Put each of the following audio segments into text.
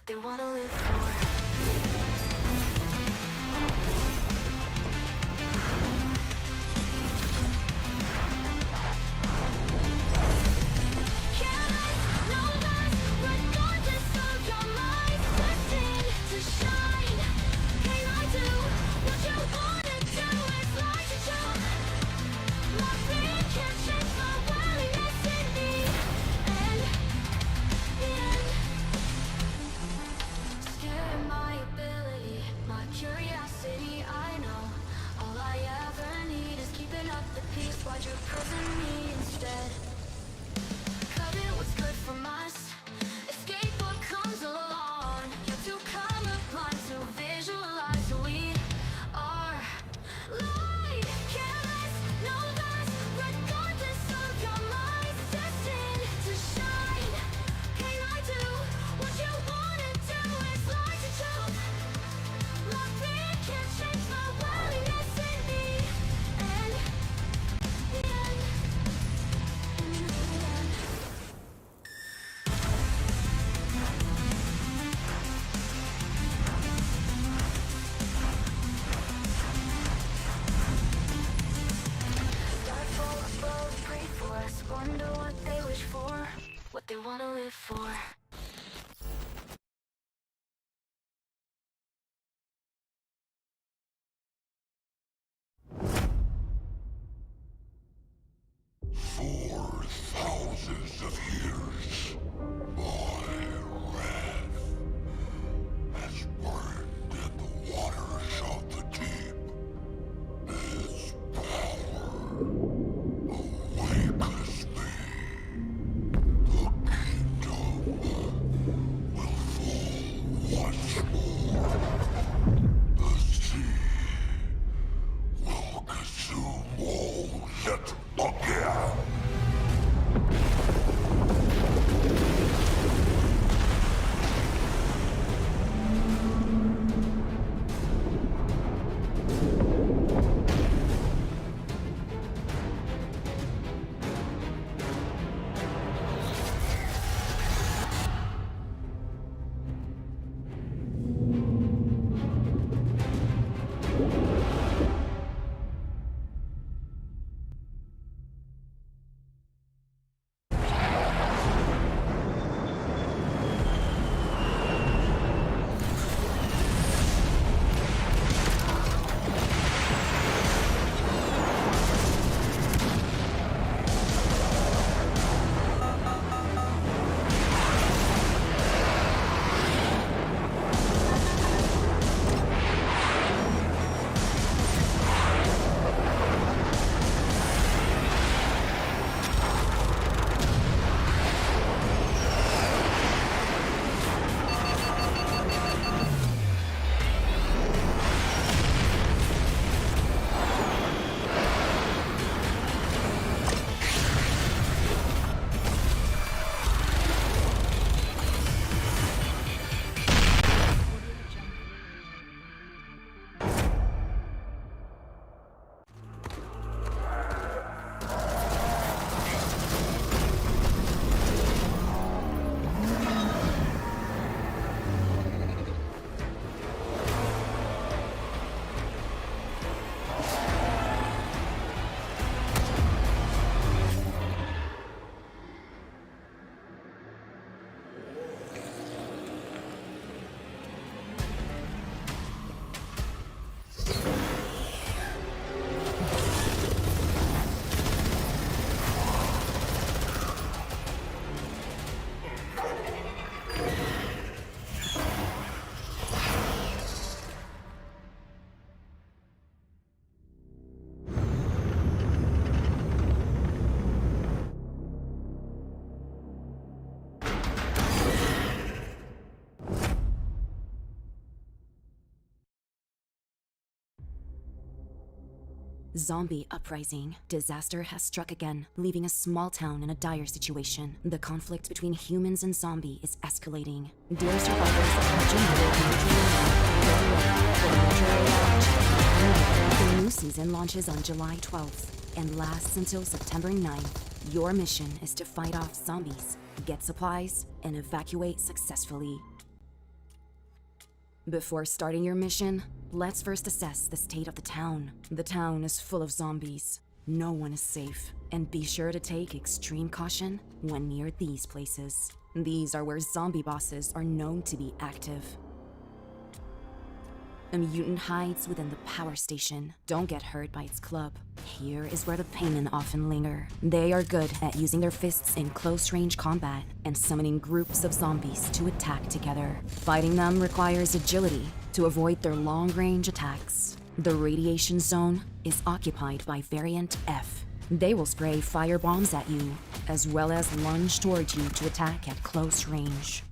they wanna live for. What they wanna live for. For thousands of years, my wrath has burned in the waters of the deep. Its power awakens me. The kingdom will fall once more. The sea will consume all yet again. Zombie uprising. Disaster has struck again, leaving a small town in a dire situation. The conflict between humans and zombie is escalating. Dear survivors of PUBG Mobile, the new season launches on July 12th and lasts until September 9th. Your mission is to fight off zombies, get supplies, and evacuate successfully. Before starting your mission, let's first assess the state of the town. The town is full of zombies. No one is safe, and be sure to take extreme caution when near these places. These are where zombie bosses are known to be active. A mutant hides within the power station. Don't get hurt by its club. Here is where the paymen often linger. They are good at using their fists in close-range combat and summoning groups of zombies to attack together. Fighting them requires agility to avoid their long-range attacks. The radiation zone is occupied by Variant F. They will spray fire bombs at you, as well as lunge towards you to attack at close range.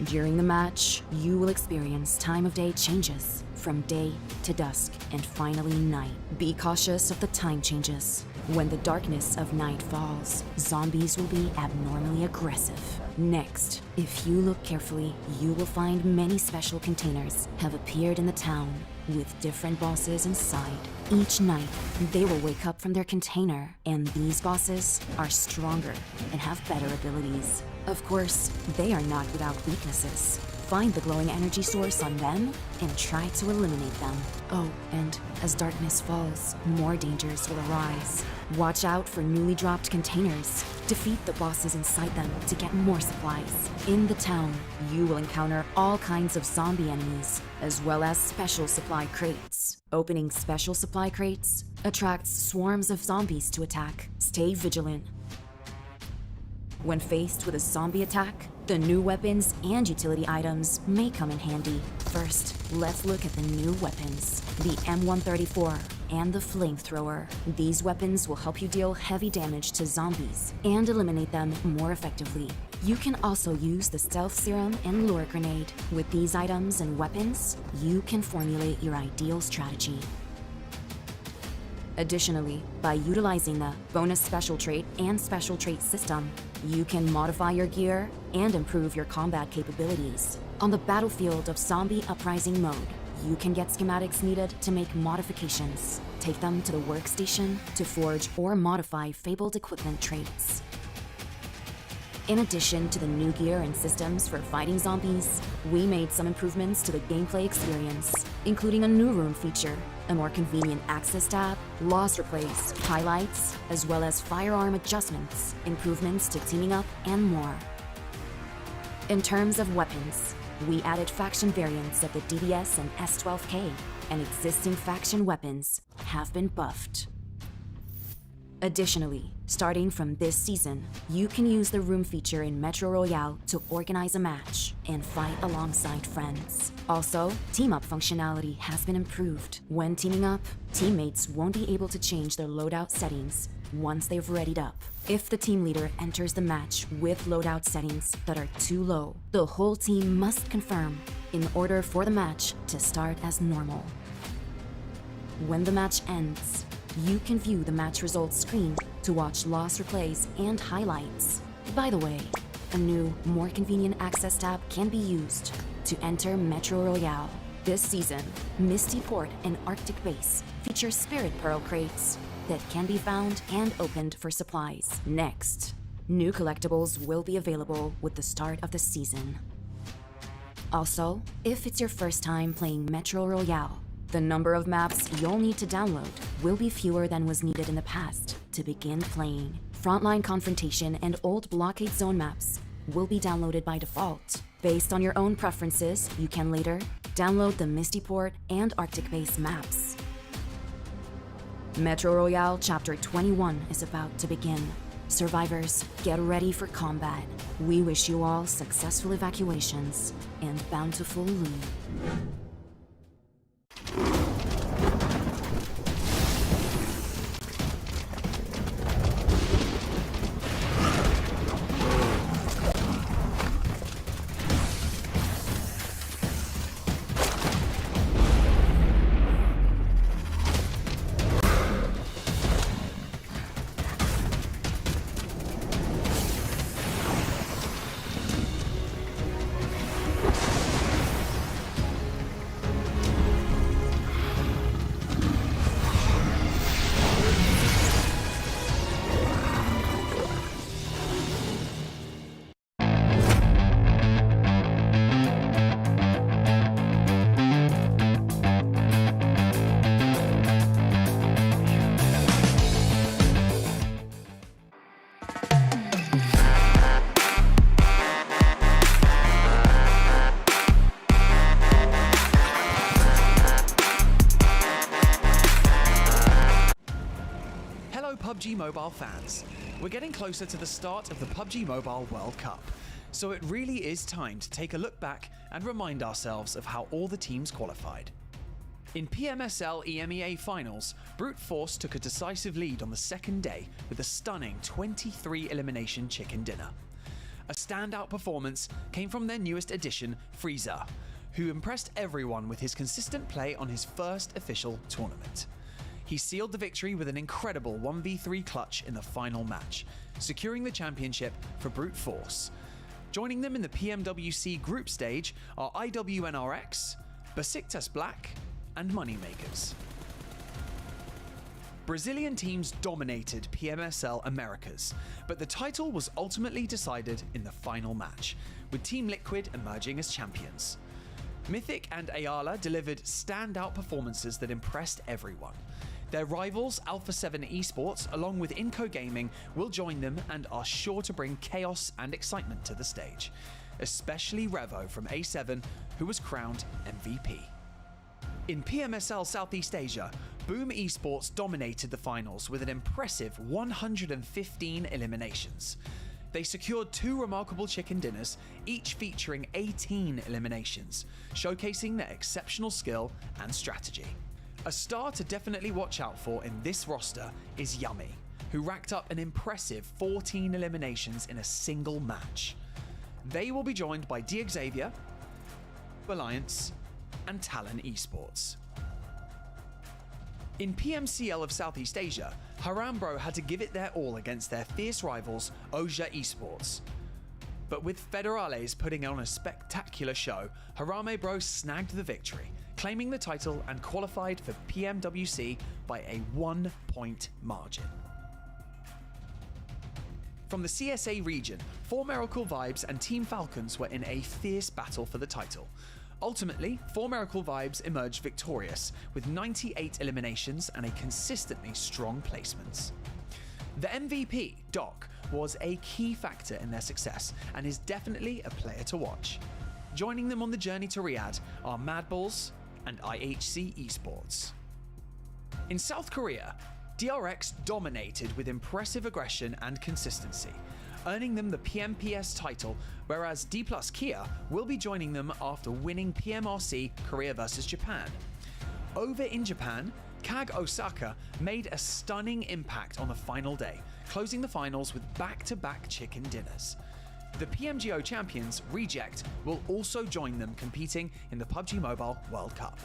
During the match, you will experience time of day changes from day to dusk and finally night. Be cautious of the time changes. When the darkness of night falls, zombies will be abnormally aggressive. Next, if you look carefully, you will find many special containers have appeared in the town with different bosses inside. Each night, they will wake up from their container, and these bosses are stronger and have better abilities. Of course, they are not without weaknesses. Find the glowing energy source on them and try to eliminate them. Oh, and as darkness falls, more dangers will arise. Watch out for newly dropped containers. Defeat the bosses inside them to get more supplies. In the town, you will encounter all kinds of zombie enemies, as well as special supply crates. Opening special supply crates attracts swarms of zombies to attack. Stay vigilant. When faced with a zombie attack, the new weapons and utility items may come in handy. First, let's look at the new weapons. The M134 and the flamethrower. These weapons will help you deal heavy damage to zombies and eliminate them more effectively. You can also use the stealth serum and lure grenade. With these items and weapons, you can formulate your ideal strategy. Additionally, by utilizing the bonus special trait and special trait system, you can modify your gear and improve your combat capabilities. On the battlefield of Zombie Uprising mode, you can get schematics needed to make modifications. Take them to the workstation to forge or modify fabled equipment traits. In addition to the new gear and systems for fighting zombies, we made some improvements to the gameplay experience, including a new room feature, a more convenient access tab, loss replays, highlights, as well as firearm adjustments, improvements to teaming up, and more. In terms of weapons, we added faction variants of the DDS and S12K, and existing faction weapons have been buffed. Additionally, starting from this season, you can use the room feature in Metro Royale to organize a match and fight alongside friends. Also, team-up functionality has been improved. When teaming up, teammates won't be able to change their loadout settings once they've readied up. If the team leader enters the match with loadout settings that are too low, the whole team must confirm in order for the match to start as normal. When the match ends, you can view the match results screen to watch loss replays and highlights. By the way, a new, more convenient access tab can be used to enter Metro Royale. This season, Misty Port and Arctic Base feature Spirit Pearl crates that can be found and opened for supplies. Next, new collectibles will be available with the start of the season. Also, if it's your first time playing Metro Royale, the number of maps you'll need to download will be fewer than was needed in the past to begin playing. Frontline Confrontation and old Blockade Zone maps will be downloaded by default. Based on your own preferences, you can later download the Misty Port and Arctic Base maps. Metro Royale Chapter 21 is about to begin. Survivors, get ready for combat. We wish you all successful evacuations and bountiful loot. PUBG Mobile fans. We're getting closer to the start of the PUBG Mobile World Cup, so it really is time to take a look back and remind ourselves of how all the teams qualified. In PMSL EMEA finals, Brute Force took a decisive lead on the second day with a stunning 23 elimination chicken dinner. A standout performance came from their newest addition, Frieza, who impressed everyone with his consistent play on his first official tournament. He sealed the victory with an incredible 1v3 clutch in the final match, securing the championship for Brute Force. Joining them in the PMWC group stage are IWNRX, Besiktas Black, and Moneymakers. Brazilian teams dominated PMSL Americas, but the title was ultimately decided in the final match, with Team Liquid emerging as champions. Mythic and Ayala delivered standout performances that impressed everyone. Their rivals, Alpha 7 Esports, along with Inco Gaming, will join them and are sure to bring chaos and excitement to the stage, especially Revo from A7, who was crowned MVP. In PMSL Southeast Asia, Boom Esports dominated the finals with an impressive 115 eliminations. They secured 2 remarkable chicken dinners, each featuring 18 eliminations, showcasing their exceptional skill and strategy. A star to definitely watch out for in this roster is Yummy, who racked up an impressive 14 eliminations in a single match. They will be joined by DXavier, Alliance, and Talon Esports. In PMCL of Southeast Asia, Harambro had to give it their all against their fierce rivals, Oja Esports. But with Federales putting on a spectacular show, Harame Bro snagged the victory, claiming the title and qualified for PMWC by a 1-point margin. From the CSA region, 4 Miracle Vibes and Team Falcons were in a fierce battle for the title. Ultimately, 4 Miracle Vibes emerged victorious, with 98 eliminations and a consistently strong placements. The MVP, Doc, was a key factor in their success and is definitely a player to watch. Joining them on the journey to Riyadh are Madballs and IHC Esports. In South Korea, DRX dominated with impressive aggression and consistency, earning them the PMPS title, whereas D+ Kia will be joining them after winning PMRC Korea vs Japan. Over in Japan, CAG Osaka made a stunning impact on the final day, closing the finals with back-to-back chicken dinners. The PMGO champions, Reject, will also join them competing in the PUBG Mobile World Cup.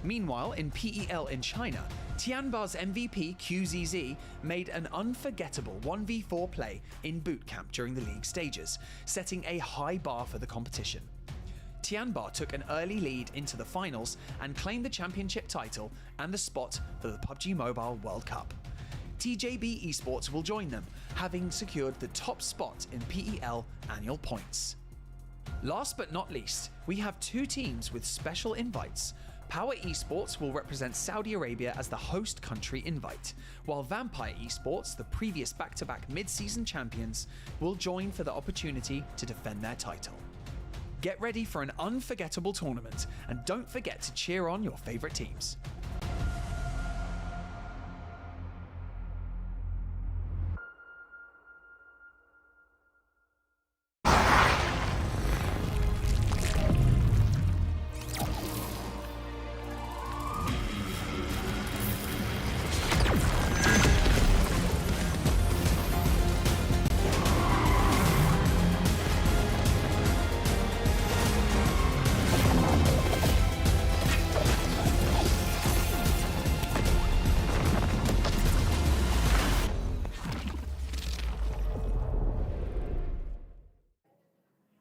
Meanwhile, in PEL in China, Tianba's MVP QZZ made an unforgettable 1v4 play in boot camp during the league stages, setting a high bar for the competition. Tianba took an early lead into the finals and claimed the championship title and the spot for the PUBG Mobile World Cup. TJB Esports will join them, having secured the top spot in PEL annual points. Last but not least, we have 2 teams with special invites. Power Esports will represent Saudi Arabia as the host country invite, while Vampire Esports, the previous back-to-back mid-season champions, will join for the opportunity to defend their title. Get ready for an unforgettable tournament, and don't forget to cheer on your favorite teams.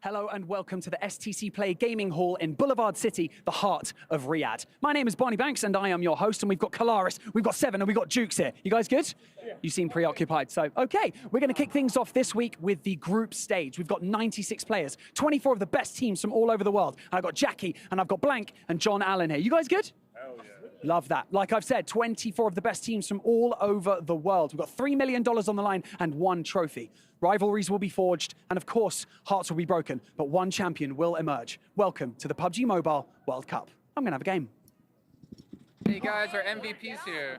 Hello and welcome to the STC Play Gaming Hall in Boulevard City, the heart of Riyadh. My name is Bonnie Banks and I am your host, and we've got Kalaris, we've got Seven, and we've got Jukes here. You guys good? Yeah. You seem preoccupied, so okay. We're going to kick things off this week with the group stage. We've got 96 players, 24 of the best teams from all over the world. I've got Jackie and I've got Blank and John Allen here. You guys good? Hell yeah. Love that. Like I've said, 24 of the best teams from all over the world. We've got $3 million on the line and 1 trophy. Rivalries will be forged, and of course, hearts will be broken, but 1 champion will emerge. Welcome to the PUBG Mobile World Cup. I'm gonna have a game. Hey guys, our MVP's here.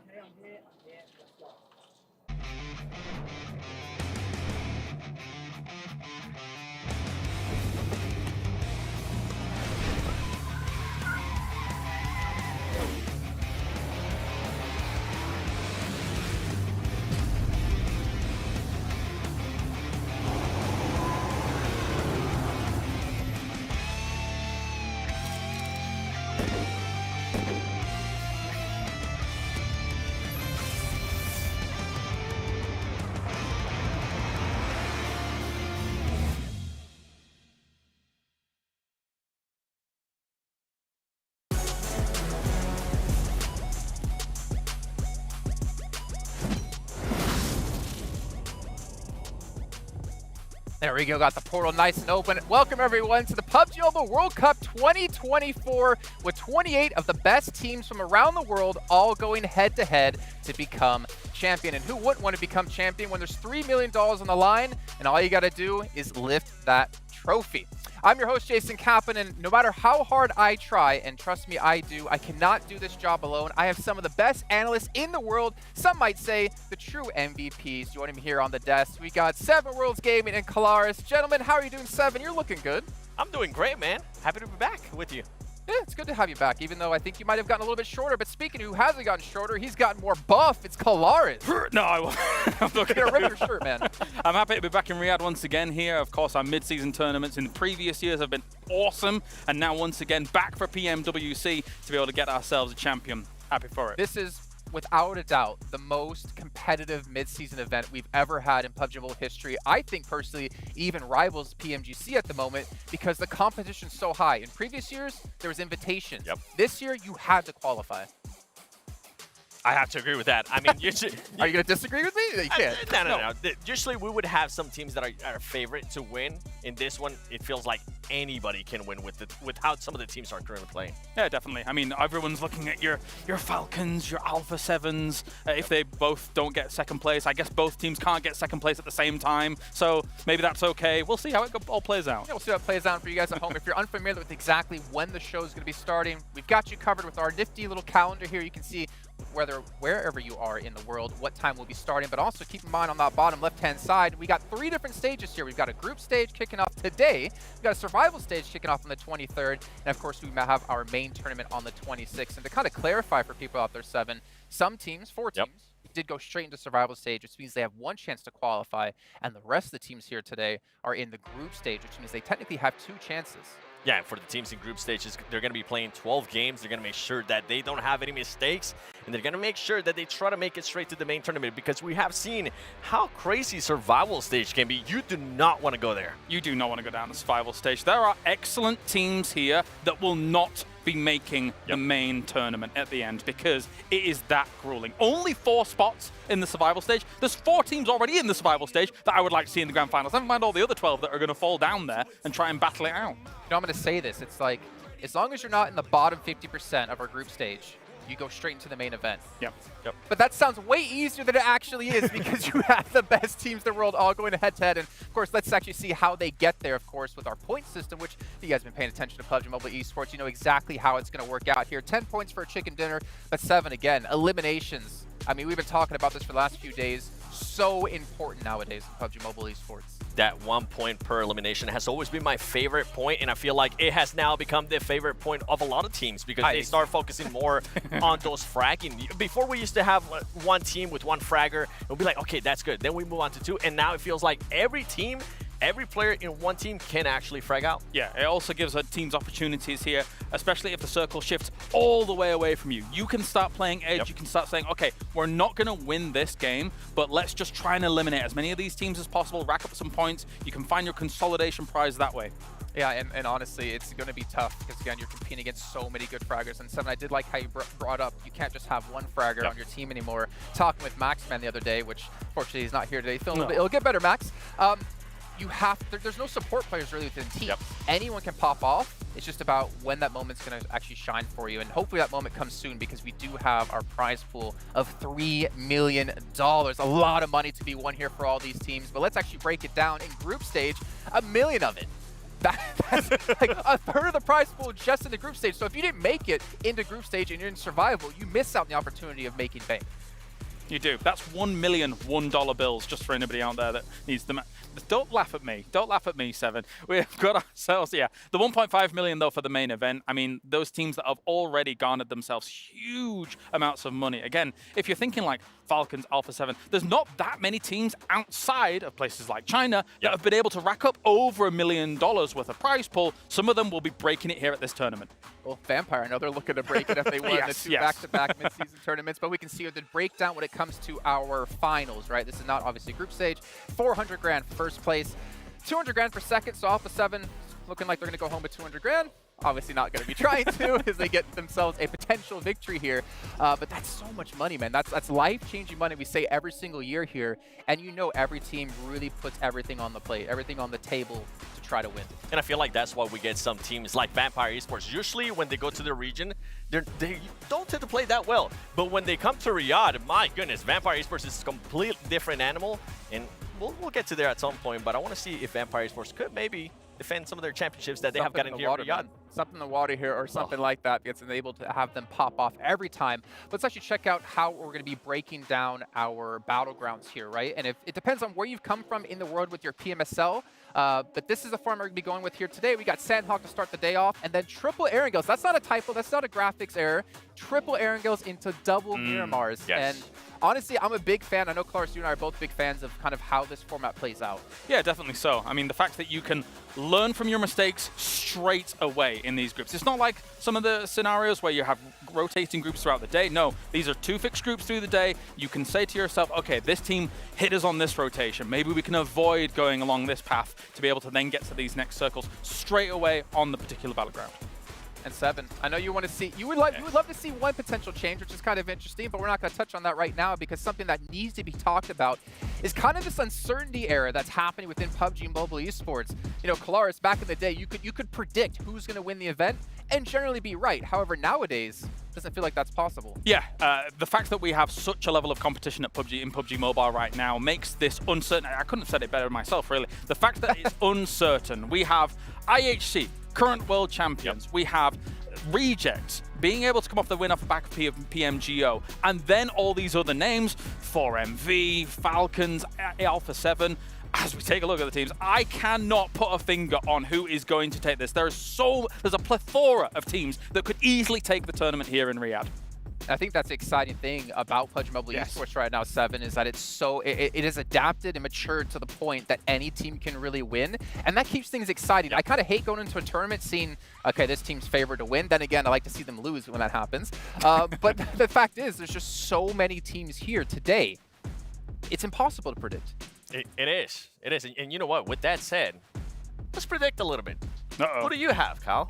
There we go, got the portal nice and open. Welcome everyone to the PUBG Mobile World Cup 2024 with 28 of the best teams from around the world all going head to head to become champion. And who wouldn't want to become champion when there's $3 million on the line and all you got to do is lift that trophy. I'm your host, Jason Kaplan, and no matter how hard I try, and trust me, I do, I cannot do this job alone. I have some of the best analysts in the world, some might say the true MVPs. Joining me here on the desk, we got Seven Worlds Gaming and Kalaris. Gentlemen, how are you doing, Seven? You're looking good. I'm doing great, man. Happy to be back with you. Yeah, it's good to have you back, even though I think you might have gotten a little bit shorter. But speaking of who hasn't gotten shorter, he's gotten more buff. It's Kalaris. No, I'm not You're ripping your shirt, man. I'm happy to be back in Riyadh once again here. Of course, our mid-season tournaments in previous years have been awesome. And now once again, back for PMWC to be able to get ourselves a champion. Happy for it. This is, without a doubt, the most competitive mid-season event we've ever had in PUBG Mobile history. I think, personally, it even rivals PMGC at the moment because the competition's so high. In previous years, there was invitations. Yep. This year, you had to qualify. I have to agree with that. I mean, Are you going to disagree with me? You can't. No. Usually, we would have some teams that are favorite to win. In this one, it feels like anybody can win with how some of the teams are currently playing. Yeah, definitely. I mean, everyone's looking at your Falcons, your Alpha 7s. If they both don't get second place, I guess both teams can't get second place at the same time. So maybe that's okay. We'll see how it all plays out. Yeah, we'll see how it plays out for you guys at home. If you're unfamiliar with exactly when the show is going to be starting, we've got you covered with our nifty little calendar here. You can see wherever you are in the world, what time we'll be starting. But also keep in mind on that bottom left-hand side, we got 3 different stages here. We've got a group stage kicking off today. We've got a survival stage kicking off on the 23rd. And of course, we might have our main tournament on the 26th. And to kind of clarify for people out there, Seven, some teams, 4 teams, did go straight into survival stage, which means they have 1 chance to qualify. And the rest of the teams here today are in the group stage, which means they technically have 2 chances. Yeah, and for the teams in group stages, they're going to be playing 12 games. They're going to make sure that they don't have any mistakes, and they're going to make sure that they try to make it straight to the main tournament because we have seen how crazy survival stage can be. You do not want to go there. You do not want to go down the survival stage. There are excellent teams here that will not be making the main tournament at the end because it is that grueling. Only 4 spots in the survival stage. There's 4 teams already in the survival stage that I would like to see in the grand finals. Never mind all the other 12 that are going to fall down there and try and battle it out. You know, I'm going to say this. It's like, as long as you're not in the bottom 50% of our group stage, you go straight into the main event. Yep. But that sounds way easier than it actually is because you have the best teams in the world all going head-to-head. And, of course, let's actually see how they get there, of course, with our point system, which if you guys have been paying attention to PUBG Mobile Esports, you know exactly how it's going to work out here. 10 points for a chicken dinner, but 7, again, eliminations. I mean, we've been talking about this for the last few days. So important nowadays in PUBG Mobile Esports. That 1 point per elimination has always been my favorite point, and I feel like it has now become the favorite point of a lot of teams because they start focusing more on those fragging. Before we used to have 1 team with 1 fragger, it would be like, okay, that's good. Then we move on to 2, and now it feels like every team, every player in 1 team can actually frag out. Yeah, it also gives teams opportunities here, especially if the circle shifts all the way away from you. You can start playing edge. You can start saying, okay, we're not going to win this game, but let's just try and eliminate as many of these teams as possible, rack up some points. You can find your consolidation prize that way. Yeah, and honestly, it's going to be tough because, again, you're competing against so many good fraggers. And, Seven, I did like how you brought up you can't just have 1 fragger on your team anymore. Talking with Maxman the other day, which, fortunately, he's not here today. It'll get better, Max. You have there's no support players really within the team. Anyone can pop off. It's just about when that moment's going to actually shine for you. And hopefully that moment comes soon because we do have our prize pool of $3 million. A lot of money to be won here for all these teams. But let's actually break it down. In group stage, $1 million of it. That's like a third of the prize pool just in the group stage. So if you didn't make it into group stage and you're in survival, you miss out on the opportunity of making bank. You do. That's $1 million $1 bills, just for anybody out there that needs them. Don't laugh at me. Don't laugh at me, Seven. We've got ourselves, yeah. The 1.5 million, though, for the main event. I mean, those teams that have already garnered themselves huge amounts of money. Again, if you're thinking like Falcons, Alpha 7, there's not that many teams outside of places like China that have been able to rack up over $1 million worth of prize pool. Some of them will be breaking it here at this tournament. Well, Vampire, I know they're looking to break it if they win the two back-to-back mid-season tournaments, but we can see the breakdown when it comes to our finals, right? This is not obviously group stage. 400 grand for first place, 200 grand for second, so Alpha 7 looking like they're going to go home with 200 grand. Obviously not going to be trying to as they get themselves a potential victory here. But that's so much money, man. That's life-changing money we say every single year here. And you know every team really puts everything on the plate, everything on the table to try to win. And I feel like that's why we get some teams like Vampire Esports. Usually when they go to the region, they don't tend to play that well. But when they come to Riyadh, my goodness, Vampire Esports is a completely different animal. And we'll get to there at some point. But I want to see if Vampire Esports could maybe defend some of their championships that they have gotten here in Riyadh. Something in the water here or something like that gets able to have them pop off every time. Let's actually check out how we're going to be breaking down our battlegrounds here, right? And if it depends on where you've come from in the world with your PMSL, but this is the form we're going to be going with here today. We got Sanhok to start the day off, and then triple Erangels. That's not a typo. That's not a graphics error. Triple Erangels into double Miramars. Yes. And honestly, I'm a big fan. I know, Clarus, you and I are both big fans of kind of how this format plays out. Yeah, definitely so. I mean, the fact that you can learn from your mistakes straight away in these groups. It's not like some of the scenarios where you have rotating groups throughout the day. No, these are 2 fixed groups through the day. You can say to yourself, okay, this team hit us on this rotation. Maybe we can avoid going along this path to be able to then get to these next circles straight away on the particular battleground. And 7, I know you want to see, you would love to see one potential change, which is kind of interesting, but we're not going to touch on that right now because something that needs to be talked about is kind of this uncertainty era that's happening within PUBG Mobile Esports. You know, Clarus, back in the day, you could predict who's going to win the event and generally be right. However, nowadays, it doesn't feel like that's possible. Yeah, the fact that we have such a level of competition at PUBG Mobile right now makes this uncertain. I couldn't have said it better myself, really. The fact that it's uncertain. We have IHC, current world champions. We have Rejects being able to come off the win off the back of PMGO, and then all these other names, 4MV, Falcons, Alpha 7. As we take a look at the teams, I cannot put a finger on who is going to take this. There's a plethora of teams that could easily take the tournament here in Riyadh. I think that's the exciting thing about PUBG Mobile Esports right now, 7, is that it's it is adapted and matured to the point that any team can really win, and that keeps things exciting. I kind of hate going into a tournament seeing, okay, this team's favored to win. Then again, I like to see them lose when that happens. But the fact is, there's just so many teams here today. It's impossible to predict. It is. It is. And you know what? With that said, let's predict a little bit. Uh-oh. Who do you have, Kyle?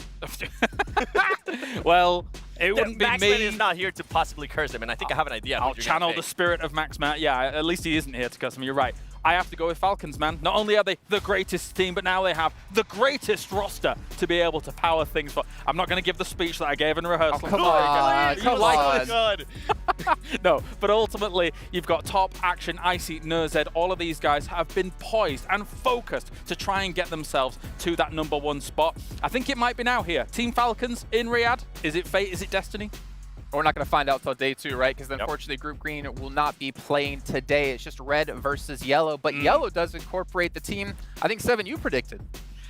Well, it wouldn't be Maxman me. is not here to possibly curse him, and I think I have an idea. I'll channel the spirit of Maxman. Yeah, at least he isn't here to curse him. You're right. I have to go with Falcons, man. Not only are they the greatest team, but now they have the greatest roster to be able to power things for. I'm not going to give the speech that I gave in rehearsal. Oh, come on. Come on. God. No, but ultimately, you've got Top, Action, Icy, Nerzed. All of these guys have been poised and focused to try and get themselves to that #1 spot. I think it might be now here. Team Falcons in Riyadh. Is it fate? Is it destiny? We're not going to find out till day 2, right? Because unfortunately, Group Green will not be playing today. It's just red versus yellow. But yellow does incorporate the team, I think, 7, you predicted.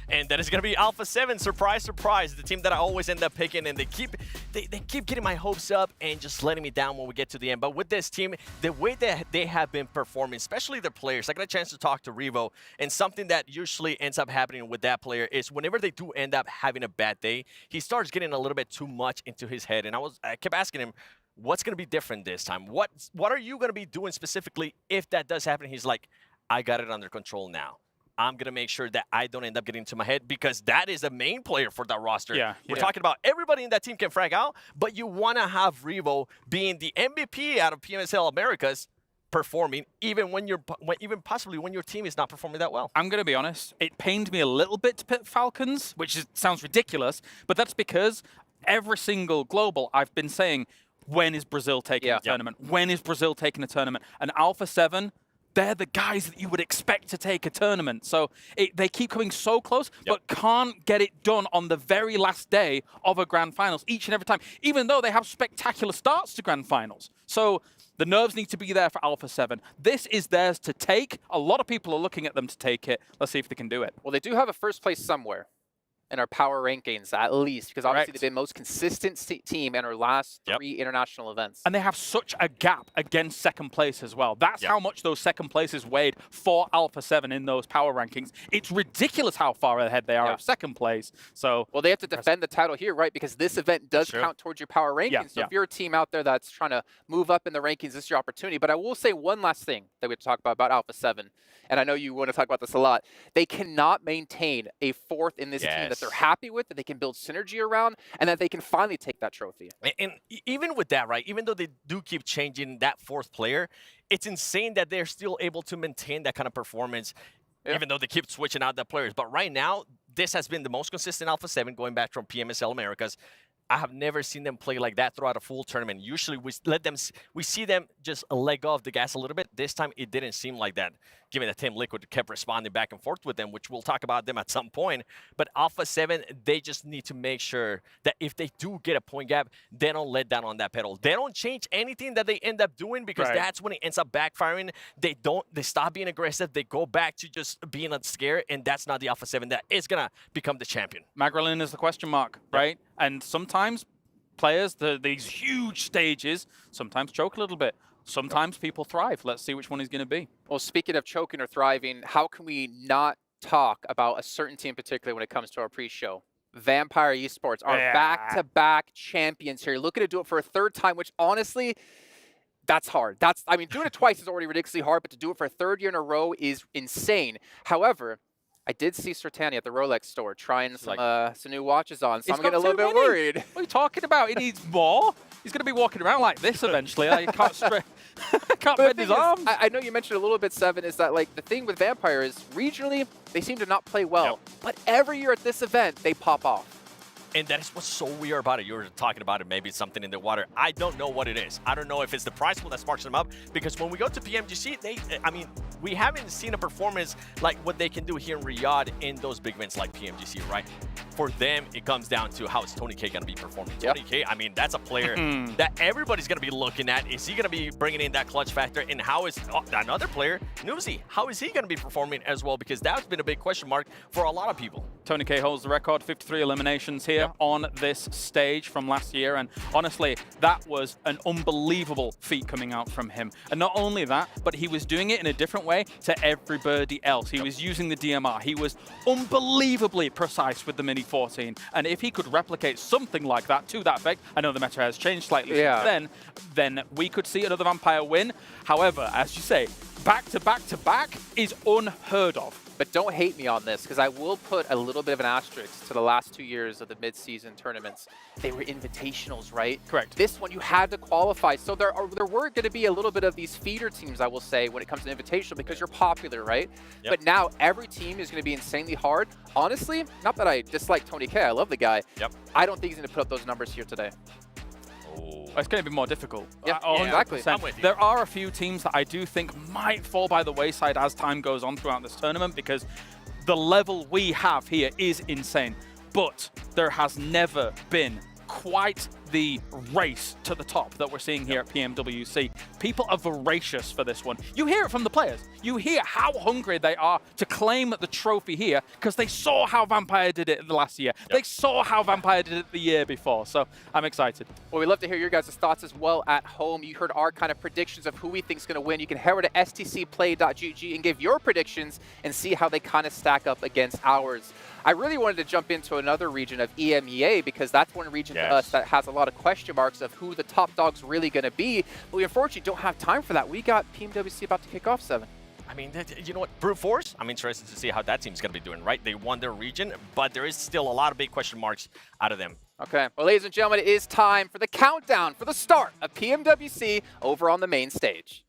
And that is going to be Alpha 7. Surprise, surprise. The team that I always end up picking. And they keep getting my hopes up and just letting me down when we get to the end. But with this team, the way that they have been performing, especially their players, I got a chance to talk to Revo. And something that usually ends up happening with that player is whenever they do end up having a bad day, he starts getting a little bit too much into his head. And I kept asking him, what's going to be different this time? What are you going to be doing specifically if that does happen? He's like, I got it under control now. I'm going to make sure that I don't end up getting into my head because that is the main player for that roster. We're talking about everybody in that team can frag out, but you want to have Revo being the MVP out of PMSL Americas performing even possibly when your team is not performing that well. I'm going to be honest. It pained me a little bit to pick Falcons, which sounds ridiculous, but that's because every single global I've been saying, when is Brazil taking a tournament? When is Brazil taking a tournament? And Alpha 7, they're the guys that you would expect to take a tournament. So they keep coming so close, but can't get it done on the very last day of a grand finals each and every time, even though they have spectacular starts to grand finals. So The nerves need to be there for Alpha 7. This is theirs to take. A lot of people are looking at them to take it. Let's see if they can do it. Well, they do have a first place somewhere in our power rankings, at least, because obviously they've been most consistent team in our last 3 international events. And they have such a gap against second place as well. That's how much those second places weighed for Alpha 7 in those power rankings. It's ridiculous how far ahead they are of second place. So, well, they have to defend the title here, right? Because this event does count towards your power rankings. So if you're a team out there that's trying to move up in the rankings, this is your opportunity. But I will say one last thing that we have to talk about Alpha 7. And I know you want to talk about this a lot. They cannot maintain a 4th in this team that they're happy with, that they can build synergy around, and that they can finally take that trophy. And even with that, right, even though they do keep changing that 4th player, it's insane that they're still able to maintain that kind of performance, even though they keep switching out the players. But right now, this has been the most consistent Alpha 7 going back from PMSL Americas. I have never seen them play like that throughout a full tournament. Usually we see them just let go of the gas a little bit. This time it didn't seem like that, given that Team Liquid kept responding back and forth with them, which we'll talk about them at some point. But Alpha 7, they just need to make sure that if they do get a point gap, they don't let down on that pedal. They don't change anything that they end up doing, because that's when it ends up backfiring. They stop being aggressive. They go back to just being a scare, and that's not the Alpha 7 that is going to become the champion. Magrelin is the question mark, right? And sometimes players, these huge stages, sometimes choke a little bit. Sometimes people thrive. Let's see which one is going to be. Well, speaking of choking or thriving, how can we not talk about a certain team particularly when it comes to our pre-show? Vampire Esports are back-to-back champions here. Looking to do it for a 3rd time, which honestly, that's hard. I mean, doing it twice is already ridiculously hard, but to do it for a 3rd year in a row is insane. However, I did see Sertani at the Rolex store trying some new watches on, so I'm getting a little bit worried. What are you talking about? He needs more? He's going to be walking around like this eventually. He can't bend his arms. I know you mentioned a little bit, Seven, is that like the thing with Vampire is regionally, they seem to not play well. But every year at this event, they pop off. And that is what's so weird about it. You were talking about it, maybe it's something in the water. I don't know what it is. I don't know if it's the prize pool that sparks them up, because when we go to PMGC, I mean, we haven't seen a performance like what they can do here in Riyadh in those big events like PMGC, right? For them, it comes down to how is Tony K going to be performing. Tony K, I mean, that's a player that everybody's going to be looking at. Is he going to be bringing in that clutch factor? And how is another player, Noobsy, how is he going to be performing as well? Because that's been a big question mark for a lot of people. Tony K holds the record, 53 eliminations here on this stage from last year. And honestly, that was an unbelievable feat coming out from him. And not only that, but he was doing it in a different way to everybody else. He was using the DMR. He was unbelievably precise with the Mini 14. And if he could replicate something like that to that effect, I know the meta has changed slightly since then we could see another Vampire win. However, as you say, back to back to back is unheard of. But don't hate me on this, because I will put a little bit of an asterisk to the last 2 years of the mid-season tournaments. They were invitationals, right? Correct. This one, you had to qualify. So there were going to be a little bit of these feeder teams, I will say, when it comes to invitational, because you're popular, right? But now every team is going to be insanely hard. Honestly, not that I dislike Tony K. I love the guy. I don't think he's going to put up those numbers here today. It's going to be more difficult. Exactly. There are a few teams that I do think might fall by the wayside as time goes on throughout this tournament, because the level we have here is insane. But there has never been quite the race to the top that we're seeing here at PMWC. People are voracious for this one. You hear it from the players. You hear how hungry they are to claim the trophy here, because they saw how Vampire did it the last year. They saw how Vampire did it the year before. So I'm excited. Well, we'd love to hear your guys' thoughts as well at home. You heard our kind of predictions of who we think is going to win. You can head over to stcplay.gg and give your predictions and see how they kind of stack up against ours. I really wanted to jump into another region of EMEA, because that's one region to us that has a lot of question marks of who the top dog's really going to be. But we unfortunately don't have time for that. We got PMWC about to kick off, Seven. I mean, you know what, Brute Force, I'm interested to see how that team's going to be doing, right? They won their region, but there is still a lot of big question marks out of them. Okay, well, ladies and gentlemen, it is time for the countdown for the start of PMWC over on the main stage.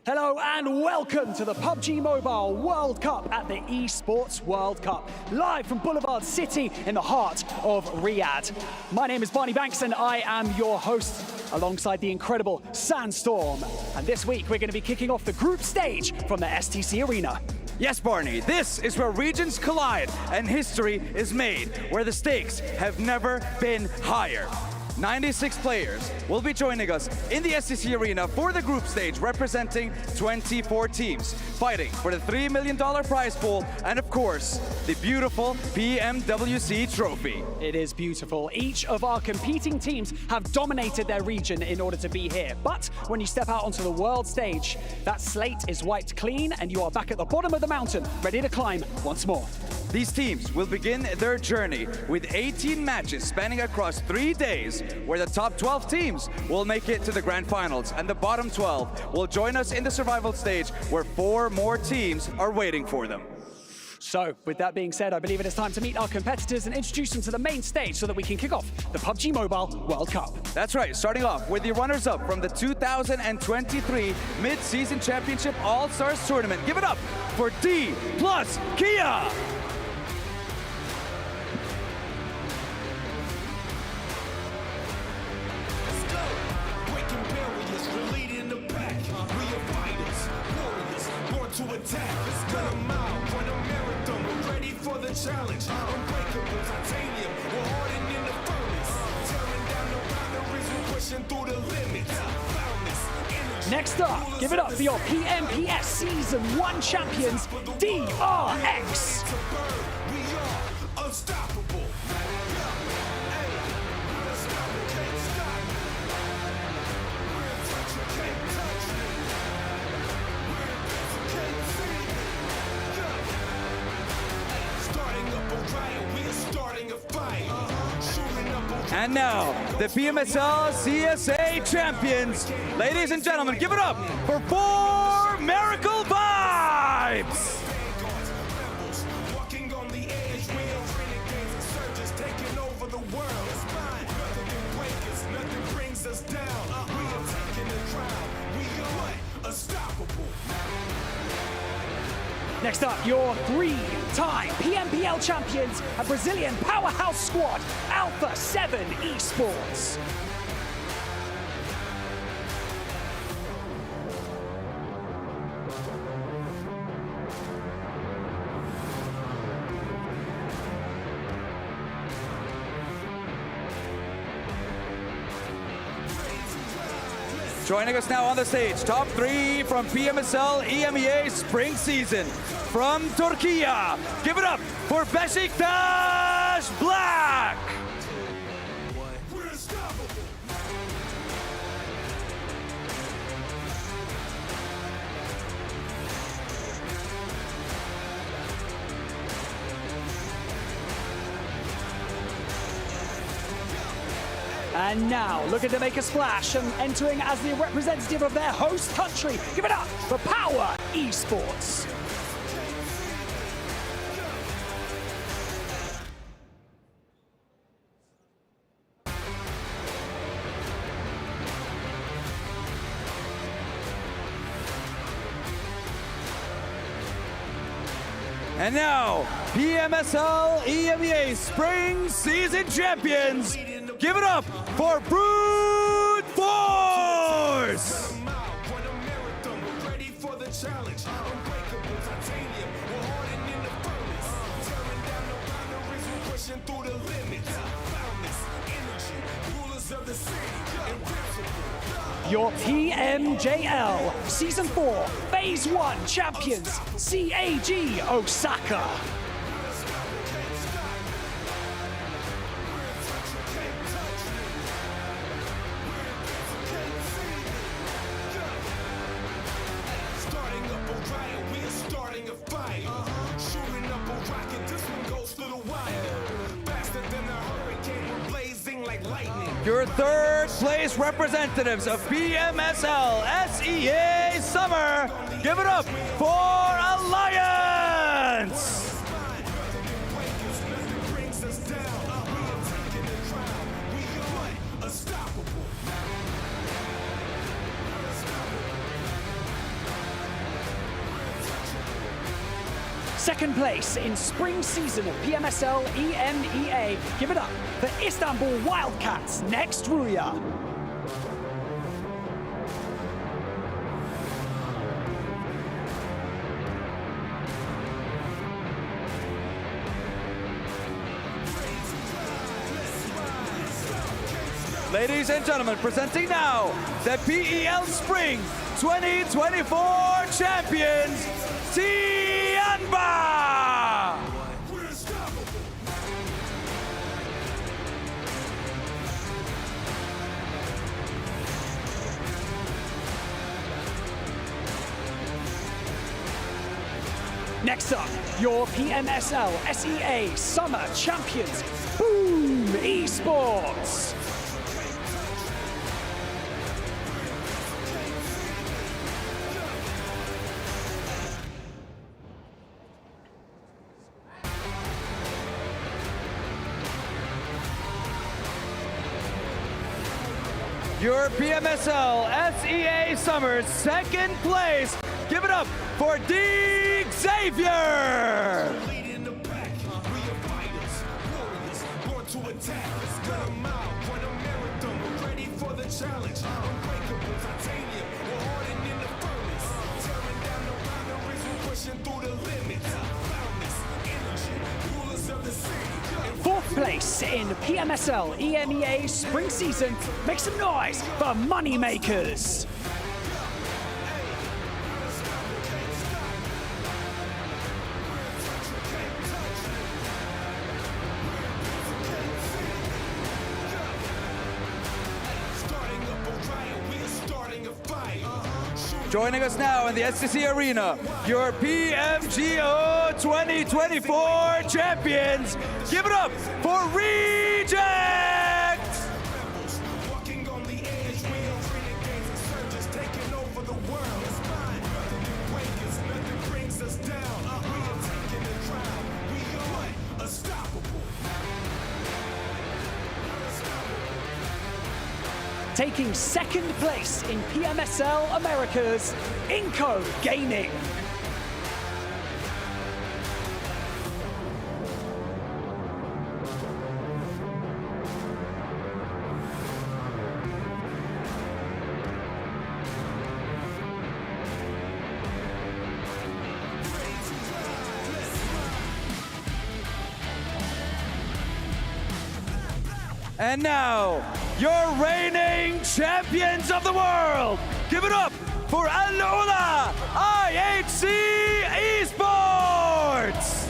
Hello and welcome to the PUBG Mobile World Cup at the ESPORTS World Cup, live from Boulevard City in the heart of Riyadh. My name is Barney Banks and I am your host alongside the incredible Sandstorm. And this week we're going to be kicking off the group stage from the STC Arena. Yes, Barney, this is where regions collide and history is made, where the stakes have never been higher. 96 players will be joining us in the SEC Arena for the group stage, representing 24 teams, fighting for the $3 million prize pool and, of course, the beautiful PMWC trophy. It is beautiful. Each of our competing teams have dominated their region in order to be here. But when you step out onto the world stage, that slate is wiped clean and you are back at the bottom of the mountain, ready to climb once more. These teams will begin their journey with 18 matches spanning across 3 days, where the top 12 teams will make it to the grand finals, and the bottom 12 will join us in the survival stage, where 4 more teams are waiting for them. So, with that being said, I believe it is time to meet our competitors and introduce them to the main stage so that we can kick off the PUBG Mobile World Cup. That's right, starting off with the runners-up from the 2023 Mid-Season Championship All-Stars Tournament. Give it up for D plus Kia! To attack, it's gonna mount for the marathon. We're ready for the challenge. Unbreakable titanium, we're hardened in the furnace. Tearing down the boundaries, we're pushing through the limits. Foundness, Next up, give it up for your PMPS Season 1 champions, DRX. we are unstoppable. And now, the PMSL CSA champions. Ladies and gentlemen, give it up for 4 Miracle Vibes! Walking on the edge, wheels, renegades and surges taking over the world. It's mine. Nothing can break us, nothing brings us down. We are taking the crown. We are unstoppable. Next up, your 3-time PMPL champions and Brazilian powerhouse squad, Alpha 7 Esports. Joining us now on the stage, top 3 from PMSL EMEA spring season. From Turkey, give it up for Beşiktaş Black! We're unstoppable. And now, looking to make a splash and entering as the representative of their host country, give it up for Power Esports. And now, PMSL EMEA Spring Season Champions, give it up for Brute Force! Challenge, unbreakable titanium, we're hardened in the furnace. Tearing down the boundaries, we're pushing through the limits. Foundness, energy, rulers of the city, invincible. Your PMJL Season 4 Phase 1 champions, CAG Osaka. Your 3rd place representatives of PMSL SEA Summer, give it up for Alliance! second place in spring season of PMSL EMEA. Give it up for Istanbul Wildcats next Royale. Ladies and gentlemen, presenting now the PEL Spring 2024 champions, Tianba! Next up, your PMSL SEA Summer Champions, Boom Esports. Your PMSL SEA Summers second place. Give it up for D. Xavier! Leading the pack, we are fighters, warriors, born to attack. Let's cut 'em out, run a marathon, we're ready for the challenge. Unbreakable titanium, we're hardened in the furnace. Tearing down the boundaries, we're pushing through the limits. Boundless energy, rulers of the city. Fourth place in PMSL EMEA spring season. Make some noise for Moneymakers. Starting up a riot, we're starting a fight. Joining us now in the STC Arena, your PMGO 2024 champions. Give it up for Reject! Walking on the edge, we are renegades and surges taking over the world. It's mine, nothing can break us, nothing brings us down. We are taking the crown, we are unstoppable. Taking second place in PMSL Americas, Inco Gaming. And now, your reigning champions of the world. Give it up for Al-Ula IHC Esports!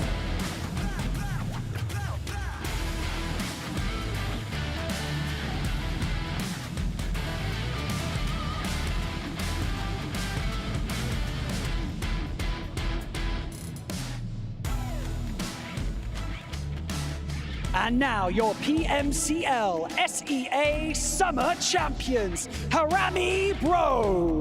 And now your PMCL SEA Summer Champions, Harami Bro.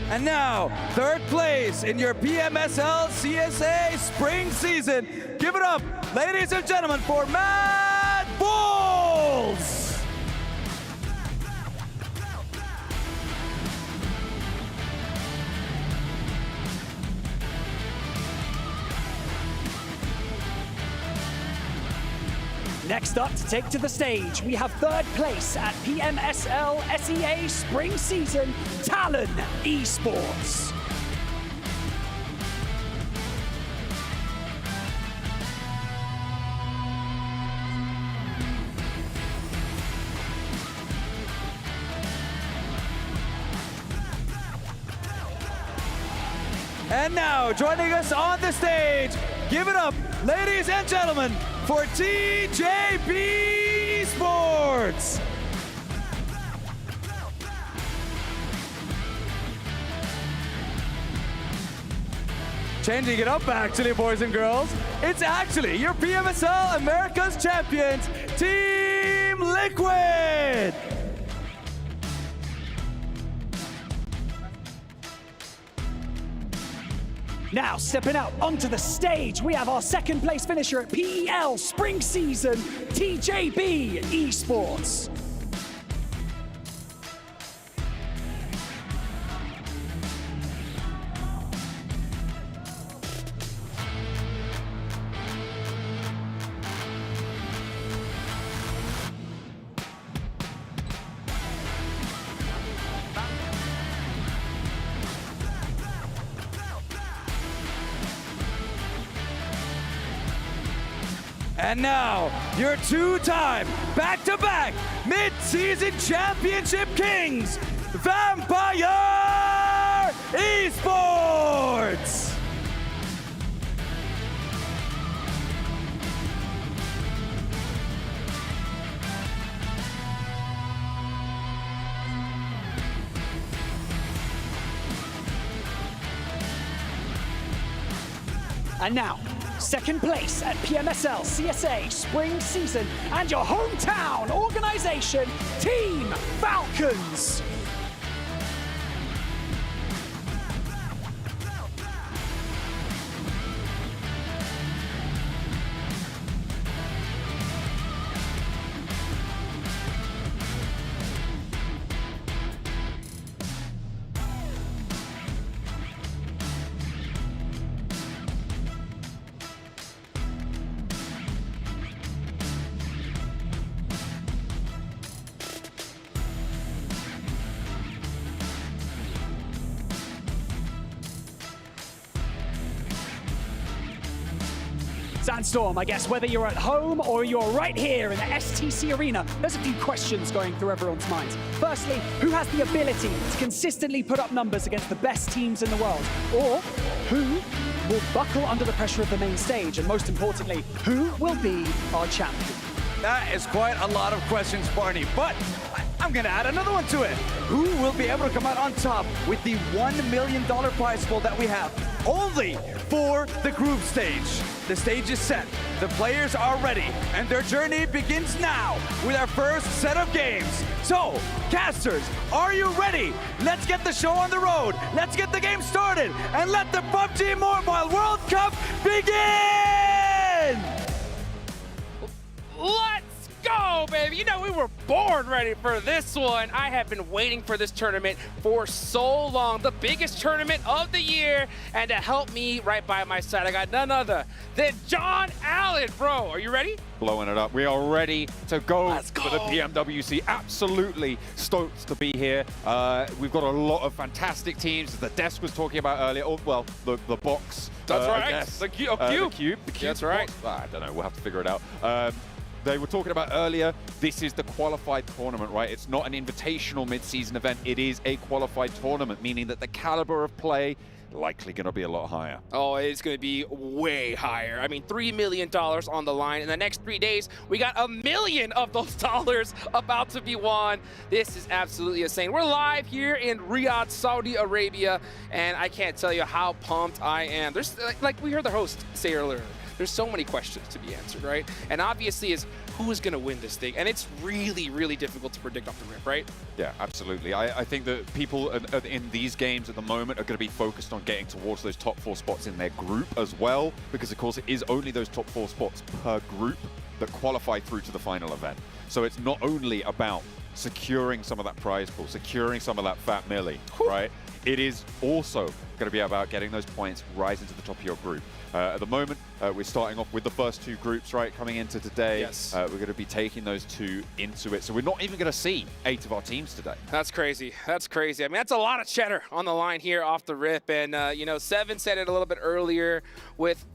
And now, third place in your PMSL CSA spring season. Give it up, ladies and gentlemen, for Mad Bulls! Next up to take to the stage, we have third place at PMSL SEA spring season, Talon Esports. And now, joining us on the stage, give it up, ladies and gentlemen, for TJB Esports! Changing it up, actually, boys and girls. It's actually your PMSL Americas champions, Team Liquid! Now, stepping out onto the stage, we have our second place finisher at PEL Spring Season, TJB Esports. And now, your two-time, back-to-back, mid-season championship kings, Vampire Esports! And now, second place at PMSL CSA Spring Season and your hometown organization, Team Falcons. Sandstorm, I guess whether you're at home or you're right here in the STC arena, there's a few questions going through everyone's minds. Firstly, who has the ability to consistently put up numbers against the best teams in the world? Or who will buckle under the pressure of the main stage? And most importantly, who will be our champion? That is quite a lot of questions, Barney, but I'm gonna add another one to it. Who will be able to come out on top with the $1 million prize pool that we have only for the group stage? The stage is set, the players are ready, and their journey begins now with our first set of games. So, casters, are you ready? Let's get the show on the road. Let's get the game started, and let the PUBG Mobile World Cup begin! Let's go, baby! You know, we were born ready for this one. I have been waiting for this tournament for so long. The biggest tournament of the year. And to help me right by my side, I got none other than John Allen. Bro, are you ready? Blowing it up. We are ready to go Let's go. for the PMWC. Absolutely stoked to be here. We've got a lot of fantastic teams. As the desk was talking about earlier. Oh, well, the box. That's I right. guess. The cube. The cube. That's right. I don't know. We'll have to figure it out. They were talking about earlier, this is the qualified tournament, right? It's not an invitational mid-season event. It is a qualified tournament, meaning that the caliber of play likely going to be a lot higher. Oh, it's going to be way higher. I mean, $3 million on the line. In the next 3 days, we got $1 million of those dollars about to be won. This is absolutely insane. We're live here in Riyadh, Saudi Arabia, and I can't tell you how pumped I am. There's, like we heard the host say earlier, there's so many questions to be answered, right? And obviously is who is going to win this thing? And it's really, really difficult to predict off the rip, right? Yeah, absolutely. I think that people in these games at the moment are going to be focused on getting towards those top 4 spots in their group as well, because of course it is only those top 4 spots per group that qualify through to the final event. So it's not only about securing some of that prize pool, securing some of that fat milli, right? It is also going to be about getting those points rising to the top of your group. At the moment, we're starting off with the first 2 groups, right, coming into today. Yes. We're going to be taking those 2 into it. So we're not even going to see 8 of our teams today. That's crazy. That's crazy. I mean, that's a lot of cheddar on the line here off the rip. And, you know, Seven said it a little bit earlier with,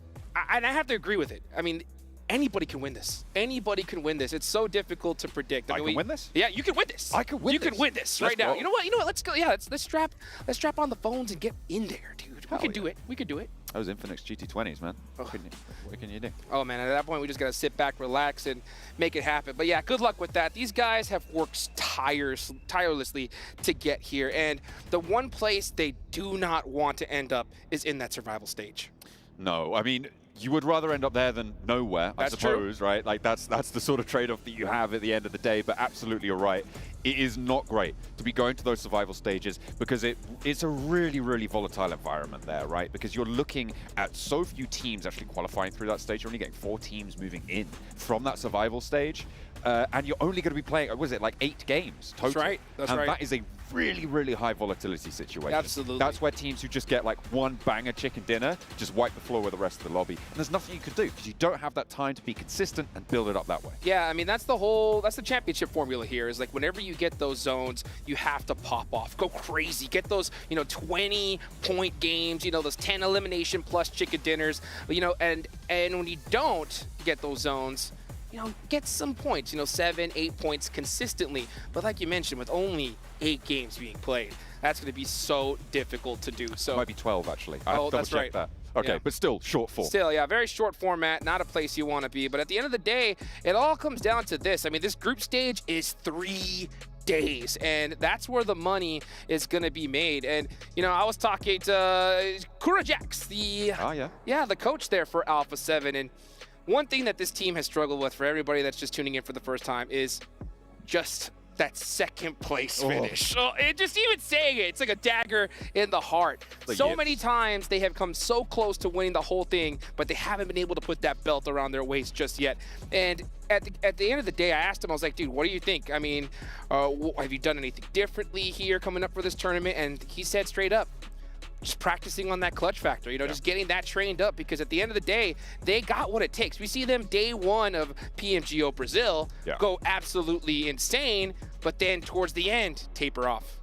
and I have to agree with it. I mean, anybody can win this. Anybody can win this. It's so difficult to predict. I can win this? Yeah, you can win this. I can win you this. You can win this right now. You know what? Let's go. Yeah, let's strap on the phones and get in there, dude. We can do it. We can do it. Those Infinix GT20s, man. What can you do? Oh, man, at that point, we just got to sit back, relax, and make it happen. But, yeah, good luck with that. These guys have worked tirelessly to get here. And the one place they do not want to end up is in that survival stage. No, I mean, you would rather end up there than nowhere, I suppose, true. right? Like, that's the sort of trade-off that you have at the end of the day, but absolutely you're right. it is not great to be going to those survival stages because it's a really, really volatile environment there, right? Because you're looking at so few teams actually qualifying through that stage. You're only getting 4 teams moving in from that survival stage. And you're only going to be playing, what was it, like 8 games total? That's right. That's right. And that is a really, really high volatility situation. Absolutely. That's where teams who just get like one banger chicken dinner just wipe the floor with the rest of the lobby. And there's nothing you can do because you don't have that time to be consistent and build it up that way. Yeah, I mean, that's the championship formula here is like whenever you get those zones, you have to pop off, go crazy, get those, 20-point games, those 10 elimination plus chicken dinners, and when you don't get those zones, get some points, 7, 8 points consistently. But like you mentioned, with only 8 games being played, that's going to be so difficult to do. So it might be 12, actually. I have to that's right. that. Okay, Yeah. but still, short form. Still, yeah, very short format, not a place you want to be. But at the end of the day, it all comes down to this. I mean, this group stage is 3 days, and that's where the money is going to be made. And, I was talking to Kurajax, the coach there for Alpha 7, and one thing that this team has struggled with for everybody that's just tuning in for the first time is just that second place finish. So just even saying it's like a dagger in the heart. So many times they have come so close to winning the whole thing, but they haven't been able to put that belt around their waist just yet. And at the end of the day, I asked him, I was like, dude, what do you think? I mean, have you done anything differently here coming up for this tournament? And he said straight up, just practicing on that clutch factor, just getting that trained up, because at the end of the day, they got what it takes. We see them day 1 of PMGO Brazil go absolutely insane, but then towards the end, taper off.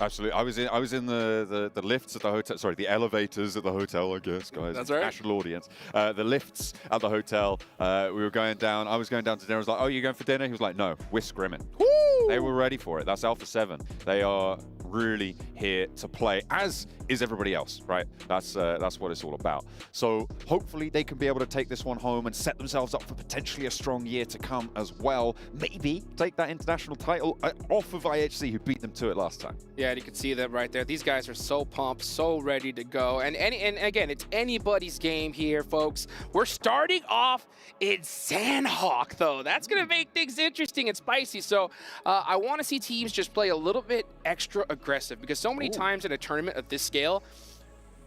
Absolutely. I was in the lifts at the hotel, sorry, the elevators at the hotel, I guess, guys. That's right. National audience. The lifts at the hotel, we were going down, I was going down to dinner. I was like, oh, you going for dinner? He was like, no, we're scrimming. Woo! They were ready for it. That's Alpha 7. They are really here to play, as is everybody else, right? That's what it's all about. So hopefully they can be able to take this one home and set themselves up for potentially a strong year to come as well. Maybe take that international title off of IHC, who beat them to it last time. Yeah, and you can see them right there. These guys are so pumped, so ready to go. And again, it's anybody's game here, folks. We're starting off in Sanhok, though. That's going to make things interesting and spicy. So I want to see teams just play a little bit extra aggressive, because so many times in a tournament of this scale,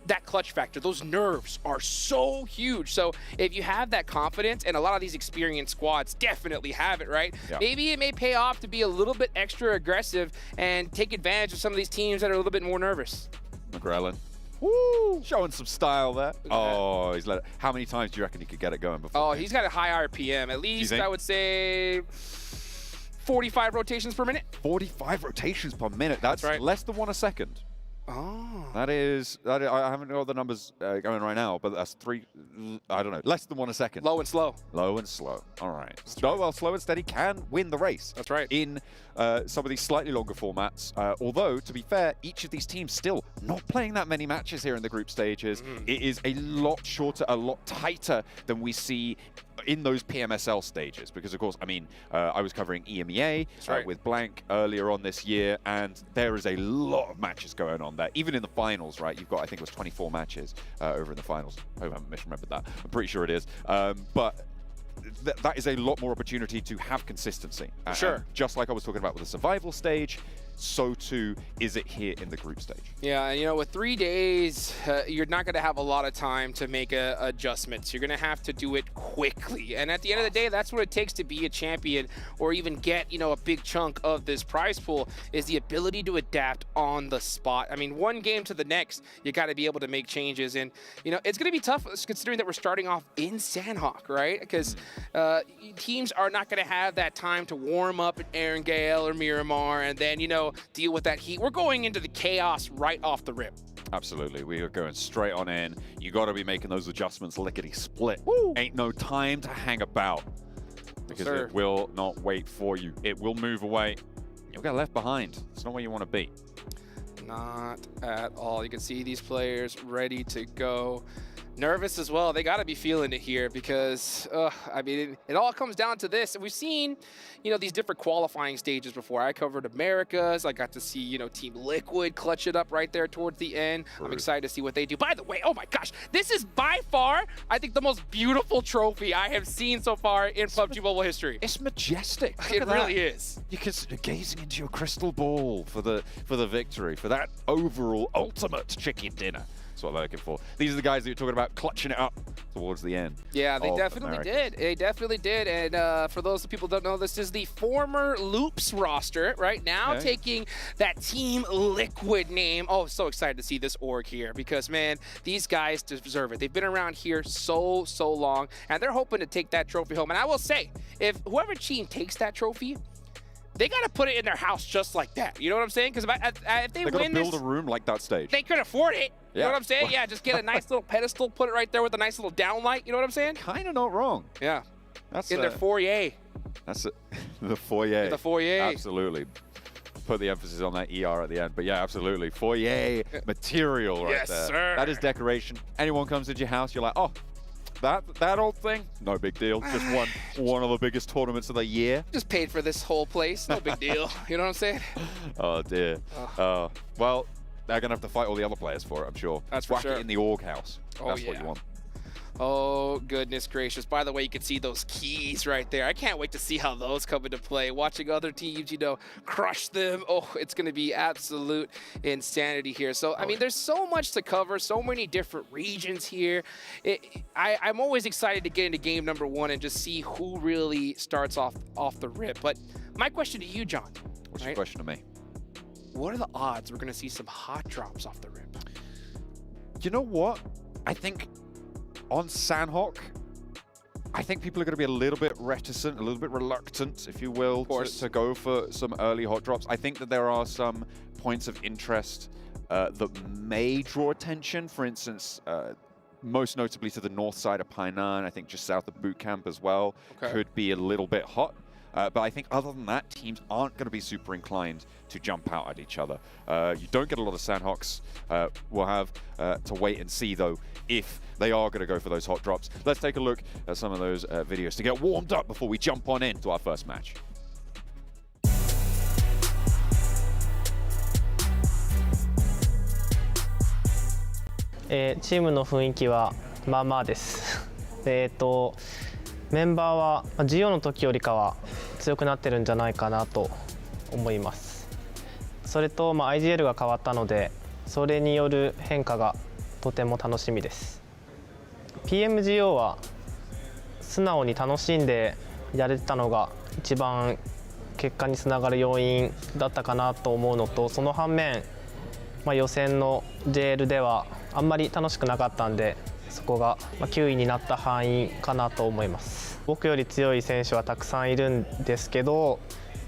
that clutch factor, those nerves are so huge. So if you have that confidence, and a lot of these experienced squads definitely have it, right? Yeah. Maybe it may pay off to be a little bit extra aggressive and take advantage of some of these teams that are a little bit more nervous. McGrellin. Woo! Showing some style there. Oh, how many times do you reckon he could get it going before? Oh, he's got a high RPM. At least, I would say 45 rotations per minute. 45 rotations per minute. That's right. Less than 1 a second. Oh. That is, I haven't got the numbers going right now, but that's 3, I don't know, less than 1 a second. Low and slow. Low and slow. All right. Well, slow and steady can win the race. That's right. In some of these slightly longer formats. Although, to be fair, each of these teams still not playing that many matches here in the group stages. It is a lot shorter, a lot tighter than we see in those PMSL stages, because of course, I mean, I was covering EMEA with Blank earlier on this year, and there is a lot of matches going on there. Even in the finals, right? You've got, I think it was 24 matches over in the finals. I hope I haven't misremembered that. I'm pretty sure it is. But that is a lot more opportunity to have consistency. Sure. Just like I was talking about with the survival stage, so too is it here in the group stage. Yeah, and with 3 days, you're not going to have a lot of time to make adjustments. You're going to have to do it quickly. And at the end of the day, that's what it takes to be a champion, or even get, a big chunk of this prize pool, is the ability to adapt on the spot. I mean, one game to the next, you got to be able to make changes. And, it's going to be tough considering that we're starting off in Sanhok, right? Because teams are not going to have that time to warm up at Erangel or Miramar and then, deal with that heat. We're going into the chaos right off the rip. Absolutely. We are going straight on in. You got to be making those adjustments lickety-split. Woo! Ain't no time to hang about, because it will not wait for you. It will move away. You'll get left behind. It's not where you want to be. Not at all. You can see these players ready to go. Nervous as well. They got to be feeling it here because, I mean, it all comes down to this. We've seen, you know, these different qualifying stages before. I covered Americas. I got to see, you know, Team Liquid clutch it up right there towards the end. I'm excited to see what they do. By the way, oh my gosh, this is by far, I think, the most beautiful trophy I have seen so far in PUBG Mobile history. It's majestic. It really is. You can gazing into your crystal ball for the victory, for that overall ultimate chicken dinner. That's what they're looking for. These are the guys that you're talking about clutching it up towards the end. Yeah, they definitely did. They definitely did. And for those people who don't know, this is the former Loops roster right now, taking that Team Liquid name. Oh, so excited to see this org here because, man, these guys deserve it. They've been around here so long, and they're hoping to take that trophy home. And I will say, if whoever team takes that trophy, they got to put it in their house just like that. You know what I'm saying? Because if they win this, build a room like that stage. They could afford it. You know what I'm saying? Yeah, just get a nice little pedestal, put it right there with a nice little downlight. You know what I'm saying? Kind of not wrong. Yeah. That's in their foyer. That's the foyer. The foyer. Absolutely. Put the emphasis on that ER at the end. But yeah, absolutely. Foyer material right there. Sir. That is decoration. Anyone comes into your house, you're like, oh, that old thing? No big deal. Just one of the biggest tournaments of the year. Just paid for this whole place. No big deal. You know what I'm saying? Oh, dear. Well, they're going to have to fight all the other players for it, I'm sure. That's for sure. It in the org house. That's what you want. Oh, goodness gracious. By the way, you can see those keys right there. I can't wait to see how those come into play. Watching other teams, you know, crush them. Oh, it's going to be absolute insanity here. So, I mean, there's so much to cover, so many different regions here. I'm always excited to get into game number 1 and just see who really starts off the rip. But my question to you, John. What's your question to me? What are the odds we're going to see some hot drops off the rip? You know what? I think on Sanhok, I think people are going to be a little bit reticent, a little bit reluctant, if you will, to go for some early hot drops. I think that there are some points of interest that may draw attention. For instance, most notably to the north side of Painan, I think just south of Boot Camp as well, could be a little bit hot. But I think other than that, teams aren't going to be super inclined to jump out at each other. You don't get a lot of Sanhoks. We'll have to wait and see, though, if they are going to go for those hot drops. Let's take a look at some of those videos to get warmed up before we jump on into our first match.チームの雰囲気はまあまあです。メンバーはG4の時よりかは強くなってるんじゃないかなと思います。それとIGL が変わったので、それによる変化がとても楽しみです。PMGO は素直に楽しんでやれてたのが一番結果につながる要因だったかなと思うのと、その反面、予選の JL ではあんまり楽しくなかったんで、そこが9位になった範囲かなと思います。僕より強い選手はたくさんいるんですけど、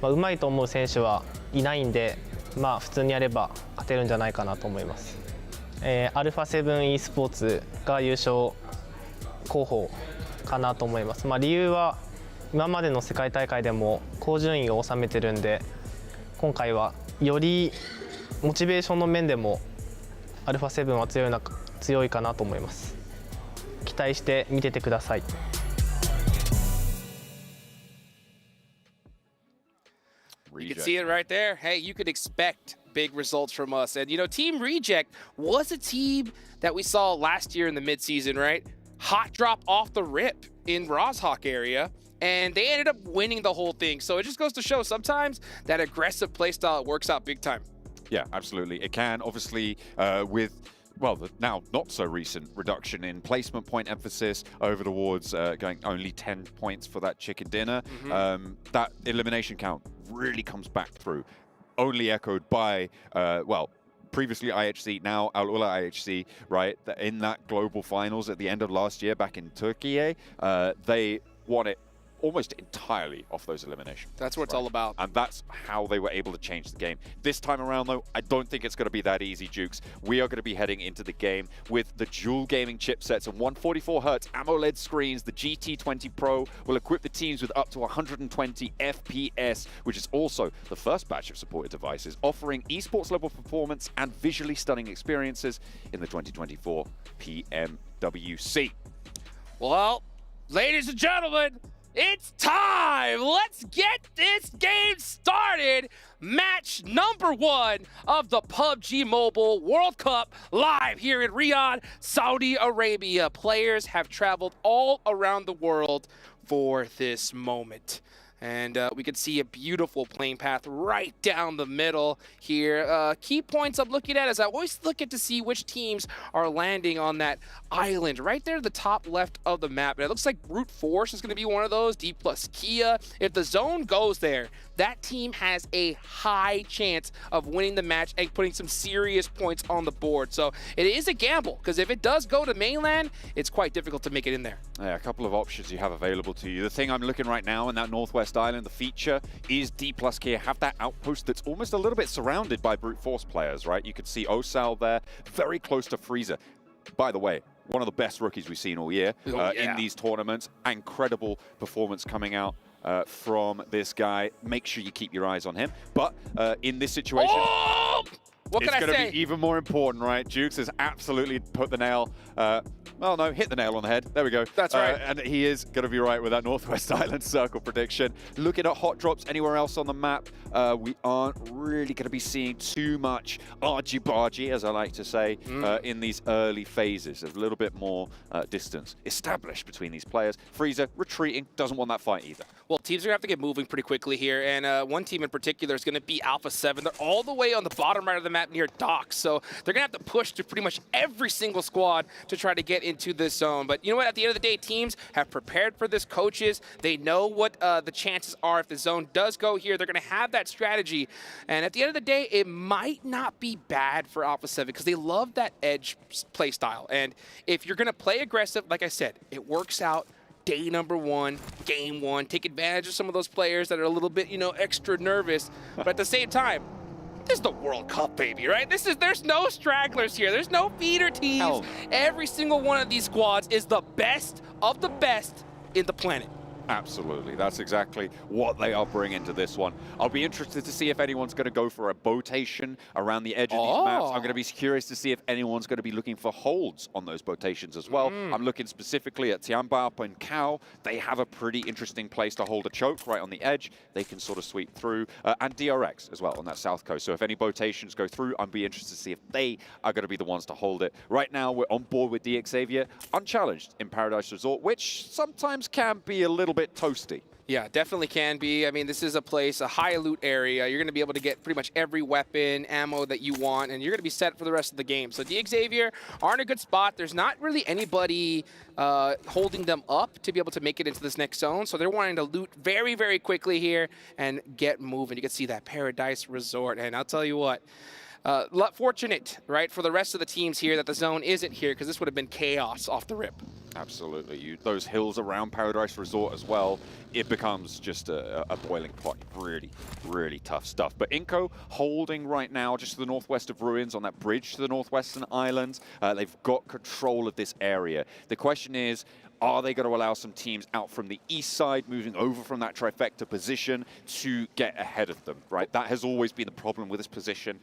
うまいと思う選手はいないんで、普通にやれば勝てるんじゃないかなと思います。アルファ7 e スポーツが優勝候補かなと思います。理由は今までの世界大会でも高順位を収めてるんで、今回はよりモチベーションの面でもアルファ7は強いかなと思います。期待して見ててください。You can see it right there. Hey, you could expect big results from us. And, you know, Team Reject was a team that we saw last year in the midseason, right? Hot drop off the rip in Rozhawk area. And they ended up winning the whole thing. So it just goes to show sometimes that aggressive playstyle works out big time. Yeah, absolutely. It can, obviously, with, well, the now not so recent reduction in placement point emphasis over towards going only 10 points for that chicken dinner. That elimination count really comes back through. Only echoed by, well, previously IHC, now Al Ula IHC, right? In that global finals at the end of last year back in Turkey, they won it almost entirely off those eliminations. That's what it's all about. And that's how they were able to change the game. This time around, though, I don't think it's going to be that easy, Jukes. We are going to be heading into the game with the dual gaming chipsets and 144Hz AMOLED screens. The GT20 Pro will equip the teams with up to 120 FPS, which is also the first batch of supported devices, offering esports level performance and visually stunning experiences in the 2024 PMWC. Well, ladies and gentlemen, it's time! Let's get this game started! Match number 1 of the PUBG Mobile World Cup live here in Riyadh, Saudi Arabia. Players have traveled all around the world for this moment. And we can see a beautiful playing path right down the middle here. Key points I'm looking at is I always look at to see which teams are landing on that island right there at the top left of the map. And it looks like Brute Force is going to be one of those, D plus Kia. If the zone goes there, that team has a high chance of winning the match and putting some serious points on the board. So it is a gamble, because if it does go to mainland, it's quite difficult to make it in there. Yeah, a couple of options you have available to you. The thing I'm looking right now in that Northwest Island, the feature is D plus Kia have that outpost that's almost a little bit surrounded by Brute Force players, right? You can see Osal there, very close to Freezer. By the way, one of the best rookies we've seen all year in these tournaments. Incredible performance coming out from this guy. Make sure you keep your eyes on him. But in this situation, what can I say? It's going to be even more important, right? Jukes has absolutely put the nail, well, no, hit the nail on the head. There we go. That's right. And he is going to be right with that Northwest Island circle prediction. Looking at hot drops anywhere else on the map, we aren't really going to be seeing too much argy-bargy, as I like to say, in these early phases. There's a little bit more distance established between these players. Freezer retreating, doesn't want that fight either. Well, teams are going to have to get moving pretty quickly here, and one team in particular is going to be Alpha 7. They're all the way on the bottom right of the map near docks, so they're going to have to push to pretty much every single squad to try to get into this zone. But you know what? At the end of the day, teams have prepared for this. Coaches, they know what the chances are if the zone does go here. They're going to have that strategy, and at the end of the day, it might not be bad for Alpha 7 because they love that edge play style. And if you're going to play aggressive, like I said, it works out. Day number 1, game 1, take advantage of some of those players that are a little bit, you know, extra nervous. But at the same time, this is the World Cup, baby, right? There's no stragglers here. There's no feeder teams. Hell. Every single one of these squads is the best of the best in the planet. Absolutely. That's exactly what they are bringing to this one. I'll be interested to see if anyone's going to go for a botation around the edge of these maps. I'm going to be curious to see if anyone's going to be looking for holds on those botations as well. I'm looking specifically at Tianbap and Kao. They have a pretty interesting place to hold a choke right on the edge. They can sort of sweep through. And DRX as well on that south coast. So if any botations go through, I'd be interested to see if they are going to be the ones to hold it. Right now, we're on board with DX Xavier, unchallenged in Paradise Resort, which sometimes can be a little bit toasty. Yeah, definitely can be. I mean, this is a place, a high loot area. You're going to be able to get pretty much every weapon, ammo that you want, and you're going to be set for the rest of the game. So DX Xavier are in a good spot. There's not really anybody holding them up to be able to make it into this next zone. So they're wanting to loot very, very quickly here and get moving. You can see that Paradise Resort. And I'll tell you what, fortunate, right, for the rest of the teams here that the zone isn't here, because this would have been chaos off the rip. Absolutely. Those hills around Paradise Resort as well, it becomes just a boiling pot. Really, really tough stuff. But Inco holding right now just to the northwest of Ruins on that bridge to the northwestern islands. They've got control of this area. The question is, are they going to allow some teams out from the east side, moving over from that trifecta position to get ahead of them, right? That has always been the problem with this position,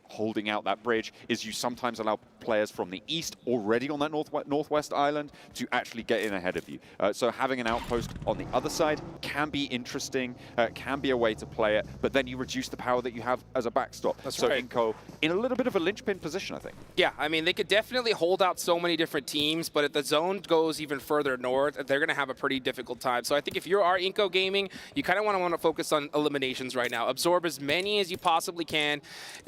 holding out that bridge, is you sometimes allow players from the east already on that northwest island to actually get in ahead of you. So having an outpost on the other side can be interesting, can be a way to play it, but then you reduce the power that you have as a backstop. That's so right. Inco in a little bit of a linchpin position, I think. Yeah, I mean, they could definitely hold out so many different teams, but if the zone goes even further north, they're going to have a pretty difficult time. So I think if you are Inco Gaming, you kind of want to focus on eliminations right now. Absorb as many as you possibly can,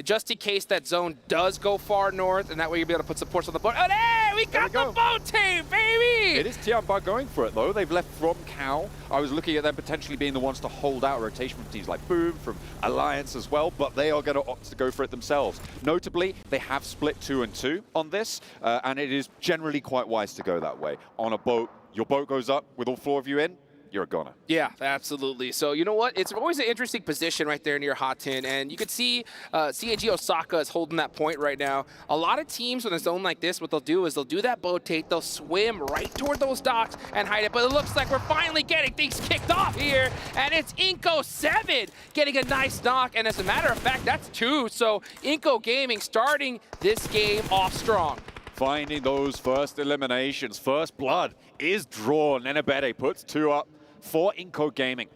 just in case that zone does go far north, and that way you'll be able to put supports on the board. Oh, hey, we got the boat team, baby! It is Tianbap going for it, though. They've left from Kao. I was looking at them potentially being the ones to hold out rotation from teams like Boom, from Alliance as well, but they are going to opt to go for it themselves. Notably, they have split 2 and 2 on this, and it is generally quite wise to go that way. On a boat, your boat goes up with all 4 of you in, you're a goner. Yeah, absolutely. So you know what? It's always an interesting position right there near hot 10, and you can see CAG Osaka is holding that point right now. A lot of teams in a zone like this, what they'll do is they'll do that rotate, they'll swim right toward those docks and hide it, but it looks like we're finally getting things kicked off here, and it's Inko7 getting a nice knock, and as a matter of fact, that's 2. So Inko Gaming starting this game off strong. Finding those first eliminations. First blood is drawn. Nenebede puts 2 up for Inko Gaming.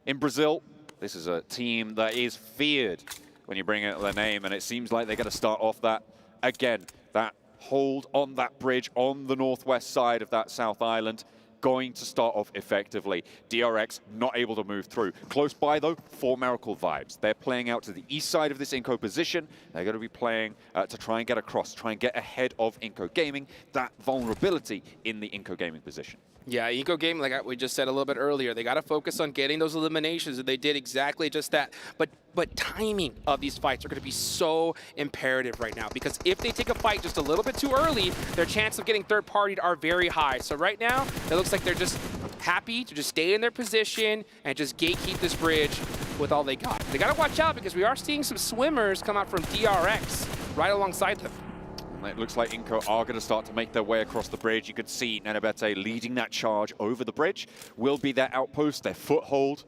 In Brazil, this is a team that is feared when you bring out their name, and it seems like they're going to start off that, again, that hold on that bridge on the northwest side of that South Island, going to start off effectively. DRX not able to move through. Close by, though, for Miracle Vibes. They're playing out to the east side of this Inko position. They're going to be playing to try and get across, try and get ahead of Inko Gaming, that vulnerability in the Inko Gaming position. Yeah, Inko Gaming, like we just said a little bit earlier, they got to focus on getting those eliminations, and they did exactly just that. But timing of these fights are going to be so imperative right now, because if they take a fight just a little bit too early, their chance of getting third-partied are very high. So right now, it looks like they're just happy to just stay in their position and just gatekeep this bridge with all they got. They got to watch out, because we are seeing some swimmers come out from DRX right alongside them. It looks like Inko are going to start to make their way across the bridge. You could see Nenebede leading that charge over the bridge. Will be their outpost, their foothold.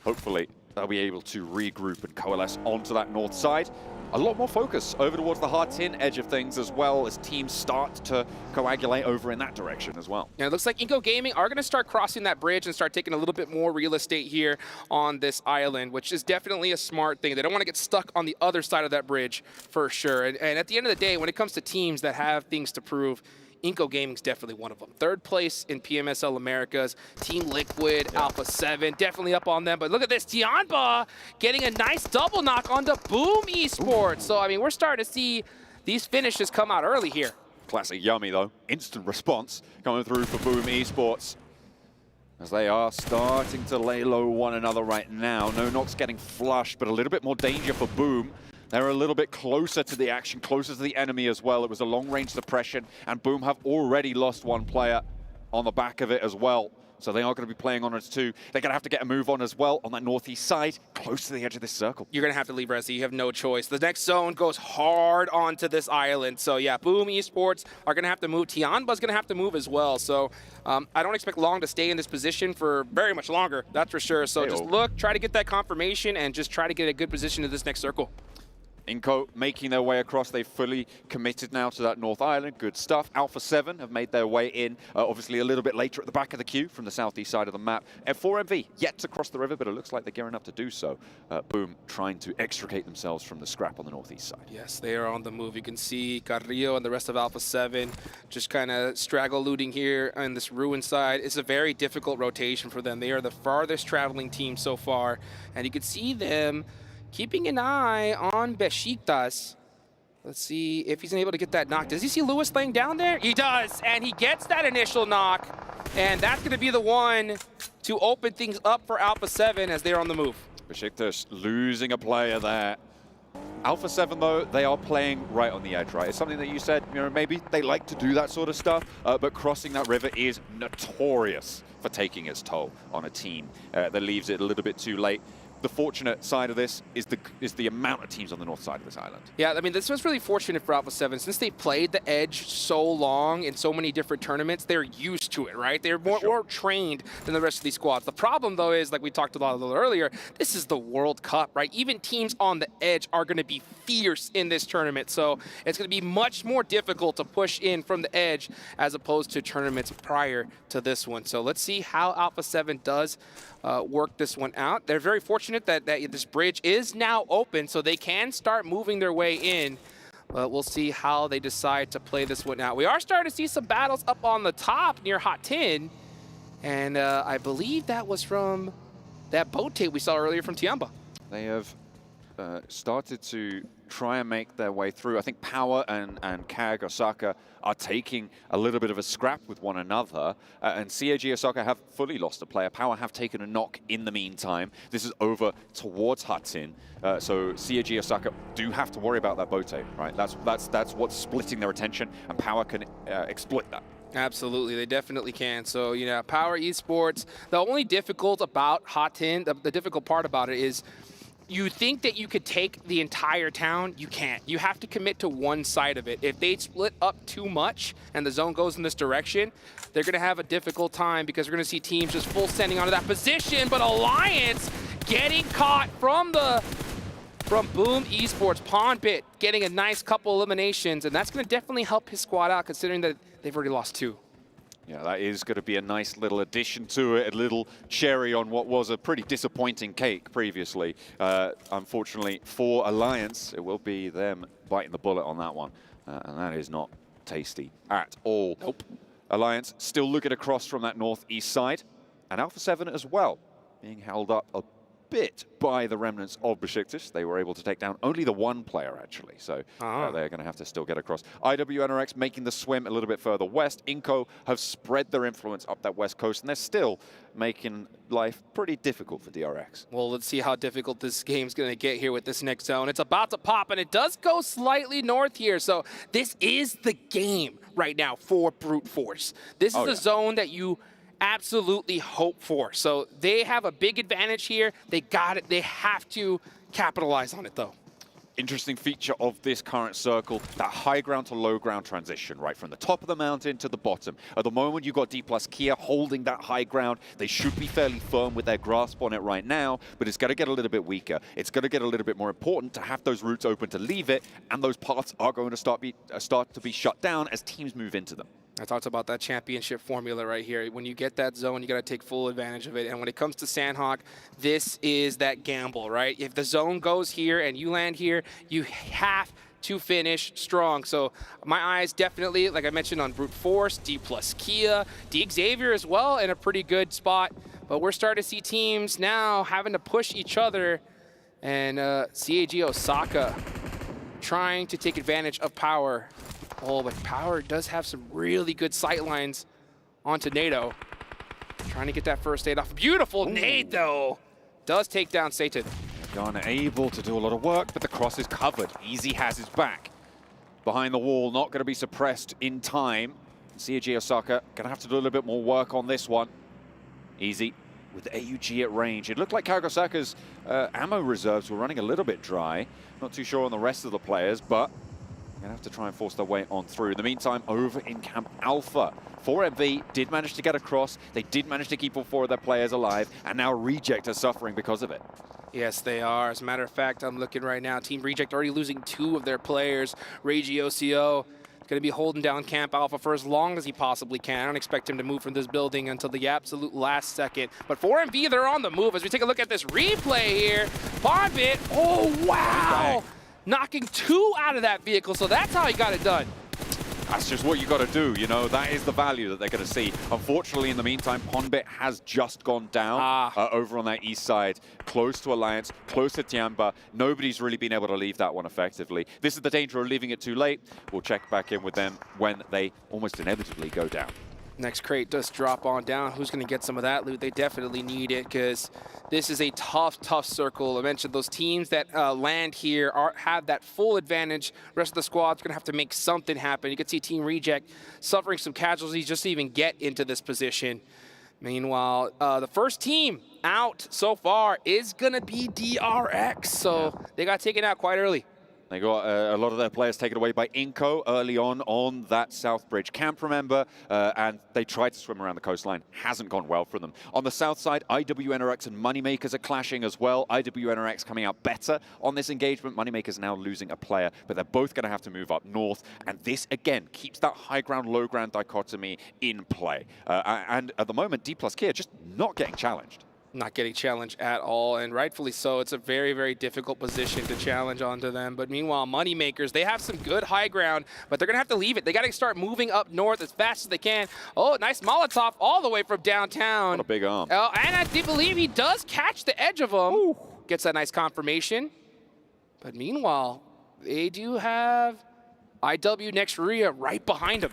Hopefully, they'll be able to regroup and coalesce onto that north side. A lot more focus over towards the hard tin edge of things as well, as teams start to coagulate over in that direction as well. Yeah, it looks like Inko Gaming are going to start crossing that bridge and start taking a little bit more real estate here on this island, which is definitely a smart thing. They don't want to get stuck on the other side of that bridge for sure. And at the end of the day, when it comes to teams that have things to prove, Inko Gaming's definitely one of them. 3rd place in PMSL Americas. Team Liquid, Alpha 7, definitely up on them. But look at this, Tianba getting a nice double knock onto Boom Esports. So, I mean, we're starting to see these finishes come out early here. Classic Yummy, though. Instant response coming through for Boom Esports, as they are starting to lay low one another right now. No knocks getting flushed, but a little bit more danger for Boom. They're a little bit closer to the action, closer to the enemy as well. It was a long-range suppression, and Boom have already lost 1 player on the back of it as well. So they are going to be playing on it too. They're going to have to get a move on as well on that northeast side, close to the edge of this circle. You're going to have to leave Resi. You have no choice. The next zone goes hard onto this island. So yeah, Boom Esports are going to have to move. Tianba's going to have to move as well. So I don't expect Long to stay in this position for very much longer, that's for sure. So just look, try to get that confirmation, and just try to get a good position in this next circle. Inko making their way across. They've fully committed now to that North Island. Good stuff. Alpha 7 have made their way in, obviously a little bit later at the back of the queue from the southeast side of the map. F4MV yet to cross the river, but it looks like they're gearing up to do so. Boom trying to extricate themselves from the scrap on the northeast side. Yes, they are on the move. You can see Carrillo and the rest of Alpha 7 just kind of straggle looting here on this ruin side. It's a very difficult rotation for them. They are the farthest traveling team so far, and you can see them keeping an eye on Besiktas. Let's see if he's able to get that knock. Does he see Lewis laying down there? He does, and he gets that initial knock. And that's going to be the one to open things up for Alpha 7 as they're on the move. Besiktas losing a player there. Alpha 7, though, they are playing right on the edge, right? It's something that you said, you know, maybe they like to do that sort of stuff, but crossing that river is notorious for taking its toll on a team that leaves it a little bit too late. The fortunate side of this is the amount of teams on the north side of this island. Yeah, I mean, this was really fortunate for Alpha 7. Since they played the edge so long in so many different tournaments, they're used to it, right? They're more trained than the rest of these squads. The problem, though, is, like we talked about a little earlier, this is the World Cup, right? Even teams on the edge are going to be fierce in this tournament, so it's going to be much more difficult to push in from the edge as opposed to tournaments prior to this one. So let's see how Alpha 7 does work this one out. They're very fortunate that this bridge is now open, so they can start moving their way in. But we'll see how they decide to play this one out. We are starting to see some battles up on the top near Hot Tin, and I believe that was from that boat tape we saw earlier from Tianba. They have started to try and make their way through. I think Power and CAG Osaka are taking a little bit of a scrap with one another, and CAG Osaka have fully lost a player. Power have taken a knock in the meantime. This is over towards Hudson, so CAG Osaka do have to worry about that boat tape, right? That's what's splitting their attention, and Power can exploit that. Absolutely, they definitely can. So, you know, Power Esports, the only difficult about Hot 10, the difficult part about it is you think that you could take the entire town, you can't. You have to commit to one side of it. If they split up too much and the zone goes in this direction, they're gonna have a difficult time because we're gonna see teams just full sending onto that position, but Alliance getting caught from Boom Esports. Pondbit getting a nice couple eliminations, and that's gonna definitely help his squad out considering that they've already lost 2. Yeah, that is going to be a nice little addition to it, a little cherry on what was a pretty disappointing cake previously. Unfortunately for Alliance, it will be them biting the bullet on that one, and that is not tasty at all. Nope. Alliance still looking across from that northeast side, and Alpha 7 as well, being held up a bit by the remnants of Besiktas. They were able to take down only the one player, actually, so they're going to have to still get across. IWNRX making the swim a little bit further west. Inco have spread their influence up that west coast, and they're still making life pretty difficult for DRX. Well, let's see how difficult this game's going to get here with this next zone. It's about to pop, and it does go slightly north here, so this is the game right now for Brute Force. This is the zone that you absolutely hope for. So they have a big advantage here. They got it. They have to capitalize on it, though. Interesting feature of this current circle, that high ground to low ground transition, right from the top of the mountain to the bottom. At the moment, you've got D+ Kia holding that high ground. They should be fairly firm with their grasp on it right now, but it's going to get a little bit weaker. It's going to get a little bit more important to have those routes open to leave it, and those paths are going to start to be shut down as teams move into them. I talked about that championship formula right here. When you get that zone, you got to take full advantage of it. And when it comes to Sanhok, this is that gamble, right? If the zone goes here and you land here, you have to finish strong. So my eyes definitely, like I mentioned, on Brute Force, D+ Kia, D Xavier as well in a pretty good spot. But we're starting to see teams now having to push each other. And CAG Osaka trying to take advantage of Power. Oh, but Power does have some really good sight lines onto NATO. Trying to get that first aid off. Beautiful nade, though. Does take down Satan. Ghana able to do a lot of work, but the cross is covered. Easy has his back. Behind the wall, not going to be suppressed in time. CAG Osaka going to have to do a little bit more work on this one. Easy with AUG at range. It looked like Kagosaka's ammo reserves were running a little bit dry. Not too sure on the rest of the players, but going to have to try and force their way on through. In the meantime, over in Camp Alpha, 4MV did manage to get across. They did manage to keep all 4 of their players alive, and now Reject are suffering because of it. Yes, they are. As a matter of fact, I'm looking right now. Team Reject already losing 2 of their players. Regi OCO going to be holding down Camp Alpha for as long as he possibly can. I don't expect him to move from this building until the absolute last second. But 4MV, they're on the move. As we take a look at this replay here, Pondbit, oh, wow! Knocking 2 out of that vehicle, so that's how he got it done. That's just what you got to do, you know. That is the value that they're going to see. Unfortunately, in the meantime, Pondbit has just gone down over on that east side, close to Alliance, close to Tiamba. Nobody's really been able to leave that one effectively. This is the danger of leaving it too late. We'll check back in with them when they almost inevitably go down. Next crate does drop on down. Who's going to get some of that loot? They definitely need it because this is a tough, tough circle. I mentioned those teams that land here have that full advantage. The rest of the squad's going to have to make something happen. You can see Team Reject suffering some casualties just to even get into this position. Meanwhile, the first team out so far is going to be DRX. So they got taken out quite early. They got a lot of their players taken away by Inco early on that South Bridge camp, remember, and they tried to swim around the coastline. Hasn't gone well for them. On the south side, IWNRX and Moneymakers are clashing as well. IWNRX coming out better on this engagement. Moneymakers now losing a player, but they're both going to have to move up north, and this, again, keeps that high ground, low ground dichotomy in play. And at the moment, D+ Kia just not getting challenged. Not getting challenged at all, and rightfully so. It's a very, very difficult position to challenge onto them. But meanwhile, Moneymakers, they have some good high ground, but they're going to have to leave it. They got to start moving up north as fast as they can. Oh, nice Molotov all the way from downtown. What a big arm. Oh, and I do believe he does catch the edge of him. Ooh. Gets that nice confirmation. But meanwhile, they do have IW next Ria right behind him.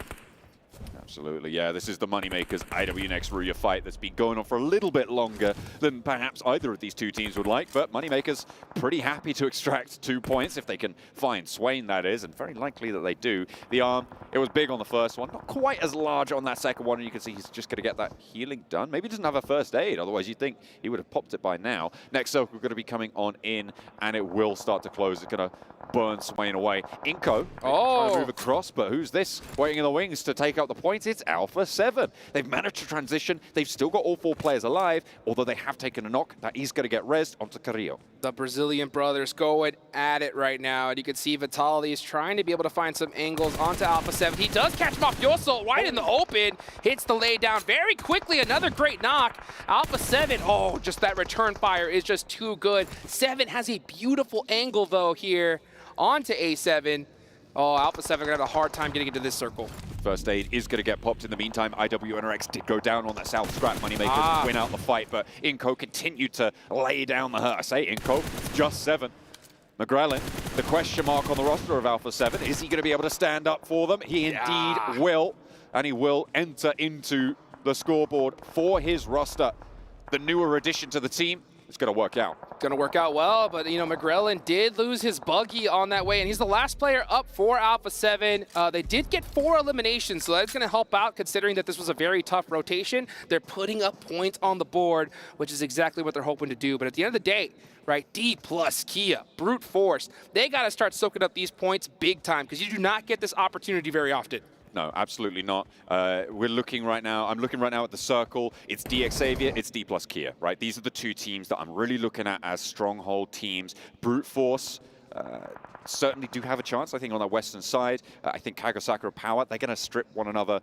Absolutely, yeah. This is the Moneymakers IW Next Ruya fight that's been going on for a little bit longer than perhaps either of these two teams would like, but Moneymakers pretty happy to extract 2 points if they can find Swain, that is, and very likely that they do. The arm, it was big on the first one, not quite as large on that second one, and you can see he's just going to get that healing done. Maybe he doesn't have a first aid, otherwise you'd think he would have popped it by now. Next circle going to be coming on in, and it will start to close. It's going to burn Swain away. Inko trying to move across, but who's this waiting in the wings to take out the points? It's Alpha 7. They've managed to transition. They've still got all 4 players alive, although they have taken a knock. That is going to get rezzed onto Carrillo. The Brazilian brothers going at it right now, and you can see Vitali is trying to be able to find some angles onto Alpha 7. He does catch Mafioso wide in the open, hits the lay down very quickly. Another great knock. Alpha 7, oh, just that return fire is just too good. 7 has a beautiful angle, though, here onto A7. Oh, Alpha 7 gonna have a hard time getting into this circle. First aid is going to get popped in the meantime. IWNRX did go down on that south scrap. Moneymakers win out the fight, but Inko continued to lay down the hurt. I say Inko, just 7. McGrellin, the question mark on the roster of Alpha 7. Is he going to be able to stand up for them? He indeed will, and he will enter into the scoreboard for his roster. The newer addition to the team. It's going to work out. Going to work out well, but, you know, McGrellin did lose his buggy on that way, and he's the last player up for Alpha 7. They did get 4 eliminations, so that's going to help out considering that this was a very tough rotation. They're putting up points on the board, which is exactly what they're hoping to do. But at the end of the day, right, D plus Kia, brute force, they got to start soaking up these points big time because you do not get this opportunity very often. No, absolutely not. We're looking right now, I'm looking right now at the circle. It's D Xavier, it's D plus Kia, right? These are the 2 teams that I'm really looking at as stronghold teams. Brute Force certainly do have a chance, I think, on the western side. I think Kagasakura Power, they're going to strip one another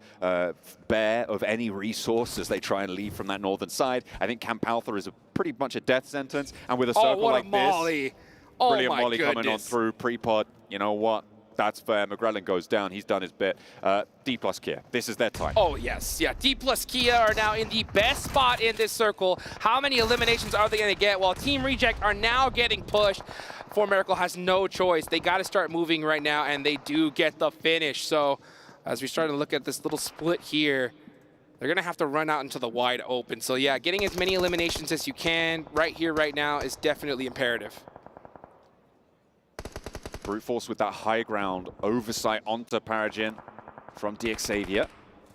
bare of any resource as they try and leave from that northern side. I think Camp Alpha is pretty much a death sentence, and with a circle like this, brilliant molly coming on through, pre-pod, you know what? That's fair. McGrellin goes down. He's done his bit. D plus Kia. This is their time. Oh, yes. Yeah, D plus Kia are now in the best spot in this circle. How many eliminations are they going to get? Well, Team Reject are now getting pushed. For Miracle has no choice. They got to start moving right now, and they do get the finish. So as we start to look at this little split here, they're going to have to run out into the wide open. So, yeah, getting as many eliminations as you can right here, right now is definitely imperative. Brute Force with that high ground oversight onto Paragin from DXavia.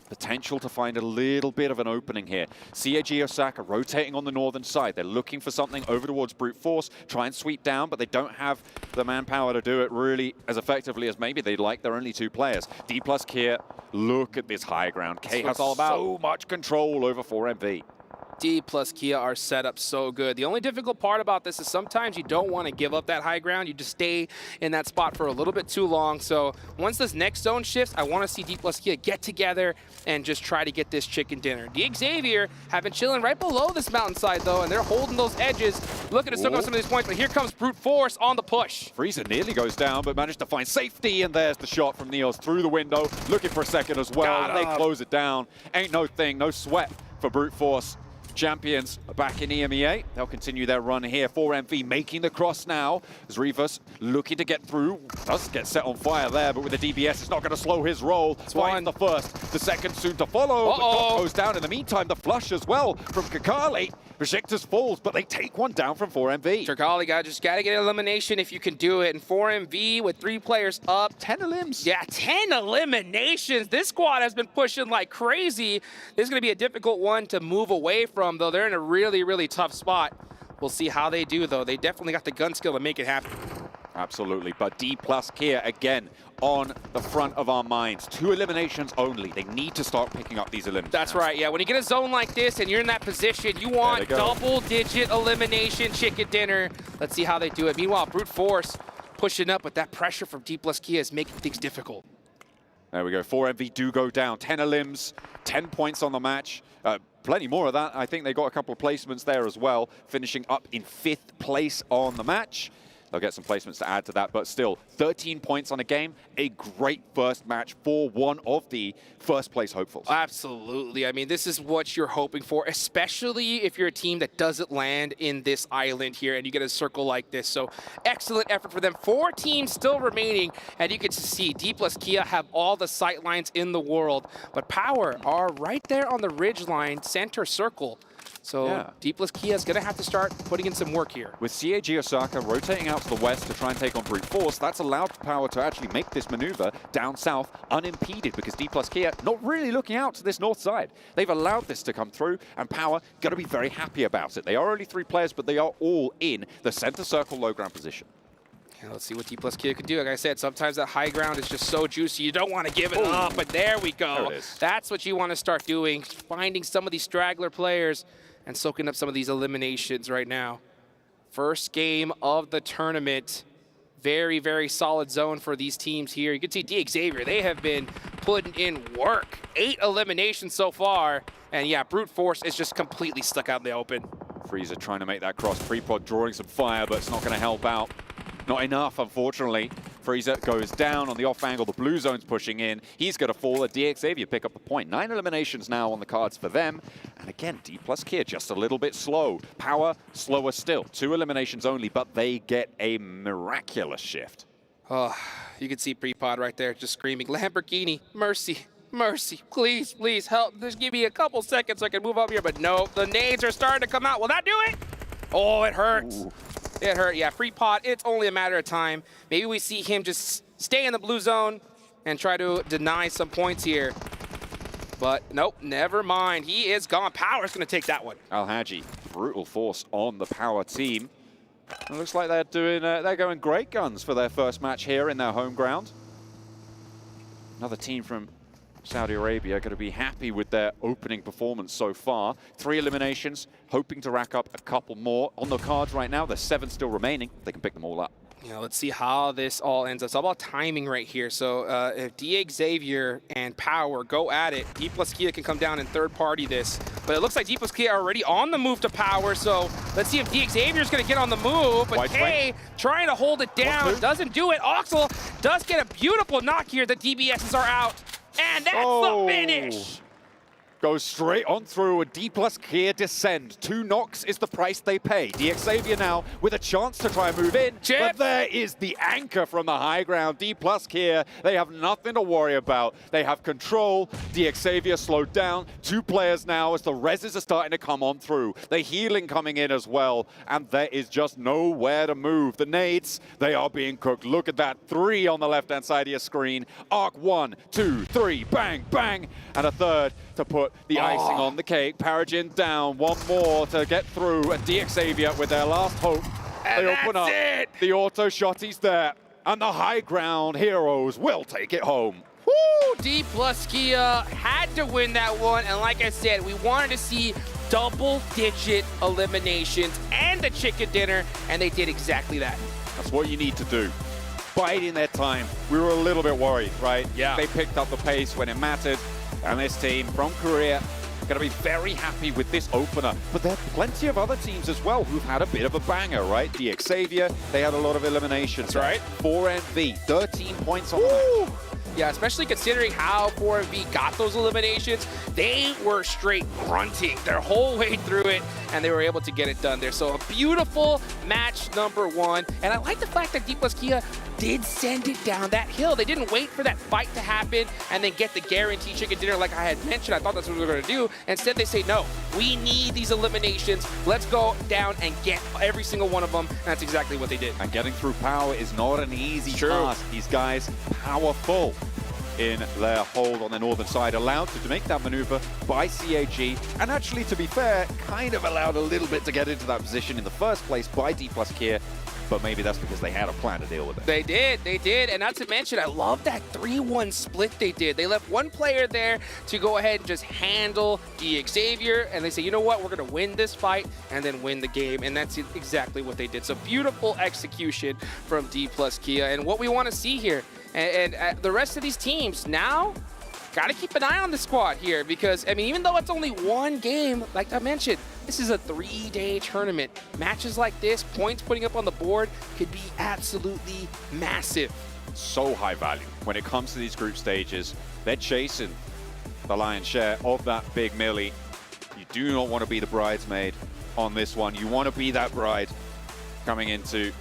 Potential to find a little bit of an opening here. CAG Osaka rotating on the northern side. They're looking for something over towards Brute Force, try and sweep down, but they don't have the manpower to do it really as effectively as maybe they'd like. They're only 2 players. D plus Kia, look at this high ground. K has so much control over 4MV. D plus Kia are set up so good. The only difficult part about this is sometimes you don't want to give up that high ground. You just stay in that spot for a little bit too long. So once this next zone shifts, I want to see D plus Kia get together and just try to get this chicken dinner. D Xavier have been chilling right below this mountainside, though, and they're holding those edges, looking to soak up some of these points. But here comes Brute Force on the push. Frieza nearly goes down, but managed to find safety, and there's the shot from Neos through the window, looking for a second as well. They close it down. Ain't no thing, no sweat for Brute Force. Champions back in EMEA. They'll continue their run here. 4MV making the cross now. As Rivas looking to get through. Does get set on fire there, but with the DBS, it's not going to slow his roll. Fighting the first, the second soon to follow. But Doc goes down. In the meantime, the flush as well from Kakali. Projectors falls, but they take one down from 4MV. Kakali just got to get elimination if you can do it. And 4MV with 3 players up. 10 elims. Yeah, 10 eliminations. This squad has been pushing like crazy. This is going to be a difficult one to move away from, though. They're in a really, really tough spot. We'll see how they do, though. They definitely got the gun skill to make it happen. Absolutely, but D plus Kia again on the front of our minds. 2 eliminations only. They need to start picking up these eliminations. That's right, yeah. When you get a zone like this and you're in that position, you want double-digit elimination chicken dinner. Let's see how they do it. Meanwhile, Brute Force pushing up, but that pressure from D plus Kia is making things difficult. There we go. 4MV do go down. 10 elims, 10 points on the match. Plenty more of that. I think they got a couple of placements there as well, finishing up in 5th place on the match. they'll get some placements to add to that. But still, 13 points on a game, a great first match for one of the first place hopefuls. Absolutely. I mean, this is what you're hoping for, especially if you're a team that doesn't land in this island here and you get a circle like this. So excellent effort for them. 4 teams still remaining, and you can see D plus Kia have all the sight lines in the world, but Power are right there on the ridge line, center circle. So D plus Kia is going to have to start putting in some work here. With CAG Osaka rotating out to the west to try and take on Brute Force, that's allowed Power to actually make this maneuver down south unimpeded, because D plus Kia not really looking out to this north side. They've allowed this to come through, and Power going to be very happy about it. They are only 3 players, but they are all in the center circle low ground position. Yeah, let's see what D plus Kia can do. Like I said, sometimes that high ground is just so juicy, you don't want to give it up, but there we go. There it is. That's what you want to start doing, finding some of these straggler players and soaking up some of these eliminations right now. First game of the tournament. Very, very solid zone for these teams here. You can see D Xavier, they have been putting in work. 8 eliminations so far. And yeah, Brute Force is just completely stuck out in the open. Freezer trying to make that cross. Prepod drawing some fire, but it's not going to help out. Not enough, unfortunately. Freezer goes down on the off angle. The blue zone's pushing in. He's going to fall. A D Xavier pick up the point. 9 eliminations now on the cards for them. And again, D plus Kia just a little bit slow. Power slower still. 2 eliminations only, but they get a miraculous shift. Oh, you can see Prepod right there just screaming, Lamborghini, mercy, mercy, please, please help. Just give me a couple seconds so I can move up here. But no, the nades are starting to come out. Will that do it? Oh, it hurts. Ooh. It hurt. Yeah, Prepod, it's only a matter of time. Maybe we see him just stay in the blue zone and try to deny some points here. But nope, never mind. He is gone. Power's going to take that one. Al-Haji, brutal force on the Power team. It looks like they're doing, they're going great guns for their first match here in their home ground. Another team from Saudi Arabia going to be happy with their opening performance so far. 3 eliminations, hoping to rack up a couple more on the cards right now. There's 7 still remaining. They can pick them all up. Yeah, let's see how this all ends up. It's all about timing right here. So if D Xavier and Power go at it, D plus Kia can come down and third party this. But it looks like D plus Kia are already on the move to Power. So let's see if D Xavier is going to get on the move. But K trying to hold it down, doesn't do it. Oxel does get a beautiful knock here. The DBSs are out. And that's the finish. Goes straight on through. A D plus Kia descend. 2 knocks is the price they pay. D Xavier now with a chance to try and move in. Chip. But there is the anchor from the high ground. D plus Kia, they have nothing to worry about. They have control. D Xavier slowed down. 2 players now as the reses are starting to come on through. The healing coming in as well. And there is just nowhere to move. The nades, they are being cooked. Look at that. 3 on the left-hand side of your screen. Arc 1, 2, 3. Bang, bang. And a third to put the icing on the cake. Paragin down, 1 more to get through, and D Xavier with their last hope. And they open up. The auto shotty's there, and the high ground heroes will take it home. Woo! D plus Kia had to win that one, and like I said, we wanted to see double-digit eliminations and a chicken dinner, and they did exactly that. That's what you need to do. Biding their time. We were a little bit worried, right? Yeah. They picked up the pace when it mattered. And this team from Korea going to be very happy with this opener. But there are plenty of other teams as well who've had a bit of a banger, right? The Xavier, they had a lot of eliminations. That's right. 4NV, 13 points on the match. Yeah, especially considering how 4MV got those eliminations. They were straight grunting their whole way through it, and they were able to get it done there. So a beautiful match number 1. And I like the fact that D plus Kia did send it down that hill. They didn't wait for that fight to happen and then get the guaranteed chicken dinner like I had mentioned. I thought that's what we were going to do. Instead, they say, no, we need these eliminations. Let's go down and get every single one of them. And that's exactly what they did. And getting through Power is not an easy task. These guys, powerful in their hold on the northern side, allowed to make that maneuver by CAG, and actually, to be fair, kind of allowed a little bit to get into that position in the first place by D plus Kia, but maybe that's because they had a plan to deal with it. They did, and not to mention, I love that 3-1 split they did. They left 1 player there to go ahead and just handle D Xavier, and they say, you know what, we're gonna win this fight and then win the game, and that's exactly what they did. So beautiful execution from D plus Kia, and what we wanna see here, and the rest of these teams now, got to keep an eye on the squad here because, I mean, even though it's only one game, like I mentioned, this is a 3-day tournament. Matches like this, points putting up on the board could be absolutely massive. So high value. When it comes to these group stages, they're chasing the lion's share of that big milli. You do not want to be the bridesmaid on this one. You want to be that bride coming into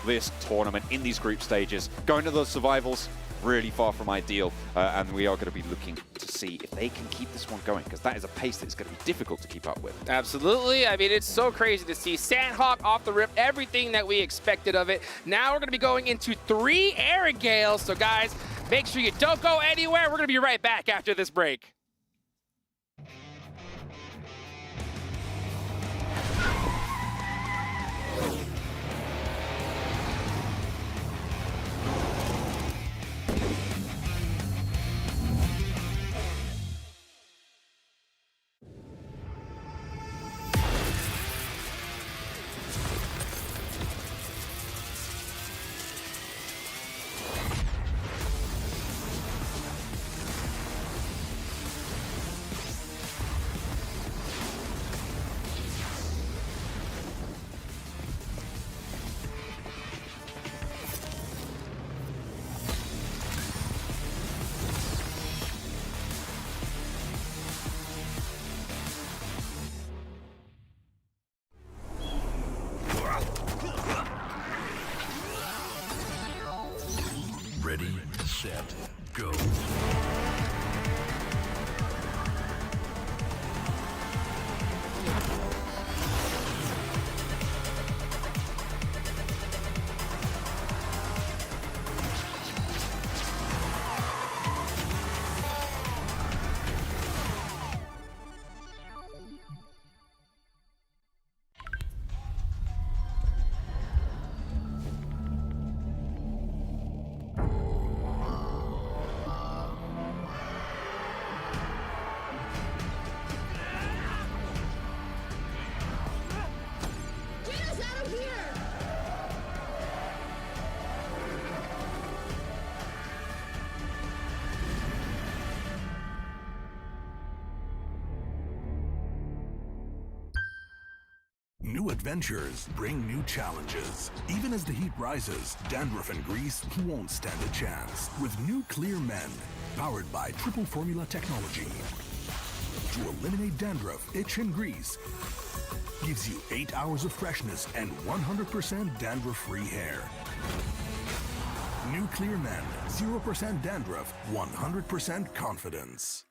this tournament in these group stages. Going to the survivals, really far from ideal, and we are going to be looking to see if they can keep this one going, because that is a pace that's going to be difficult to keep up with. Absolutely. I mean, it's so crazy to see Sanhok off the rip, everything that we expected of it. Now we're going to be going into 3 Erangels. So guys, make sure you don't go anywhere. We're going to be right back after this break. Ready, set, go. New adventures bring new challenges. Even as the heat rises, dandruff and grease won't stand a chance. With new Clear Men, powered by triple formula technology. To eliminate dandruff, itch and grease, gives you 8 hours of freshness and 100% dandruff-free hair. New Clear Men, 0% dandruff, 100% confidence.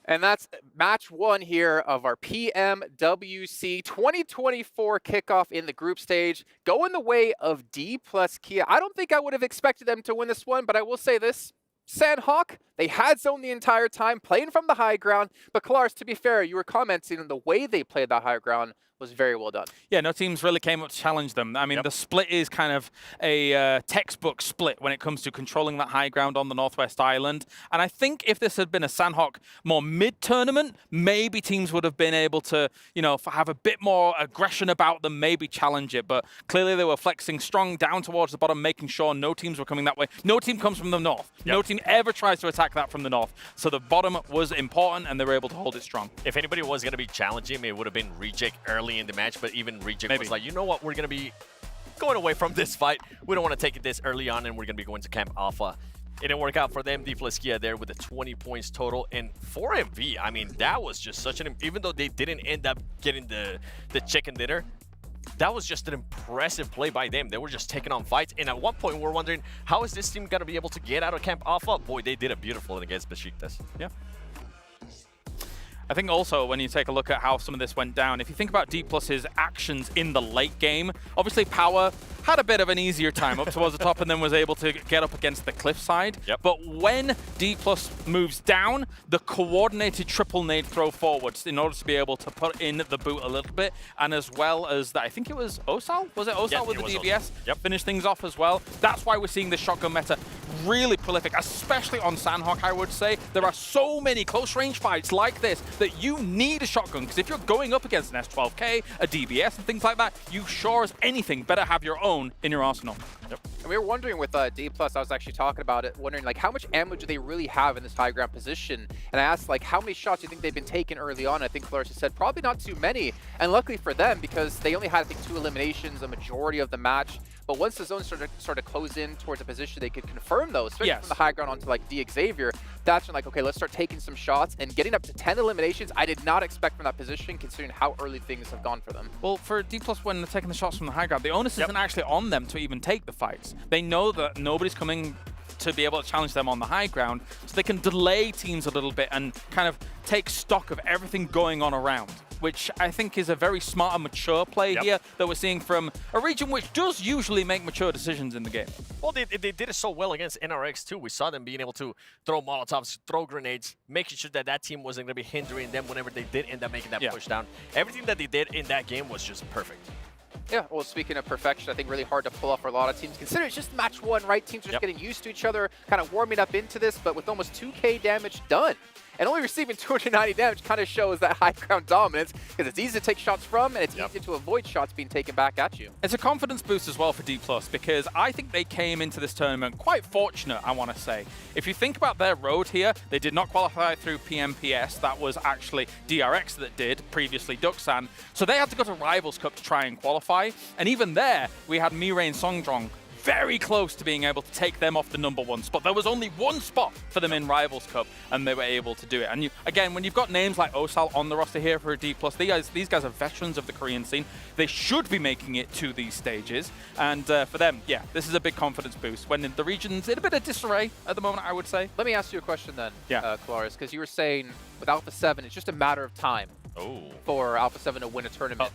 And that's match 1 here of our PMWC 2024 kickoff in the group stage. Going the way of D plus Kia. I don't think I would have expected them to win this one, but I will say this. Sanhok, they had zone the entire time, playing from the high ground. But Kalaris, to be fair, you were commenting on the way they played that high ground was very well done. Yeah, no teams really came up to challenge them. I mean, the split is kind of a textbook split when it comes to controlling that high ground on the Northwest Island. And I think if this had been a Sanhok more mid-tournament, maybe teams would have been able to, you know, have a bit more aggression about them, maybe challenge it. But clearly they were flexing strong down towards the bottom, making sure no teams were coming that way. No team comes from the north. No team ever tries to attack that from the north. So the bottom was important, and they were able to hold it strong. If anybody was going to be challenging, it would have been Reject early in the match, but even Reject was like, you know what, we're going to be going away from this fight. We don't want to take it this early on, and we're going to be going to Camp Alpha. It didn't work out for them. Dflaskia there with the 20 points total. And 4MV, I mean, that was just such an... Even though they didn't end up getting the chicken dinner, that was just an impressive play by them. They were just taking on fights. And at one point, we're wondering, how is this team going to be able to get out of Camp Alpha? Boy, they did a beautiful against Besiktas. Yeah. I think also when you take a look at how some of this went down, if you think about D+'s actions in the late game, obviously Power had a bit of an easier time up towards the top and then was able to get up against the cliffside. But when D+ moves down, the coordinated triple nade throw forwards in order to be able to put in the boot a little bit, and as well as that, I think it was Osal? Was it Osal with the DBS? Finish things off as well. That's why we're seeing this shotgun meta really prolific, especially on Sanhok, I would say. There are so many close range fights like this that you need a shotgun, because if you're going up against an S12K, a DBS and things like that, you sure as anything better have your own in your arsenal. And we were wondering with D+, I was actually talking about it, wondering like how much ammo do they really have in this high ground position? And I asked like how many shots do you think they've been taking early on? I think Clarissa said probably not too many. And luckily for them, because they only had I think 2 eliminations, a majority of the match. But once the zone started to close in towards a position, they could confirm those, especially from the high ground onto like D Xavier. That's when like, okay, let's start taking some shots and getting up to 10 eliminations. I did not expect from that position, considering how early things have gone for them. Well, for D+ when they're taking the shots from the high ground, the onus isn't actually on them to even take the fights. They know that nobody's coming to be able to challenge them on the high ground, so they can delay teams a little bit and kind of take stock of everything going on around, which I think is a very smart and mature play here that we're seeing from a region which does usually make mature decisions in the game. Well, they did it so well against NRX too. We saw them being able to throw Molotovs, throw grenades, making sure that that team wasn't going to be hindering them whenever they did end up making that push down. Everything that they did in that game was just perfect. Yeah, well, speaking of perfection, I think really hard to pull off for a lot of teams. Consider it's just match 1, right? Teams are just getting used to each other, kind of warming up into this, but with almost 2K damage done. And only receiving 290 damage kind of shows that high ground dominance, because it's easy to take shots from, and it's easy to avoid shots being taken back at you. It's a confidence boost as well for D+, because I think they came into this tournament quite fortunate, I want to say. If you think about their road here, they did not qualify through PMPS. That was actually DRX that did, previously Duxan. So they had to go to Rivals Cup to try and qualify. And even there, we had Mirai and Songdrong very close to being able to take them off the #1 spot. There was only one spot for them in Rivals Cup, and they were able to do it. And again, when you've got names like Osal on the roster here for a D+, these guys are veterans of the Korean scene. They should be making it to these stages. And for them, yeah, this is a big confidence boost. When the region's in a bit of disarray at the moment, I would say. Let me ask you a question then, Claris, because you were saying with Alpha 7, it's just a matter of time for Alpha 7 to win a tournament.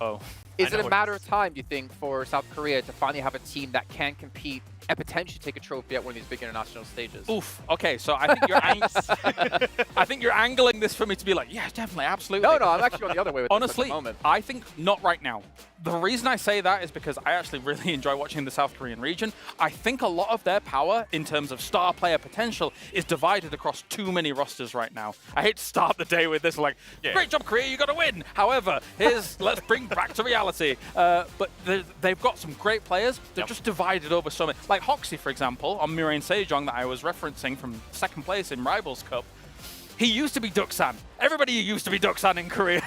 Is it a matter of time, do you think, for South Korea to finally have a team that can compete and potentially take a trophy at one of these big international stages? Oof. Okay, so I think you're I think you're angling this for me to be like, yeah, definitely, absolutely. No, I'm actually on the other way with honestly, this at the moment. I think not right now. The reason I say that is because I actually really enjoy watching the South Korean region. I think a lot of their power in terms of star player potential is divided across too many rosters right now. I hate to start the day with this like, great job Korea, you got to win. However, let's bring back to reality. But they've got some great players. They're just divided over so many. Like Hoxie, for example, on Murain Sejong that I was referencing from 2nd place in Rivals Cup. He used to be Duxan. Everybody used to be Duxan in Korea.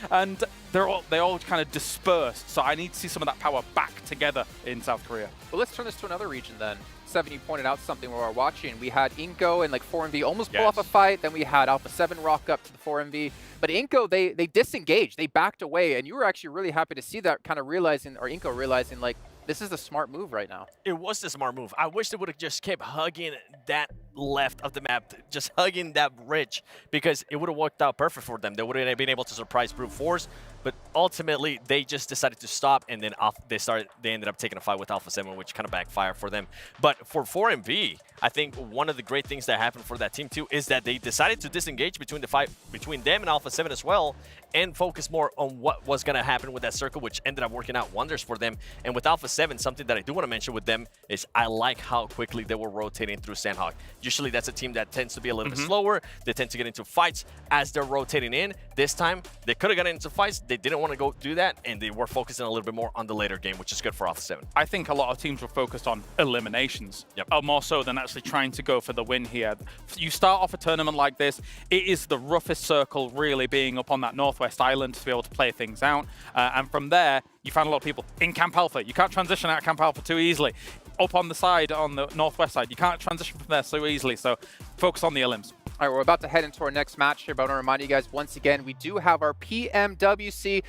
And they all kind of dispersed. So I need to see some of that power back together in South Korea. Well, let's turn this to another region then. Seven, you pointed out something while we were watching. We had Inko and like 4MV almost pull off a fight. Then we had Alpha 7 rock up to the 4MV. But Inko, they disengaged. They backed away. And you were actually really happy to see that, kind of realizing, or Inko realizing, like, this is the smart move right now. It was the smart move. I wish they would have just kept hugging that left of the map, just hugging that bridge, because it would have worked out perfect for them. They would have been able to surprise Brute Force, but ultimately they just decided to stop, and then they ended up taking a fight with Alpha 7, which kind of backfired for them. But for 4MV, I think one of the great things that happened for that team too is that they decided to disengage between the fight between them and Alpha 7 as well, and focus more on what was going to happen with that circle, which ended up working out wonders for them. And with Alpha 7, something that I do want to mention with them is I like how quickly they were rotating through Sanhok. Usually that's a team that tends to be a little bit slower. They tend to get into fights as they're rotating in. This time, they could have gotten into fights. They didn't want to go do that, and they were focusing a little bit more on the later game, which is good for Alpha 7. I think a lot of teams were focused on eliminations, more so than actually trying to go for the win here. You start off a tournament like this, it is the roughest circle really being up on that northwest island to be able to play things out. And from there, you find a lot of people in Camp Alpha. You can't transition out of Camp Alpha too easily. Up on the side, on the northwest side, you can't transition from there so easily. So focus on the elims. All right, we're about to head into our next match here, but I want to remind you guys once again, we do have our PMWC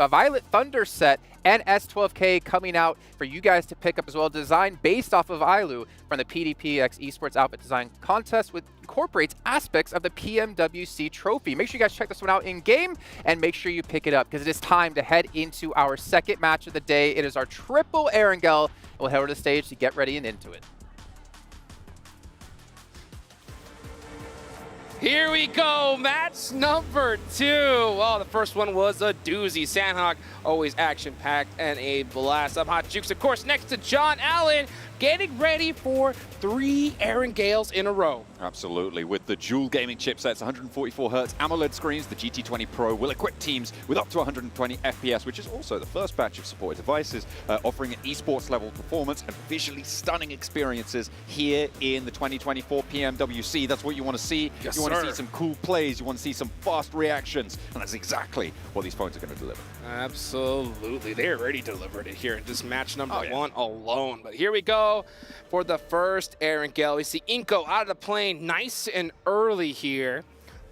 Violet Thunder set and S12K coming out for you guys to pick up as well, designed based off of ILU from the PDPX Esports Outfit Design Contest, which incorporates aspects of the PMWC trophy. Make sure you guys check this one out in game and make sure you pick it up, because it is time to head into our second match of the day. It is our triple Erangel. We'll head over to the stage to get ready and into it. Here we go, match number 2. Well, the first one was a doozy. Sanhok, always action-packed and a blast. I'm Hot Jukes, of course, next to John Allen, getting ready for 3 Erangels in a row. Absolutely. With the dual gaming chipsets, 144Hz AMOLED screens, the GT20 Pro will equip teams with up to 120 FPS, which is also the first batch of supported devices, offering an esports level performance and visually stunning experiences here in the 2024 PMWC. That's what you want to see. Yes, you want to see some cool plays, you want to see some fast reactions, and that's exactly what these phones are going to deliver. Absolutely. They're already delivered it here in just match number 1 alone. But here we go for the first Erangel. We see Inko out of the plane nice and early here.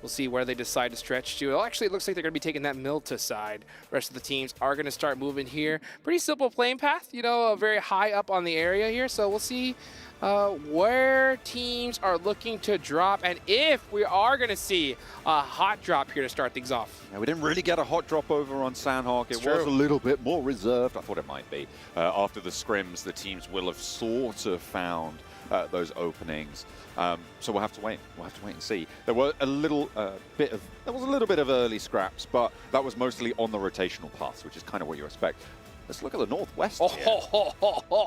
We'll see where they decide to stretch to. Well, actually, it looks like they're going to be taking that Milta side. The rest of the teams are going to start moving here. Pretty simple playing path, you know, very high up on the area here. So we'll see where teams are looking to drop, and if we are going to see a hot drop here to start things off. Yeah, we didn't really get a hot drop over on Sanhok. It was a little bit more reserved. I thought it might be. After the scrims, the teams will have sort of found those openings. So we'll have to wait. We'll have to wait and see. There were a little bit of early scraps, but that was mostly on the rotational paths, which is kind of what you expect. Let's look at the Northwest here.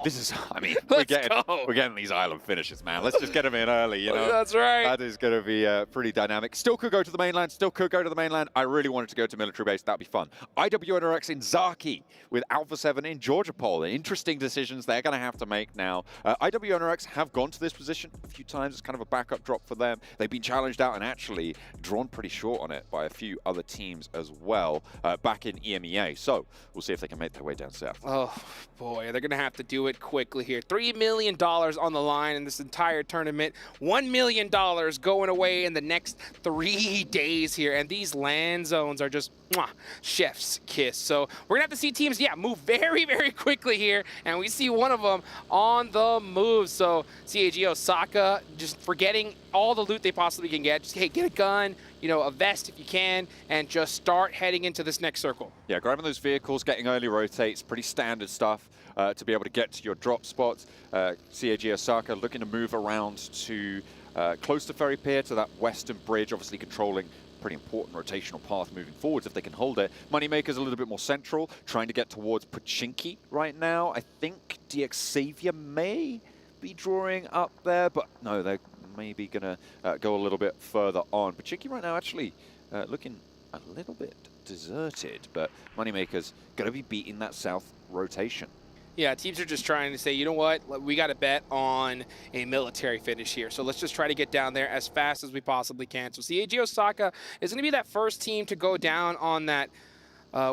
This is, I mean, we're getting these island finishes, man. Let's just get them in early, you know. That's right. That is going to be pretty dynamic. Still could go to the mainland, I really wanted to go to military base. That'd be fun. IWNRX in Zaki with Alpha 7 in Georgia Pole. Interesting decisions they're going to have to make now. IWNRX have gone to this position a few times. It's kind of a backup drop for them. They've been challenged out and actually drawn pretty short on it by a few other teams as well back in EMEA. So we'll see if they can make their way down south. Oh boy, they're gonna have to do it quickly here. $3 million on the line in this entire tournament. $1 million going away in the next 3 days here, and these land zones are just chef's kiss. So we're gonna have to see teams, move very, very quickly here, and we see one of them on the move. So CAG Osaka just forgetting all the loot they possibly can get. Just, hey, get a gun, you know, a vest if you can, and just start heading into this next circle. Yeah, grabbing those vehicles, getting early rotates, pretty standard stuff to be able to get to your drop spots. CAG Osaka looking to move around to close to Ferry Pier, to that western bridge, obviously controlling pretty important rotational path moving forwards if they can hold it. Moneymaker's a little bit more central, trying to get towards Pachinki right now. I think DX may be drawing up there, but no, they're maybe going to go a little bit further on. Pachinki right now actually looking a little bit deserted, but Moneymaker's going to be beating that south rotation. Yeah, teams are just trying to say, you know what, we got to bet on a military finish here. So let's just try to get down there as fast as we possibly can. So CAG Osaka is going to be that first team to go down on that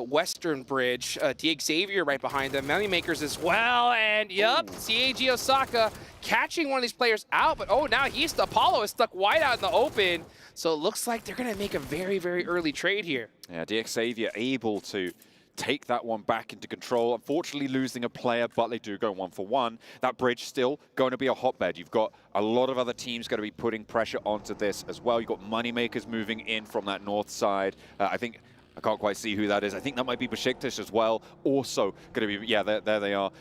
western bridge. Xavier right behind them. Moneymakers as well. And yep, CAG Osaka catching one of these players out. But now Apollo is stuck wide out in the open. So it looks like they're going to make a very, very early trade here. Yeah, Xavier able to take that one back into control. Unfortunately, losing a player, but they do go 1-for-1. That bridge still going to be a hotbed. You've got a lot of other teams going to be putting pressure onto this as well. You've got moneymakers moving in from that north side. I think I can't quite see who that is. I think that might be Besiktas as well. Also going to be, yeah, there they are,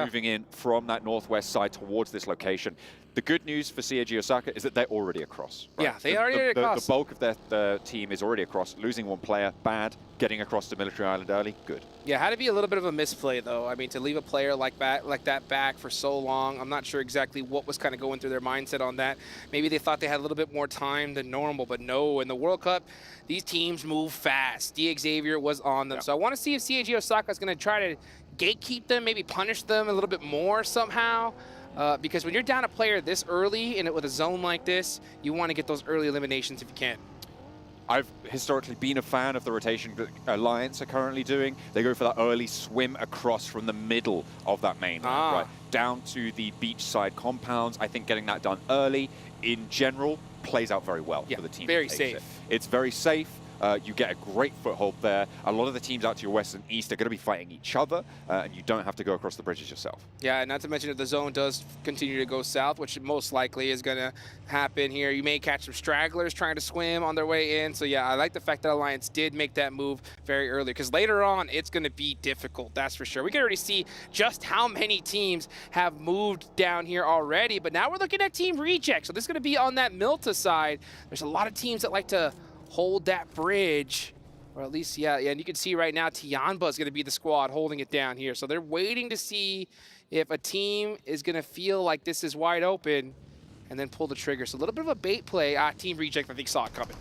moving in from that northwest side towards this location. The good news for CAG Osaka is that they're already across. Right? Yeah, they already across. The bulk of their team is already across. Losing one player, bad. Getting across to Military Island early, good. Yeah, had to be a little bit of a misplay, though. I mean, to leave a player like that back for so long, I'm not sure exactly what was kind of going through their mindset on that. Maybe they thought they had a little bit more time than normal, but no. In the World Cup, these teams move fast. Xavier was on them. So I want to see if CAG Osaka is going to try to gatekeep them, maybe punish them a little bit more somehow. Because when you're down a player this early and with a zone like this, you want to get those early eliminations if you can. I've historically been a fan of the rotation that Alliance are currently doing. They go for that early swim across from the middle of that mainland, right, down to the beachside compounds. I think getting that done early, in general, plays out very well for the team. Very safe. It's very safe. You get a great foothold there. A lot of the teams out to your west and east are going to be fighting each other, and you don't have to go across the bridges yourself. Yeah, and not to mention if the zone does continue to go south, which most likely is going to happen here, you may catch some stragglers trying to swim on their way in. So yeah, I like the fact that Alliance did make that move very early, because later on, it's going to be difficult, that's for sure. We can already see just how many teams have moved down here already, but now we're looking at Team Reject. So this is going to be on that Milta side. There's a lot of teams that like to hold that bridge, or at least, yeah, and you can see right now Tianba is going to be the squad holding it down here. So they're waiting to see if a team is going to feel like this is wide open and then pull the trigger. So a little bit of a bait play. Team Reject, I think, saw it coming.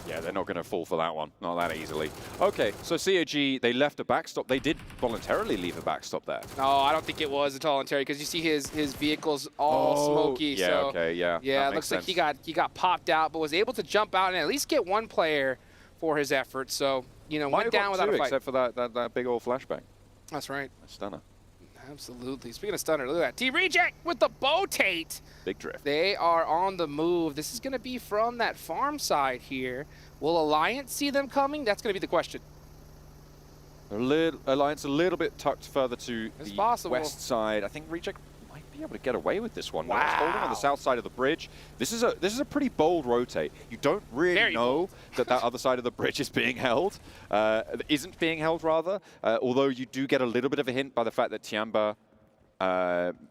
Yeah, they're not going to fall for that one. Not that easily. Okay, so CAG, they left a backstop. They did voluntarily leave a backstop there. No, I don't think it was at all voluntary, because you see his vehicle's all smoky. Yeah, so, okay, yeah. Yeah, it looks like he got popped out, but was able to jump out and at least get one player for his effort. So, you know, went down without a fight. Except for that big old flashbang. That's right. A stunner. Absolutely. Speaking of stunner, look at that. Team Reject with the Botate. Big drift. They are on the move. This is going to be from that farm side here. Will Alliance see them coming? That's going to be the question. Alliance a little bit tucked further to the west side. I think Reject might be able to get away with this one. Wow. It's holding on the south side of the bridge. This is a pretty bold rotate. You don't really know that other side of the bridge is being held. Isn't being held, rather. Although you do get a little bit of a hint by the fact that Tianba,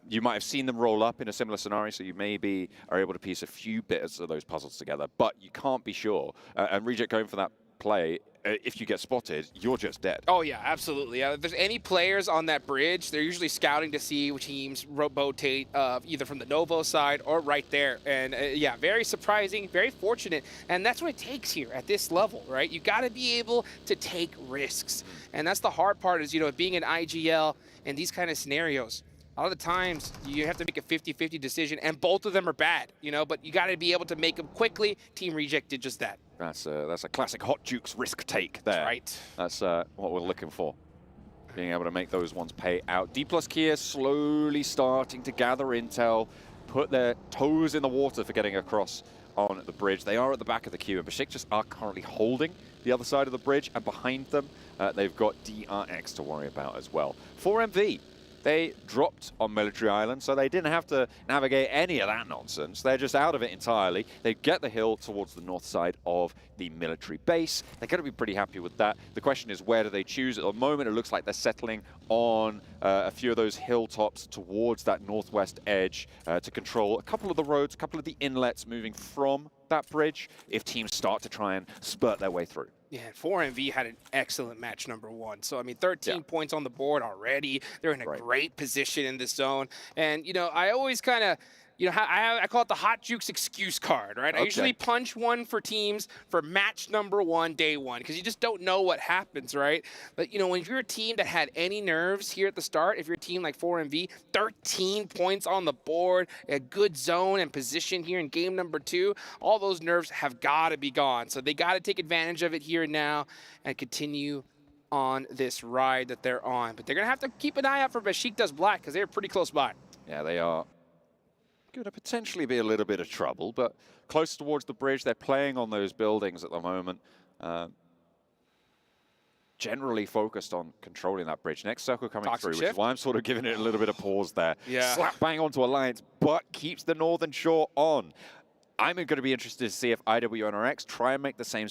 you might have seen them roll up in a similar scenario, so you maybe are able to piece a few bits of those puzzles together, but you can't be sure. And Reject going for that play, if you get spotted, you're just dead. Oh, yeah, absolutely. If there's any players on that bridge, they're usually scouting to see which teams rotate either from the Novo side or right there. And yeah, very surprising, very fortunate. And that's what it takes here at this level, right? You got to be able to take risks. And that's the hard part is, you know, being an IGL in these kind of scenarios. A lot of the times, you have to make a 50-50 decision, and both of them are bad, you know, but you got to be able to make them quickly. Team Reject did just that. That's a classic Hot Jukes risk take there. That's right. That's what we're looking for. Being able to make those ones pay out. D+ Kia slowly starting to gather intel, put their toes in the water for getting across on the bridge. They are at the back of the queue, and Besiktas are currently holding the other side of the bridge, and behind them, they've got DRX to worry about as well. 4MV. They dropped on Military Island, so they didn't have to navigate any of that nonsense. They're just out of it entirely. They get the hill towards the north side of the military base. They're going to be pretty happy with that. The question is, where do they choose? At the moment, it looks like they're settling on a few of those hilltops towards that northwest edge to control a couple of the roads, a couple of the inlets moving from that bridge if teams start to try and spurt their way through. Yeah, 4MV had an excellent match #1. So, I mean, 13 points on the board already. They're in a great position in this zone. And, you know, I always kind of, you know, I call it the Hot Jukes excuse card, right? I usually punch one for teams for match #1, day one, because you just don't know what happens, right? But, you know, when you're a team that had any nerves here at the start, if you're a team like 4MV, 13 points on the board, a good zone and position here in game #2, all those nerves have got to be gone. So they got to take advantage of it here and now and continue on this ride that they're on. But they're going to have to keep an eye out for Besiktas Black, because they're pretty close by. Yeah, they are. Going to potentially be a little bit of trouble, but close towards the bridge. They're playing on those buildings at the moment. generally focused on controlling that bridge. Next circle coming Toxic through, shift. which is why I'm sort of giving it a little bit of pause there. Yeah. Slap bang onto Alliance, but keeps the Northern Shore on. I'm going to be interested to see if IWNRX try and make the same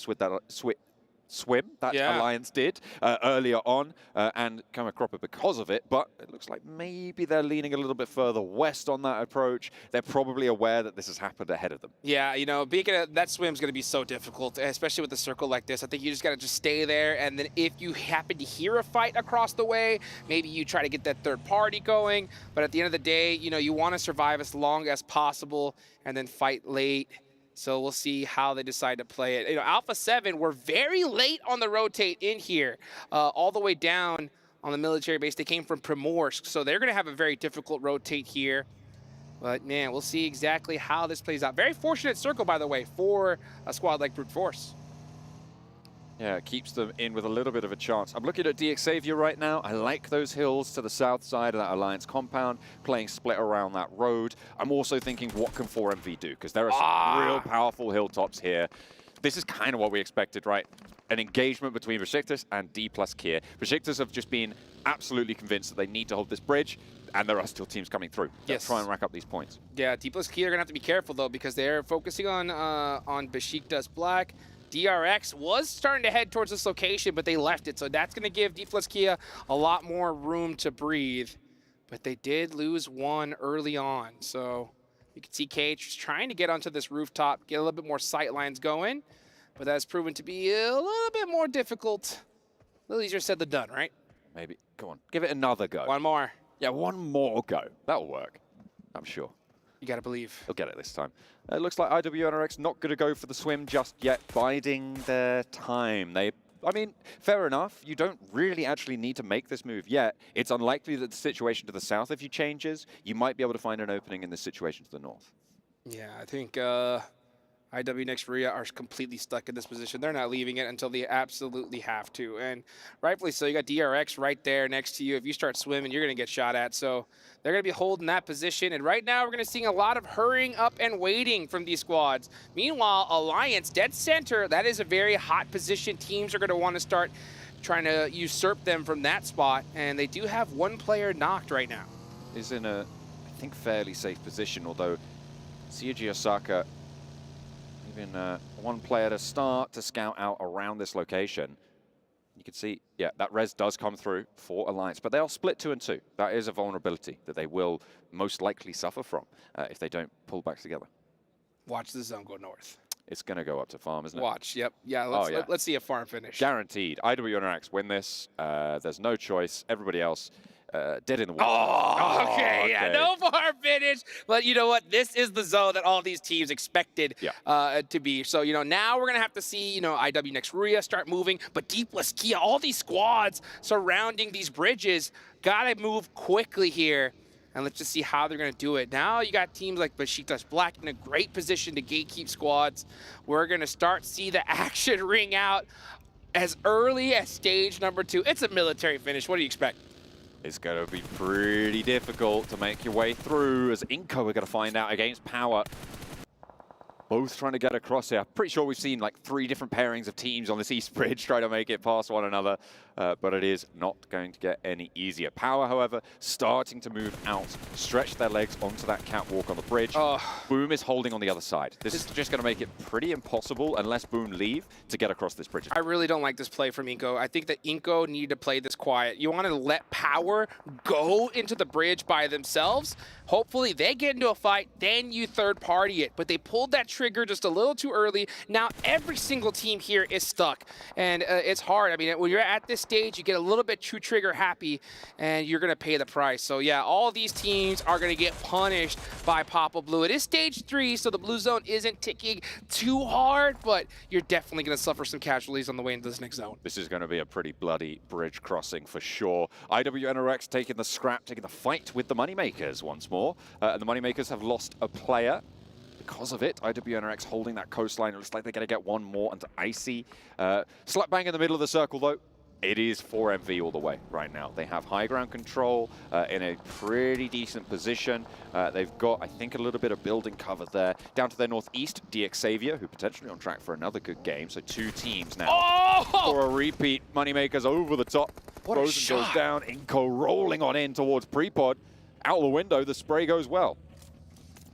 swim that Alliance did earlier on and come a cropper because of it, but it looks like maybe they're leaning a little bit further west on that approach. They're probably aware that this has happened ahead of them. Yeah, you know, that swim's going to be so difficult, especially with a circle like this. I think you just got to just stay there, and then if you happen to hear a fight across the way, maybe you try to get that third party going, but at the end of the day, you know, you want to survive as long as possible and then fight late. So we'll see how they decide to play it. You know, Alpha 7 were very late on the rotate in here, all the way down on the military base. They came from Primorsk, so they're going to have a very difficult rotate here. But, man, we'll see exactly how this plays out. Very fortunate circle, by the way, for a squad like Brute Force. Yeah, it keeps them in with a little bit of a chance. I'm looking at DXavier right now. I like those hills to the south side of that Alliance compound, playing split around that road. I'm also thinking, what can 4MV do? Because there are some real powerful hilltops here. This is kind of what we expected, right? An engagement between Besiktas and D plus Kier. Besiktas have just been absolutely convinced that they need to hold this bridge, and there are still teams coming through. Let's try and rack up these points. Yeah, D plus Kier are going to have to be careful, though, because they're focusing on Besiktas Black. DRX was starting to head towards this location, but they left it. So that's going to give D plus Kia a lot more room to breathe. But they did lose one early on. So you can see KH trying to get onto this rooftop, get a little bit more sight lines going. But that's proven to be a little bit more difficult. A little easier said than done, right? Maybe. Go on. Give it another go. One more. Yeah, one more go. That'll work. I'm sure. You got to believe. They'll get it this time. It looks like IWNRX not going to go for the swim just yet, biding their time. I mean, fair enough. You don't really actually need to make this move yet. It's unlikely that the situation to the south, if you changes, you might be able to find an opening in this situation to the north. Yeah, I think IW next Ria are completely stuck in this position. They're not leaving it until they absolutely have to. And rightfully so, you got DRX right there next to you. If you start swimming, you're going to get shot at. So they're going to be holding that position. And right now, we're going to see a lot of hurrying up and waiting from these squads. Meanwhile, Alliance, dead center, that is a very hot position. Teams are going to want to start trying to usurp them from that spot. And they do have one player knocked right now. Is in a, I think, fairly safe position, although Seiji Osaka, even one player to start to scout out around this location. You can see, yeah, that res does come through for Alliance, but they are split 2 and 2. That is a vulnerability that they will most likely suffer from if they don't pull back together. Watch the zone go north. It's going to go up to farm, isn't it? Watch, yep. Yeah, let's see a farm finish. Guaranteed. IWNRX win this. There's no choice. Everybody else dead in the water. Oh, okay, yeah, no farm finish. But you know what? This is the zone that all these teams expected to be. So, you know, now we're going to have to see, you know, IW next Ria start moving. But Deepless Kia, all these squads surrounding these bridges, got to move quickly here. And let's just see how they're going to do it. Now you got teams like Besiktas Black in a great position to gatekeep squads. We're going to start see the action ring out as early as stage number 2. It's a military finish. What do you expect? It's going to be pretty difficult to make your way through, as Inco are going to find out against Power. Both trying to get across here. Pretty sure we've seen like 3 different pairings of teams on this East Bridge trying to make it past one another, but it is not going to get any easier. Power, however, starting to move out, stretch their legs onto that catwalk on the bridge. Boom is holding on the other side. This is just going to make it pretty impossible, unless Boom leave, to get across this bridge. I really don't like this play from Inco. I think that Inco needed to play this quiet. You want to let Power go into the bridge by themselves. Hopefully they get into a fight, then you third party it. But they pulled that trigger just a little too early. Now every single team here is stuck, and it's hard. I mean, when you're at this stage, you get a little bit too trigger happy, and you're gonna pay the price. So yeah, all these teams are gonna get punished by Papa Blue. It is stage 3, so the blue zone isn't ticking too hard, but you're definitely gonna suffer some casualties on the way into this next zone. This is going to be a pretty bloody bridge crossing for sure. IWNRX taking the scrap, taking the fight with the Moneymakers once more. And the Moneymakers have lost a player because of it. IWNRX holding that coastline. It looks like they're going to get one more onto Icy. Slap bang in the middle of the circle, though. It is 4MV all the way right now. They have high ground control in a pretty decent position. They've got, I think, a little bit of building cover there. Down to their northeast, DX Xavier, who potentially on track for another good game. So 2 teams now for a repeat. Moneymakers over the top. What a Frozen shot. goes down. Inco rolling on in towards Prepod. Out the window, the spray goes well.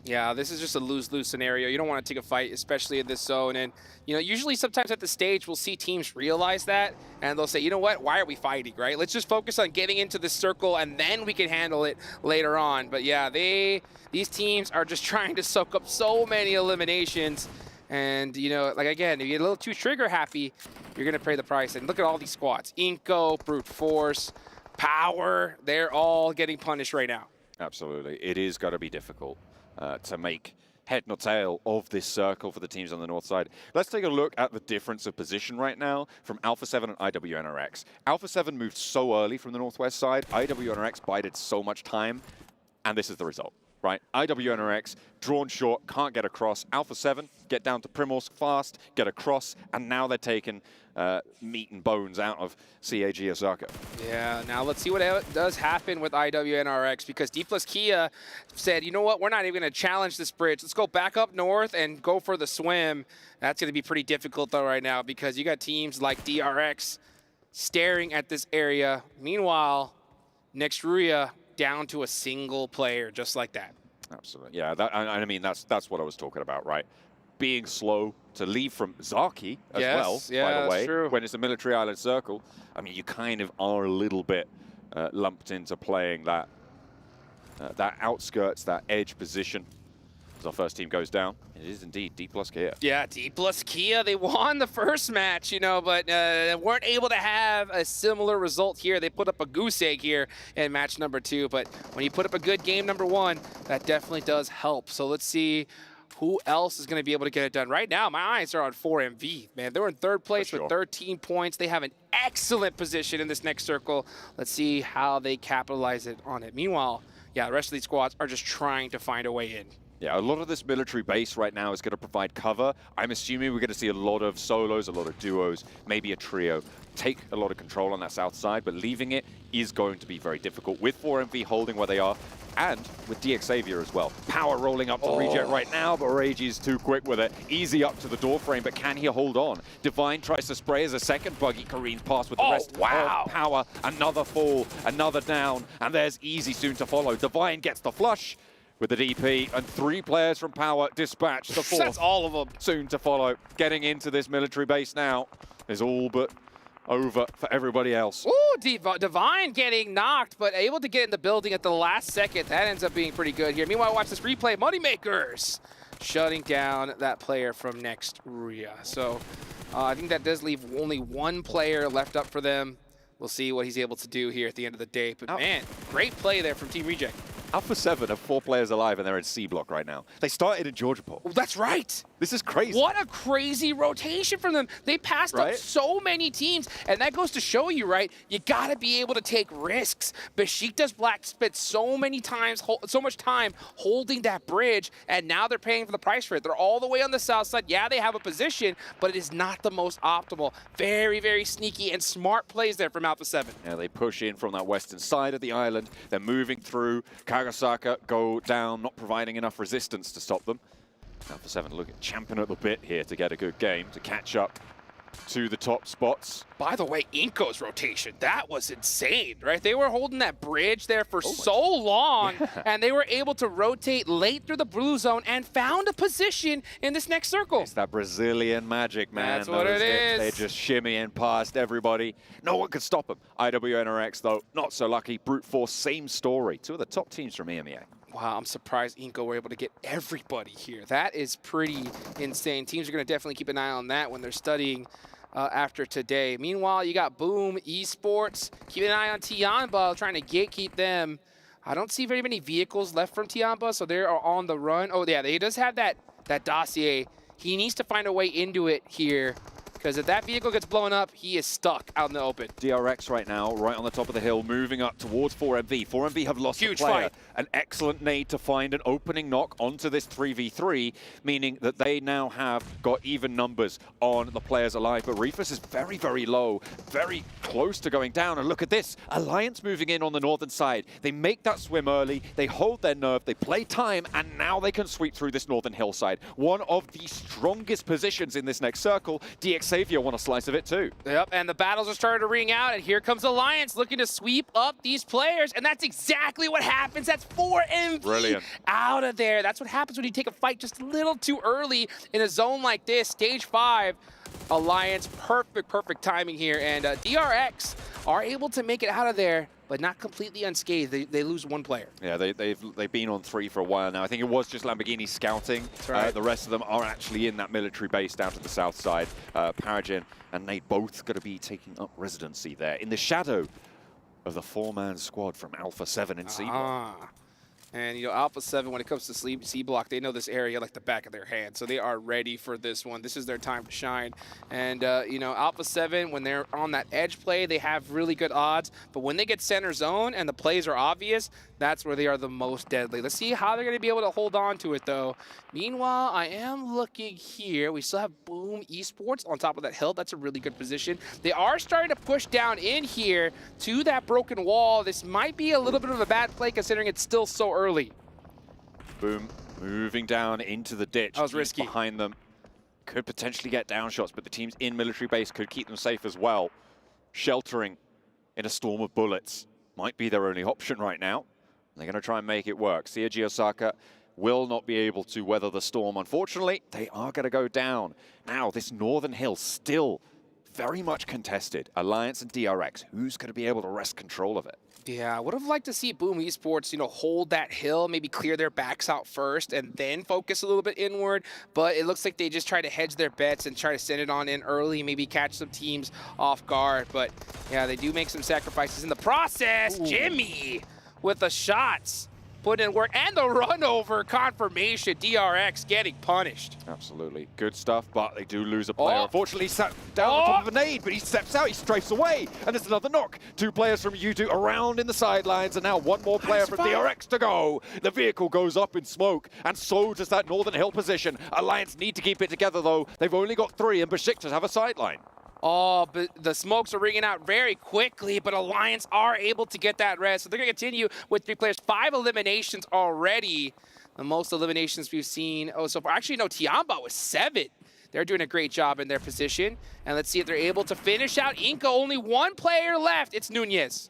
Yeah, this is just a lose-lose scenario. You don't want to take a fight, especially in this zone. And, you know, usually sometimes at the stage, we'll see teams realize that, and they'll say, you know what, why are we fighting, right? Let's just focus on getting into this circle, and then we can handle it later on. But yeah, these teams are just trying to soak up so many eliminations. And, you know, like, again, if you get a little too trigger-happy, you're going to pay the price. And look at all these squads. Inco, Brute Force, Power, they're all getting punished right now. Absolutely. It is going to be difficult to make head nor tail of this circle for the teams on the north side. Let's take a look at the difference of position right now from Alpha 7 and IWNRX. Alpha 7 moved so early from the northwest side. IWNRX bided so much time, and this is the result, right? IWNRX drawn short, can't get across. Alpha 7 get down to Primorsk fast, get across, and now they're taking meat and bones out of CAG Osaka. Yeah, now let's see what does happen with IWNRX, because D plus Kia said, you know what, we're not even going to challenge this bridge. Let's go back up north and go for the swim. That's going to be pretty difficult, though, right now, because you got teams like DRX staring at this area. Meanwhile, Nextruya down to a single player, just like that. Absolutely. Yeah, I mean, that's what I was talking about, right? Being slow to leave from Zaki as well, by the way, true. when it's a military island circle. I mean, you kind of are a little bit lumped into playing that that outskirts, that edge position. As our first team goes down, it is indeed D plus Kia. Yeah, D plus Kia, they won the first match, you know, but weren't able to have a similar result here. They put up a goose egg here in match number 2, but when you put up a good game number 1, that definitely does help. So let's see who else is going to be able to get it done. Right now, my eyes are on 4MV, man. They're in 3rd place with 13 points. They have an excellent position in this next circle. Let's see how they capitalize on it. Meanwhile, yeah, the rest of these squads are just trying to find a way in. Yeah, a lot of this military base right now is going to provide cover. I'm assuming we're going to see a lot of solos, a lot of duos, maybe a trio take a lot of control on that south side, but leaving it is going to be very difficult with 4MV holding where they are, and with DX Xavier as well. Power rolling up to reject right now, but Rage is too quick with it. Easy up to the door frame, but can he hold on? Divine tries to spray as a second buggy. Kareem's pass with the rest of Power. Another fall, another down, and there's Easy soon to follow. Divine gets the flush with the DP, and 3 players from Power dispatched. The 4th That's all of them. soon to follow. Getting into this military base now is all but over for everybody else. Ooh, Divine getting knocked, but able to get in the building at the last second. That ends up being pretty good here. Meanwhile, watch this replay. Moneymakers shutting down that player from Nextruya. So I think that does leave only 1 player left up for them. We'll see what he's able to do here at the end of the day. But man, great play there from Team Reject. Alpha 7 have 4 players alive, and they're in C block right now. They started in Georgiaport. Oh, that's right. This is crazy. What a crazy rotation from them. They passed up so many teams, and that goes to show you, right? You got to be able to take risks. Besiktas Black spent so much time holding that bridge, and now they're paying for the price for it. They're all the way on the south side. Yeah, they have a position, but it is not the most optimal. Very, very sneaky and smart plays there from Alpha 7. Yeah, they push in from that western side of the island. They're moving through. Kagasaka go down, not providing enough resistance to stop them. Alpha 7 looking champing at the bit here to get a good game, to catch up to the top spots. By the way, Inco's rotation, that was insane, right? They were holding that bridge there for so long, and they were able to rotate late through the blue zone and found a position in this next circle. It's that Brazilian magic, man. That's what it is. They're just shimmying past everybody. No one could stop them. IWNRX, though, not so lucky. Brute Force, same story. 2 of the top teams from EMEA. Wow, I'm surprised Inco were able to get everybody here. That is pretty insane. Teams are going to definitely keep an eye on that when they're studying after today. Meanwhile, you got Boom Esports. Keep an eye on Tianba, trying to gatekeep them. I don't see very many vehicles left from Tianba, so they are on the run. Oh, yeah, he does have that dossier. He needs to find a way into it here. Because if that vehicle gets blown up, he is stuck out in the open. DRX right now, right on the top of the hill, moving up towards 4MV. 4MV have lost Huge a player. fight. An excellent nade to find an opening knock onto this 3v3, meaning that they now have got even numbers on the players alive. But Reefus is very, very low, very close to going down. And look at this, Alliance moving in on the northern side. They make that swim early, they hold their nerve, they play time, and now they can sweep through this northern hillside. One of the strongest positions in this next circle. DX Xavier want a slice of it too. Yep, and the battles are starting to ring out, and here comes Alliance looking to sweep up these players, and that's exactly what happens. That's 4MV Brilliant. out of there. That's what happens when you take a fight just a little too early in a zone like this. Stage 5, Alliance, perfect timing here, and DRX are able to make it out of there, but not completely unscathed. They lose one player. Yeah, they've been on 3 for a while now. I think it was just Lamborghini scouting. Right. The rest of them are actually in that military base down to the south side. Paragin and Nate both going to be taking up residency there in the shadow of the 4-man squad from Alpha 7 in C Block. And, you know, Alpha 7, when it comes to C Block, they know this area like the back of their hand. So they are ready for this one. This is their time to shine. And, you know, Alpha 7, when they're on that edge play, they have really good odds. But when they get center zone and the plays are obvious, that's where they are the most deadly. Let's see how they're going to be able to hold on to it, though. Meanwhile, I am looking here. We still have Boom Esports on top of that hill. That's a really good position. They are starting to push down in here to that broken wall. This might be a little bit of a bad play considering it's still so early. Boom moving down into the ditch. That was risky. Behind them. Could potentially get down shots, but the teams in military base could keep them safe as well. Sheltering in a storm of bullets might be their only option right now. They're going to try and make it work. Seiji Osaka will not be able to weather the storm. Unfortunately, they are going to go down. Now, this northern hill still very much contested. Alliance and DRX, who's going to be able to wrest control of it? Yeah, I would have liked to see Boom Esports, you know, hold that hill, maybe clear their backs out first and then focus a little bit inward. But it looks like they just try to hedge their bets and try to send it on in early, maybe catch some teams off guard. But yeah, they do make some sacrifices in the process. Ooh. Jimmy with the shots, putting in work, and the run over confirmation. DRX getting punished. Absolutely. Good stuff, but they do lose a player. Unfortunately, he sat down on top of a nade, but he steps out, he strafes away, and there's another knock. 2 players from U2 around in the sidelines, and now 1 more player from DRX to go. The vehicle goes up in smoke, and so does that northern hill position. Alliance need to keep it together, though. They've only got 3, and Besiktas have a sideline. Oh, but the smokes are ringing out very quickly, but Alliance are able to get that res. So they're going to continue with 3 players. 5 eliminations already. The most eliminations we've seen so far. Actually, no, Tiamba was 7. They're doing a great job in their position. And let's see if they're able to finish out Inca. Only 1 player left. It's Nunez.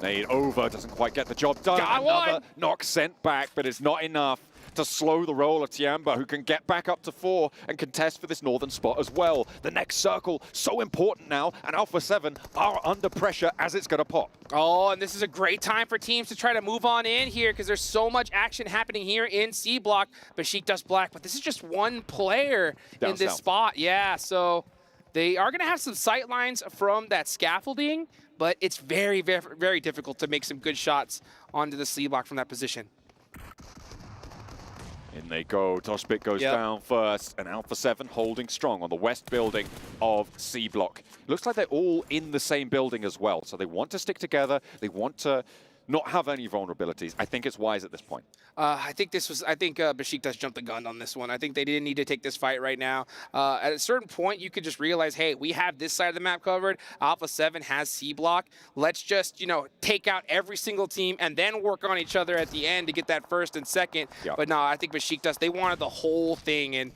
Nade over, doesn't quite get the job done. Got Another one. knock sent back, but it's not enough to slow the roll of Tiamba, who can get back up to 4 and contest for this northern spot as well. The next circle, so important now, and Alpha 7 are under pressure as it's going to pop. Oh, and this is a great time for teams to try to move on in here because there's so much action happening here in C Block. Besiktas Black, but this is just 1 player Down in this south. spot. Yeah, so they are going to have some sight lines from that scaffolding, but it's very, very, very difficult to make some good shots onto the C Block from that position. In they go. Toshbit goes down first, and Alpha 7 holding strong on the west building of C Block. Looks like they're all in the same building as well, so they want to stick together. They want to not have any vulnerabilities. I think it's wise at this point. I think Besiktas jumped the gun on this one. I think they didn't need to take this fight right now. At a certain point, you could just realize, hey, we have this side of the map covered. Alpha 7 has C Block. Let's just, you know, take out every single team and then work on each other at the end to get that first and second. Yep. But no, I think Besiktas, they wanted the whole thing. And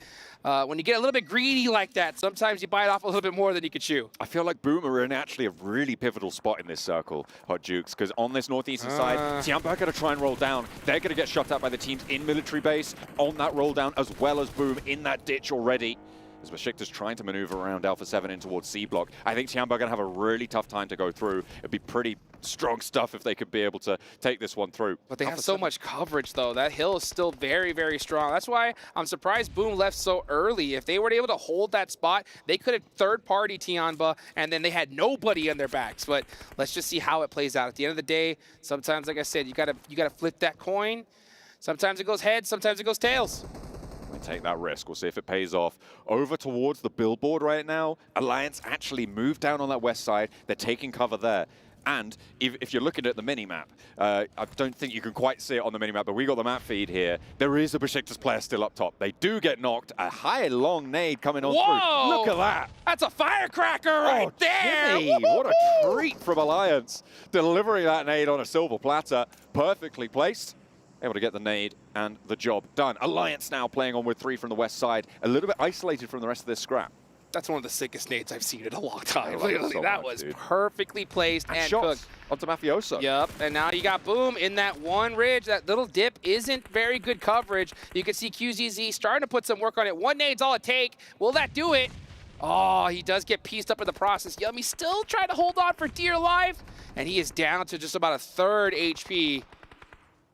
when you get a little bit greedy like that, sometimes you bite off a little bit more than you could chew. I feel like Boom are in actually a really pivotal spot in this circle, Hot Jukes, because on this northeastern side, Tiamba are going to try and roll down. They're going to get shot at by the teams in military base on that roll down, as well as Boom in that ditch already. As Besiktas trying to maneuver around Alpha 7 in towards C Block. I think Tiamba are going to have a really tough time to go through. It'd be pretty strong stuff if they could be able to take this one through. But they have so much coverage, though. That hill is still very, very strong. That's why I'm surprised Boom left so early. If they were able to hold that spot, they could have third-party Tiamba, and then they had nobody on their backs. But let's just see how it plays out. At the end of the day, sometimes, like I said, you gotta flip that coin. Sometimes it goes heads, sometimes it goes tails. take that risk. We'll see if it pays off. Over towards the billboard right now, Alliance actually moved down on that west side. They're taking cover there. And if you're looking at the mini-map, I don't think you can quite see it on the mini-map, but we got the map feed here. There is a Besiktas player still up top. They do get knocked. A high, long nade coming on through. Look at that. That's a firecracker right there. Jimmy, what a treat from Alliance. Delivering that nade on a silver platter. Perfectly placed. Able to get the nade and the job done. Alliance now playing on with 3 from the west side. A little bit isolated from the rest of this scrap. That's one of the sickest nades I've seen in a long time. Literally, that was perfectly placed and shots cooked. onto Mafioso. Yep, and now you got Boom in that one ridge. That little dip isn't very good coverage. You can see QZZ starting to put some work on it. One nade's all it take. Will that do it? Oh, he does get pieced up in the process. Yummy still trying to hold on for dear life, and he is down to just about a 3rd HP.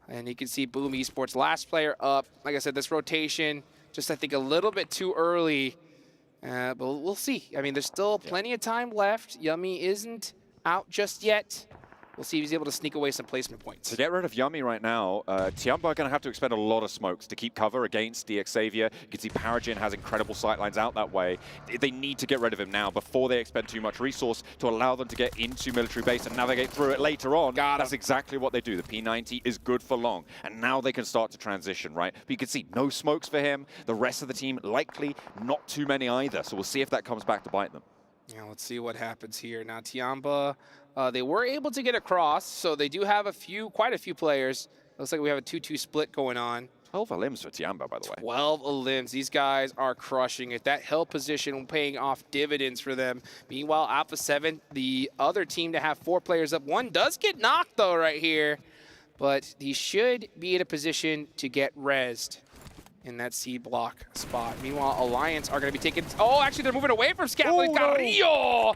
And you can see Boom Esports, last player up. Like I said, this rotation, just I think a little bit too early. But we'll see. I mean, there's still plenty of time left. Yummy isn't out just yet. We'll see if he's able to sneak away some placement points. To get rid of Yummy right now, Tiamba are going to have to expend a lot of smokes to keep cover against DX Xavier. You can see Paragin has incredible sightlines out that way. They need to get rid of him now before they expend too much resource to allow them to get into military base and navigate through it later on. That's exactly what they do. The P90 is good for long, and now they can start to transition, right? But you can see no smokes for him. The rest of the team, likely not too many either. So we'll see if that comes back to bite them. Yeah, let's see what happens here. Now, Tiamba, they were able to get across, so they do have quite a few players. Looks like we have a 2-2 split going on. 12 limbs for Tiamba, by the way. 12 limbs. These guys are crushing it. That hill position paying off dividends for them. Meanwhile, Alpha 7, the other team to have 4 players up. One does get knocked, though, right here. But he should be in a position to get rezzed in that C block spot. Meanwhile, Alliance are going to be taking... Oh, actually, they're moving away from Scatling. Carrillo,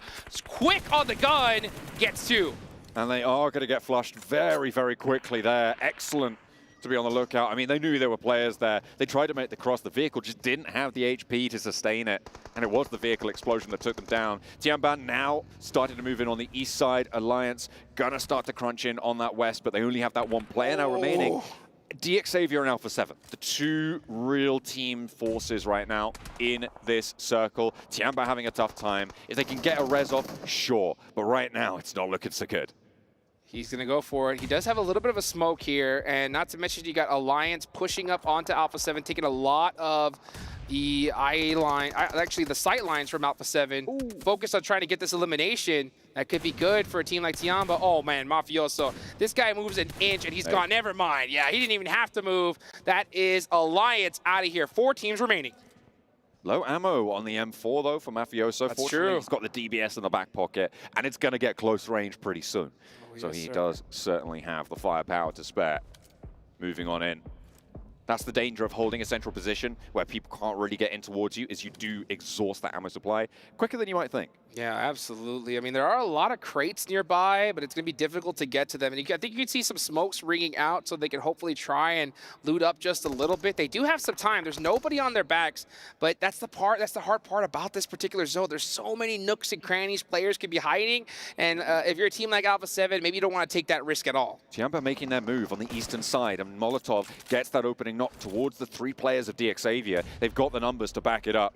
quick on the gun, gets 2. And they are going to get flushed very, very quickly there. Excellent to be on the lookout. I mean, they knew there were players there. They tried to make the cross. The vehicle just didn't have the HP to sustain it. And it was the vehicle explosion that took them down. Tianban now starting to move in on the east side. Alliance going to start to crunch in on that west, but they only have that one player now remaining. DX Xavier and Alpha 7, the 2 real team forces right now in this circle. Tiamba having a tough time. If they can get a res off, sure. But right now, it's not looking so good. He's going to go for it. He does have a little bit of a smoke here. And not to mention, you got Alliance pushing up onto Alpha 7, taking a lot of the IA line, actually the sight lines from Alpha 7. Focused on trying to get this elimination. That could be good for a team like Tiamba. Oh, man, Mafioso. This guy moves an inch, and he's gone. Never mind. Yeah, he didn't even have to move. That is Alliance out of here. 4 teams remaining. Low ammo on the M4, though, for Mafioso. That's Fortunately, true. he's got the DBS in the back pocket, and it's going to get close range pretty soon. So yes, he sir. does certainly have the firepower to spare. Moving on in. That's the danger of holding a central position where people can't really get in towards you, is you do exhaust that ammo supply quicker than you might think. Yeah, absolutely. I mean, there are a lot of crates nearby, but it's going to be difficult to get to them. And I think you can see some smokes ringing out so they can hopefully try and loot up just a little bit. They do have some time. There's nobody on their backs, but that's the hard part about this particular zone. There's so many nooks and crannies players could be hiding. And if you're a team like Alpha 7, maybe you don't want to take that risk at all. Tiamba making their move on the eastern side, and Molotov gets that opening knock towards the 3 players of DX Xavier. They've got the numbers to back it up.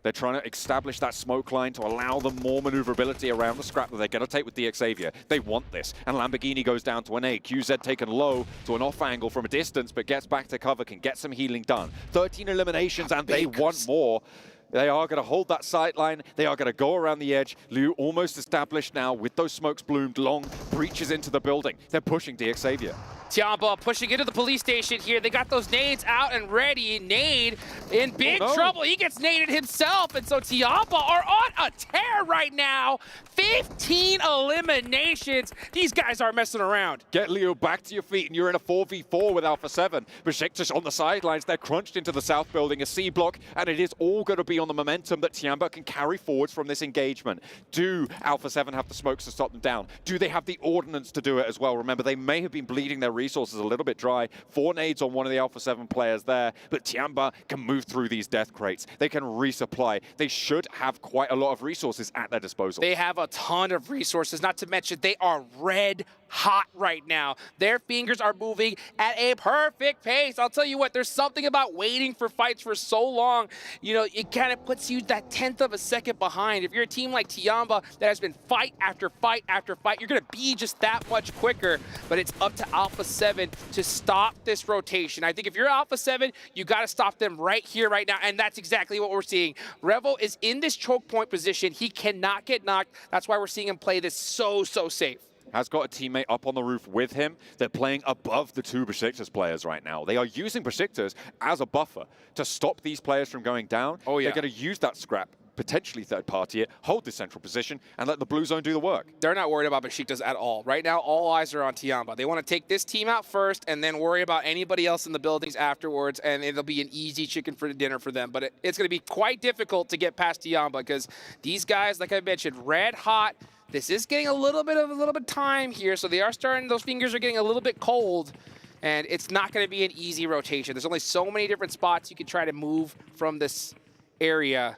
They're trying to establish that smoke line to allow them more maneuverability around the scrap that they're going to take with DX Xavier. They want this. And Lamborghini goes down to an A. QZ taken low to an off angle from a distance, but gets back to cover, can get some healing done. 13 eliminations, and they want more. They are going to hold that sight line. They are going to go around the edge. Liu almost established now with those smokes bloomed. Long breaches into the building. They're pushing DX Xavier. Tiamba pushing into the police station here. They got those nades out and ready. Nade in big trouble. He gets naded himself. And so Tiamba are on a tear right now. 15 eliminations. These guys aren't messing around. Get Leo back to your feet, and you're in a 4v4 with Alpha 7. Besiktas on the sidelines. They're crunched into the south building, a C block, and it is all going to be on the momentum that Tiamba can carry forwards from this engagement. Do Alpha 7 have the smokes to stop them down? Do they have the ordnance to do it as well? Remember, they may have been bleeding their resources a little bit dry. 4 nades on one of the Alpha 7 players there, but Tiamba can move through these death crates. They can resupply. They should have quite a lot of resources at their disposal. They have a ton of resources, not to mention they are red hot right now. Their fingers are moving at a perfect pace. I'll tell you what, there's something about waiting for fights for so long. You know, it kind of puts you that 10th of a second behind. If you're a team like Tiamba that has been fight after fight after fight, you're going to be just that much quicker. But it's up to Alpha 7 to stop this rotation. I think if you're Alpha 7, you got to stop them right here, right now. And that's exactly what we're seeing. Revo is in this choke point position. He cannot get knocked. That's why we're seeing him play this so safe. Has got a teammate up on the roof with him. They're playing above the two Besiktas players right now. They are using Besiktas as a buffer to stop these players from going down. Oh, yeah. They're going to use that scrap, potentially third party it, hold the central position, and let the blue zone do the work. They're not worried about Besiktas at all. Right now, all eyes are on Tiamba. They want to take this team out first and then worry about anybody else in the buildings afterwards, and it'll be an easy chicken for dinner for them. But it's going to be quite difficult to get past Tiamba because these guys, like I mentioned, red hot. This is getting a little bit of time here, so they are starting, those fingers are getting a little bit cold, and it's not going to be an easy rotation. There's only so many different spots you can try to move from this area,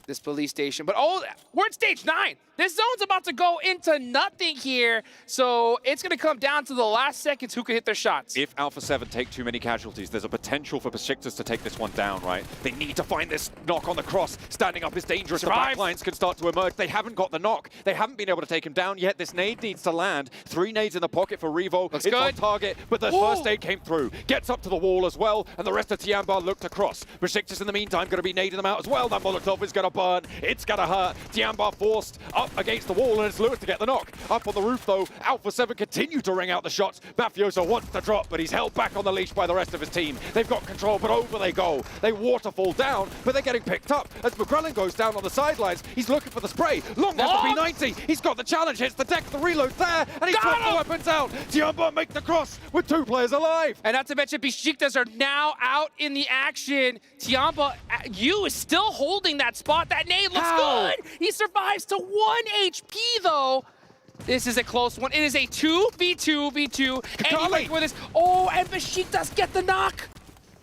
this police station. But oh, we're at stage 9. This zone's about to go into nothing here, so it's going to come down to the last seconds who can hit their shots. If Alpha 7 take too many casualties, there's a potential for Besiktas to take this one down, right? They need to find this knock on the cross. Standing up is dangerous. The backlines can start to emerge. They haven't got the knock. They haven't been able to take him down yet. This nade needs to land. 3 nades in the pocket for Revo. Looks it's good. on target, but the first nade came through. Gets up to the wall as well, and the rest of Tiamba looked across. Besiktas in the meantime going to be nading them out as well. That Molotov is going to burn. It's going to hurt. Tiamba forced up against the wall, and it's Lewis to get the knock. Up on the roof, though, Alpha 7 continue to ring out the shots. Mafioso wants to drop, but he's held back on the leash by the rest of his team. They've got control, but over they go. They waterfall down, but they're getting picked up. As McGrellan goes down on the sidelines, he's looking for the spray. Long has the P90. He's got the challenge, hits the deck, the reload's there, and he's got the weapons out. Tiamba make the cross with 2 players alive. And not to mention, Besiktas are now out in the action. Tiamba, you is still holding that spot. That nade looks good. He survives to 1 HP, though. This is a close one. It is a 2v2v2. And with this. Oh, and Besiktas get the knock.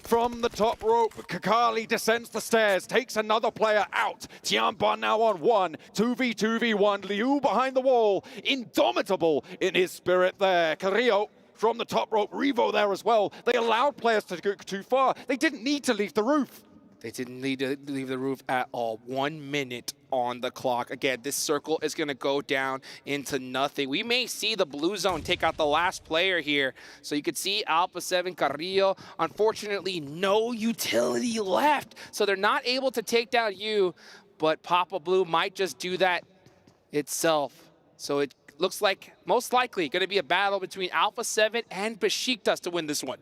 From the top rope, Kakali descends the stairs, takes another player out. Tiamba now on 1, 2v2v1. Liu behind the wall, indomitable in his spirit there. Carrillo from the top rope, Revo there as well. They allowed players to go too far. They didn't need to leave the roof. They didn't need to leave the roof at all. 1 minute on the clock. Again, this circle is going to go down into nothing. We may see the blue zone take out the last player here. So you could see Alpha 7 Carrillo. Unfortunately, no utility left. So they're not able to take down you, but Papa Blue might just do that itself. So it looks like most likely going to be a battle between Alpha 7 and Besiktas to win this one.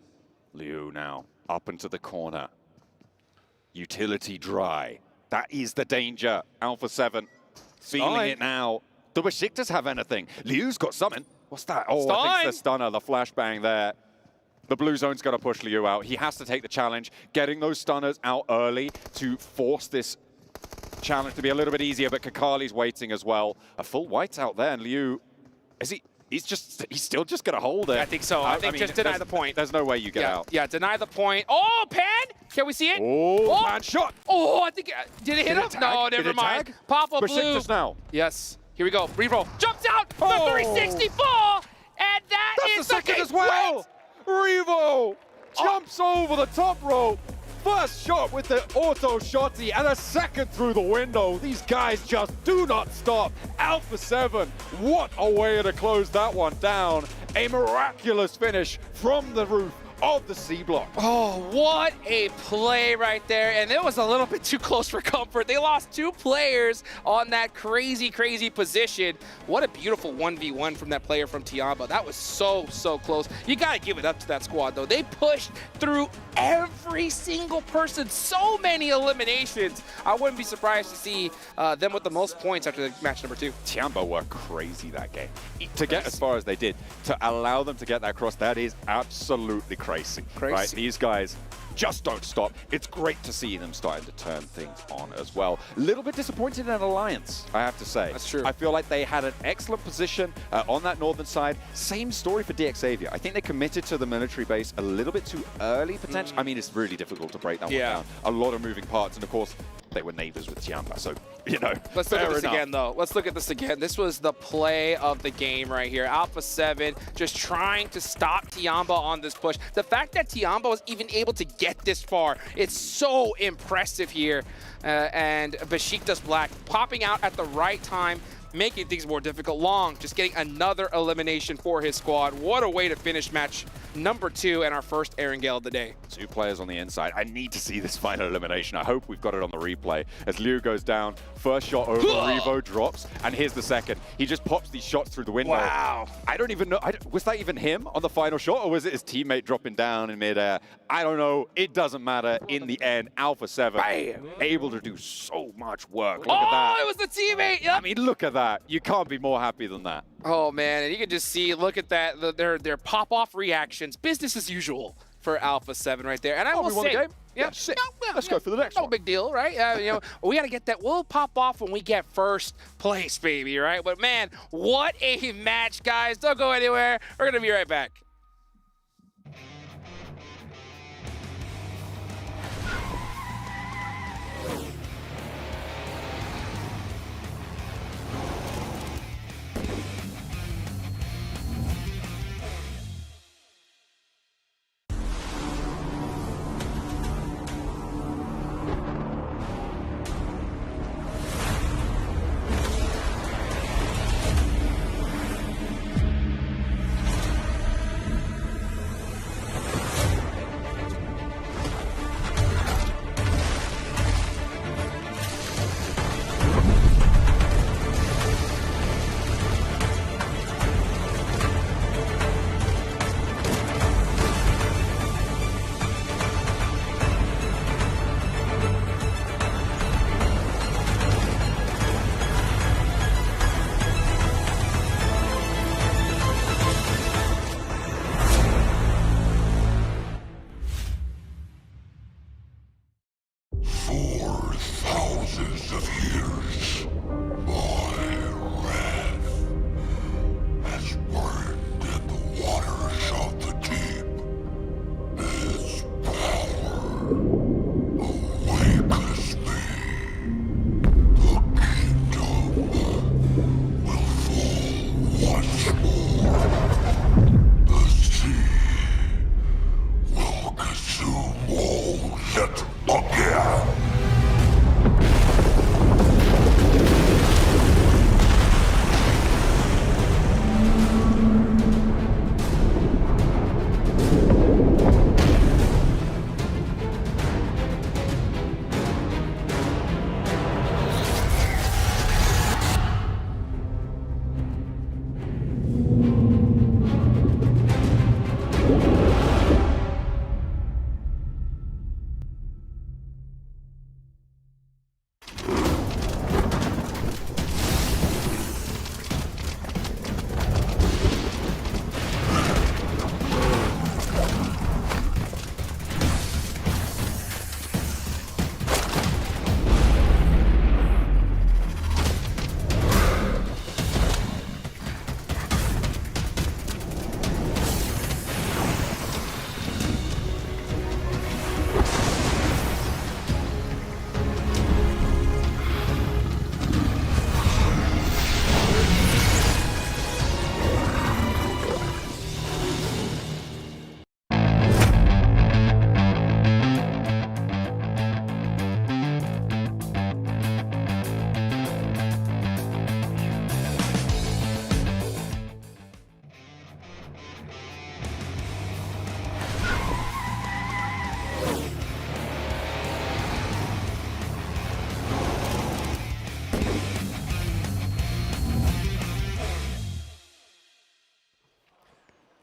Liu now up into the corner. Utility dry. That is the danger. Alpha 7 feeling it now. Do Besiktas have anything? Liu's got something. What's that? Oh, I think it's the stunner, the flashbang there. The blue zone's got to push Liu out. He has to take the challenge, getting those stunners out early to force this challenge to be a little bit easier, but Kakali's waiting as well. A full white out there, and Liu, is he? He's still just going to hold it. I think so. I think just deny the point. There's no way you get out. Yeah, deny the point. Oh, pan! Can we see it? Oh, pan shot. Oh, I think, did it hit him? No, never mind. Tag? Papa Blue. Besiktas now. Yes, here we go. Reroll. Jumps out for 364, and That's the second as well. Revo jumps over the top rope. First shot with the auto shotty and a second through the window. These guys just do not stop. Alpha 7, what a way to close that one down. A miraculous finish from the roof of the C block. Oh, what a play right there. And it was a little bit too close for comfort. They lost 2 players on that crazy position. What a beautiful 1v1 from that player from Tiamba. That was so close. You got to give it up to that squad, though. They pushed through every single person. So many eliminations. I wouldn't be surprised to see them with the most points after match number 2. Tiamba were crazy that game. To get as far as they did, to allow them to get that cross, that is absolutely crazy. Right? These guys just don't stop. It's great to see them starting to turn things on as well. A little bit disappointed in Alliance, I have to say. That's true. I feel like they had an excellent position on that northern side. Same story for DX Xavier. I think they committed to the military base a little bit too early, potentially. I mean, it's really difficult to break that one down. A lot of moving parts, and of course, they were neighbors with Tiamba. So, you know, Let's look at fair this enough. again, though. Let's look at this again. This was the play of the game right here. Alpha 7 just trying to stop Tiamba on this push. The fact that Tiamba was even able to get this far, it's so impressive here. And Besiktas Black popping out at the right time, making things more difficult. Long just getting another elimination for his squad. What a way to finish match number 2 and our first Erangel of the day. 2 players on the inside. I need to see this final elimination. I hope we've got it on the replay. As Liu goes down, first shot over, Revo drops, and here's the second. He just pops these shots through the window. Wow. I don't even know. Was that even him on the final shot, or was it his teammate dropping down in midair? I don't know. It doesn't matter. In the end, Alpha 7 able to do so much work. Look at that. It was the teammate. Yep. I mean, look at that. You can't be more happy than that. Oh man, and you can just see, look at that, their pop-off reactions, business as usual for Alpha 7 right there. And I will we won say, the game? yeah, Sick. no, Let's go for the next no one. big deal, right? You know, we got to get that. We'll pop off when we get first place, baby, right? But man, what a match, guys! Don't go anywhere. We're gonna be right back.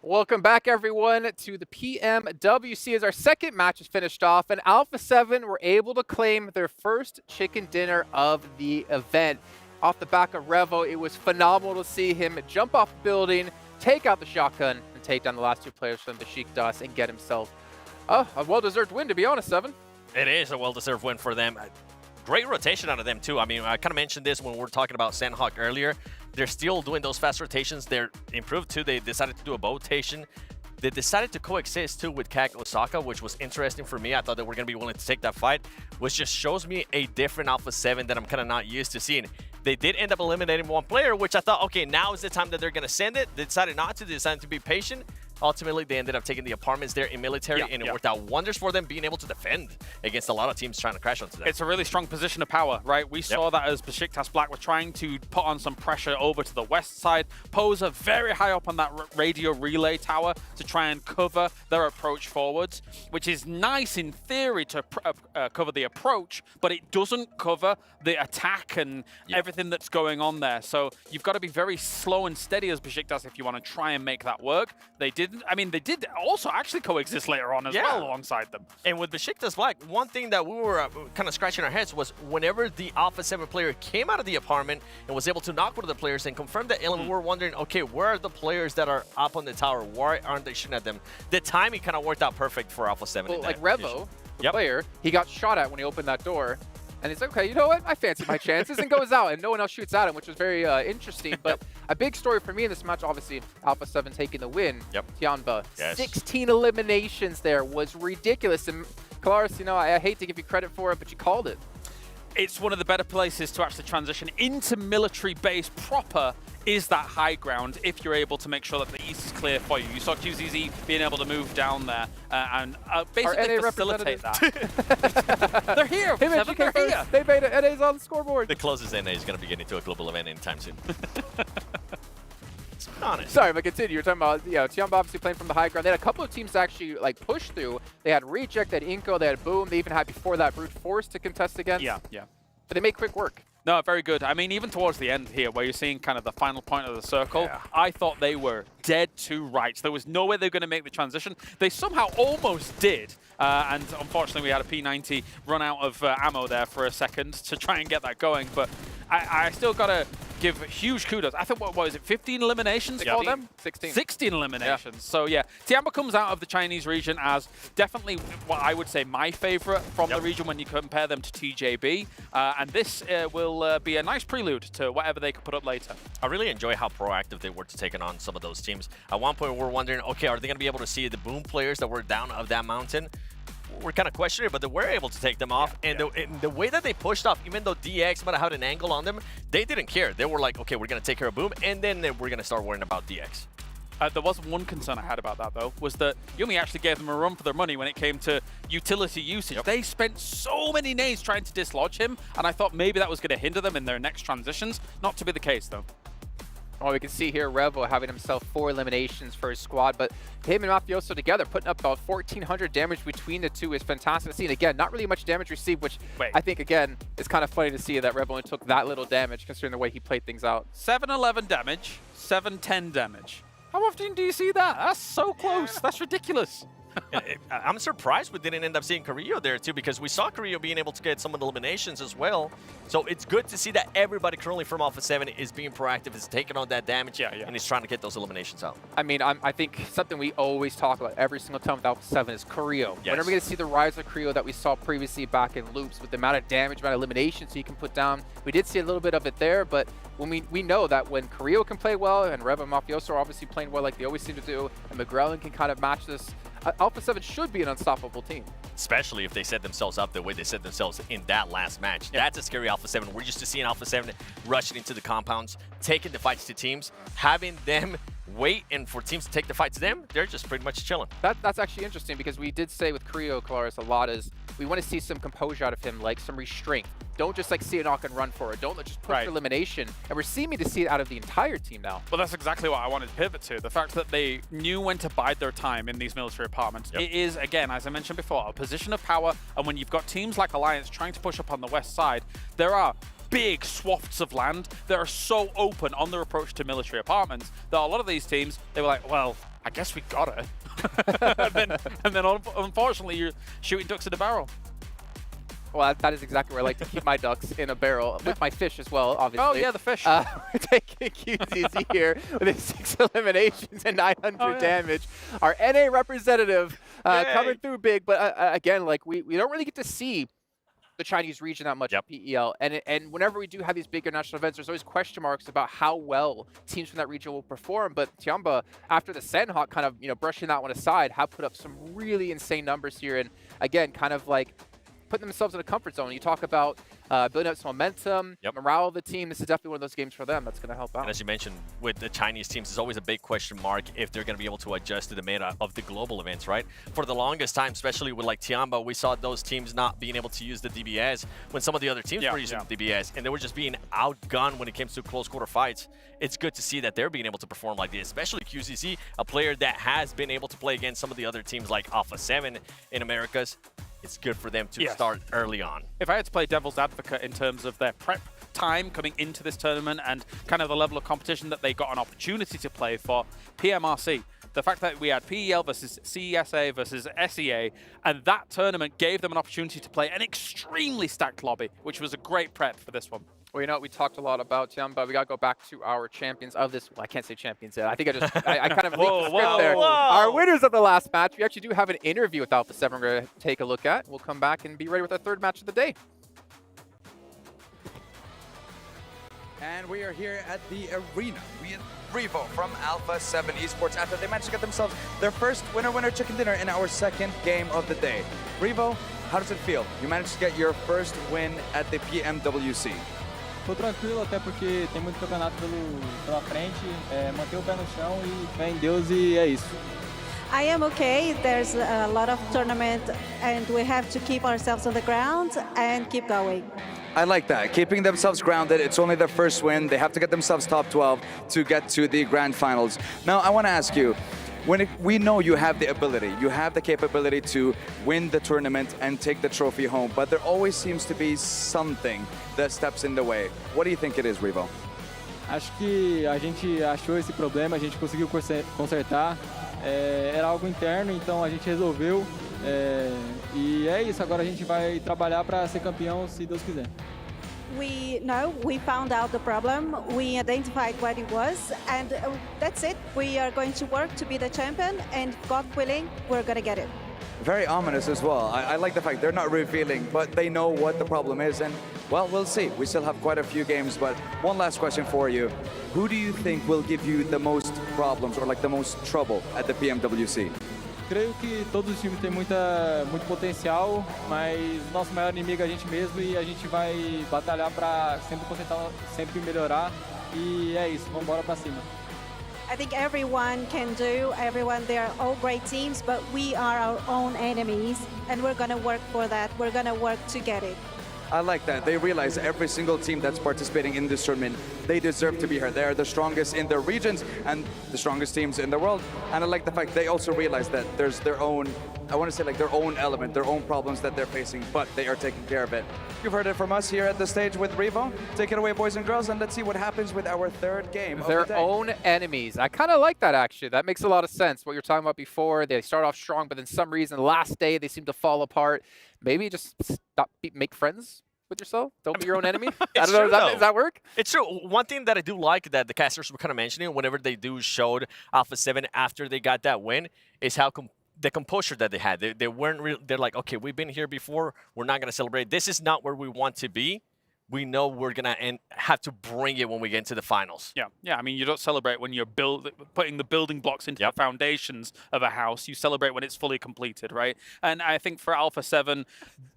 Welcome back, everyone, to the PMWC as our second match is finished off, and Alpha 7 were able to claim their first chicken dinner of the event. Off the back of Revo, it was phenomenal to see him jump off the building, take out the shotgun, and take down the last 2 players from the Besiktas and get himself a well-deserved win, to be honest, 7. It is a well-deserved win for them. Great rotation out of them, too. I mean, I kind of mentioned this when we were talking about Sanhok earlier. They're still doing those fast rotations. They're improved, too. They decided to do a bow rotation. They decided to coexist too with CAC Osaka, which was interesting for me. I thought they were going to be willing to take that fight, which just shows me a different Alpha 7 that I'm kind of not used to seeing. They did end up eliminating one player, which I thought, okay, now is the time that they're going to send it. They decided not to. They decided to be patient. Ultimately, they ended up taking the apartments there in military, and it worked out wonders for them, being able to defend against a lot of teams trying to crash onto them. It's a really strong position of power, right? We saw that as Besiktas Black were trying to put on some pressure over to the west side. Poser very high up on that radio relay tower to try and cover their approach forwards, which is nice in theory to cover the approach, but it doesn't cover the attack and everything that's going on there. So you've got to be very slow and steady as Besiktas if you want to try and make that work. They didn't. I mean, they did also actually coexist later on as well alongside them. And with Besiktas Black, one thing that we were kind of scratching our heads was whenever the Alpha 7 player came out of the apartment and was able to knock one of the players and confirm that element, we were wondering, okay, where are the players that are up on the tower? Why aren't they shooting at them? The timing kind of worked out perfect for Alpha 7. Well, like Revo, the player, he got shot at when he opened that door. And he's like, okay, you know what? I fancy my chances, and goes out, and no one else shoots at him, which was very interesting. But a big story for me in this match, obviously, Alpha 7 taking the win. Tianba, 16 eliminations there was ridiculous. And Kalaris, you know, I hate to give you credit for it, but you called it. It's one of the better places to actually transition into military base proper is that high ground if you're able to make sure that the east is clear for you. You saw QZZ being able to move down there and basically facilitate that. They're here. They're here. They made it. NA's on the scoreboard. The closest NA is going to be getting to a global event anytime soon. Honest. Sorry, but continue. You're talking about, Tianba obviously playing from the high ground. They had a couple of teams actually like push through. They had Reject, they had Inko, they had Boom. They even had before that Brute Force to contest against. But they made quick work. No, very good. I mean, even towards the end here, where you're seeing kind of the final point of the circle, I thought they were dead to rights. There was no way they were going to make the transition. They somehow almost did. And unfortunately, we had a P90 run out of ammo there for a second to try and get that going. But I still got to give huge kudos. I think, what was it, 15 eliminations for them? 16 eliminations. So, yeah, Tianba comes out of the Chinese region as definitely what I would say my favorite from the region when you compare them to TJB. And this will be a nice prelude to whatever they could put up later. I really enjoy how proactive they were to taking on some of those teams. At one point, we were wondering, okay, are they going to be able to see the Boom players that were down of that mountain? We're kind of questioning it, but they were able to take them off. And the way that they pushed off, even though DX might have had an angle on them, they didn't care. They were like, okay, we're going to take care of Boom, and then we're going to start worrying about DX. There was one concern I had about that, though, was that Yumi actually gave them a run for their money when it came to utility usage. They spent so many nades trying to dislodge him, and I thought maybe that was going to hinder them in their next transitions. Not to be the case, though. Well, we can see here Revo having himself 4 eliminations for his squad, but him and Mafioso together putting up about 1,400 damage between the two is fantastic to see. And again, not really much damage received, which I think, again, is kind of funny to see that Revo only took that little damage considering the way he played things out. 711 damage, 710 damage. How often do you see that? That's so close. That's ridiculous. I'm surprised we didn't end up seeing Carrillo there too, because we saw Carrillo being able to get some of the eliminations as well. So it's good to see that everybody currently from Alpha 7 is being proactive, is taking on that damage, and is trying to get those eliminations out. I mean, I think something we always talk about every single time with Alpha 7 is Carrillo. When are we going to see the rise of Carrillo that we saw previously back in Loops with the amount of damage, amount of eliminations he can put down? We did see a little bit of it there, but when we know that when Carrillo can play well, and Revo and Mafioso are obviously playing well like they always seem to do, and McGrellin can kind of match this, Alpha 7 should be an unstoppable team. Especially if they set themselves up the way they set themselves in that last match. That's a scary Alpha 7. We're used to seeing Alpha 7 rushing into the compounds, taking the fights to teams, having them wait and for teams to take the fight to them. They're just pretty much chilling. That's actually interesting, because we did say with Carrillo, Kalaris, a lot is we want to see some composure out of him, like some restraint. Don't just like see a knock and run for it. Don't just push for elimination. And we're seeming to see it out of the entire team now. Well, that's exactly what I wanted to pivot to. The fact that they knew when to bide their time in these military apartments. It is, again, as I mentioned before, a position of power. And when you've got teams like Alliance trying to push up on the west side, there are big swaths of land that are so open on their approach to military apartments that a lot of these teams, they were like, well, I guess we got it. and then unfortunately, you're shooting ducks in a barrel. Well, that is exactly where I like to keep my ducks, in a barrel, with my fish as well, obviously. Oh, yeah, the fish. We're taking QZZ here with his 6 eliminations and 900 damage. Our NA representative coming through big, but again, like we don't really get to see the Chinese region that much in PEL. And whenever we do have these bigger national events, there's always question marks about how well teams from that region will perform. But Tiamba, after the Sanhok kind of, brushing that one aside, have put up some really insane numbers here. And again, kind of like putting themselves in a comfort zone. You talk about building up some momentum, morale of the team. This is definitely one of those games for them that's going to help out. And as you mentioned, with the Chinese teams, there's always a big question mark if they're going to be able to adjust to the meta of the global events, right? For the longest time, especially with like Tiamba, we saw those teams not being able to use the DBS when some of the other teams were using the DBS, and they were just being outgunned when it came to close quarter fights. It's good to see that they're being able to perform like this, especially QCC, a player that has been able to play against some of the other teams like Alpha 7 in Americas. It's good for them to start early on. If I had to play devil's advocate in terms of their prep time coming into this tournament and kind of the level of competition that they got an opportunity to play for, PMRC, the fact that we had PEL versus CSA versus SEA, and that tournament gave them an opportunity to play an extremely stacked lobby, which was a great prep for this one. Well, we talked a lot about Tiamba, but we got to go back to our champions of this. Well, I can't say champions yet. I think I kind of leaked the script there. Our winners of the last match. We actually do have an interview with Alpha 7 we're going to take a look at. We'll come back and be ready with our third match of the day. And we are here at the arena with Revo from Alpha 7 Esports after they managed to get themselves their first winner chicken dinner in our second game of the day. Revo, how does it feel? You managed to get your first win at the PMWC. Tô tranquilo, até porque tem muito campeonato pela frente, manter o pé no chão e fé em Deus e é isso. I am okay. There's a lot of tournament and we have to keep ourselves on the ground and keep going. I like that, keeping themselves grounded. It's only their first win. They have to get themselves top 12 to get to the grand finals. Now, I want to ask you, we know you have the ability, you have the capability to win the tournament and take the trophy home, but there always seems to be something that steps in the way. What do you think it is, Revo? Acho que a gente achou esse problema, a gente conseguiu consertar. Era algo interno, então a gente resolveu. E é isso, agora a gente vai trabalhar para ser campeão, se Deus quiser. We found out the problem, we identified what it was, and that's it. We are going to work to be the champion, and God willing, we're going to get it. Very ominous as well. I like the fact they're not revealing, but they know what the problem is, and well, we'll see. We still have quite a few games, but one last question for you. Who do you think will give you the most problems or like the most trouble at the PMWC? Creio que todos os times têm muito potencial, mas nosso maior inimigo é a gente mesmo e a gente vai batalhar para sempre consertar, sempre melhorar e é isso, vamos embora para cima. I think everyone can do, they are all great teams, but we are our own enemies and we're going to work for that. We're going to work to get it. I like that. They realize every single team that's participating in this tournament, they deserve to be here. They are the strongest in their regions and the strongest teams in the world. And I like the fact they also realize that there's their own, I want to say like their own element, their own problems that they're facing, but they are taking care of it. You've heard it from us here at the stage with Revo. Take it away, boys and girls, and let's see what happens with our third game of the day. Their own enemies. I kind of like that, actually. That makes a lot of sense. What you're talking about before, they start off strong, but then some reason, last day, they seem to fall apart. Maybe just make friends with yourself. Don't be your own enemy. I don't know. Does that work? It's true. One thing that I do like that the casters were kind of mentioning whenever they showed Alpha 7 after they got that win is how the composure that they had. They weren't really, they're like, okay, we've been here before. We're not going to celebrate. This is not where we want to be. We know we're going to have to bring it when we get into the finals. Yeah. I mean, you don't celebrate when you're putting the building blocks into the foundations of a house. You celebrate when it's fully completed, right? And I think for Alpha 7,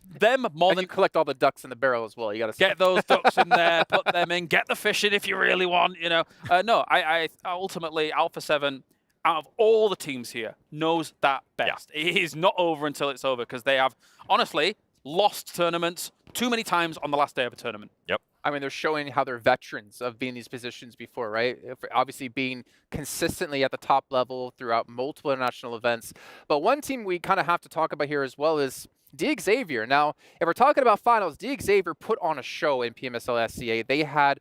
them more than... you collect all the ducks in the barrel as well. You got to get those ducks in there, put them in, get the fish in if you really want, you know. No, I ultimately, Alpha 7, out of all the teams here, knows that best. It is not over until it's over because they have, honestly, lost tournaments too many times on the last day of a tournament. Yep. I mean, they're showing how they're veterans of being in these positions before, right? Obviously being consistently at the top level throughout multiple international events. But one team we kind of have to talk about here as well is DXavier. Now, if we're talking about finals, DXavier put on a show in PMSL SEA. They had,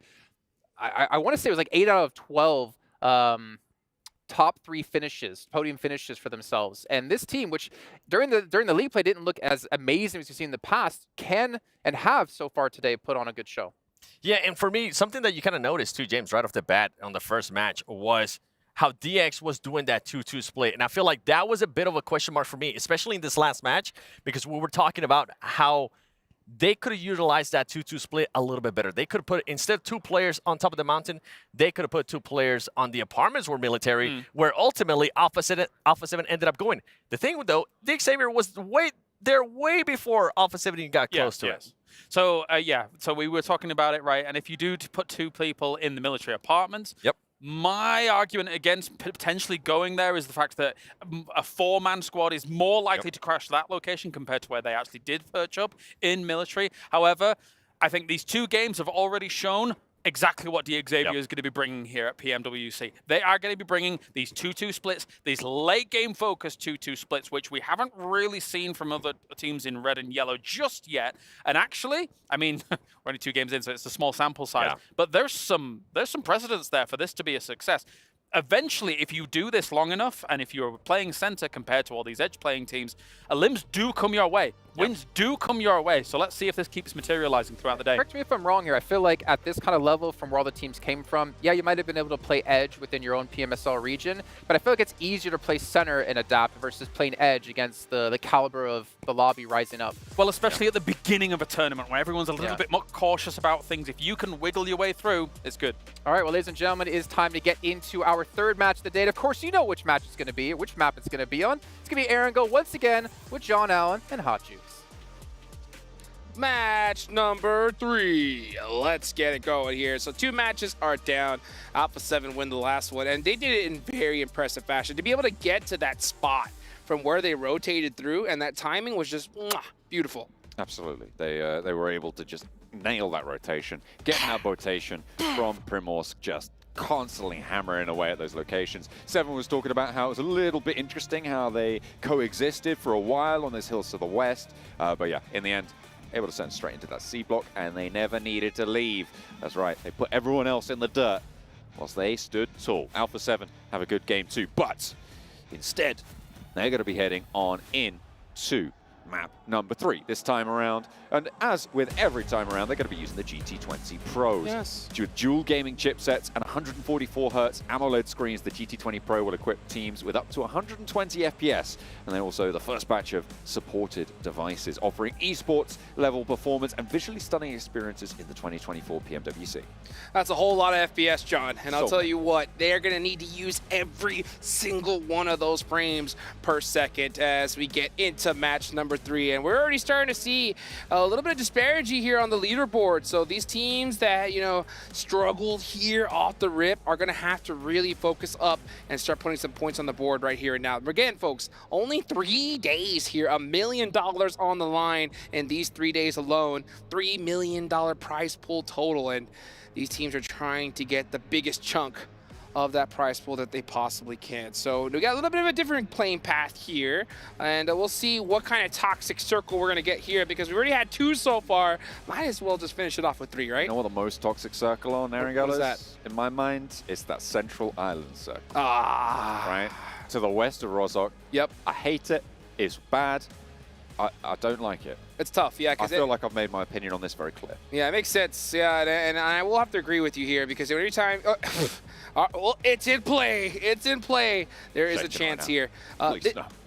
I want to say it was like 8 out of 12 top 3 finishes, podium finishes for themselves. And this team, which during the league play didn't look as amazing as you've seen in the past, can and have so far today put on a good show. Yeah, and for me, something that you kind of noticed too, James, right off the bat on the first match was how DX was doing that 2-2 split. And I feel like that was a bit of a question mark for me, especially in this last match, because we were talking about how they could have utilized that 2-2 split a little bit better. They could have put, instead of 2 players on top of the mountain, they could have put 2 players on the apartments where military, where ultimately Alpha 7 ended up going. The thing, though, Dick Xavier was way before Alpha 7 got close to it. So, so we were talking about it, right? And if you do put 2 people in the military apartments, my argument against potentially going there is the fact that a 4-man squad is more likely to crash that location compared to where they actually did perch up in military. However, I think these 2 games have already shown exactly what D. Xavier is going to be bringing here at PMWC. They are going to be bringing these 2-2 splits, these late-game focused 2-2 splits, which we haven't really seen from other teams in red and yellow just yet. And actually, I mean, we're only 2 games in, so it's a small sample size, but there's some precedence there for this to be a success. Eventually, if you do this long enough, and if you're playing center compared to all these edge playing teams, limbs do come your way. Wins do come your way. So let's see if this keeps materializing throughout the day. Correct me if I'm wrong here. I feel like at this kind of level from where all the teams came from, yeah, you might have been able to play edge within your own PMSL region, but I feel like it's easier to play center and adapt versus playing edge against the caliber of the lobby rising up. Well, especially at the beginning of a tournament where everyone's a little bit more cautious about things. If you can wiggle your way through, it's good. All right, well, ladies and gentlemen, it is time to get into our 3rd match of the day. Of course, you know which match it's going to be, which map it's going to be on. It's going to be Erangel once again with John Allen and Hot Juice. Match number 3. Let's get it going here. So 2 matches are down. Alpha 7 win the last one, and they did it in very impressive fashion. To be able to get to that spot from where they rotated through, and that timing was just beautiful. Absolutely. They were able to just nail that rotation, getting that rotation from Primorsk, just constantly hammering away at those locations. Seven was talking about how it was a little bit interesting how they coexisted for a while on those hills to the west. But yeah, in the end, able to send straight into that C block, and they never needed to leave. That's right, they put everyone else in the dirt whilst they stood tall. Alpha 7 have a good game too, but instead, they're going to be heading on in to map number 3 this time around. And as with every time around, they're going to be using the GT20 Pros. Yes. With dual gaming chipsets and 144 Hz AMOLED screens, the GT20 Pro will equip teams with up to 120 FPS. And they're also the first batch of supported devices, offering esports level performance and visually stunning experiences in the 2024 PMWC. That's a whole lot of FPS, John. And I'll tell you what, they're going to need to use every single one of those frames per second as we get into match number 3. And we're already starting to see a little bit of disparity here on the leaderboard. So these teams that, you know, struggled here off the rip are going to have to really focus up and start putting some points on the board right here and now. Again, folks, only 3 days here, $1 million on the line in these 3 days alone, $3 million prize pool total. And these teams are trying to get the biggest chunk of that prize pool that they possibly can. So we got a little bit of a different playing path here, and we'll see what kind of toxic circle we're going to get here, because we already had 2 so far. Might as well just finish it off with 3, right? You know what the most toxic circle on Erangel is? Is That? In my mind, it's that central island circle. Ah. Right? To the west of Rozhok. Yep. I hate it. It's bad. I don't like it. It's tough, yeah. I feel like I've made my opinion on this very clear. Yeah, it makes sense. Yeah, and I will have to agree with you here, because every time, well, it's in play. It's in play. There is a chance here.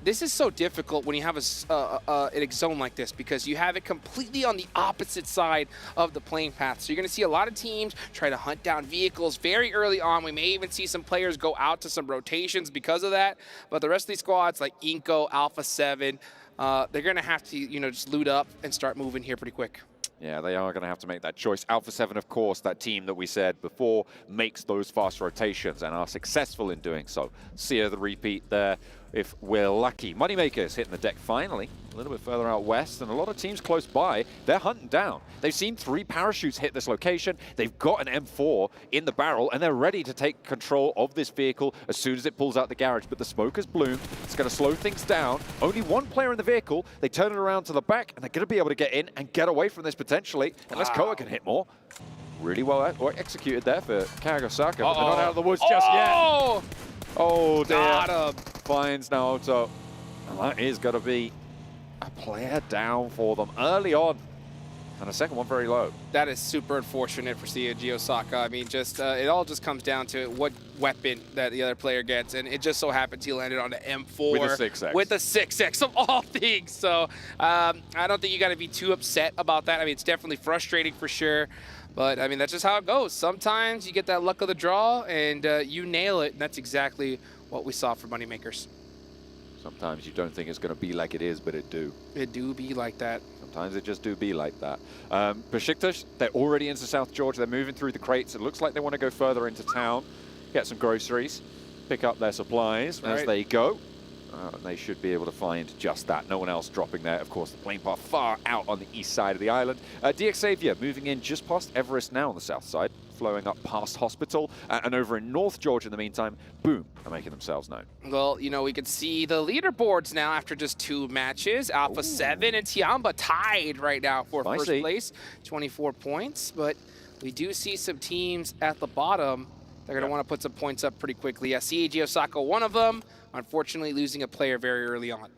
This is so difficult when you have an zone like this, because you have it completely on the opposite side of the playing path. So you're going to see a lot of teams try to hunt down vehicles very early on. We may even see some players go out to some rotations because of that. But the rest of these squads, like Inko, Alpha 7, they're going to have to, you know, just loot up and start moving here pretty quick. Yeah, they are going to have to make that choice. Alpha 7, of course, that team that we said before, makes those fast rotations and are successful in doing so. See the repeat there if we're lucky. Moneymakers hitting the deck finally, a little bit further out west, and a lot of teams close by, they're hunting down. They've seen 3 parachutes hit this location. They've got an M4 in the barrel, and they're ready to take control of this vehicle as soon as it pulls out the garage. But the smoke has bloomed. It's going to slow things down. Only 1 player in the vehicle. They turn it around to the back, and they're going to be able to get in and get away from this potentially, unless Koa can hit more. Really well executed there for Kagosaka, but they're not out of the woods just yet. Oh, dear. Got him. Finds Naoto. And that is going to be a player down for them early on. And a second one very low. That is super unfortunate for CAG Osaka. I mean, just it all just comes down to what weapon that the other player gets, and it just so happens he landed on the M4 with a 6x. With a 6x of all things. So I don't think you got to be too upset about that. I mean, it's definitely frustrating for sure, but I mean that's just how it goes. Sometimes you get that luck of the draw, and you nail it, and that's exactly what we saw for Moneymakers. Sometimes you don't think it's going to be like it is, but it do. It do be like that. Sometimes it just do be like that. Besiktas, they're already into South Georgia. They're moving through the crates. It looks like they want to go further into town, get some groceries, pick up their supplies as they go. They should be able to find just that. No one else dropping there. Of course, the plane path far out on the east side of the island. DX Xavier moving in just past Everest now on the south side, flowing up past Hospital. And over in North Georgia in the meantime, Boom are making themselves known. Well, you know, we can see the leaderboards now after just 2 matches. Alpha 7 and Tiamba tied right now for first place, 24 points. But we do see some teams at the bottom. They're going to want to put some points up pretty quickly. Yeah, CAG Osaka, one of them, unfortunately losing a player very early on.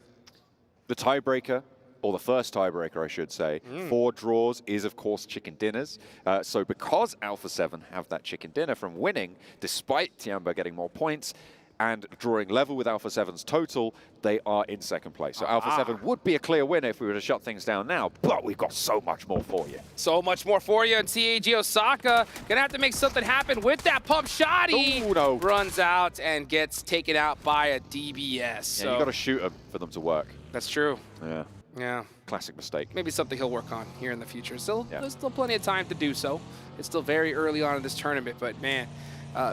The tiebreaker, or the first tiebreaker, I should say, 4 draws is, of course, chicken dinners. So because Alpha 7 have that chicken dinner from winning, despite Tiamba getting more points and drawing level with Alpha 7's total, they are in second place. So Alpha 7 would be a clear winner if we were to shut things down now, but we've got so much more for you. So much more for you, and CAG Osaka gonna have to make something happen with that pump shotty. Ooh, no. Runs out and gets taken out by a DBS. So Yeah, you got to shoot them for them to work. That's true. Yeah. Yeah. Classic mistake. Maybe something he'll work on here in the future. There's still plenty of time to do so. It's still very early on in this tournament, but man,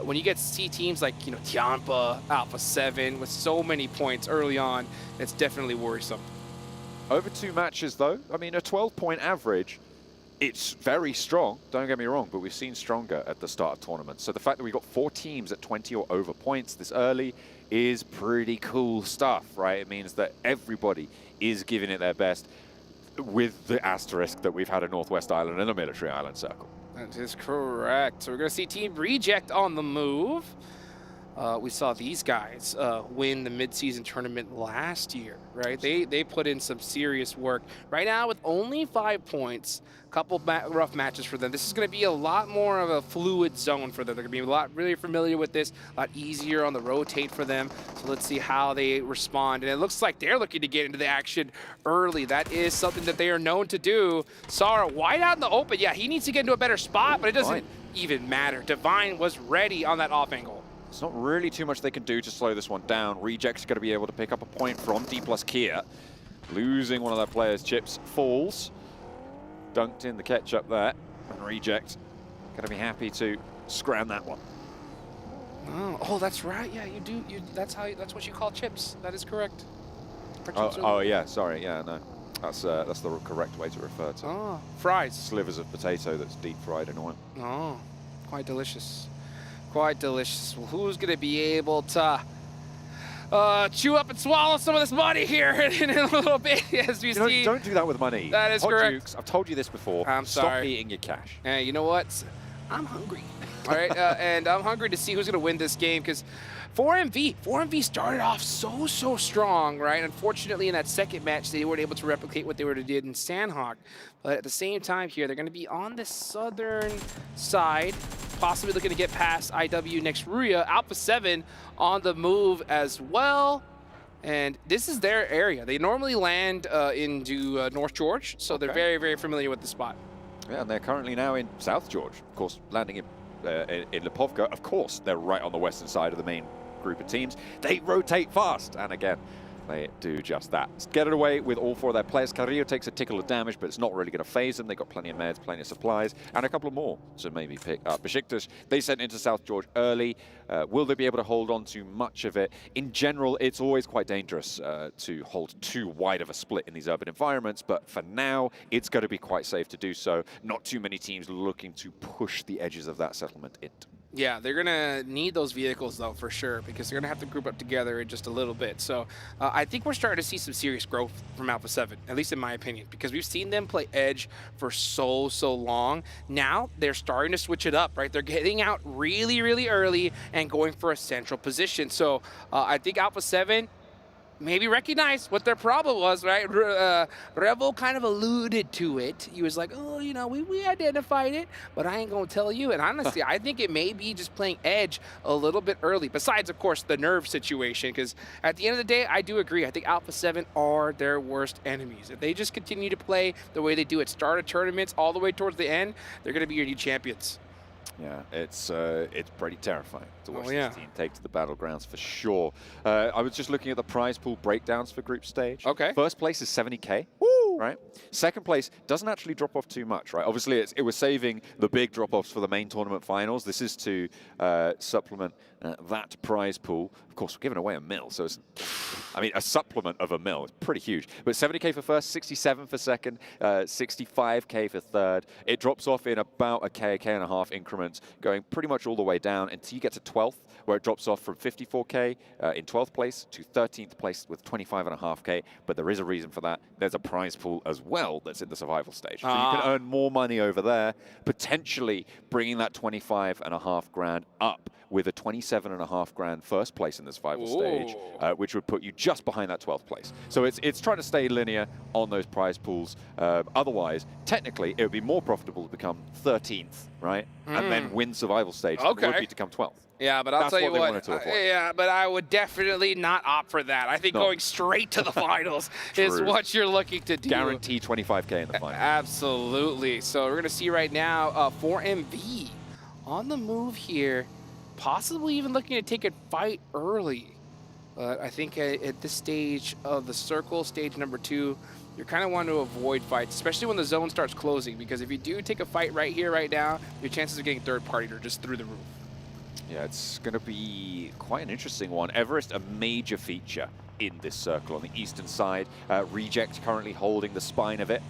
when you get to see teams like, you know, Tiamba, Alpha 7 with so many points early on, it's definitely worrisome. Over 2 matches, though, I mean, a 12-point average, it's very strong, don't get me wrong, but we've seen stronger at the start of tournaments. So the fact that we've got 4 teams at 20 or over points this early is pretty cool stuff, right? It means that everybody is giving it their best, with the asterisk that we've had a Northwest Island and a military island circle. That is correct. So we're going to see Team Reject on the move. We saw these guys win the mid-season tournament last year, right? They put in some serious work. Right now, with only 5 points, a couple rough matches for them. This is going to be a lot more of a fluid zone for them. They're going to be really familiar with this, a lot easier on the rotate for them. So let's see how they respond. And it looks like they're looking to get into the action early. That is something that they are known to do. Sara wide out in the open. Yeah, he needs to get into a better spot, but it doesn't even matter. Divine was ready on that off angle. It's not really too much they can do to slow this one down. Reject's going to be able to pick up a point from D+ Kia. Losing one of their players' chips falls. Dunked in the ketchup there. And Reject going to be happy to scram that one. Oh, that's right. Yeah, you do. That's what you call chips. That is correct. Oh, yeah. Sorry. Yeah, no. That's the correct way to refer to fries. Slivers of potato that's deep fried in oil. Oh, quite delicious. Quite delicious. Well, who's going to be able to chew up and swallow some of this money here in a little bit, as we see? Don't do that with money. That is correct. Dukes, I've told you this before. I'm sorry. Stop eating your cash. Hey, you know what? I'm hungry. All right, and I'm hungry to see who's going to win this game, because 4MV started off so strong, right? Unfortunately, in that second match, they weren't able to replicate what they were to did in Sanhok. But at the same time here, they're going to be on the southern side, possibly looking to get past IW next Ruya. Alpha 7 on the move as well. And this is their area. They normally land into North George, so they're very familiar with the spot. Yeah, and they're currently now in South George, of course, landing in Lipovka. Of course, they're right on the western side of the main group of teams. They rotate fast, and again, they do just that. Get it away with all 4 of their players. Carrillo takes a tickle of damage, but it's not really going to phase them. They've got plenty of meds, plenty of supplies, and a couple of more to maybe pick up. Besiktas, they sent into South George early. Will they be able to hold on to much of it? In general, it's always quite dangerous to hold too wide of a split in these urban environments, but for now, it's going to be quite safe to do so. Not too many teams looking to push the edges of that settlement in. Yeah, they're going to need those vehicles, though, for sure, because they're going to have to group up together in just a little bit. So I think we're starting to see some serious growth from Alpha 7, at least in my opinion, because we've seen them play Edge for so long. Now they're starting to switch it up, right? They're getting out really early and going for a central position. So I think Alpha 7 maybe recognized what their problem was, right? Revel kind of alluded to it. He was like, oh, you know, we identified it, but I ain't going to tell you. And honestly, I think it may be just playing edge a little bit early, besides, of course, the nerve situation, because at the end of the day, I do agree. I think Alpha 7 are their worst enemies. If they just continue to play the way they do at start of tournaments all the way towards the end, they're going to be your new champions. Yeah, it's pretty terrifying to watch yeah. this team take to the battlegrounds for sure. I was just looking at the prize pool breakdowns for group stage. Okay. First place is 70K. Right? Second place doesn't actually drop off too much, right? Obviously, it was saving the big drop-offs for the main tournament finals. This is to supplement that prize pool. Of course, we're giving away $1 million, so it's, I mean, a supplement of $1 million. It's pretty huge. But 70K for first, 67 for second, 65K for third. It drops off in about a K and a half increments, going pretty much all the way down until you get to 12th, where it drops off from 54K in 12th place to 13th place with 25.5K. But there is a reason for that. There's a prize pool as well that's in the survival stage. So you can earn more money over there, potentially bringing that 25.5 grand up with a 27.5 grand first place in the survival stage, which would put you just behind that 12th place. So it's trying to stay linear on those prize pools. Otherwise, technically, it would be more profitable to become 13th, right? And then win survival stage than it would be to come 12th. Yeah, but I'll tell you what, yeah, but I would definitely not opt for that. I think going straight to the finals is what you're looking to do. Guarantee 25K in the final. Absolutely. So we're going to see right now 4MV on the move here, possibly even looking to take a fight early. But I think at this stage of the circle, stage number 2, you're kind of wanting to avoid fights, especially when the zone starts closing, because if you do take a fight right here, right now, your chances of getting third party are just through the roof. Yeah, it's going to be quite an interesting one. Everest, a major feature in this circle on the eastern side. Reject currently holding the spine of it.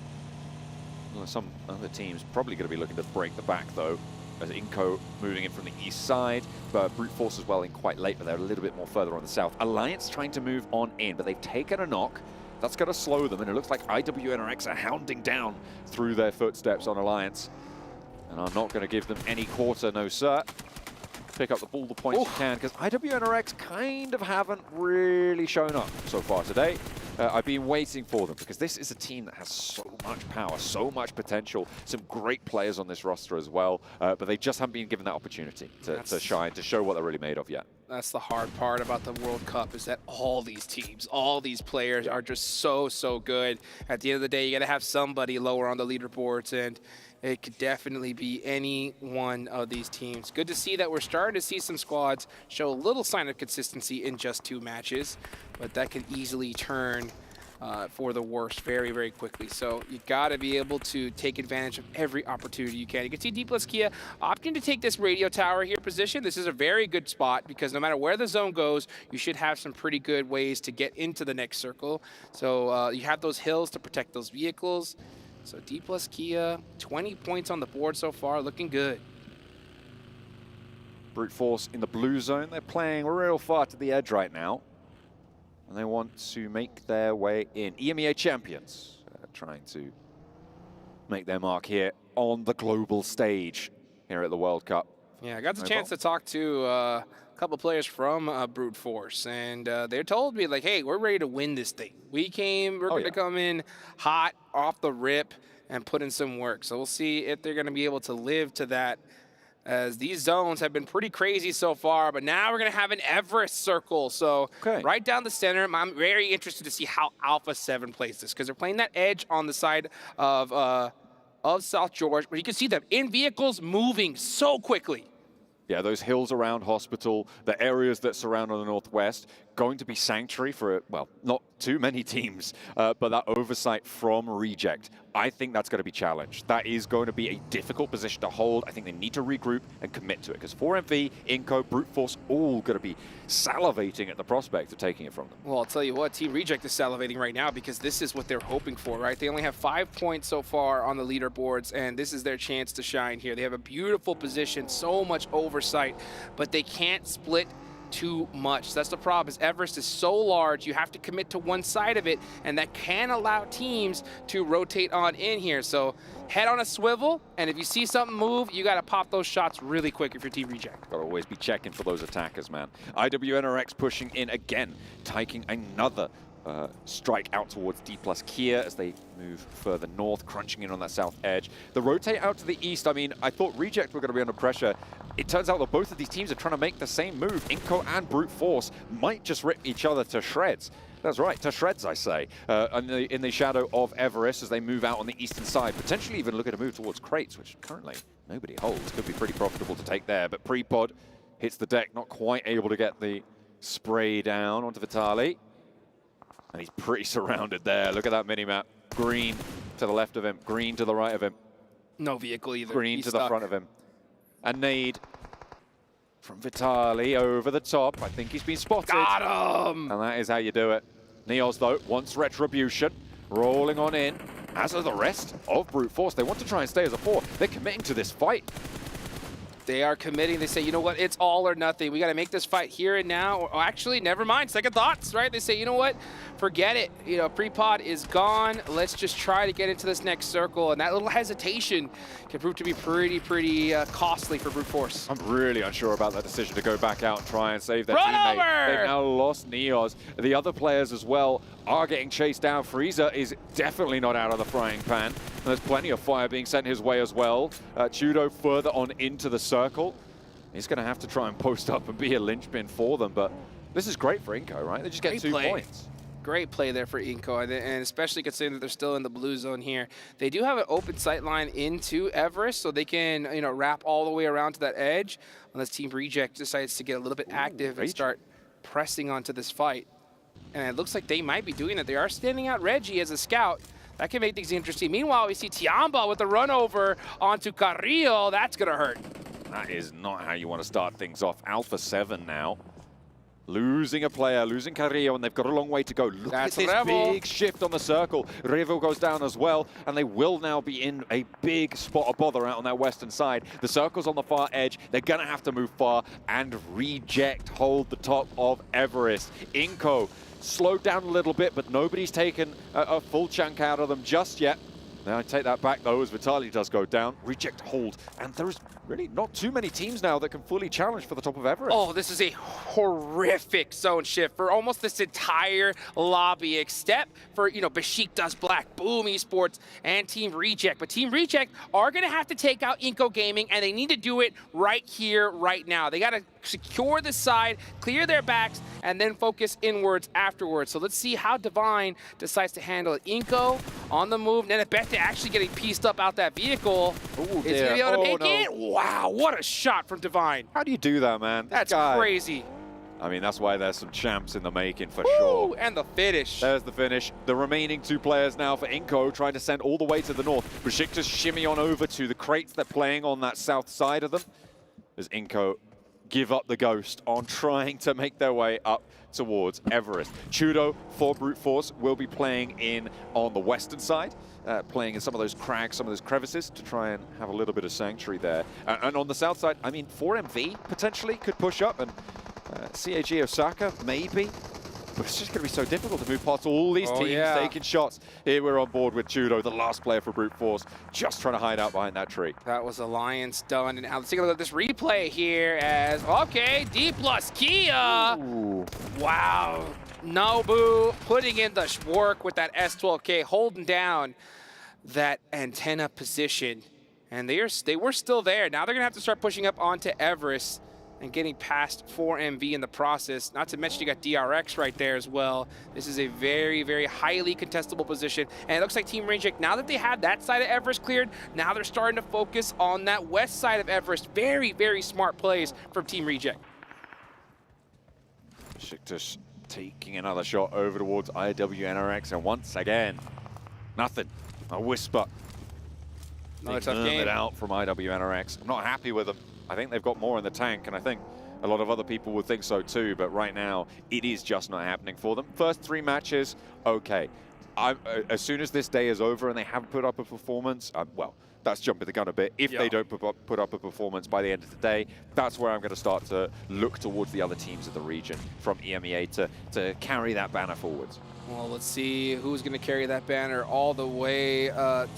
Well, some other teams probably going to be looking to break the back, though, as Inco moving in from the east side. But Brute Force as well in quite late, but they're a little bit more further on the south. Alliance trying to move on in, but they've taken a knock. That's going to slow them, and it looks like IWNRX are hounding down through their footsteps on Alliance. And I'm not going to give them any quarter, no sir. Pick up all the points you can, because IWNRX kind of haven't really shown up so far today. I've been waiting for them, because this is a team that has so much power, so much potential, some great players on this roster as well, but they just haven't been given that opportunity to shine, to show what they're really made of yet. That's the hard part about the World Cup, is that all these teams, all these players are just so good. At the end of the day, you got to have somebody lower on the leaderboards, and it could definitely be any one of these teams. Good to see that we're starting to see some squads show a little sign of consistency in just 2 matches, but that could easily turn for the worst very quickly. So you got to be able to take advantage of every opportunity you can. You can see D plus Kia opting to take this radio tower here position. This is a very good spot, because no matter where the zone goes, you should have some pretty good ways to get into the next circle. So you have those hills to protect those vehicles. So D plus Kia, 20 points on the board so far, looking good. Brute Force in the blue zone. They're playing real far to the edge right now, and they want to make their way in. EMEA champions trying to make their mark here on the global stage here at the World Cup. Yeah, I got the chance to talk to a couple players from Brute Force, and they told me, like, hey, we're ready to win this thing. We're going to come in hot off the rip and put in some work. So we'll see if they're going to be able to live to that, as these zones have been pretty crazy so far. But now we're going to have an Everest circle. So right down the center, I'm very interested to see how Alpha 7 plays this, because they're playing that edge on the side of South George, but you can see them in vehicles moving so quickly. Yeah, those hills around Hospital, the areas that surround on the northwest, going to be sanctuary for, well, not too many teams, but that oversight from Reject, I think that's going to be challenged. That is going to be a difficult position to hold. I think they need to regroup and commit to it, because 4MV, Inco, Brute Force, all going to be salivating at the prospect of taking it from them. Well, I'll tell you what, Team Reject is salivating right now, because this is what they're hoping for, right? They only have 5 points so far on the leaderboards, and this is their chance to shine here. They have a beautiful position, so much oversight, but they can't split too much. That's the problem, is Everest is so large, you have to commit to one side of it, and that can allow teams to rotate on in here. So head on a swivel, and if you see something move, you got to pop those shots really quick if you're Team Reject. Got to always be checking for those attackers, man. IWNRX pushing in again, taking another strike out towards D plus Kia as they move further north, crunching in on that south edge. The rotate out to the east, I mean, I thought Reject were going to be under pressure. It turns out that both of these teams are trying to make the same move. Inco and Brute Force might just rip each other to shreds. That's right, to shreds, I say, in the shadow of Everest as they move out on the eastern side, potentially even looking to move towards crates, which currently nobody holds. Could be pretty profitable to take there, but Prepod hits the deck, not quite able to get the spray down onto Vitali. And he's pretty surrounded there. Look at that mini-map. Green to the left of him, green to the right of him. No vehicle either. Green He's to stuck. the front of him. A nade from Vitali over the top. I think he's been spotted. Got him! And that is how you do it. Neos, though, wants retribution. Rolling on in, as are the rest of Brute Force. They want to try and stay as a 4. They're committing to this fight. They are committing. They say, you know what, it's all or nothing. We got to make this fight here and now. Or actually, never mind. Second thoughts, right? They say, you know what, forget it. You know, Prepod is gone. Let's just try to get into this next circle. And that little hesitation can prove to be pretty costly for Brute Force. I'm really unsure about that decision to go back out and try and save their Run teammate. over! They've now lost Neos. The other players as well are getting chased down. Frieza is definitely not out of the frying pan. And there's plenty of fire being sent his way as well. Chudo further on into the circle. He's going to have to try and post up and be a linchpin for them, but this is great for Inco, right? They just get 2 points. Great play there for Inco, and especially considering that they're still in the blue zone here. They do have an open sight line into Everest, so they can, you know, wrap all the way around to that edge, unless Team Reject decides to get a little bit active and start pressing onto this fight. And it looks like they might be doing it. They are standing out Reggie as a scout. That can make things interesting. Meanwhile, we see Tiamba with the run over onto Carrillo. That's going to hurt. That is not how you want to start things off. Alpha 7 now. Losing a player, losing Carrillo, and they've got a long way to go. Look at this big shift on the circle. Revo goes down as well, and they will now be in a big spot of bother out on that western side. The circle's on the far edge. They're going to have to move far, and Reject hold the top of Everest. Inco slowed down a little bit, but nobody's taken a full chunk out of them just yet. Now I take that back though, as Vitali does go down. Reject hold, and there's really not too many teams now that can fully challenge for the top of Everest. Oh, this is a horrific zone shift for almost this entire lobby, except for, you know, Besiktas Black, Boom Esports, and Team Reject. But Team Reject are going to have to take out Inco Gaming, and they need to do it right here, right now. They got to secure the side, clear their backs, and then focus inwards afterwards. So let's see how Divine decides to handle it. Inco on the move. Nenebete actually getting pieced up out that vehicle. Is he going to be able to make it? Wow, what a shot from Divine. How do you do that, man? That's crazy. I mean, that's why there's some champs in the making for Woo, sure. and the finish. There's the finish. The remaining 2 players now for Inco trying to send all the way to the north. Besiktas shimmy on over to the crates they're playing on that south side of them as Inco give up the ghost on trying to make their way up towards Everest. Chudo for Brute Force will be playing in on the western side, playing in some of those crags, some of those crevices to try and have a little bit of sanctuary there. And on the south side, I mean, 4MV potentially could push up, and CAG Osaka maybe. But it's just going to be so difficult to move past all these teams taking shots. Here we're on board with Chudo, the last player for Brute Force, just trying to hide out behind that tree. That was Alliance done. And now let's take a look at this replay here as, okay, D plus Kia. Ooh. Wow. Nobu putting in the work with that S12K, holding down that antenna position. And they were still there. Now they're going to have to start pushing up onto Everest and getting past 4MV in the process. Not to mention you got DRX right there as well. This is a very, very highly contestable position. And it looks like Team Reject, now that they had that side of Everest cleared, now they're starting to focus on that west side of Everest. Very, very smart plays from Team Reject. Besiktas taking another shot over towards IWNRX, and once again, nothing. A whisper. Another tough game. It out from IWNRX. I'm not happy with them. I think they've got more in the tank, and I think a lot of other people would think so too, but right now, it is just not happening for them. First 3 matches, okay. As soon as this day is over and they have put up a performance, well, that's jumping the gun a bit. If they don't put up a performance by the end of the day, that's where I'm going to start to look towards the other teams of the region from EMEA to carry that banner forwards. Well, let's see who's going to carry that banner all the way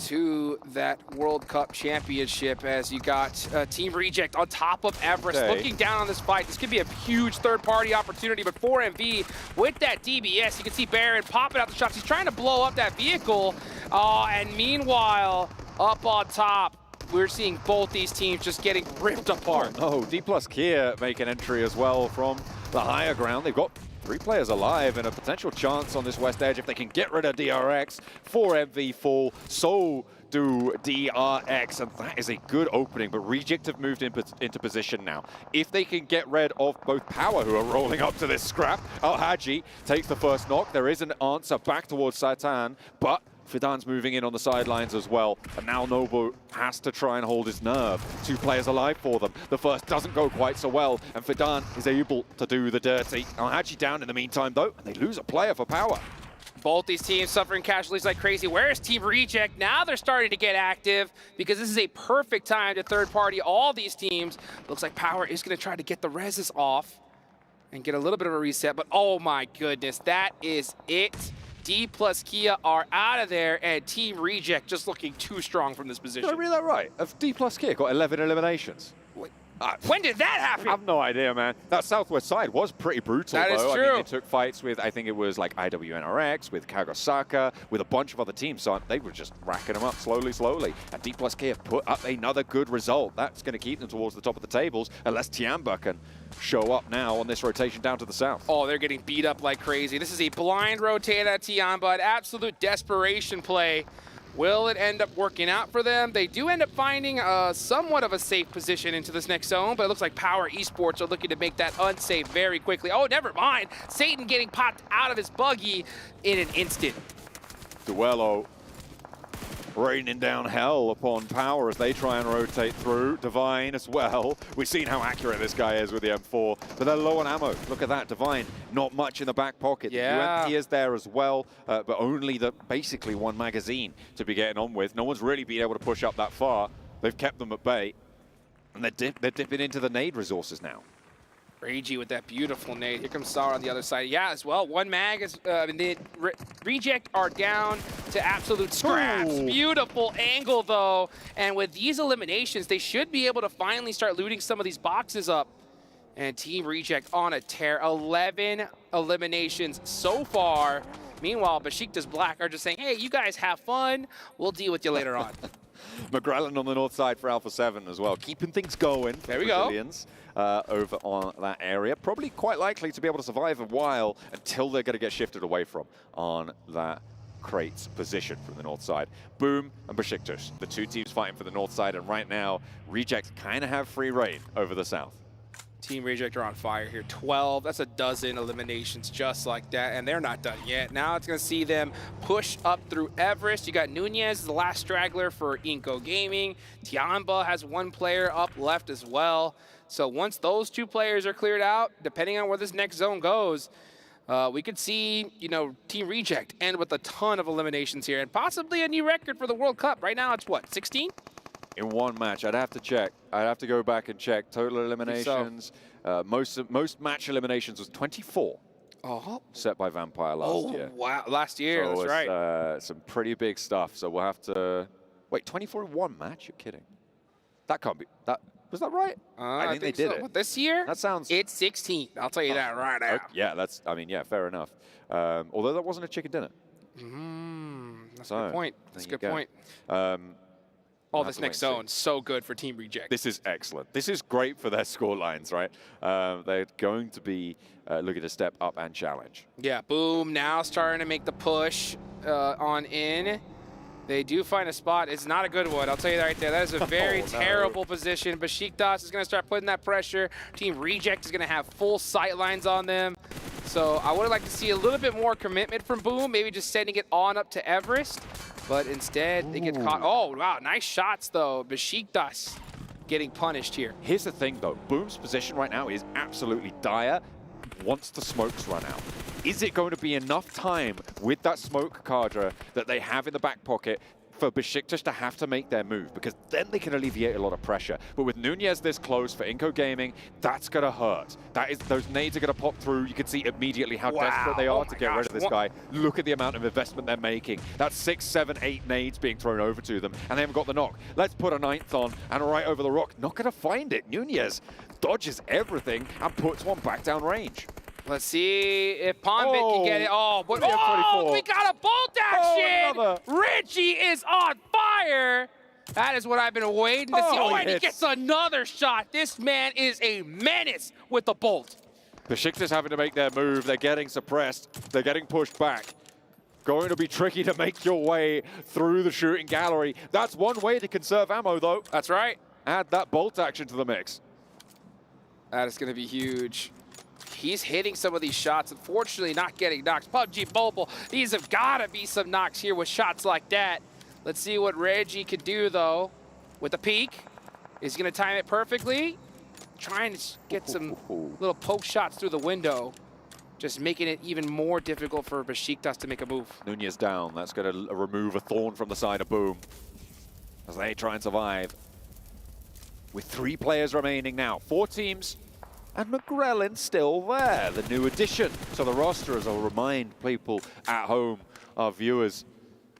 to that World Cup championship, as you got Team Reject on top of Everest. Looking down on this fight, this could be a huge third-party opportunity, but 4MV with that DBS, you can see Baron popping out the shots. He's trying to blow up that vehicle, and meanwhile, up on top, we're seeing both these teams just getting ripped apart. Oh, D+ Kia make an entry as well from the higher ground. They've got 3 players alive and a potential chance on this west edge if they can get rid of DRX. 4MV fall, so do DRX, and that is a good opening, but Reject have moved into position now. If they can get rid of both Power, who are rolling up to this scrap, Al-Haji takes the first knock. There is an answer back towards Saitan, but Fidan's moving in on the sidelines as well, and now Nobu has to try and hold his nerve. 2 players alive for them. The first doesn't go quite so well, and Fidan is able to do the dirty. Al-Haji down in the meantime, though, and they lose a player for Power. Both these teams suffering casualties like crazy. Where is Team Reject? Now they're starting to get active because this is a perfect time to third party all these teams. Looks like Power is going to try to get the reses off and get a little bit of a reset, but oh my goodness, that is it. D+ Kia are out of there, and Team Reject just looking too strong from this position. Did I read that right? D+ Kia got 11 eliminations. Wait, when did that happen? I have no idea, man. That southwest side was pretty brutal, though. That is true. I mean, they took fights with, I think it was like IWNRX, with Kagasaka, with a bunch of other teams. So they were just racking them up slowly. And D+ Kia put up another good result. That's going to keep them towards the top of the tables, unless Tiamba can show up now on this rotation down to the south. Oh, they're getting beat up like crazy. This is a blind rotate at Tiamba, an absolute desperation play. Will it end up working out for them? They do end up finding somewhat of a safe position into this next zone, but it looks like Power Esports are looking to make that unsafe very quickly. Oh, never mind. Satan getting popped out of his buggy in an instant. Duello raining down hell upon Power as they try and rotate through. Divine as well. We've seen how accurate this guy is with the M4, but they're low on ammo. Look at that, Divine. Not much in the back pocket. Yeah. The UMP is there as well, but only basically 1 magazine to be getting on with. No one's really been able to push up that far. They've kept them at bay, and they're dipping into the nade resources now. Ragey with that beautiful nade. Here comes Sar on the other side. Yeah, as well. 1 mag is, Reject are down to absolute scraps. Ooh. Beautiful angle, though. And with these eliminations, they should be able to finally start looting some of these boxes up. And Team Reject on a tear. 11 eliminations so far. Meanwhile, Besiktas Black are just saying, hey, you guys have fun. We'll deal with you later on. McGrellan on the north side for Alpha 7 as well, keeping things going. There we go. Over on that area. Probably quite likely to be able to survive a while until they're going to get shifted away from on that crate's position from the north side. Boom and Besiktas, the 2 teams fighting for the north side, and right now, Reject kind of have free reign over the south. Team Reject are on fire here. 12, that's a dozen eliminations just like that, and they're not done yet. Now it's going to see them push up through Everest. You got Nunez, the last straggler for Inco Gaming. Tiamba has 1 player up left as well. So once those 2 players are cleared out, depending on where this next zone goes, we could see, Team Reject end with a ton of eliminations here and possibly a new record for the World Cup. Right now it's what, 16? In 1 match, I'd have to check. I'd have to go back and check total eliminations. Most match eliminations was 24. Oh. Set by Vampire last year. Oh, wow. Last year, so that's right. Some pretty big stuff. So we'll have to... Wait, 24 in 1 match? You're kidding. That can't be... Was that right? I think they did so. it. But this year, that sounds... It's 16. I'll tell you that right now. Okay, yeah, fair enough. Although that wasn't a chicken dinner. That's a good point. That's a good point. This next zone, so good for Team Reject. This is excellent. This is great for their score lines, right? They're going to be looking to step up and challenge. Yeah, Boom now starting to make the push on in. They do find a spot. It's not a good one. I'll tell you that right there. That is a very terrible position. Besiktas is going to start putting that pressure. Team Reject is going to have full sight lines on them. So I would like to see a little bit more commitment from Boom, maybe just sending it on up to Everest. But instead, they get caught. Oh, wow. Nice shots, though. Besiktas getting punished here. Here's the thing, though. Boom's position right now is absolutely dire once the smokes run out. Is it going to be enough time with that smoke cadre that they have in the back pocket for Besiktas to have to make their move, because then they can alleviate a lot of pressure. But with Nunez this close for Inco Gaming, that's going to hurt. Those nades are going to pop through. You can see immediately how desperate they are to get rid of this guy. Look at the amount of investment they're making. That's 6, 7, 8 nades being thrown over to them, and they haven't got the knock. Let's put a 9th on, and right over the rock. Not going to find it. Nunez dodges everything and puts one back down range. Let's see if Pondbit can get it. Oh, but we got a bolt action! Reggie is on fire! That is what I've been waiting to see. Oh, and he gets another shot. This man is a menace with the bolt. Besiktas having to make their move. They're getting suppressed. They're getting pushed back. Going to be tricky to make your way through the shooting gallery. That's one way to conserve ammo, though. That's right. Add that bolt action to the mix. That is going to be huge. He's hitting some of these shots, unfortunately not getting knocks. PUBG Mobile, these have got to be some knocks here with shots like that. Let's see what Reggie could do, though, with the peek. Is he going to time it perfectly? Trying to get some little poke shots through the window, just making it even more difficult for Besiktas to make a move. Nunez down. That's going to remove a thorn from the side of Boom as they try and survive. With 3 players remaining now, 4 teams. And McGrellin's still there, the new addition to the roster, as I'll remind people at home, our viewers.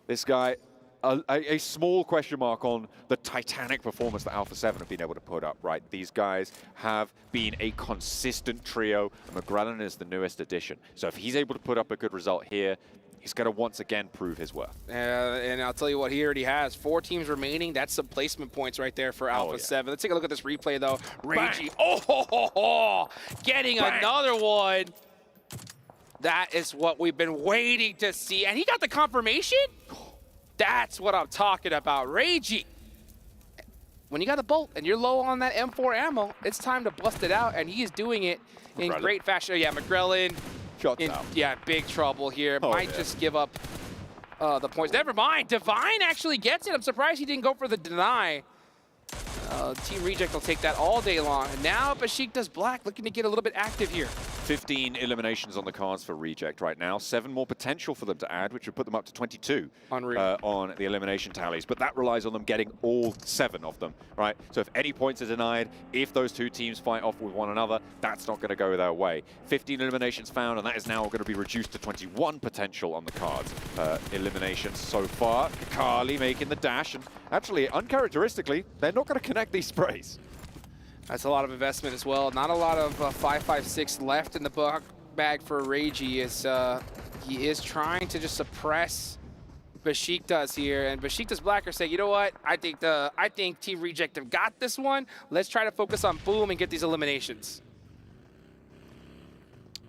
This guy, a small question mark on the titanic performance that Alpha 7 have been able to put up, right? These guys have been a consistent trio, and McGrellin is the newest addition. So if he's able to put up a good result here, he's going to once again prove his worth. And I'll tell you what, he already has 4 teams remaining. That's some placement points right there for Alpha 7. Let's take a look at this replay, though. Reggie, getting another one. That is what we've been waiting to see. And he got the confirmation? That's what I'm talking about. Reggie, when you got a bolt and you're low on that M4 ammo, it's time to bust it out, and he is doing it in great fashion. Yeah, McGrellin. Yeah, big trouble here. Might just give up the points. Never mind. Divine actually gets it. I'm surprised he didn't go for the deny. Team Reject will take that all day long. And now Besiktas Black looking to get a little bit active here. 15 eliminations on the cards for Reject right now. 7 more potential for them to add, which would put them up to 22 on the elimination tallies. But that relies on them getting all 7 of them, right? So if any points are denied, if those 2 teams fight off with one another, that's not going to go their way. 15 eliminations found, and that is now going to be reduced to 21 potential on the cards. Eliminations so far. Kakali making the dash, and actually, uncharacteristically, they're not going to connect these sprays. That's a lot of investment as well. Not a lot of 5.56 left in the bag for Reggie. He is trying to just suppress Besiktas here, and Besiktas Black are saying, you know what? I think Team Reject have got this one. Let's try to focus on Boom and get these eliminations.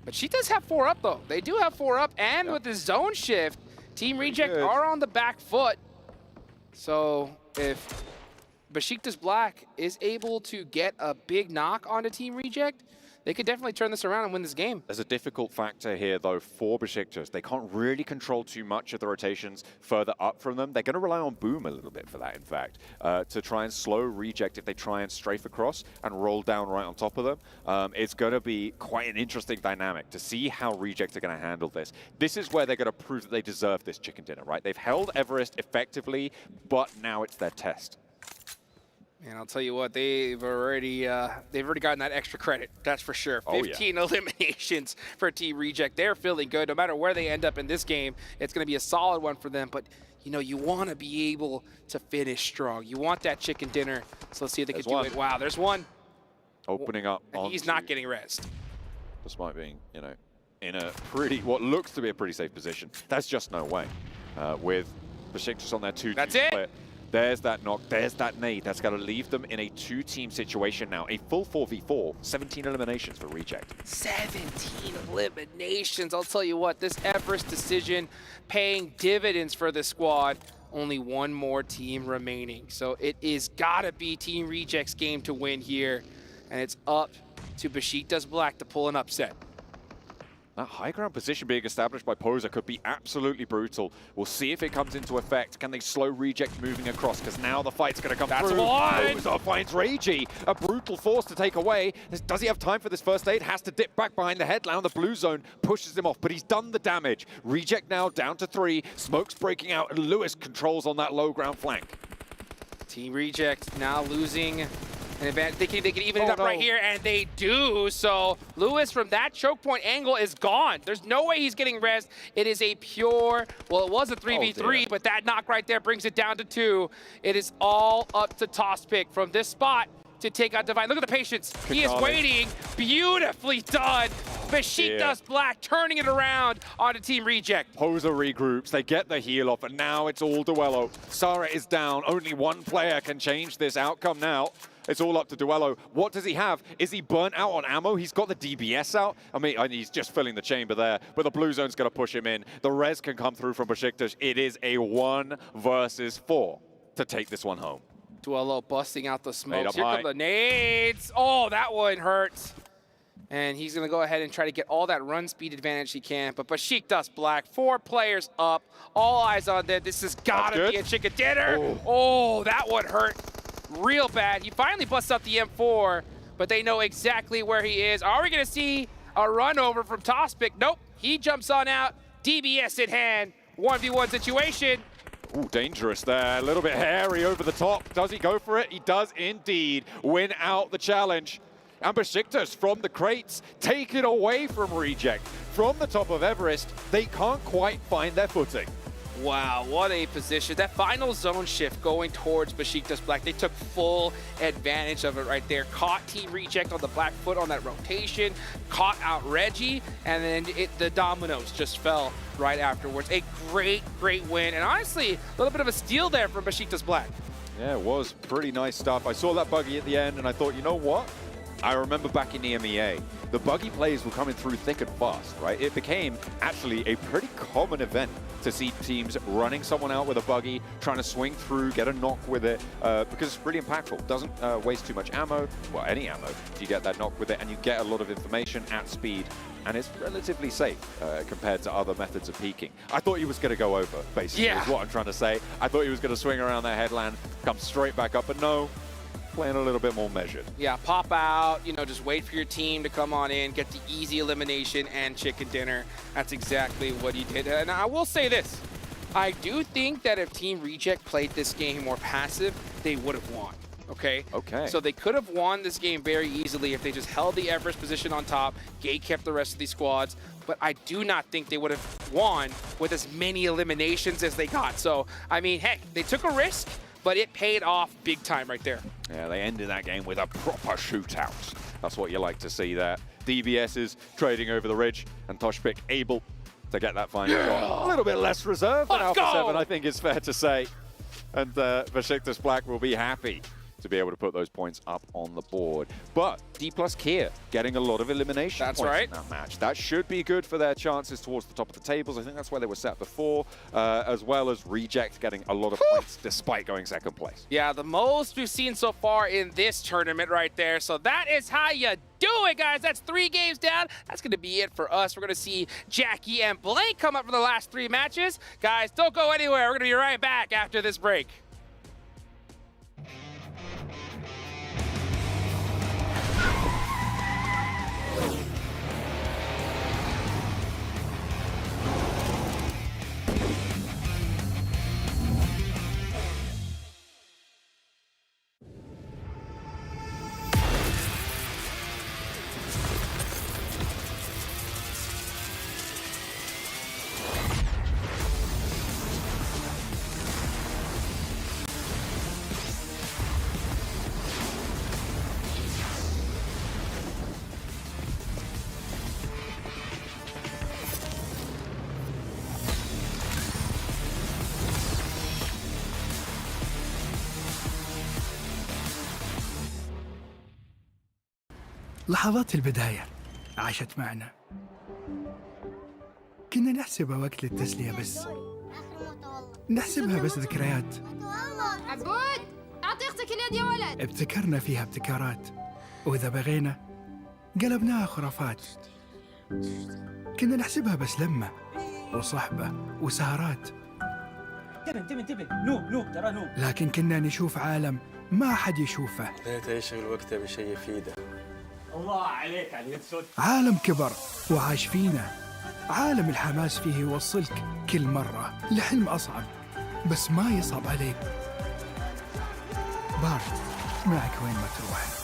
Besiktas have 4 up though. They do have 4 up, and with the zone shift, Team Reject are on the back foot. So if Besiktas Black is able to get a big knock onto Team Reject, they could definitely turn this around and win this game. There's a difficult factor here, though, for Besiktas. They can't really control too much of the rotations further up from them. They're going to rely on Boom a little bit for that, in fact, to try and slow Reject if they try and strafe across and roll down right on top of them. It's going to be quite an interesting dynamic to see how Reject are going to handle this. This is where they're going to prove that they deserve this chicken dinner, right? They've held Everest effectively, but now it's their test. And I'll tell you what, they've already gotten that extra credit, that's for sure. 15 eliminations for Team Reject. They're feeling good. No matter where they end up in this game, it's going to be a solid one for them. But, you know, you want to be able to finish strong. You want that chicken dinner. So let's see if they can do it. Wow, there's one. Opening up. And he's not getting rest. Despite being, you know, in a pretty, what looks to be a pretty safe position. That's just no way. With Besiktas on their 2-2 split. There's that knock, there's that nade. That's going to leave them in a 2-team situation now. A full 4v4, 17 eliminations for Reject. 17 eliminations. I'll tell you what, this Everest decision paying dividends for this squad. Only 1 more team remaining. So it is got to be Team Reject's game to win here. And it's up to Besiktas Black to pull an upset. That high ground position being established by Poser could be absolutely brutal. We'll see if it comes into effect. Can they slow Reject moving across? Because now the fight's going to come through. Poser finds Reiji. A brutal force to take away. Does he have time for this first aid? Has to dip back behind the headland. The blue zone pushes him off, but he's done the damage. Reject now down to 3. Smoke's breaking out, and Lewis controls on that low ground flank. Team Reject now losing an advantage. They can even it up right here, and they do. So Lewis from that choke point angle is gone. There's no way he's getting rezzed. It is a pure, well, it was a 3v3, but that knock right there brings it down to 2. It is all up to Tosspick from this spot to take out Divine. Look at the patience. He is waiting. Beautifully done. Besiktas Black turning it around onto Team Reject. Poser regroups, they get the heal off, and now it's all Duello. Sara is down. Only one player can change this outcome now. It's all up to Duello. What does he have? Is he burnt out on ammo? He's got the DBS out. I mean, he's just filling the chamber there, but the blue zone's going to push him in. The res can come through from Besiktas. It is a 1 versus 4 to take this one home. Duello busting out the smokes. Here come the nades. Oh, that one hurts. And he's going to go ahead and try to get all that run speed advantage he can. But Besiktas Black, 4 players up. All eyes on them. This has got to be a chicken dinner. Oh, that one hurt real bad. He finally busts out the M4, but they know exactly where he is. Are we going to see a run over from Tosspick? Nope. He jumps on out. DBS in hand. 1v1 situation. Ooh, dangerous there. A little bit hairy over the top. Does he go for it? He does indeed win out the challenge. And Besiktas from the crates take it away from Reject. From the top of Everest, they can't quite find their footing. Wow, what a position. That final zone shift going towards Besiktas Black, they took full advantage of it right there. Caught Team Reject on the black foot on that rotation, caught out Reggie, and then the dominoes just fell right afterwards. A great, great win, and honestly, a little bit of a steal there from Besiktas Black. Yeah, it was pretty nice stuff. I saw that buggy at the end, and I thought, you know what? I remember back in the EMEA, the buggy plays were coming through thick and fast, right? It became actually a pretty common event to see teams running someone out with a buggy, trying to swing through, get a knock with it, because it's really impactful. Doesn't waste too much ammo, well, any ammo. You get that knock with it, and you get a lot of information at speed, and it's relatively safe compared to other methods of peeking. I thought he was going to go over, basically, is what I'm trying to say. I thought he was going to swing around that headland, come straight back up, but no. Playing a little bit more measured. Yeah, pop out, you know, just wait for your team to come on in, get the easy elimination and chicken dinner. That's exactly what he did. And I will say this, I do think that if Team Reject played this game more passive, they would have won. Okay? So they could have won this game very easily if they just held the Everest position on top, gate-kept the rest of these squads, but I do not think they would have won with as many eliminations as they got. So, I mean, heck, they took a risk, but it paid off big time right there. Yeah, they ended that game with a proper shootout. That's what you like to see there. DBS is trading over the ridge, and Tosspick able to get that final shot. A little bit less reserved than Alpha 7, I think it's fair to say. And Besiktas Black will be happy to be able to put those points up on the board. But D+ Kier getting a lot of elimination points in that match. That should be good for their chances towards the top of the tables. I think that's where they were set before, as well as Reject getting a lot of points despite going second place. Yeah, the most we've seen so far in this tournament right there. So that is how you do it, guys. That's 3 games down. That's going to be it for us. We're going to see Jackie and Blake come up for the last 3 matches. Guys, don't go anywhere. We're going to be right back after this break. لحظات البداية عاشت معنا. كنا نحسبها وقت للتسلية بس. نحسبها بس ذكريات. عبود أعطي أختك اليد يا ولد. ابتكرنا فيها ابتكارات، وإذا بغينا قلبناها خرافات. كنا نحسبها بس لمة وصحبة وسهرات، انتبه نوب ترى نوب. لكن كنا نشوف عالم ما حد يشوفه. لا تشغل وقته بشيء يفيده. الله عليك على اليد. عالم كبر وعاش فينا، عالم الحماس فيه يوصلك كل مرة لحلم أصعب، بس ما يصعب عليك. بارد معك وين ما تروح.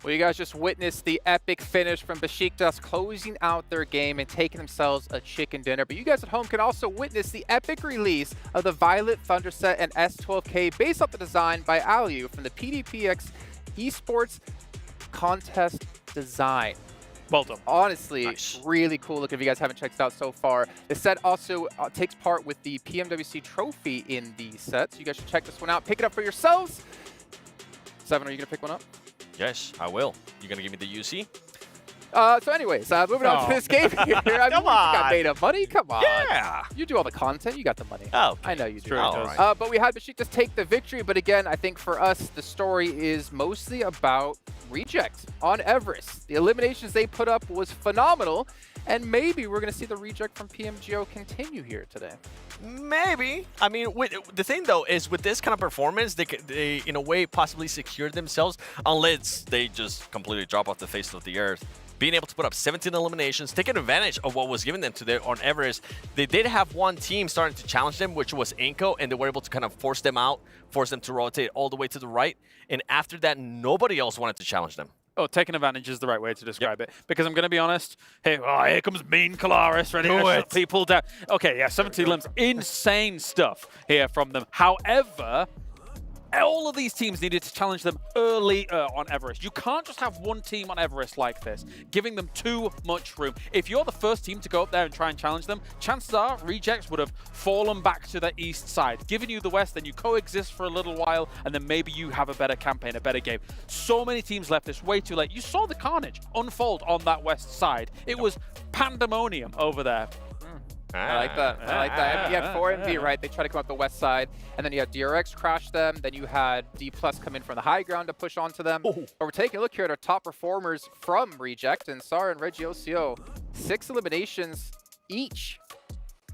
Well, you guys just witnessed the epic finish from Besiktas closing out their game and taking themselves a chicken dinner. But you guys at home can also witness the epic release of the Violet Thunder set and S12K based off the design by Aliu from the PDPX eSports contest design. Well done. Honestly, nice. Really cool look if you guys haven't checked it out so far. The set also takes part with the PMWC trophy in the set, so you guys should check this one out. Pick it up for yourselves. Seven, are you going to pick one up? Yes, I will. You going to give me the UC? So anyways, moving on to this game here. I mean, you got made up money. Come on. Yeah. You do all the content. You got the money. Oh, okay. I know you do. Right. But we had Besiktas take the victory. But again, I think for us, the story is mostly about Reject on Everest. The eliminations they put up was phenomenal. And maybe we're going to see the Reject from PMGO continue here today. Maybe. I mean, the thing, though, is with this kind of performance, they in a way, possibly secured themselves, unless they just completely drop off the face of the earth. Being able to put up 17 eliminations, taking advantage of what was given them today on Everest. They did have one team starting to challenge them, which was Inco, and they were able to kind of force them out, force them to rotate all the way to the right. And after that, nobody else wanted to challenge them. Oh, taking advantage is the right way to describe it. Because I'm going to be honest, here comes mean Kalaris, ready to shut people down. Okay, yeah, 17 limbs, insane stuff here from them. However, all of these teams needed to challenge them early on Everest. You can't just have one team on Everest like this, giving them too much room. If you're the first team to go up there and try and challenge them, chances are Rejects would have fallen back to the east side, giving you the west, then you coexist for a little while, and then maybe you have a better campaign, a better game. So many teams left this way too late. You saw the carnage unfold on that west side. It was pandemonium over there. I like that. I like that. You had 4MV, right? They tried to come up the west side, and then you had DRX crash them. Then you had D+ come in from the high ground to push onto them. But we're taking a look here at our top performers from Reject, and Sar and Reggie OCO, 6 eliminations each.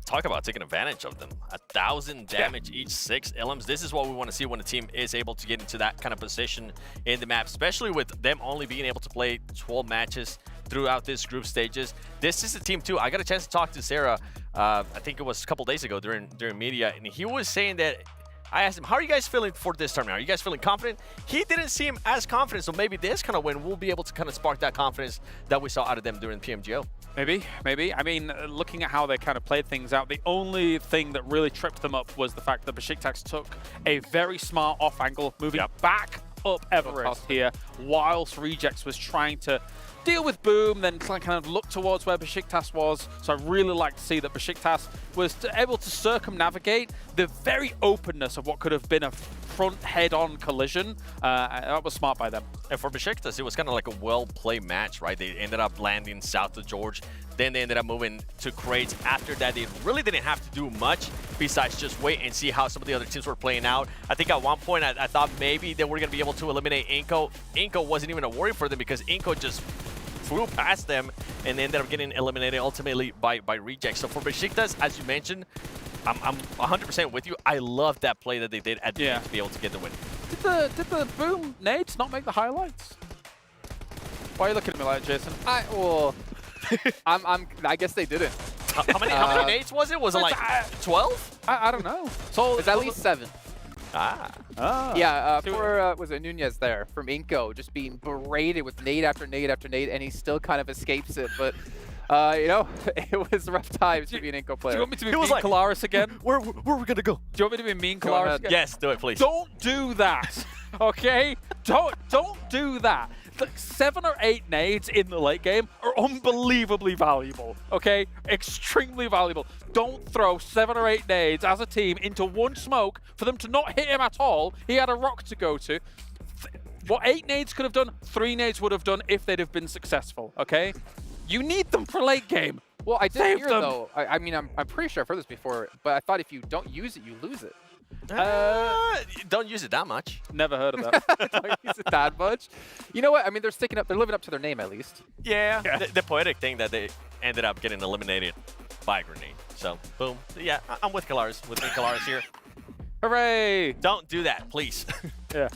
talk about taking advantage of them. 1,000 damage each, 6 elims. This is what we want to see when a team is able to get into that kind of position in the map, especially with them only being able to play 12 matches throughout this group stages. This is a team too. I got a chance to talk to Sarah, I think it was a couple days ago during media, and he was saying that, I asked him, how are you guys feeling for this tournament? Are you guys feeling confident? He didn't seem as confident, so maybe this kind of win will be able to kind of spark that confidence that we saw out of them during PMGO. Maybe. I mean, looking at how they kind of played things out, the only thing that really tripped them up was the fact that Besiktas took a very smart off angle, moving back up Everest here, whilst Rejects was trying to deal with Boom, then kind of look towards where Besiktas was. So I really like to see that Besiktas was able to circumnavigate the very openness of what could have been a front head-on collision. That was smart by them. And for Besiktas, it was kind of like a well-played match, right? They ended up landing south of George. Then they ended up moving to crates. After that, they really didn't have to do much besides just wait and see how some of the other teams were playing out. I think at one point, I thought maybe they were going to be able to eliminate Inco. Inco wasn't even a worry for them because Inco just flew past them and they ended up getting eliminated ultimately by Reject. So for Besiktas, as you mentioned, I'm 100% with you. I love that play that they did at the end to be able to get the win. Did the Boom nades not make the highlights? Why are you looking at me like that, Jason? I guess they didn't. How many nades was it? Was it like 12? I don't know. So it's at least 7. Ah. Was it Nunez there from Inco, just being berated with nade after nade after nade, and he still kind of escapes it. But you know, it was rough times to be an Inco player. Do you want me to be mean Kalaris again? Where are we gonna go? Do you want me to be mean Kalaris again? Yes, do it, please. Don't do that, okay? Don't do that. The 7 or 8 nades in the late game are unbelievably valuable, okay? Extremely valuable. Don't throw 7 or 8 nades as a team into one smoke for them to not hit him at all. He had a rock to go to. What 8 nades could have done, 3 nades would have done if they'd have been successful, okay? You need them for late game. Well, I did hear, though, I mean, I'm pretty sure I've heard this before, but I thought if you don't use it, you lose it. Don't use it that much. Never heard of that. Don't use it that much. You know what? I mean, they're living up to their name at least. Yeah. The poetic thing that they ended up getting eliminated by a grenade. So, boom. Yeah, I'm with Kalaris. With me, Kalaris here. Hooray! Don't do that, please. Yeah.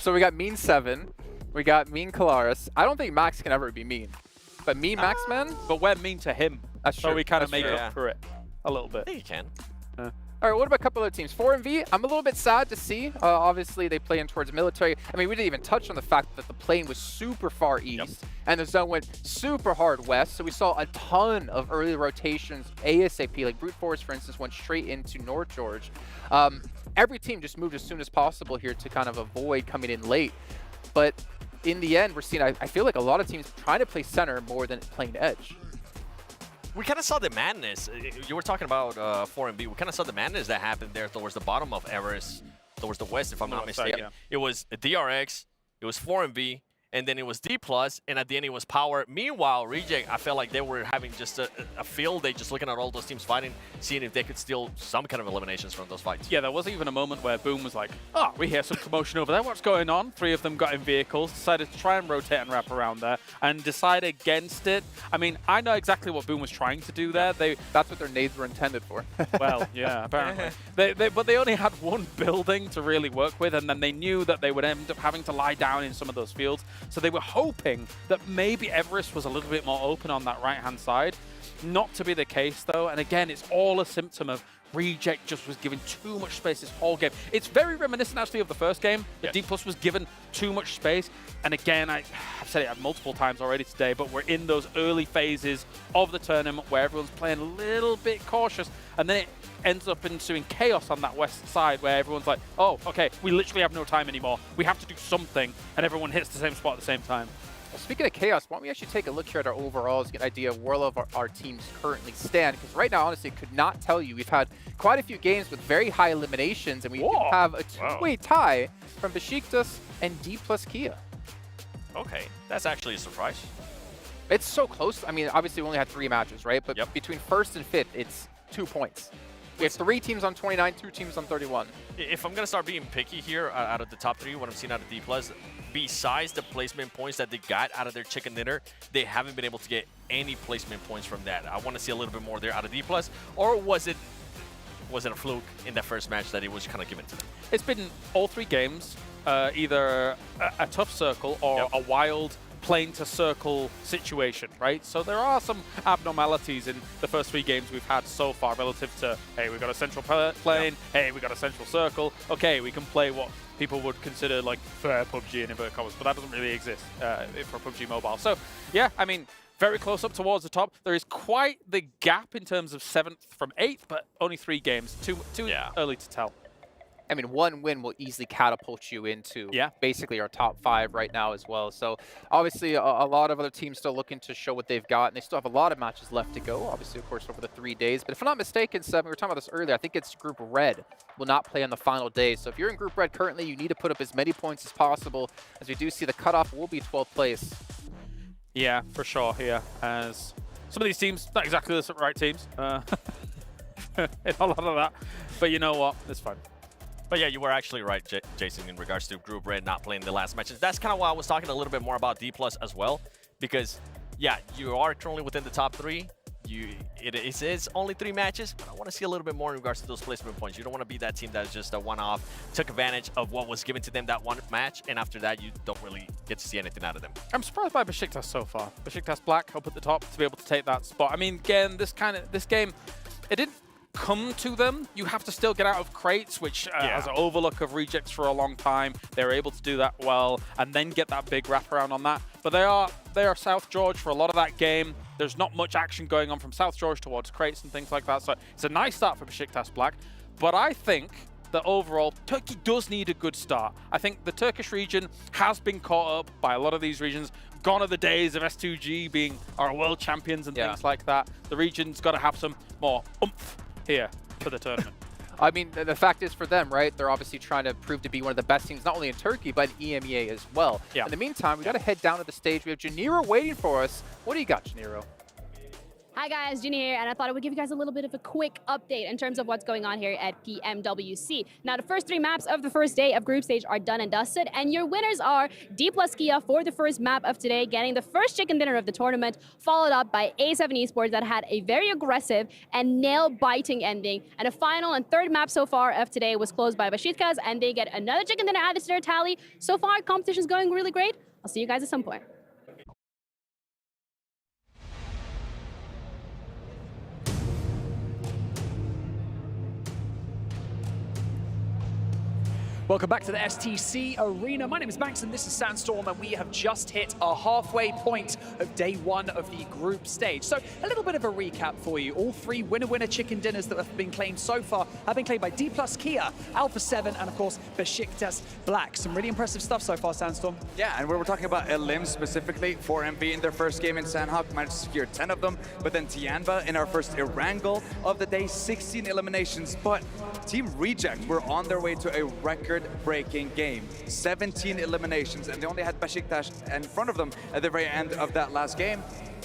So we got mean 7. We got mean Kalaris. I don't think Max can ever be mean. But mean Max, man? But we're mean to him. That's true. So we kind of That's make true. up for it a little bit. I think you can. All right, what about a couple other teams? 4MV, I'm a little bit sad to see. Obviously, they play in towards military. I mean, we didn't even touch on the fact that the plane was super far east, and the zone went super hard west. So we saw a ton of early rotations ASAP. Like Brute Force, for instance, went straight into North George. Every team just moved as soon as possible here to kind of avoid coming in late. But in the end, we're seeing, I feel like a lot of teams trying to play center more than playing edge. We kind of saw the madness. You were talking about 4MB. We kind of saw the madness that happened there towards the bottom of Everest, towards the west, if I'm not mistaken. It was DRX, it was 4MB, and then it was D+, and at the end it was Power. Meanwhile, Reject, I felt like they were having just a field day, just looking at all those teams fighting, seeing if they could steal some kind of eliminations from those fights. Yeah, there was even a moment where Boom was like, oh, we hear some commotion over there. What's going on? 3 of them got in vehicles, decided to try and rotate and wrap around there, and decide against it. I mean, I know exactly what Boom was trying to do there. That's what their nades were intended for. Well, yeah, apparently. But they only had one building to really work with, and then they knew that they would end up having to lie down in some of those fields. So they were hoping that maybe Everest was a little bit more open on that right-hand side. Not to be the case, though. And again, it's all a symptom of Reject just was given too much space this whole game. It's very reminiscent, actually, of the first game. The D+ was given too much space. And again, I've said it multiple times already today, but we're in those early phases of the tournament where everyone's playing a little bit cautious. And then it ends up ensuing chaos on that west side where everyone's like, oh, okay, we literally have no time anymore. We have to do something. And everyone hits the same spot at the same time. Well, speaking of chaos, why don't we actually take a look here at our overalls, get an idea of where all of our teams currently stand? Because right now, honestly, could not tell you. We've had quite a few games with very high eliminations, and we have a two-way tie from Besiktas and D+ Kia. Okay, that's actually a surprise. It's so close. I mean, obviously, we only had 3 matches, right? But between first and fifth, it's 2 points. We have 3 teams on 29, 2 teams on 31. If I'm going to start being picky here out of the top 3, what I'm seeing out of D+, besides the placement points that they got out of their chicken dinner, they haven't been able to get any placement points from that. I want to see a little bit more there out of D+, or was it a fluke in the first match that it was kind of given to them? It's been all 3 games, either a tough circle or a wild plane to circle situation, right? So there are some abnormalities in the first 3 games we've had so far relative to, hey, we've got a central plane, hey, we got a central circle, okay, we can play what people would consider like fair PUBG in inverted commas, but that doesn't really exist for PUBG Mobile. So yeah, I mean, very close up towards the top. There is quite the gap in terms of 7th from 8th, but only 3 games, too early to tell. I mean, 1 win will easily catapult you into basically our top 5 right now as well. So obviously a lot of other teams still looking to show what they've got, and they still have a lot of matches left to go, obviously, of course, over the 3 days. But if I'm not mistaken, Seb, we were talking about this earlier, I think it's Group Red will not play on the final day. So if you're in Group Red currently, you need to put up as many points as possible, as we do see the cutoff will be 12th place. Yeah, for sure here, as some of these teams, not exactly the right teams, a lot of that, but you know what, it's fine. But yeah, you were actually right, Jason, in regards to Group Red not playing the last matches. That's kind of why I was talking a little bit more about D+ as well, because yeah, you are currently within the top 3. It is only 3 matches, but I want to see a little bit more in regards to those placement points. You don't want to be that team that's just a one-off, took advantage of what was given to them that one match, and after that, you don't really get to see anything out of them. I'm surprised by Besiktas so far. Besiktas Black up at the top to be able to take that spot. I mean, again, this game, it didn't come to them. You have to still get out of crates, which has an overlook of rejects for a long time. They were able to do that well and then get that big wraparound on that. But they are South George for a lot of that game. There's not much action going on from South George towards crates and things like that. So it's a nice start for Besiktas Black. But I think that overall, Turkey does need a good start. I think the Turkish region has been caught up by a lot of these regions. Gone are the days of S2G being our world champions and things like that. The region's got to have some more oomph here for the tournament. I mean, the fact is for them, right, they're obviously trying to prove to be one of the best teams, not only in Turkey, but in EMEA as well. In the meantime, we got to head down to the stage. We have Janiro waiting for us. What do you got, Janiro? Hi guys, Ginny here, and I thought I would give you guys a little bit of a quick update in terms of what's going on here at PMWC. Now, the first 3 maps of the first day of group stage are done and dusted, and your winners are D+ Kia for the first map of today, getting the first chicken dinner of the tournament, followed up by A7 Esports that had a very aggressive and nail-biting ending. And the final and 3rd map so far of today was closed by Besiktas, and they get another chicken dinner added to their tally. So far, competition's going really great. I'll see you guys at some point. Welcome back to the STC Arena. My name is Banks and this is Sandstorm, and we have just hit our halfway point of day 1 of the group stage. So a little bit of a recap for you. All 3 winner-winner chicken dinners that have been claimed so far have been claimed by D+ Kia, Alpha 7, and of course Besiktas Black. Some really impressive stuff so far, Sandstorm. Yeah, and we were talking about Elim specifically. 4MB in their first game in Sanhok managed to secure 10 of them, but then Tianba in our first Erangel of the day, 16 eliminations. But Team Reject were on their way to a record-breaking game. 17 eliminations, and they only had Besiktas in front of them at the very end of that last game.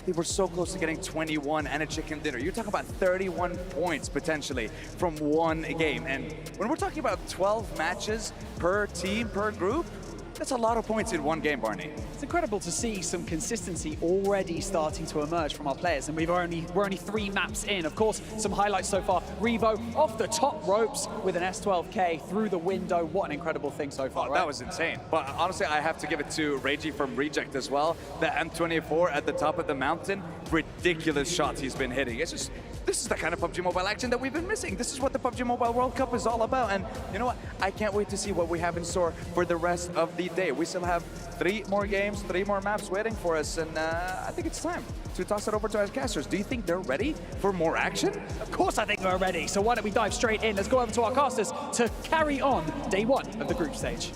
They were so close to getting 21 and a chicken dinner. You're talking about 31 points potentially from one game. And when we're talking about 12 matches per team, per group, that's a lot of points in one game, Barney. It's incredible to see some consistency already starting to emerge from our players, and we're only 3 maps in. Of course, some highlights so far. Revo off the top ropes with an S12K through the window. What an incredible thing so far, right? That was insane. But honestly, I have to give it to Reiji from Reject as well. The M24 at the top of the mountain, ridiculous shots he's been hitting. It's just, this is the kind of PUBG Mobile action that we've been missing. This is what the PUBG Mobile World Cup is all about. And you know what? I can't wait to see what we have in store for the rest of the day. We still have 3 more games, 3 more maps waiting for us, and I think it's time to toss it over to our casters. Do you think they're ready for more action? Of course I think we're ready, so why don't we dive straight in. Let's go over to our casters to carry on day 1 of the group stage.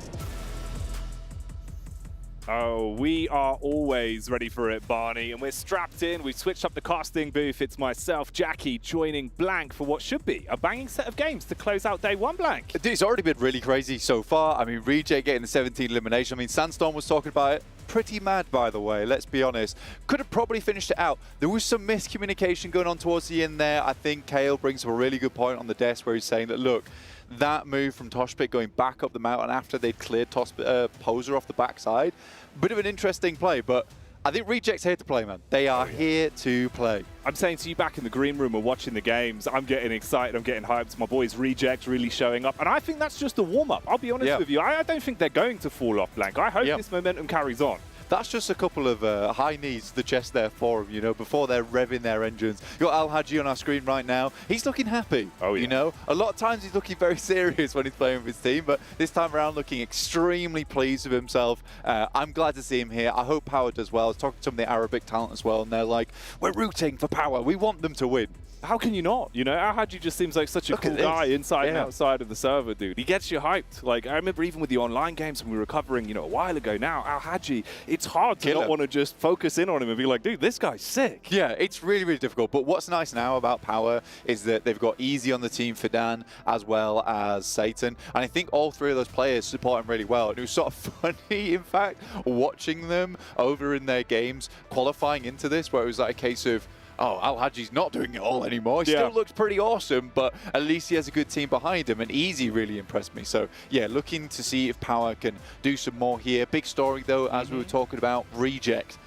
Oh, we are always ready for it, Barney, and we're strapped in. We've switched up the casting booth. It's myself, Jackie, joining Blank for what should be a banging set of games to close out day one, Blank. Dude, it's already been really crazy so far. I mean, Reject getting the 17 elimination. I mean, Sandstorm was talking about it. Pretty mad, by the way, let's be honest. Could have probably finished it out. There was some miscommunication going on towards the end there. I think Kale brings up a really good point on the desk where he's saying that, look, that move from Toshpit going back up the mountain after they'd cleared Poser off the backside, bit of an interesting play, but I think Reject's here to play, man. They are here to play. I'm saying to you back in the green room or watching the games, I'm getting excited, I'm getting hyped. My boys Reject really showing up, and I think that's just a warm-up. I'll be honest with you. I don't think they're going to fall off, Blank. I hope this momentum carries on. That's just a couple of high knees to the chest there for them, you know, before they're revving their engines. You've got Al Hadji on our screen right now. He's looking happy, you know. A lot of times he's looking very serious when he's playing with his team, but this time around looking extremely pleased with himself. I'm glad to see him here. I hope Power does well. I was talking to some of the Arabic talent as well, and they're like, we're rooting for Power. We want them to win. How can you not? You know, Al Hadji just seems like such a cool guy inside and outside of the server, dude. He gets you hyped. Like, I remember even with the online games when we were covering, you know, a while ago now, Al Hadji, it's hard to not want to just focus in on him and be like, dude, this guy's sick. Yeah, it's really, really difficult. But what's nice now about Power is that they've got Easy on the team for Dan as well as Satan. And I think all three of those players support him really well. And it was sort of funny, in fact, watching them over in their games qualifying into this, where it was like a case of, oh, Al Hadji's not doing it all anymore. He still looks pretty awesome, but at least he has a good team behind him, and Easy really impressed me. So, yeah, looking to see if Power can do some more here. Big story, though, as we were talking about, Reject.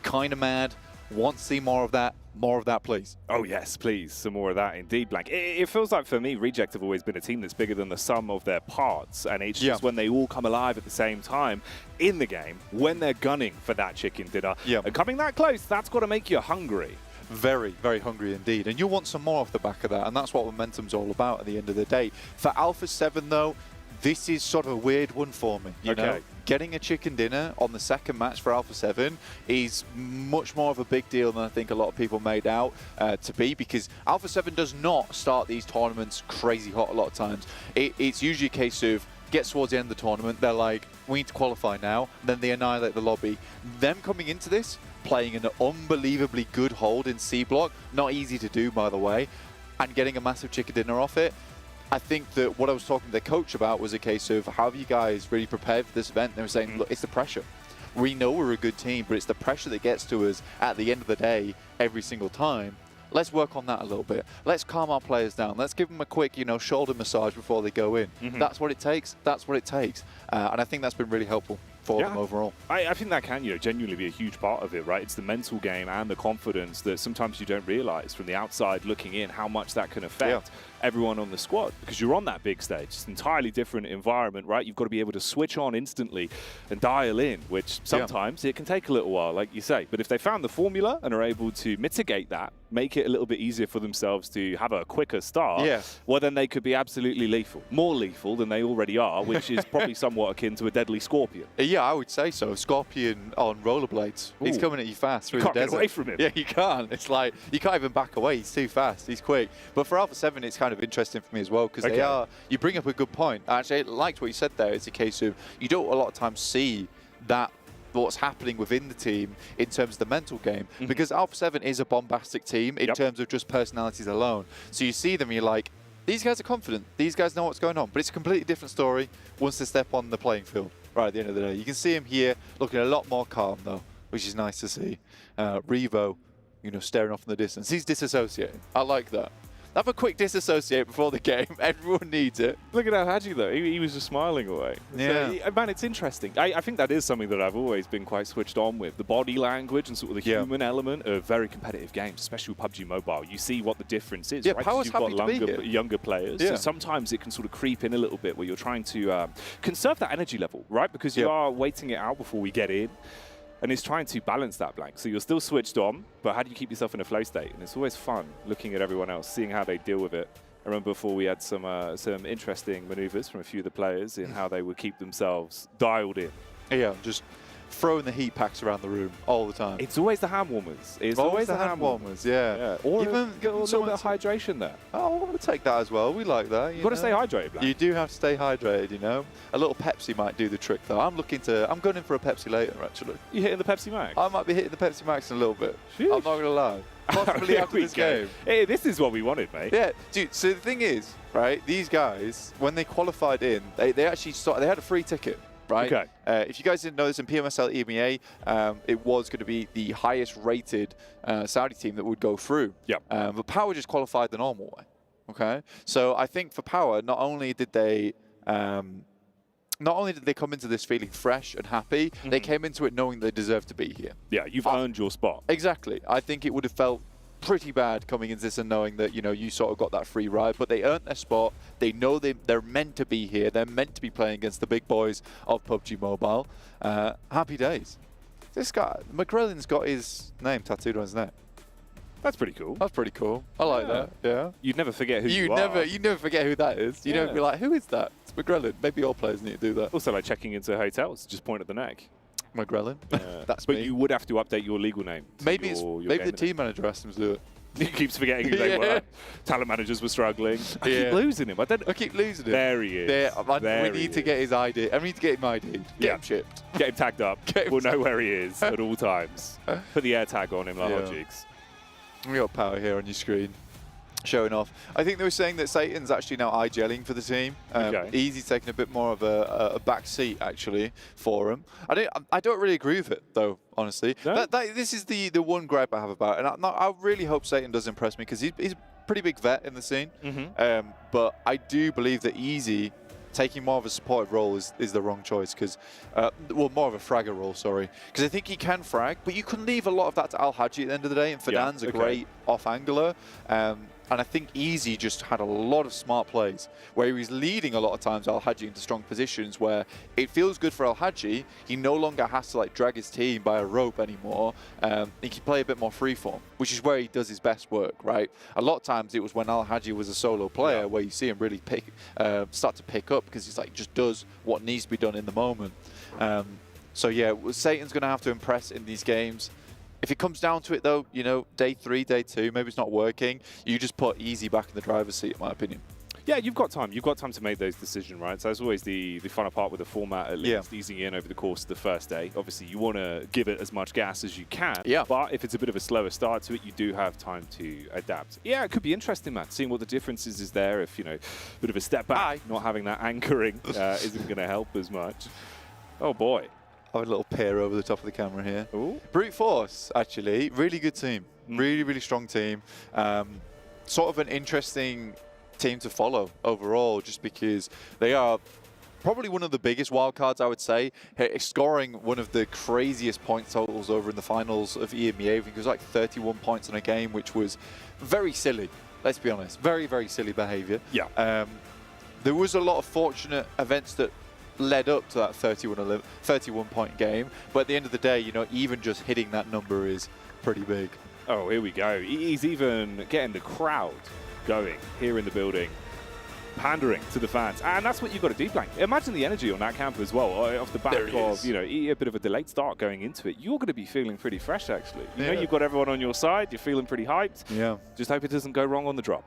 Kind of mad. Want to see more of that. More of that, please. Oh, yes, please. Some more of that, indeed, Blank. It feels like, for me, Reject have always been a team that's bigger than the sum of their parts, and it's just when they all come alive at the same time in the game, when they're gunning for that chicken dinner, and coming that close, that's got to make you hungry. Very, very hungry indeed. And you'll want some more off the back of that, and that's what momentum's all about at the end of the day. For Alpha 7, though, this is sort of a weird one for me, you know? Getting a chicken dinner on the second match for Alpha 7 is much more of a big deal than I think a lot of people made out to be, because Alpha 7 does not start these tournaments crazy hot a lot of times. It's usually a case of gets towards the end of the tournament, they're like, we need to qualify now, then they annihilate the lobby. Them coming into this, playing an unbelievably good hold in C block, not easy to do, by the way, and getting a massive chicken dinner off it. I think that what I was talking to their coach about was a case of, how have you guys really prepared for this event? They were saying, look, it's the pressure. We know we're a good team, but it's the pressure that gets to us at the end of the day every single time. Let's work on that a little bit. Let's calm our players down. Let's give them a quick, you know, shoulder massage before they go in. That's what it takes. That's what it takes. And I think that's been really helpful for them overall. I think that can, you know, genuinely be a huge part of it, right? It's the mental game and the confidence that sometimes you don't realize from the outside looking in how much that can affect everyone on the squad, because you're on that big stage. It's an entirely different environment, right? You've got to be able to switch on instantly and dial in, which sometimes it can take a little while, like you say. But if they found the formula and are able to mitigate that, make it a little bit easier for themselves to have a quicker start, well, then they could be absolutely lethal. More lethal than they already are, which is probably somewhat akin to a deadly Scorpion. Yeah, I would say so. Scorpion on rollerblades. Ooh. He's coming at you fast through the desert. Get away from him. Yeah, you can't. It's like, you can't even back away. He's too fast. He's quick. But for Alpha 7, it's kind of interesting for me as well, because they are, you bring up a good point. Actually, I liked what you said there. It's a case of, you don't a lot of times see that what's happening within the team in terms of the mental game, because Alpha 7 is a bombastic team in terms of just personalities alone. So you see them, you're like, these guys are confident. These guys know what's going on. But it's a completely different story once they step on the playing field right at the end of the day. You can see him here looking a lot more calm, though, which is nice to see. Revo, you know, staring off in the distance. He's disassociating. I like that. Have a quick disassociate before the game. Everyone needs it. Look at Al Hadji, though. He was just smiling away. Yeah. So, man, it's interesting. I think that is something that I've always been quite switched on with. The body language and sort of the human element of very competitive games, especially with PUBG Mobile. You see what the difference is, right? Power's you've got happy to be here. younger players. So sometimes it can sort of creep in a little bit where you're trying to conserve that energy level, right? Because you are waiting it out before we get in. And it's trying to balance that, Blank. So you're still switched on, but how do you keep yourself in a flow state? And it's always fun looking at everyone else, seeing how they deal with it. I remember before we had some interesting maneuvers from a few of the players in how they would keep themselves dialed in. Yeah, just throwing the heat packs around the room all the time. It's always the hand warmers. It's always the hand warmers, yeah. Or even get a little bit of hydration there. Oh, we'll take that as well. We like that. You've got to stay hydrated, Black. You do have to stay hydrated, you know. A little Pepsi might do the trick, though. I'm going in for a Pepsi later, actually. You hitting the Pepsi Max? I might be hitting the Pepsi Max in a little bit. Sheesh. I'm not going to lie. Possibly after this game. Hey, this is what we wanted, mate. Yeah, dude. So the thing is, right? These guys, when they qualified in, they actually they had a free ticket. Right. Okay. If you guys didn't know this, in PMSL EMEA, it was going to be the highest rated Saudi team that would go through. Yep. But Power just qualified the normal way. Okay. So I think for Power, not only did they come into this feeling fresh and happy, they came into it knowing they deserved to be here. Yeah, you've earned your spot. Exactly. I think it would have felt pretty bad coming into this and knowing that, you know, you sort of got that free ride, but they earned their spot. They know they're meant to be here. They're meant to be playing against the big boys of PUBG Mobile. Happy days. This guy, McGrillen's got his name tattooed on his neck. That's pretty cool. That's pretty cool. I like that. Yeah. You'd never forget who you are. You never forget who that is. You never be like, who is that? It's McGrillen. Maybe all players need to do that. Also, like checking into hotels, just point at the neck. McGrillen. That's but me. You would have to update your legal name. Maybe the team manager asked him to do it. He keeps forgetting who they were. Talent managers were struggling. I keep losing him. I keep losing him. There he is. We need to get his ID. I need to get him ID. Get him chipped. Get him tagged up. We'll know where he is at all times. Put the air tag on him like hot jigs. We got Power here on your screen, showing off. I think they were saying that Satan's actually now IGLing for the team. Easy's taking a bit more of a back seat actually for him. I don't really agree with it though, honestly. No? This is the one gripe I have about it, and I really hope Satan does impress me because he's a pretty big vet in the scene. But I do believe that Easy taking more of a supportive role is the wrong choice because, well, more of a fragger role, sorry. Because I think he can frag, but you can leave a lot of that to Al Hadji at the end of the day, and Fadan's a great off-angler. And I think Easy just had a lot of smart plays where he was leading a lot of times Al Hadji into strong positions where it feels good for Al Hadji. He no longer has to like drag his team by a rope anymore. He can play a bit more freeform, which is where he does his best work, right? A lot of times it was when Al Hadji was a solo player where you see him really start to pick up because he's like just does what needs to be done in the moment. So yeah, Satan's going to have to impress in these games. If it comes down to it, though, you know, day 3, day 2, maybe it's not working. You just put Easy back in the driver's seat, in my opinion. Yeah, you've got time. You've got time to make those decisions, right? So that's always the funner part with the format, at least easing in over the course of the first day. Obviously, you want to give it as much gas as you can. Yeah. But if it's a bit of a slower start to it, you do have time to adapt. Yeah, it could be interesting, Matt, seeing what the differences is there. If, you know, a bit of a step back, not having that anchoring isn't going to help as much. Oh, boy. I have a little peer over the top of the camera here. Ooh. Brute Force, actually, really good team. Really, really strong team. Sort of an interesting team to follow overall, just because they are probably one of the biggest wildcards, I would say, scoring one of the craziest point totals over in the finals of EMEA. I think it was like 31 points in a game, which was very silly. Let's be honest, very, very silly behavior. Yeah. There was a lot of fortunate events that led up to that 31 point game, but at the end of the day, you know, even just hitting that number is pretty big. Oh, here we go. He's even getting the crowd going here in the building, pandering to the fans, and that's what you've got to do, Blank. Imagine the energy on that camp as well, off the back of, you know, a bit of a delayed start going into it. You're going to be feeling pretty fresh, actually. You know, you've got everyone on your side. You're feeling pretty hyped. Yeah. Just hope it doesn't go wrong on the drop.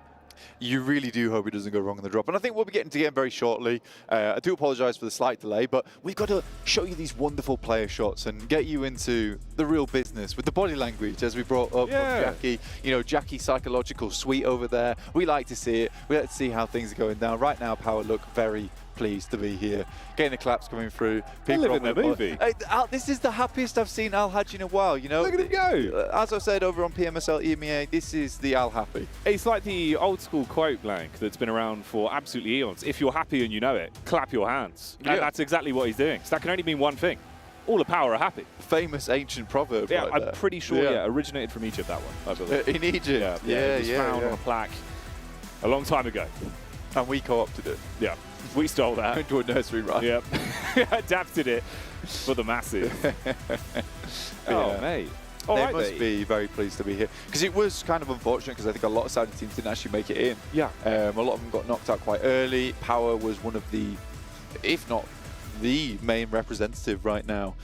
You really do hope it doesn't go wrong in the drop. And I think we'll be getting to the game very shortly. I do apologise for the slight delay, but we've got to show you these wonderful player shots and get you into the real business with the body language, as we brought up from Jackie. You know, Jackie's psychological suite over there. We like to see it. We like to see how things are going down. Right now, Power look very pleased to be here. Getting the claps coming through. People living the movie. This is the happiest I've seen Al Hadji in a while, you know. Look at him go. As I said over on PMSL EMEA, this is the Al Happy. It's like the old school quote, Blank, that's been around for absolutely eons. If you're happy and you know it, clap your hands. And that's exactly what he's doing. So that can only mean one thing. All the power are happy. Famous ancient proverb. Yeah, right I'm there. pretty sure, originated from Egypt, that one, I believe. In Egypt? Yeah, it was found on a plaque a long time ago. And we co-opted it. Yeah, we stole that. Into a nursery rhyme. Yep. Adapted it for the masses. Mate. They must be very pleased to be here. Because it was kind of unfortunate, because I think a lot of Saudi teams didn't actually make it in. Yeah. A lot of them got knocked out quite early. Power was one of the, if not the main representative right now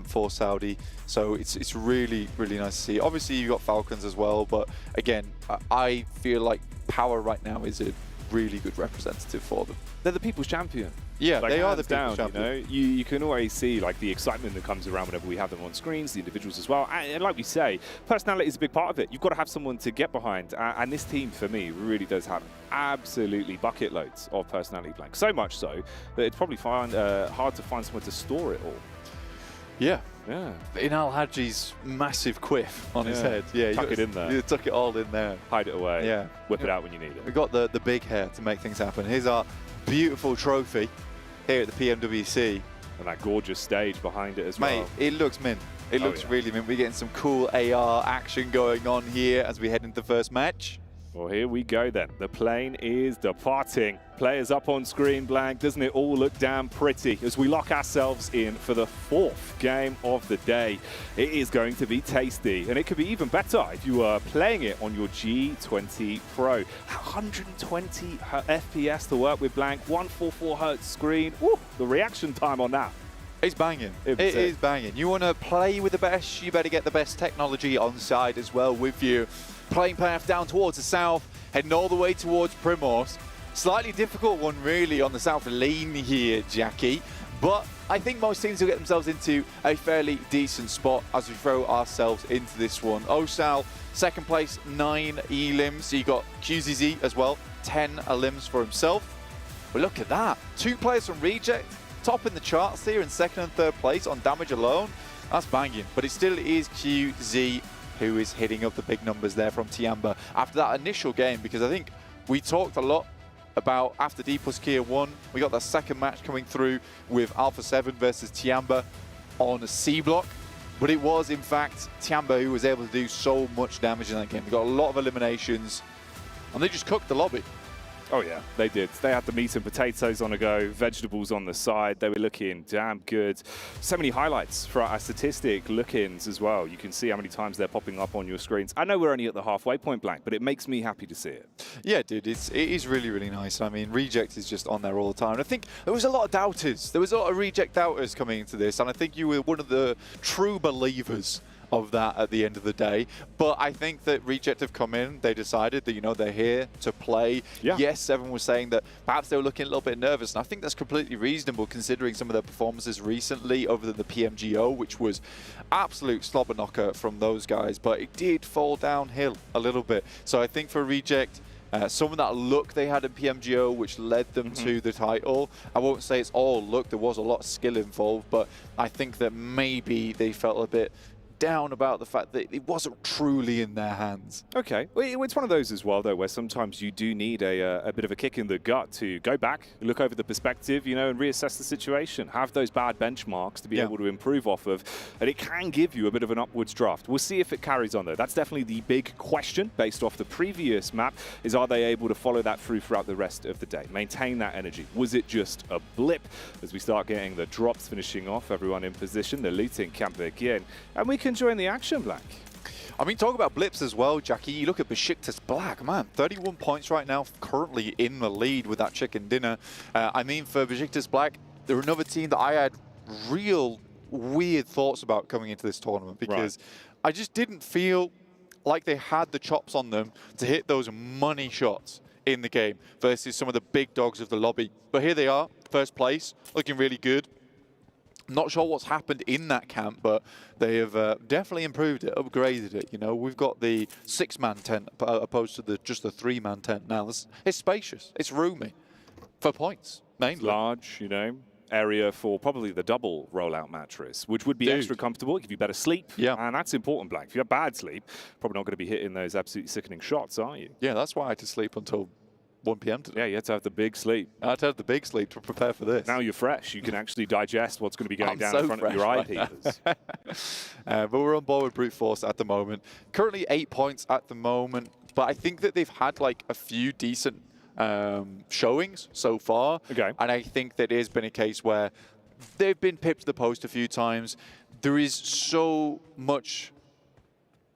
for Saudi. So it's really, really nice to see. Obviously, you've got Falcons as well, but again, I feel like Power right now is a really good representative for them. They're the people's champion. Yeah, like, they are the people's people's champion. You know, you can always see like the excitement that comes around whenever we have them on screens, the individuals as well. And like we say, personality is a big part of it. You've got to have someone to get behind. And this team, for me, really does have absolutely bucket loads of personality blank. So much so that it's probably hard to find someone to store it all. Yeah. Yeah. In Al-Hadji's massive quiff on his head. Yeah, tuck it in there. You tuck it all in there. Hide it away. Yeah. Whip it out when you need it. We've got the big hair to make things happen. Here's our beautiful trophy here at the PMWC. And that gorgeous stage behind it as well. Mate, it looks mint. It looks really mint. We're getting some cool AR action going on here as we head into the first match. Well, here we go then. The plane is departing. Players up on screen, Blank. Doesn't it all look damn pretty as we lock ourselves in for the 4th game of the day. It is going to be tasty, and it could be even better if you are playing it on your G20 Pro. 120 FPS to work with, Blank. 144 hertz screen. Woo, the reaction time on that. It's banging. It is banging. You want to play with the best, you better get the best technology on side as well with you. Playing path down towards the south, heading all the way towards Primorsk. Slightly difficult one really on the south lane here, Jackie. But I think most teams will get themselves into a fairly decent spot as we throw ourselves into this one. Osal, second place, 9 elims. You got QZZ as well, 10 elims for himself. But look at that. 2 players from Reject, top in the charts here in 2nd and 3rd place on damage alone. That's banging. But it still is QZ who is hitting up the big numbers there from Tiamba after that initial game, because I think we talked a lot about after D plus Kia 1, we got that second match coming through with Alpha 7 versus Tiamba on a C block, but it was in fact Tiamba who was able to do so much damage in that game. They got a lot of eliminations and they just cooked the lobby. Oh yeah, they did. They had the meat and potatoes on a go, vegetables on the side. They were looking damn good. So many highlights for our statistic look-ins as well. You can see how many times they're popping up on your screens. I know we're only at the halfway point, Blank, but it makes me happy to see it. Yeah, dude, it is really, really nice. I mean, Reject is just on there all the time. And I think there was a lot of doubters. There was a lot of Reject doubters coming into this, and I think you were one of the true believers of that at the end of the day. But I think that Reject have come in, they decided that, you know, they're here to play. Yeah. Yes, everyone was saying that perhaps they were looking a little bit nervous, and I think that's completely reasonable considering some of their performances recently over the PMGO, which was absolute slobber knocker from those guys, but it did fall downhill a little bit. So I think for Reject, some of that luck they had in PMGO, which led them to the title. I won't say it's all luck, there was a lot of skill involved, but I think that maybe they felt a bit down about the fact that it wasn't truly in their hands. Okay, well, it's one of those as well, though, where sometimes you do need a bit of a kick in the gut to go back, look over the perspective, you know, and reassess the situation. Have those bad benchmarks to be able to improve off of, and it can give you a bit of an upwards draft. We'll see if it carries on, though. That's definitely the big question based off the previous map, is are they able to follow that through throughout the rest of the day? Maintain that energy. Was it just a blip as we start getting the drops finishing off, everyone in position, the looting can begin, and we can join the action, Black. I mean, talk about blips as well, Jackie. You look at Besiktas Black, man, 31 points right now, currently in the lead with that chicken dinner. I mean, for Besiktas Black, they're another team that I had real weird thoughts about coming into this tournament, because I just didn't feel like they had the chops on them to hit those money shots in the game versus some of the big dogs of the lobby. But here they are, first place, looking really good. Not sure what's happened in that camp, but they have definitely improved it, upgraded it. You know, we've got the 6-man tent opposed to just the 3-man tent now. It's spacious, it's roomy for points, mainly. It's large, you know, area for probably the double rollout mattress, which would be extra comfortable, give you better sleep. Yeah, and that's important, Black. If you have bad sleep, probably not going to be hitting those absolutely sickening shots, are you? Yeah, that's why I had to sleep until 1 p.m. today. Yeah, you had to have the big sleep. I had to have the big sleep to prepare for this. Now you're fresh. You can actually digest what's going to be going down in front of your eyepiece. But we're on board with Brute Force at the moment. Currently 8 points at the moment, but I think that they've had like a few decent showings so far. Okay. And I think that it has been a case where they've been pipped to the post a few times. There is so much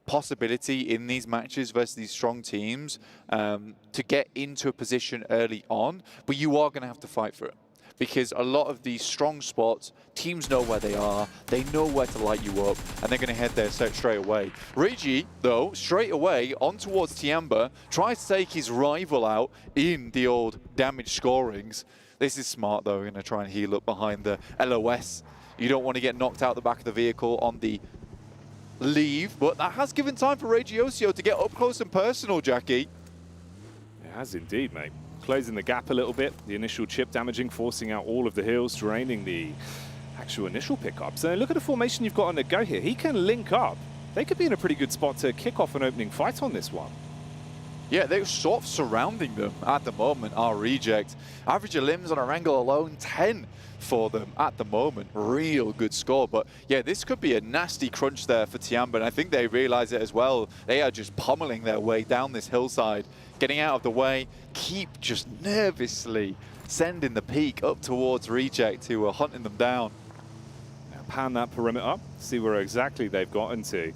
possibility in these matches versus these strong teams to get into a position early on, but you are going to have to fight for it. because a lot of these strong spots, teams know where they are, they know where to light you up, and they're going to head there straight away. Reggie, though, straight away on towards Tiamba, tries to take his rival out in the old damage scorings. This is smart, though. We're going to try and heal up behind the LOS. You don't want to get knocked out the back of the vehicle on the leave, but that has given time for Regiosio to get up close and personal, Jackie. It has indeed, mate. Closing the gap a little bit. The initial chip damaging, forcing out all of the heals, draining the actual initial pickups. And look at the formation you've got on the go here. He can link up. They could be in a pretty good spot to kick off an opening fight on this one. Yeah, they're sort of surrounding them at the moment, our reject. Average of limbs on Erangel alone, 10 for them at the moment. Real good score. But yeah, this could be a nasty crunch there for Tiamba, and I think they realize it as well. They are just pummeling their way down this hillside, getting out of the way, keep just nervously sending the peak up towards reject, who are hunting them down. Now pan that perimeter, see where exactly they've gotten to.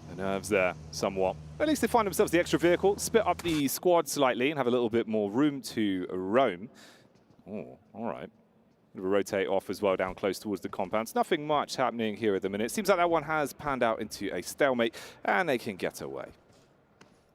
The nerves there somewhat. At least they find themselves the extra vehicle, split up the squad slightly and have a little bit more room to roam. Oh, all right. Rotate off as well down close towards the compounds. Nothing much happening here at the minute. Seems like that one has panned out into a stalemate and they can get away.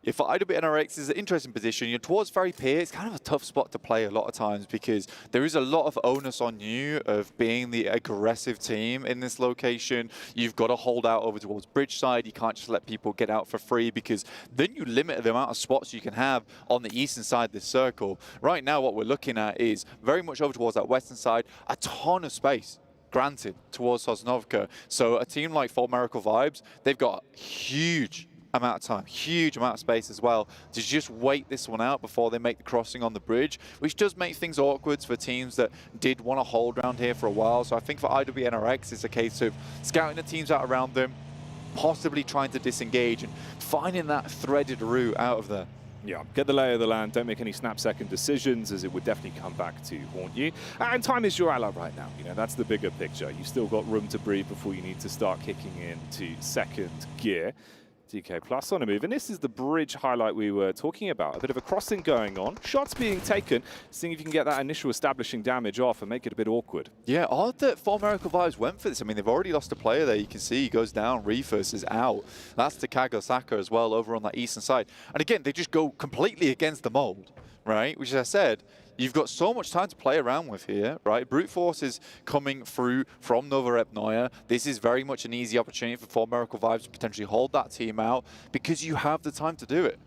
If IWNRX is an interesting position, you're towards Ferry Pier, it's kind of a tough spot to play a lot of times because there is a lot of onus on you of being the aggressive team in this location. You've got to hold out over towards Bridgeside. You can't just let people get out for free because then you limit the amount of spots you can have on the eastern side of this circle. Right now, what we're looking at is very much over towards that western side, a ton of space granted towards Sosnovka. So a team like Full Miracle Vibes, they've got huge amount of time, huge amount of space as well to just wait this one out before they make the crossing on the bridge, which does make things awkward for teams that did want to hold around here for a while. So I think for IWNRX, it's a case of scouting the teams out around them, possibly trying to disengage and finding that threaded route out of there. Yeah, get the lay of the land, don't make any snap-second decisions as it would definitely come back to haunt you. And time is your ally right now, you know, that's the bigger picture. You've still got room to breathe before you need to start kicking into second gear. DK Plus on a move, and this is the bridge highlight we were talking about. A bit of a crossing going on, shots being taken, seeing if you can get that initial establishing damage off and make it a bit awkward. Yeah, odd that Full Miracle Vibes went for this. I mean, they've already lost a player there. You can see he goes down, Reefus is out. That's Takago Saka as well over on that eastern side. And again, they just go completely against the mold, right? Which, as I said, you've got so much time to play around with here, right? Brute Force is coming through from Nova Repnoia. This is very much an easy opportunity for Full Miracle Vibes to potentially hold that team out because you have the time to do it.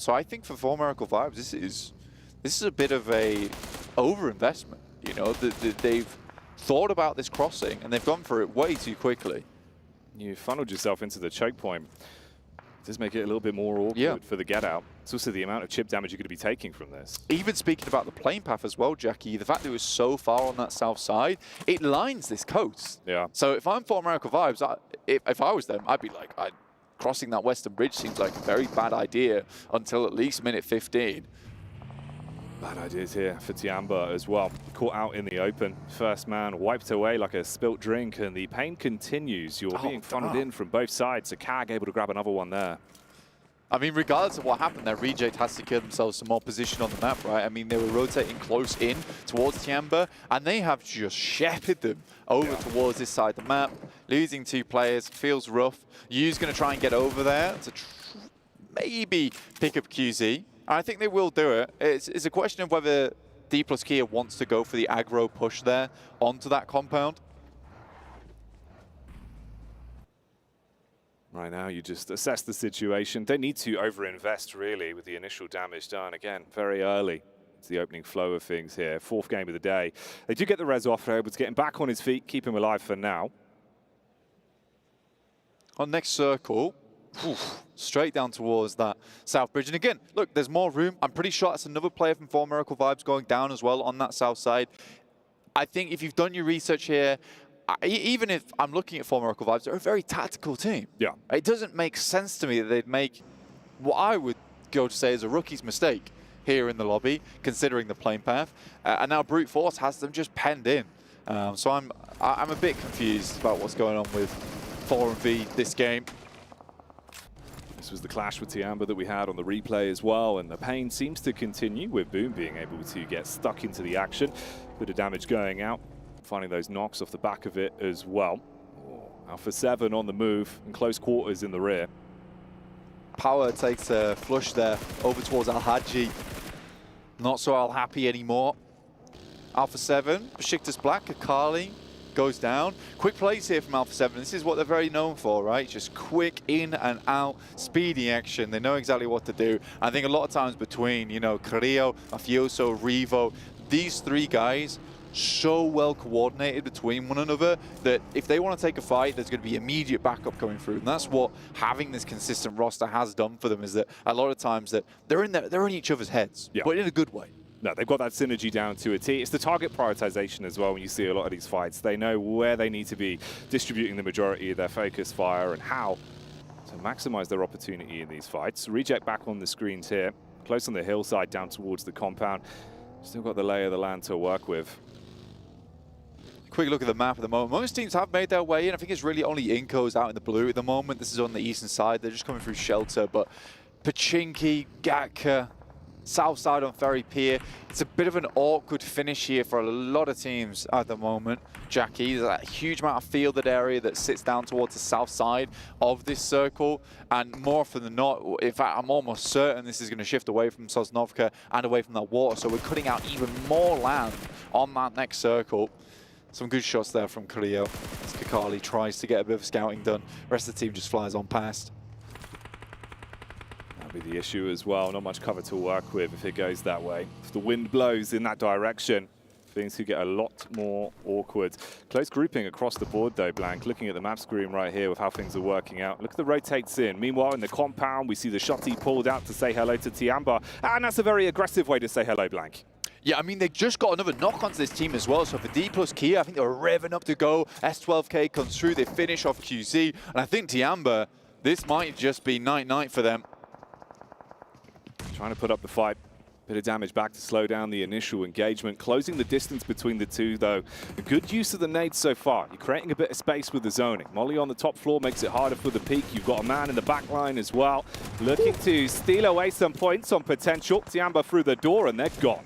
So I think for Full Miracle Vibes, this is a bit of a overinvestment. You know, they've thought about this crossing and they've gone for it way too quickly. You funneled yourself into the choke point. Does make it a little bit more awkward for the get out. It's also the amount of chip damage you're going to be taking from this. Even speaking about the plane path as well, Jackie, the fact that it was so far on that south side, it lines this coast. Yeah. So if I'm Full Miracle Vibes, if I was them, I'd be like, crossing that western bridge seems like a very bad idea until at least minute 15. Bad ideas here for Tiamba as well. Caught out in the open. First man wiped away like a spilt drink, and the pain continues. You're being funneled in from both sides. So Kag able to grab another one there. I mean, regardless of what happened there, Reject has secured themselves some more position on the map, right? I mean, they were rotating close in towards Tiamba, and they have just shepherded them over towards this side of the map. Losing 2 players feels rough. Yu's going to try and get over there to maybe pick up QZ. I think they will do it. It's a question of whether D plus Kia wants to go for the aggro push there onto that compound. Right now, you just assess the situation. Don't need to overinvest, really, with the initial damage done. Again, very early. It's the opening flow of things here. 4th game of the day. They do get the res off. They're able to get him back on his feet, keep him alive for now. On next circle, straight down towards that south bridge. And again, look, there's more room. I'm pretty sure that's another player from Full Miracle Vibes going down as well on that south side. I think if you've done your research here, even if I'm looking at Full Miracle Vibes, they're a very tactical team. Yeah. It doesn't make sense to me that they'd make what I would go to say is a rookie's mistake here in the lobby, considering the plane path. And now Brute Force has them just penned in. So I'm a bit confused about what's going on with 4 and V this game. This was the clash with Tiamba that we had on the replay as well, and the pain seems to continue with Boom being able to get stuck into the action. Bit of damage going out, finding those knocks off the back of it as well. Alpha 7 on the move, in close quarters in the rear. Power takes a flush there over towards Al-Haji. Not so Al-Happy anymore. Alpha 7, Besiktas Black, Akali goes down. Quick plays here from Alpha 7. This is what they're very known for, right? Just quick in and out, speedy action. They know exactly what to do. I think a lot of times between, you know, Carrillo, Mafioso, Revo, these three guys, so well coordinated between one another that if they want to take a fight, there's going to be immediate backup coming through. And that's what having this consistent roster has done for them, is that a lot of times that they're in each other's heads, but in a good way. No, they've got that synergy down to a T. It's the target prioritization as well when you see a lot of these fights. They know where they need to be distributing the majority of their focus fire and how to maximize their opportunity in these fights. Reject back on the screens here, close on the hillside down towards the compound. Still got the lay of the land to work with. Quick look at the map at the moment. Most teams have made their way in. I think it's really only Inco's out in the blue at the moment. This is on the eastern side. They're just coming through shelter, but Pachinki, Gatka, south side on Ferry Pier. It's a bit of an awkward finish here for a lot of teams at the moment. Jackie, there's a huge amount of fielded area that sits down towards the south side of this circle, and more often than not, in fact, I'm almost certain this is going to shift away from Sosnovka and away from that water, so we're cutting out even more land on that next circle. Some good shots there from Carrillo as Kakali tries to get a bit of scouting done. The rest of the team just flies on past. That'll be the issue as well. Not much cover to work with if it goes that way. If the wind blows in that direction, things could get a lot more awkward. Close grouping across the board though, Blank. Looking at the map screen right here with how things are working out. Look at the rotates in. Meanwhile, in the compound, we see the shotty pulled out to say hello to Tiamba. And that's a very aggressive way to say hello, Blank. Yeah, I mean, they just got another knock onto this team as well. So for D plus Kia, I think they were revving up to go. S12K comes through, they finish off QZ. And I think Tiamba, this might just be night-night for them. Trying to put up the fight. Bit of damage back to slow down the initial engagement. Closing the distance between the two, though. A good use of the nades so far. You're creating a bit of space with the zoning. Molly on the top floor makes it harder for the peak. You've got a man in the back line as well. Looking to steal away some points on potential. Tiamba through the door, and they're gone.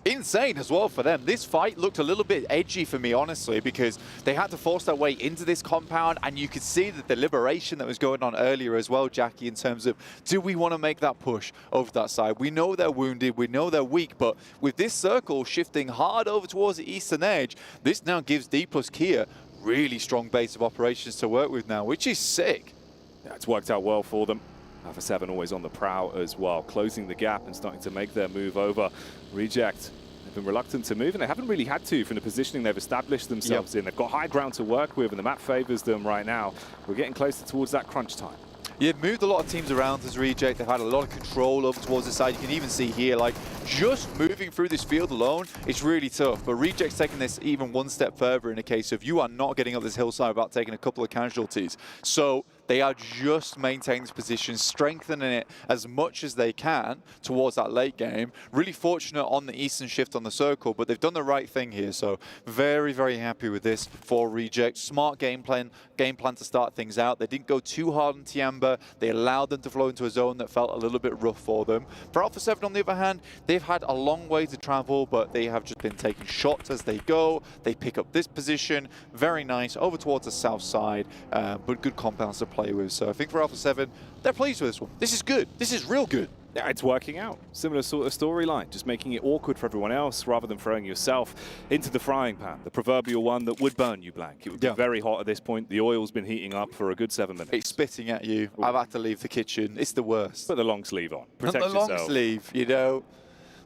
Insane as well for them. This fight looked a little bit edgy for me, honestly, because they had to force their way into this compound, and you could see the deliberation that was going on earlier as well, Jackie, in terms of, do we want to make that push over that side? We know they're wounded, we know they're weak, but with this circle shifting hard over towards the eastern edge, this now gives D plus Kia really strong base of operations to work with now, which is sick. Yeah, it's worked out well for them. Alpha 7 always on the prowl as well, closing the gap and starting to make their move over. Reject, they've been reluctant to move, and they haven't really had to from the positioning they've established themselves in. They've got high ground to work with, and the map favors them right now. We're getting closer towards that crunch time. You've moved a lot of teams around as Reject. They've had a lot of control over towards the side. You can even see here, like, just moving through this field alone, it's really tough. But Reject's taking this even one step further in a case of you are not getting up this hillside without taking a couple of casualties. So they are just maintaining this position, strengthening it as much as they can towards that late game. Really fortunate on the eastern shift on the circle, but they've done the right thing here. So very, very happy with this for Reject. Smart game plan to start things out. They didn't go too hard on Tiamba. They allowed them to flow into a zone that felt a little bit rough for them. For Alpha 7, on the other hand, they've had a long way to travel, but they have just been taking shots as they go. They pick up this position. Very nice. Over towards the south side, but good compounds to play with. So I think for Alpha 7, they're pleased with this one. This is good. This is real good. Yeah, it's working out. Similar sort of storyline, just making it awkward for everyone else rather than throwing yourself into the frying pan, the proverbial one that would burn you, Blank. It would be very hot at this point. The oil's been heating up for a good 7 minutes. It's spitting at you. Ooh. I've had to leave the kitchen. It's the worst. Put the long sleeve on. Protect yourself. The long sleeve, you know.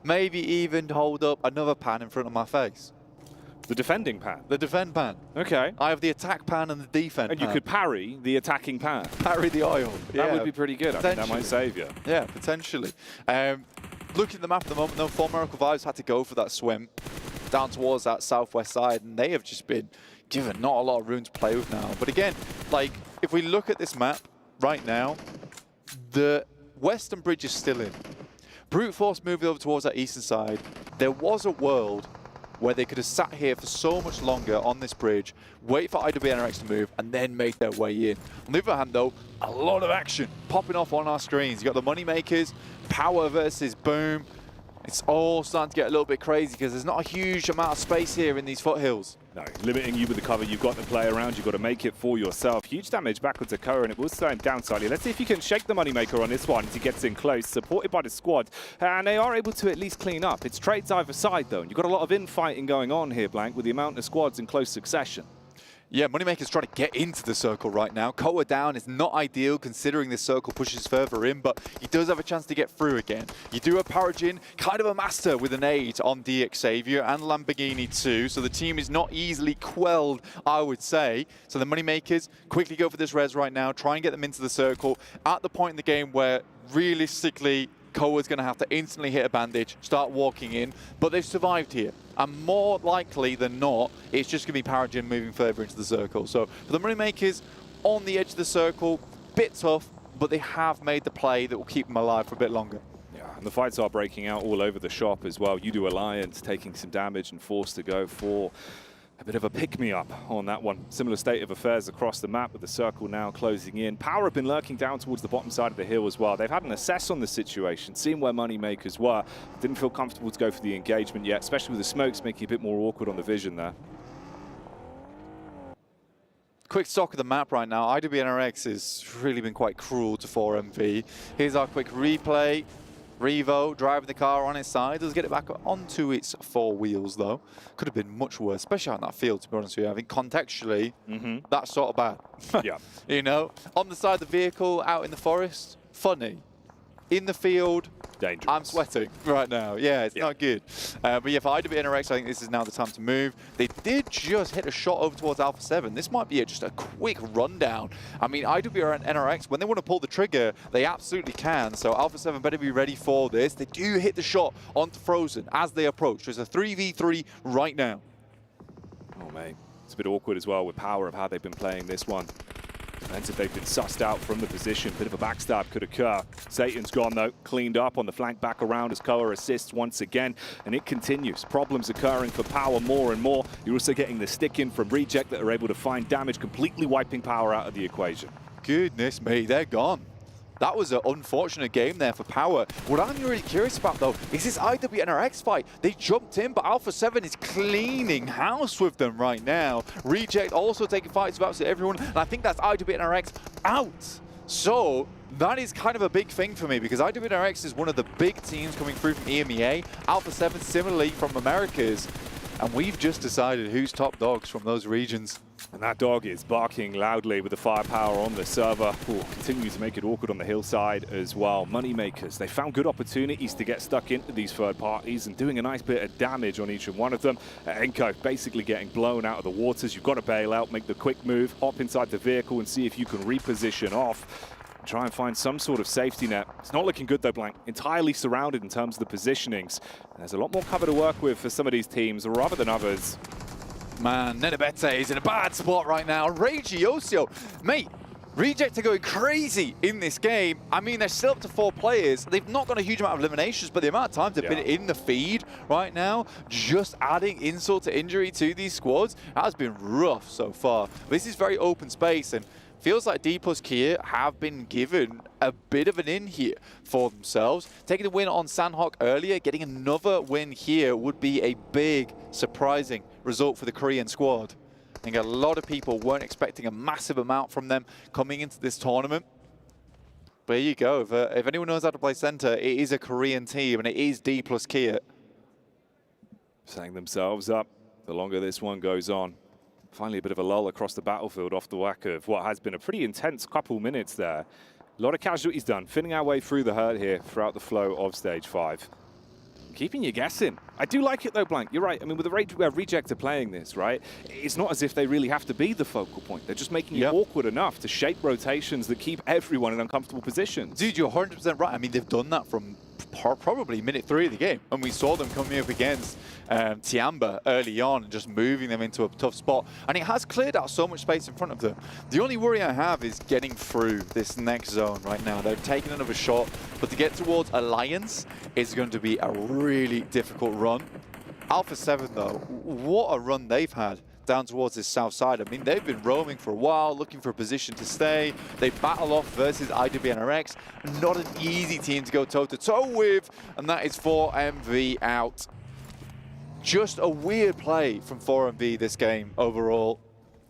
Maybe even hold up another pan in front of my face. The defending pan? The defend pan. Okay. I have the attack pan and the defend pan. And you could parry the attacking pan. Parry the oil. That would be pretty good. I think that might save you. Yeah, potentially. Looking at the map at the moment, though, 4 Miracle Vibes had to go for that swim down towards that southwest side, and they have just been given not a lot of room to play with now. But again, like, if we look at this map right now, the western bridge is still in. Brute Force moved over towards that eastern side. There was a world where they could have sat here for so much longer on this bridge, wait for IWNRX to move, and then make their way in. On the other hand, though, a lot of action popping off on our screens. You got the Moneymakers, Power versus Boom. It's all starting to get a little bit crazy because there's not a huge amount of space here in these foothills. No, limiting you with the cover you've got to play around. You've got to make it for yourself. Huge damage backwards to Koa, and it will slow him down slightly. Let's see if he can shake the Moneymaker on this one as he gets in close, supported by the squad. And they are able to at least clean up. It's trades either side, though. And you've got a lot of infighting going on here, Blank, with the amount of squads in close succession. Yeah, Moneymaker's trying to get into the circle right now. Koa down is not ideal considering this circle pushes further in, but he does have a chance to get through again. You do have Parajin, kind of a master with an 8 on DX Xavier and Lamborghini too, so the team is not easily quelled, I would say. So the Moneymakers quickly go for this res right now, try and get them into the circle at the point in the game where realistically Koa's going to have to instantly hit a bandage, start walking in, but they've survived here. And more likely than not, it's just going to be Parajin moving further into the circle. So for the Moneymakers, on the edge of the circle, bit tough, but they have made the play that will keep them alive for a bit longer. Yeah, and the fights are breaking out all over the shop as well. You do Alliance taking some damage and forced to go for a bit of a pick-me-up on that one. Similar state of affairs across the map with the circle now closing in. Power have been lurking down towards the bottom side of the hill as well. They've had an assess on the situation, seen where Moneymakers were. Didn't feel comfortable to go for the engagement yet, especially with the smokes making it a bit more awkward on the vision there. Quick stock of the map right now. IWNRX has really been quite cruel to 4MV. Here's our quick replay. Revo driving the car on its side, does get it back onto its 4 wheels though. Could have been much worse, especially on that field, to be honest with you. I think contextually, that's sort of bad. Yeah. You know, on the side of the vehicle, out in the forest, funny. In the field, dangerous. I'm sweating right now. Yeah, it's not good. But yeah, for IWNRX, I think this is now the time to move. They did just hit a shot over towards Alpha 7. This might be just a quick rundown. I mean, IWNRX, when they want to pull the trigger, they absolutely can. So Alpha 7 better be ready for this. They do hit the shot onto Frozen as they approach. There's a 3v3 right now. Oh, mate. It's a bit awkward as well with Power of how they've been playing this one. Depends if they've been sussed out from the position. Bit of a backstab could occur. Satan's gone, though. Cleaned up on the flank back around as Koa assists once again. And it continues. Problems occurring for Power more and more. You're also getting the stick in from Reject that are able to find damage, completely wiping Power out of the equation. Goodness me, they're gone. That was an unfortunate game there for Power. What I'm really curious about, though, is this IWNRX fight. They jumped in, but Alpha 7 is cleaning house with them right now. Reject also taking fights with absolutely everyone, and I think that's IWNRX out. So that is kind of a big thing for me, because IWNRX is one of the big teams coming through from EMEA. Alpha 7 similarly from Americas. And we've just decided who's top dogs from those regions. And that dog is barking loudly with the firepower on the server. Ooh, continue to make it awkward on the hillside as well. Moneymakers, they found good opportunities to get stuck into these third parties and doing a nice bit of damage on each and one of them. Enko basically getting blown out of the waters. You've got to bail out, make the quick move, hop inside the vehicle and see if you can reposition off. Try and find some sort of safety net. It's not looking good though, Blank. Entirely surrounded in terms of the positionings. There's a lot more cover to work with for some of these teams rather than others. Man, Nenebete is in a bad spot right now. Regiosio, mate, Reject are going crazy in this game. I mean, they're still up to 4 players. They've not got a huge amount of eliminations, but the amount of times they've been in the feed right now, just adding insult to injury to these squads, has been rough so far. This is very open space, and feels like D plus Kia have been given a bit of an in here for themselves. Taking the win on Sanhok earlier, getting another win here would be a big, surprising result for the Korean squad. I think a lot of people weren't expecting a massive amount from them coming into this tournament. But there you go. If anyone knows how to play center, it is a Korean team, and it is D plus Kia. Setting themselves up the longer this one goes on. Finally, a bit of a lull across the battlefield off the back of what has been a pretty intense couple minutes there. A lot of casualties done, finning our way through the herd here throughout the flow of Stage 5. Keeping you guessing. I do like it though, Blank. You're right. I mean, with the Reject are playing this, right? It's not as if they really have to be the focal point. They're just making it awkward enough to shape rotations that keep everyone in uncomfortable positions. Dude, you're 100% right. I mean, they've done that from probably minute 3 of the game. And we saw them coming up against Tiamba early on and just moving them into a tough spot. And it has cleared out so much space in front of them. The only worry I have is getting through this next zone right now. They've taken another shot, but to get towards Alliance is going to be a really difficult run. Alpha 7, though, what a run they've had down towards this south side. I mean, they've been roaming for a while, looking for a position to stay. They battle off versus IWNRX. Not an easy team to go toe-to-toe with, and that is 4MV out. Just a weird play from 4MV this game overall.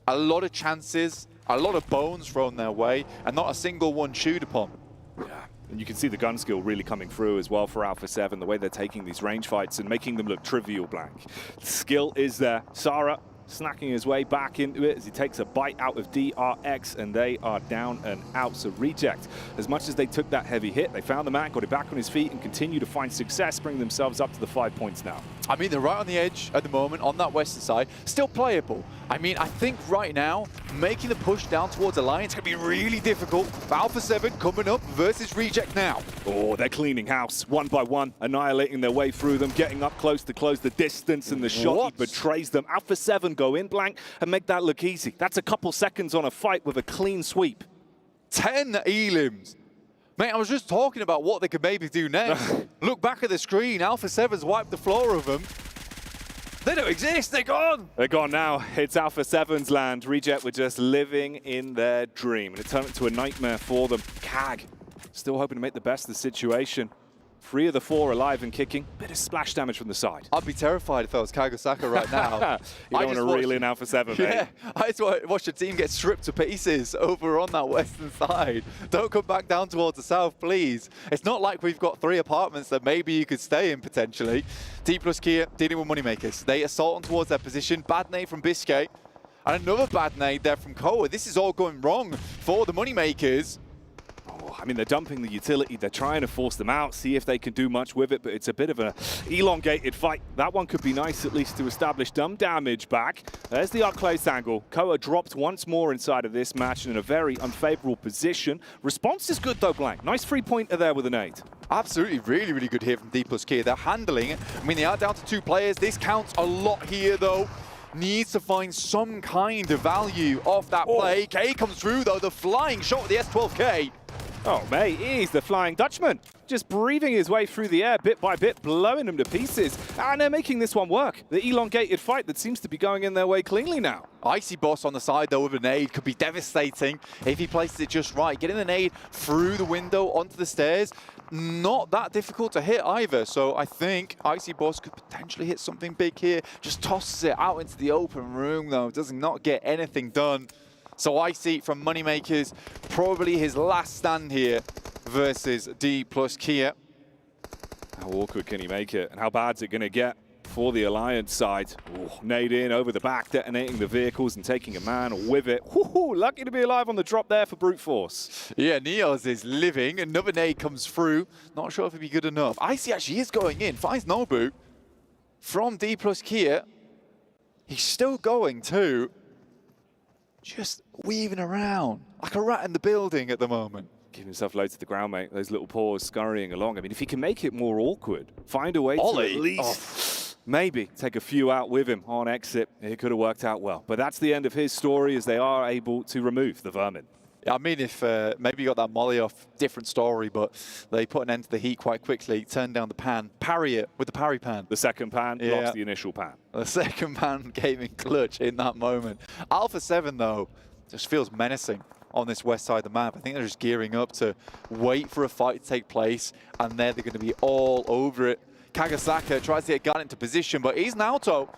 A lot of chances, a lot of bones thrown their way, and not a single one chewed upon. Yeah. And you can see the gun skill really coming through as well for Alpha 7, the way they're taking these range fights and making them look trivial, Blank. Skill is there. Sara snacking his way back into it as he takes a bite out of DRX, and they are down and out. So Reject, as much as they took that heavy hit, they found the man, got it back on his feet, and continue to find success, bring themselves up to the 5 points now. I mean, they're right on the edge at the moment, on that western side. Still playable. I mean, I think right now, making the push down towards Alliance can be really difficult. Alpha 7 coming up versus Reject now. Oh, they're cleaning house, one by one, annihilating their way through them, getting up close to close the distance, and the shot betrays them. Alpha 7 go in, Blank, and make that look easy. That's a couple seconds on a fight with a clean sweep. 10 elims. Mate, I was just talking about what they could maybe do next. Look back at the screen. Alpha 7's wiped the floor of them. They don't exist. They're gone. They're gone now. It's Alpha 7's land. Reject were just living in their dream, and it turned into a nightmare for them. Kag still hoping to make the best of the situation. 3 of the 4 alive and kicking. Bit of splash damage from the side. I'd be terrified if I was Kagasaka right now. You don't want to reel in Alpha 7, yeah, mate. I just want to watch the team get stripped to pieces over on that western side. Don't come back down towards the south, please. It's not like we've got 3 apartments that maybe you could stay in, potentially. D plus Kia dealing with Moneymakers. They assault on towards their position. Bad nade from Biscay. And another bad nade there from Koa. This is all going wrong for the Moneymakers. I mean, they're dumping the utility. They're trying to force them out, see if they can do much with it, but it's a bit of an elongated fight. That one could be nice, at least, to establish some damage back. There's the up-close angle. Koa dropped once more inside of this match and in a very unfavorable position. Response is good, though, Blank. Nice 3-pointer there with an 8. Absolutely, really, really good here from D plus Kia. They're handling it. I mean, they are down to 2 players. This counts a lot here, though. Needs to find some kind of value off that play. K comes through, though. The flying shot with the S12K. Oh, mate, he's the Flying Dutchman. Just breathing his way through the air, bit by bit, blowing them to pieces. And they're making this one work. The elongated fight that seems to be going in their way cleanly now. Icy Boss on the side, though, with a nade could be devastating if he places it just right. Getting the nade through the window onto the stairs, not that difficult to hit either. So I think Icy Boss could potentially hit something big here. Just tosses it out into the open room, though. Does not get anything done. So Icy from Moneymakers, probably his last stand here versus D plus Kia. How awkward can he make it? And how bad's it going to get for the Alliance side? Ooh, nade in over the back, detonating the vehicles and taking a man with it. Woohoo, lucky to be alive on the drop there for Brute Force. Yeah, Neos is living. Another nade comes through. Not sure if it'd be good enough. Icy actually is going in. Finds Nobu from D plus Kia. He's still going too. Just weaving around like a rat in the building at the moment. Giving himself low to the ground, mate. Those little paws scurrying along. I mean, if he can make it more awkward, find a way to at least maybe take a few out with him on exit, it could have worked out well. But that's the end of his story as they are able to remove the Vermin. Yeah, I mean, if maybe you got that molly off, different story, but they put an end to the heat quite quickly, turn down the pan, parry it with the parry pan. The second pan blocks the initial pan. The second pan came in clutch in that moment. Alpha 7, though, just feels menacing on this west side of the map. I think they're just gearing up to wait for a fight to take place, and they're going to be all over it. Kagasaka tries to get Garnet into position, but Isnauto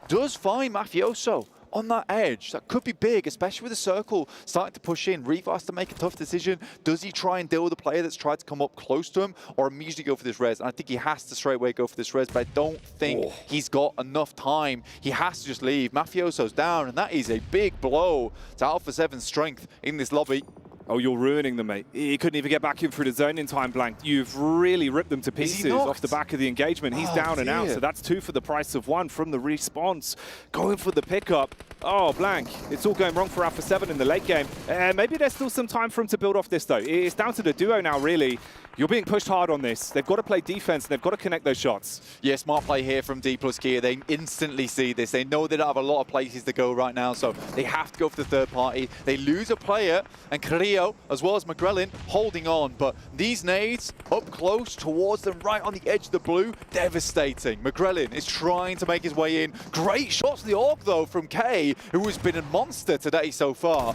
does find Mafioso on that edge. That could be big, especially with the circle starting to push in. Revo has to make a tough decision. Does he try and deal with a player that's tried to come up close to him, or immediately go for this res? And I think he has to straight away go for this res, but I don't think he's got enough time. He has to just leave. Mafioso's down, and that is a big blow to Alpha 7's strength in this lobby. Oh, you're ruining them, mate. He couldn't even get back in through the zone in time, Blank. You've really ripped them to pieces off the back of the engagement. He's down and out, so that's 2 for the price of 1 from the response. Going for the pickup. Oh, Blank. It's all going wrong for Alpha 7 in the late game. Maybe there's still some time for him to build off this, though. It's down to the duo now, really. You're being pushed hard on this. They've got to play defense, and they've got to connect those shots. Yeah, smart play here from D+ Kia. They instantly see this. They know they don't have a lot of places to go right now, so they have to go for the third party. They lose a player, and Carrillo, as well as McGrellin, holding on. But these nades up close towards them, right on the edge of the blue, devastating. McGrellin is trying to make his way in. Great shots to the Orc, though, from K, who has been a monster today so far.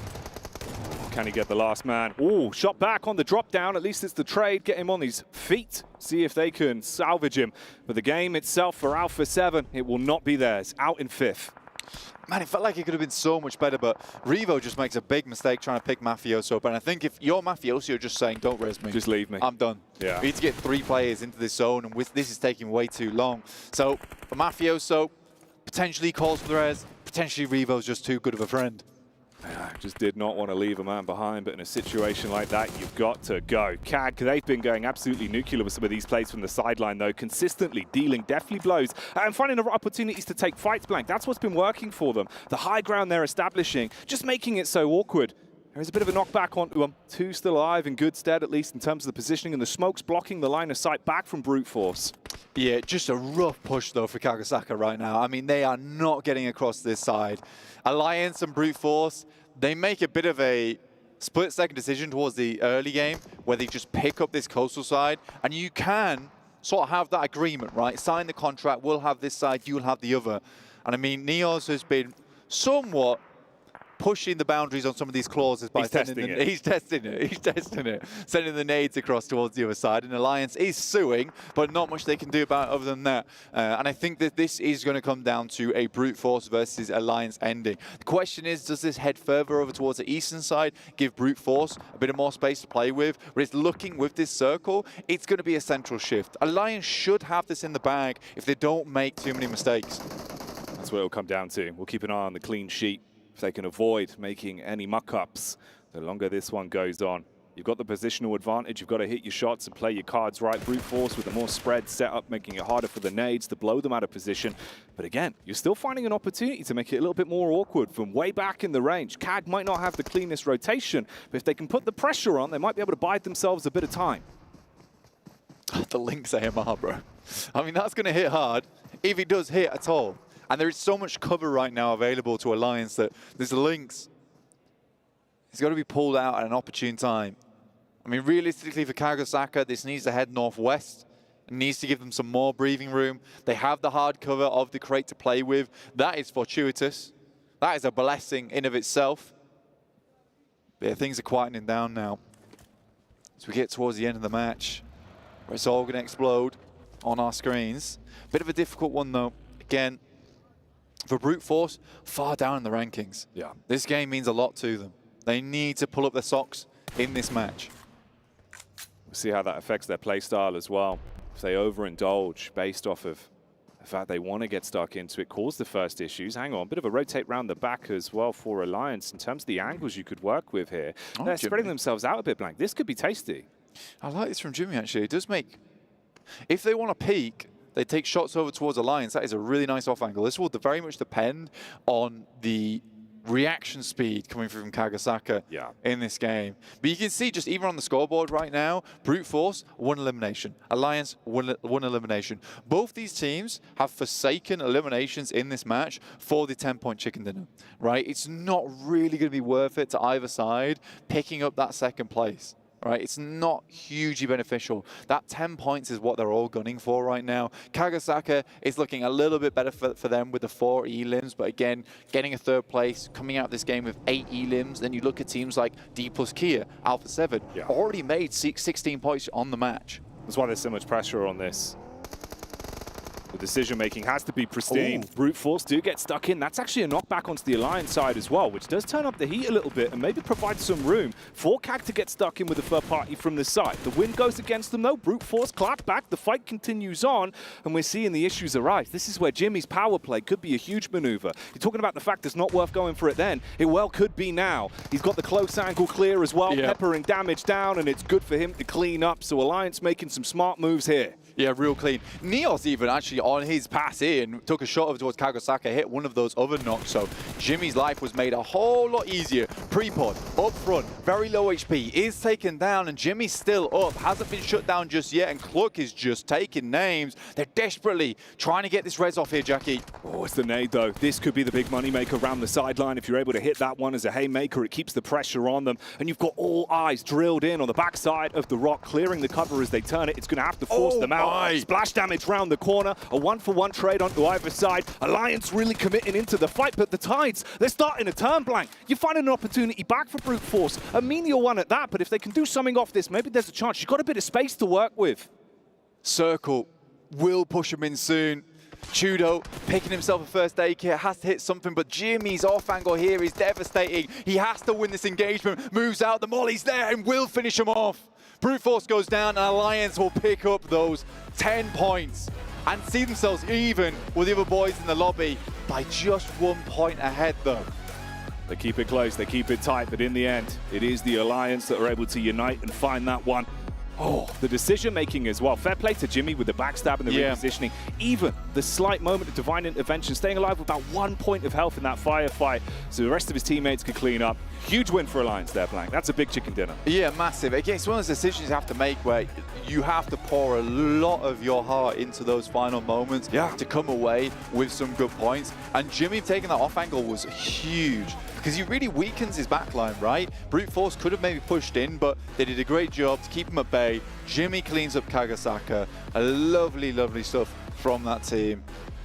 Can he get the last man? Oh, shot back on the drop down. At least it's the trade. Get him on his feet. See if they can salvage him. But the game itself for Alpha 7, it will not be theirs. Out in 5th. Man, it felt like it could have been so much better, but Revo just makes a big mistake trying to pick Mafioso up. And I think if you're Mafioso, you're just saying, don't raise me. Just leave me. I'm done. Yeah. We need to get 3 players into this zone, and this is taking way too long. So, Mafioso potentially calls for the res. Potentially Revo's just too good of a friend. Just did not want to leave a man behind, but in a situation like that, you've got to go. CAG, they've been going absolutely nuclear with some of these plays from the sideline, though, consistently dealing deathly blows and finding opportunities to take fights blank. That's what's been working for them. The high ground they're establishing, just making it so awkward. There is a bit of a knockback onto them. 2 still alive, in good stead, at least in terms of the positioning, and the smoke's blocking the line of sight back from Brute Force. Yeah, just a rough push, though, for Kagasaka right now. I mean, they are not getting across this side. Alliance and Brute Force, they make a bit of a split-second decision towards the early game where they just pick up this coastal side, and you can sort of have that agreement, right? Sign the contract, we'll have this side, you'll have the other. And I mean, Neos has been somewhat pushing the boundaries on some of these clauses by sending he's testing it, sending the nades across towards the other side. And Alliance is suing, but not much they can do about it other than that. And I think that this is going to come down to a Brute Force versus Alliance ending. The question is, does this head further over towards the eastern side, give Brute Force a bit of more space to play with? But it's looking with this circle, it's going to be a central shift. Alliance should have this in the bag if they don't make too many mistakes. That's what it'll come down to. We'll keep an eye on the clean sheet. If they can avoid making any muck-ups, the longer this one goes on. You've got the positional advantage, you've got to hit your shots and play your cards right. Brute Force with a more spread setup, making it harder for the nades to blow them out of position. But again, you're still finding an opportunity to make it a little bit more awkward from way back in the range. CAG might not have the cleanest rotation, but if they can put the pressure on, they might be able to buy themselves a bit of time. The Lynx AMR, bro. I mean, that's going to hit hard, if it does hit at all. And there is so much cover right now available to Alliance that this Lynx is got to be pulled out at an opportune time. I mean, realistically for Kagasaka, this needs to head northwest. It needs to give them some more breathing room. They have the hard cover of the crate to play with. That is fortuitous. That is a blessing in of itself. But yeah, things are quietening down now as we get towards the end of the match, where it's all going to explode on our screens. Bit of a difficult one, though. Again, for Brute Force, far down in the rankings. Yeah. This game means a lot to them. They need to pull up their socks in this match. We'll see how that affects their play style as well. If they overindulge based off of the fact they want to get stuck into it, cause the first issues. Hang on, a bit of a rotate round the back as well for Alliance in terms of the angles you could work with here. Oh, they're Jimmy. spreading themselves out a bit blank. This could be tasty. I like this from Jimmy, actually. It does make... If they want to peak, they take shots over towards Alliance. That is a really nice off angle. This will very much depend on the reaction speed coming through from Kagasaka in this game. But you can see just even on the scoreboard right now, Brute Force, 1 elimination. Alliance, one elimination. Both these teams have forsaken eliminations in this match for the 10-point chicken dinner, right? It's not really going to be worth it to either side picking up that second place. Right, it's not hugely beneficial. That 10 points is what they're all gunning for right now. Kagasaka is looking a little bit better for them with the 4 elims, but again, getting a 3rd place, coming out of this game with 8 elims. Then you look at teams like D+ Kia, Alpha 7, already made 16 points on the match. That's why there's so much pressure on this. The decision-making has to be pristine. Ooh. Brute Force do get stuck in. That's actually a knockback onto the Alliance side as well, which does turn up the heat a little bit and maybe provide some room for CAG to get stuck in with the third party from the side. The wind goes against them, though. Brute Force clap back. The fight continues on, and we're seeing the issues arise. This is where Jimmy's power play could be a huge maneuver. You're talking about the fact it's not worth going for it then. It well could be now. He's got the close angle clear as well, peppering damage down, and it's good for him to clean up. So Alliance making some smart moves here. Yeah, real clean. Neos even actually on his pass in, took a shot over towards Kagasaka, hit one of those other knocks, so Jimmy's life was made a whole lot easier. Pre-pod, up front, very low HP, is taken down, and Jimmy's still up, hasn't been shut down just yet, and Cluck is just taking names. They're desperately trying to get this res off here, Jackie. Oh, it's the nade though. This could be the big money maker around the sideline. If you're able to hit that one as a haymaker, it keeps the pressure on them, and you've got all eyes drilled in on the backside of the rock, clearing the cover as they turn it. It's going to have to force them out. Splash damage round the corner, a 1-for-1 trade onto either side. Alliance really committing into the fight, but the Tides, they're starting to turn blank. You're finding an opportunity back for Brute Force. A menial one at that, but if they can do something off this, maybe there's a chance. You've got a bit of space to work with. Circle will push him in soon. Chudo picking himself a first aid kit, has to hit something, but Jimmy's off angle here is devastating. He has to win this engagement, moves out, the molly's there and will finish him off. Brute Force goes down and Alliance will pick up those 10 points and see themselves even with the other boys in the lobby by just 1 point ahead though. They keep it close, they keep it tight, but in the end, it is the Alliance that are able to unite and find that one. Oh, the decision-making as well. Fair play to Jimmy with the backstab and the repositioning. Even the slight moment of divine intervention, staying alive with about 1 point of health in that firefight, so the rest of his teammates could clean up. Huge win for Alliance there, Blank. That's a big chicken dinner. Yeah, massive. Again, it's one of those decisions you have to make where you have to pour a lot of your heart into those final moments to come away with some good points. And Jimmy taking that off angle was huge, because he really weakens his backline, right? Brute Force could have maybe pushed in, but they did a great job to keep him at bay. Jimmy cleans up Kagasaka. A lovely, lovely stuff from that team.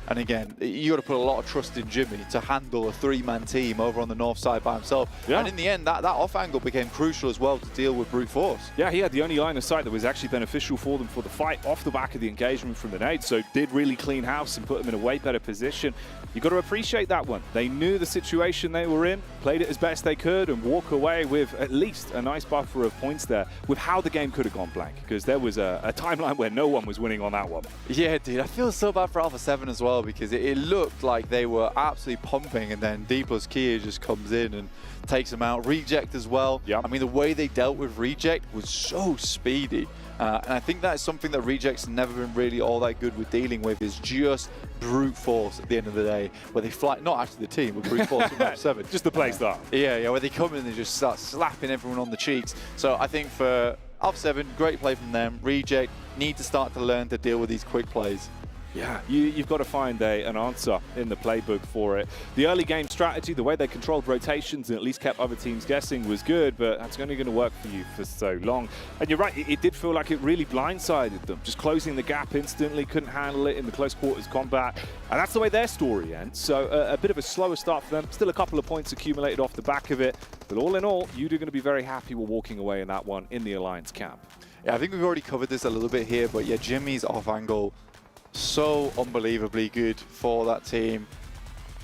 And again, you got to put a lot of trust in Jimmy to handle a three-man team over on the north side by himself. Yeah. And in the end, that off angle became crucial as well to deal with Brute Force. Yeah, he had the only line of sight that was actually beneficial for them for the fight off the back of the engagement from the nade. So did really clean house and put them in a way better position. You got to appreciate that one. They knew the situation they were in, played it as best they could, and walk away with at least a nice buffer of points there with how the game could have gone blank, because there was a timeline where no one was winning on that one. Yeah, dude, I feel so bad for Alpha 7 as well, because it looked like they were absolutely pumping, and then D plus Kia just comes in and takes them out. Reject as well. Yep. I mean, the way they dealt with Reject was so speedy. And I think that's something that Reject's never been really all that good with dealing with, is just brute force at the end of the day, where they fly, not actually the team, but brute force from Alpha 7. Just the play start. Yeah, where they come in and they just start slapping everyone on the cheeks. So I think for Alpha 7, great play from them. Reject need to start to learn to deal with these quick plays. Yeah, you've got to find an answer in the playbook for it. The early game strategy, the way they controlled rotations and at least kept other teams guessing was good, but that's only going to work for you for so long. And you're right, it did feel like it really blindsided them, just closing the gap instantly, couldn't handle it in the close quarters combat, and that's the way their story ends. So a bit of a slower start for them, still a couple of points accumulated off the back of it, but all in all, you're going to be very happy with walking away in that one in the Alliance camp. Yeah, I think we've already covered this a little bit here, but yeah, Jimmy's off angle, so unbelievably good for that team.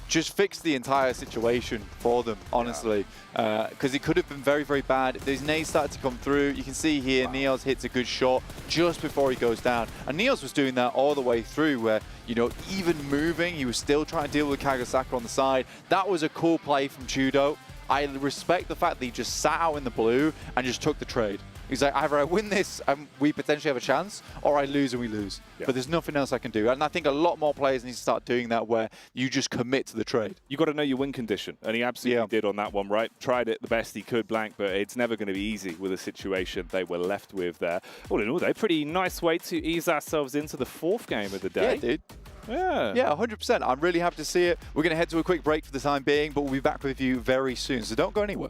Just fixed the entire situation for them, honestly, because it could have been very, very bad. These nades started to come through. You can see here, Neos hits a good shot just before he goes down. And Neos was doing that all the way through where, you know, even moving, he was still trying to deal with Kagasaka on the side. That was a cool play from Chudo. I respect the fact that he just sat out in the blue and just took the trade. He's like, either I win this and we potentially have a chance, or I lose and we lose. Yeah. But there's nothing else I can do. And I think a lot more players need to start doing that, where you just commit to the trade. You got to know your win condition, and he absolutely did on that one, right? Tried it the best he could, Blank, but it's never going to be easy with the situation they were left with there. All in all, though, pretty nice way to ease ourselves into the fourth game of the day. Yeah, dude. Yeah, 100%. I'm really happy to see it. We're going to head to a quick break for the time being, but we'll be back with you very soon, so don't go anywhere.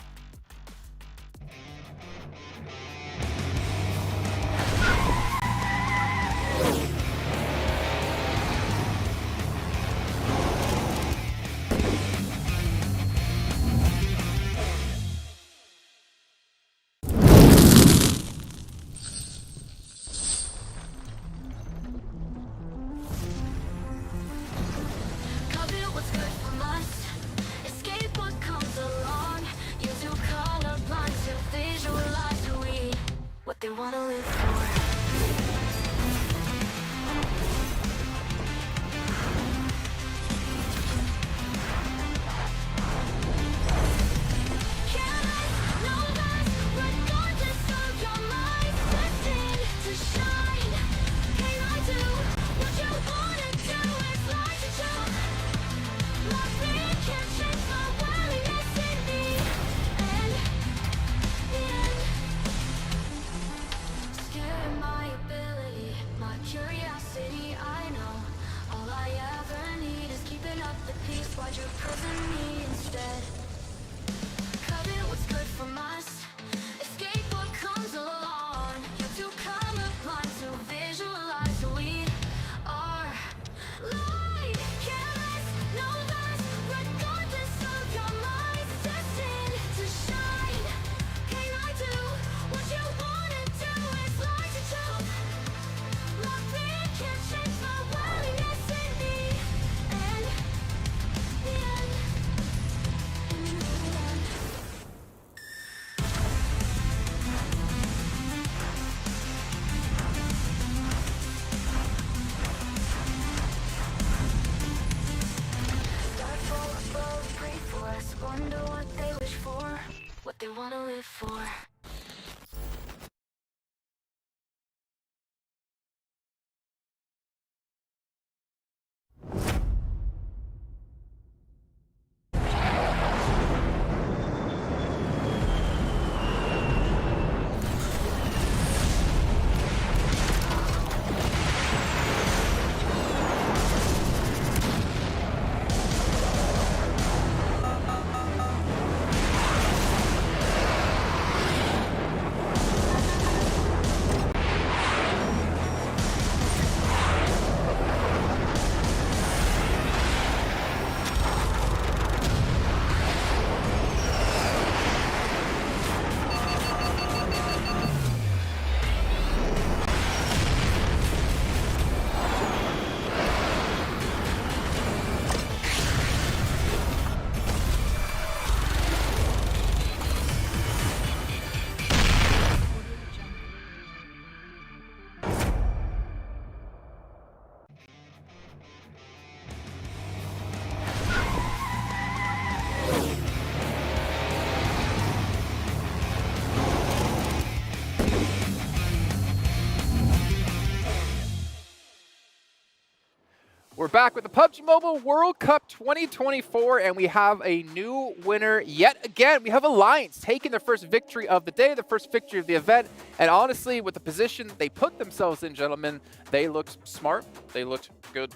They wanna live for. want to live for. We're back with the PUBG Mobile World Cup 2024, and we have a new winner yet again. We have Alliance taking their first victory of the day, the first victory of the event. And honestly, with the position they put themselves in, gentlemen, they looked smart. They looked good.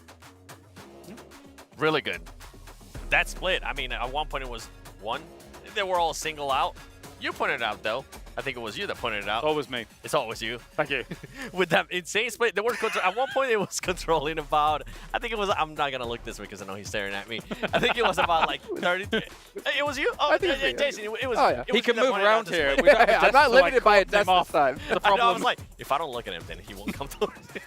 Really good. That split, I mean, at one point it was one. They were all single out. You pointed it out, though. I think it was you that pointed it out. It's always me. It's always you. Thank you. With that insane split, they were at one point it was controlling about, I think it was, I'm not going to look this way because I know he's staring at me. I think it was about like 30. It was you? Oh, Jason, it was. Oh, yeah. He can move around here. I'm not limited by a desk this time. I was like, if I don't look at him, then he won't come towards me.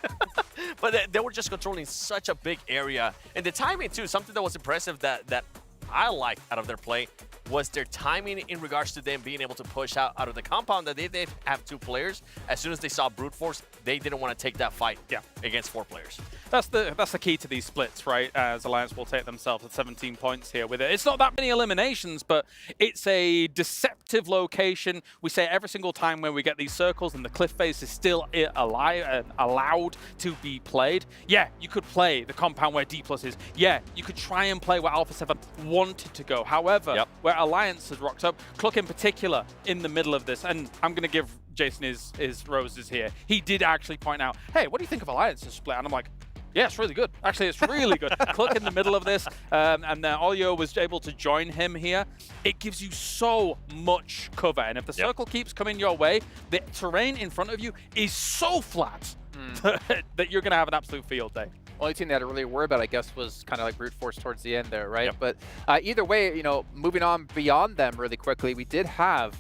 But they were just controlling such a big area. And the timing, too, something that was impressive that I liked out of their play was their timing in regards to them being able to push out of the compound that they have 2 players. As soon as they saw brute force, they didn't want to take that fight against 4 players. That's the key to these splits, right? As Alliance will take themselves at 17 points here with it. It's not that many eliminations, but it's a deceptive location. We say every single time when we get these circles and the cliff face is still allowed to be played. Yeah, you could play the compound where D+ is. Yeah, you could try and play where Alpha 7 wanted to go. However, where Alliance has rocked up, Cluck in particular in the middle of this, and I'm going to give Jason his roses here. He did actually point out, hey, what do you think of Alliance's split? And I'm like, yeah, it's really good. Actually, it's really good. Cluck in the middle of this, and then Olio was able to join him here. It gives you so much cover, and if the circle keeps coming your way, the terrain in front of you is so flat that you're going to have an absolute field day. Only thing they had to really worry about, I guess, was kind of like brute force towards the end there, right? But either way, you know, moving on beyond them really quickly, we did have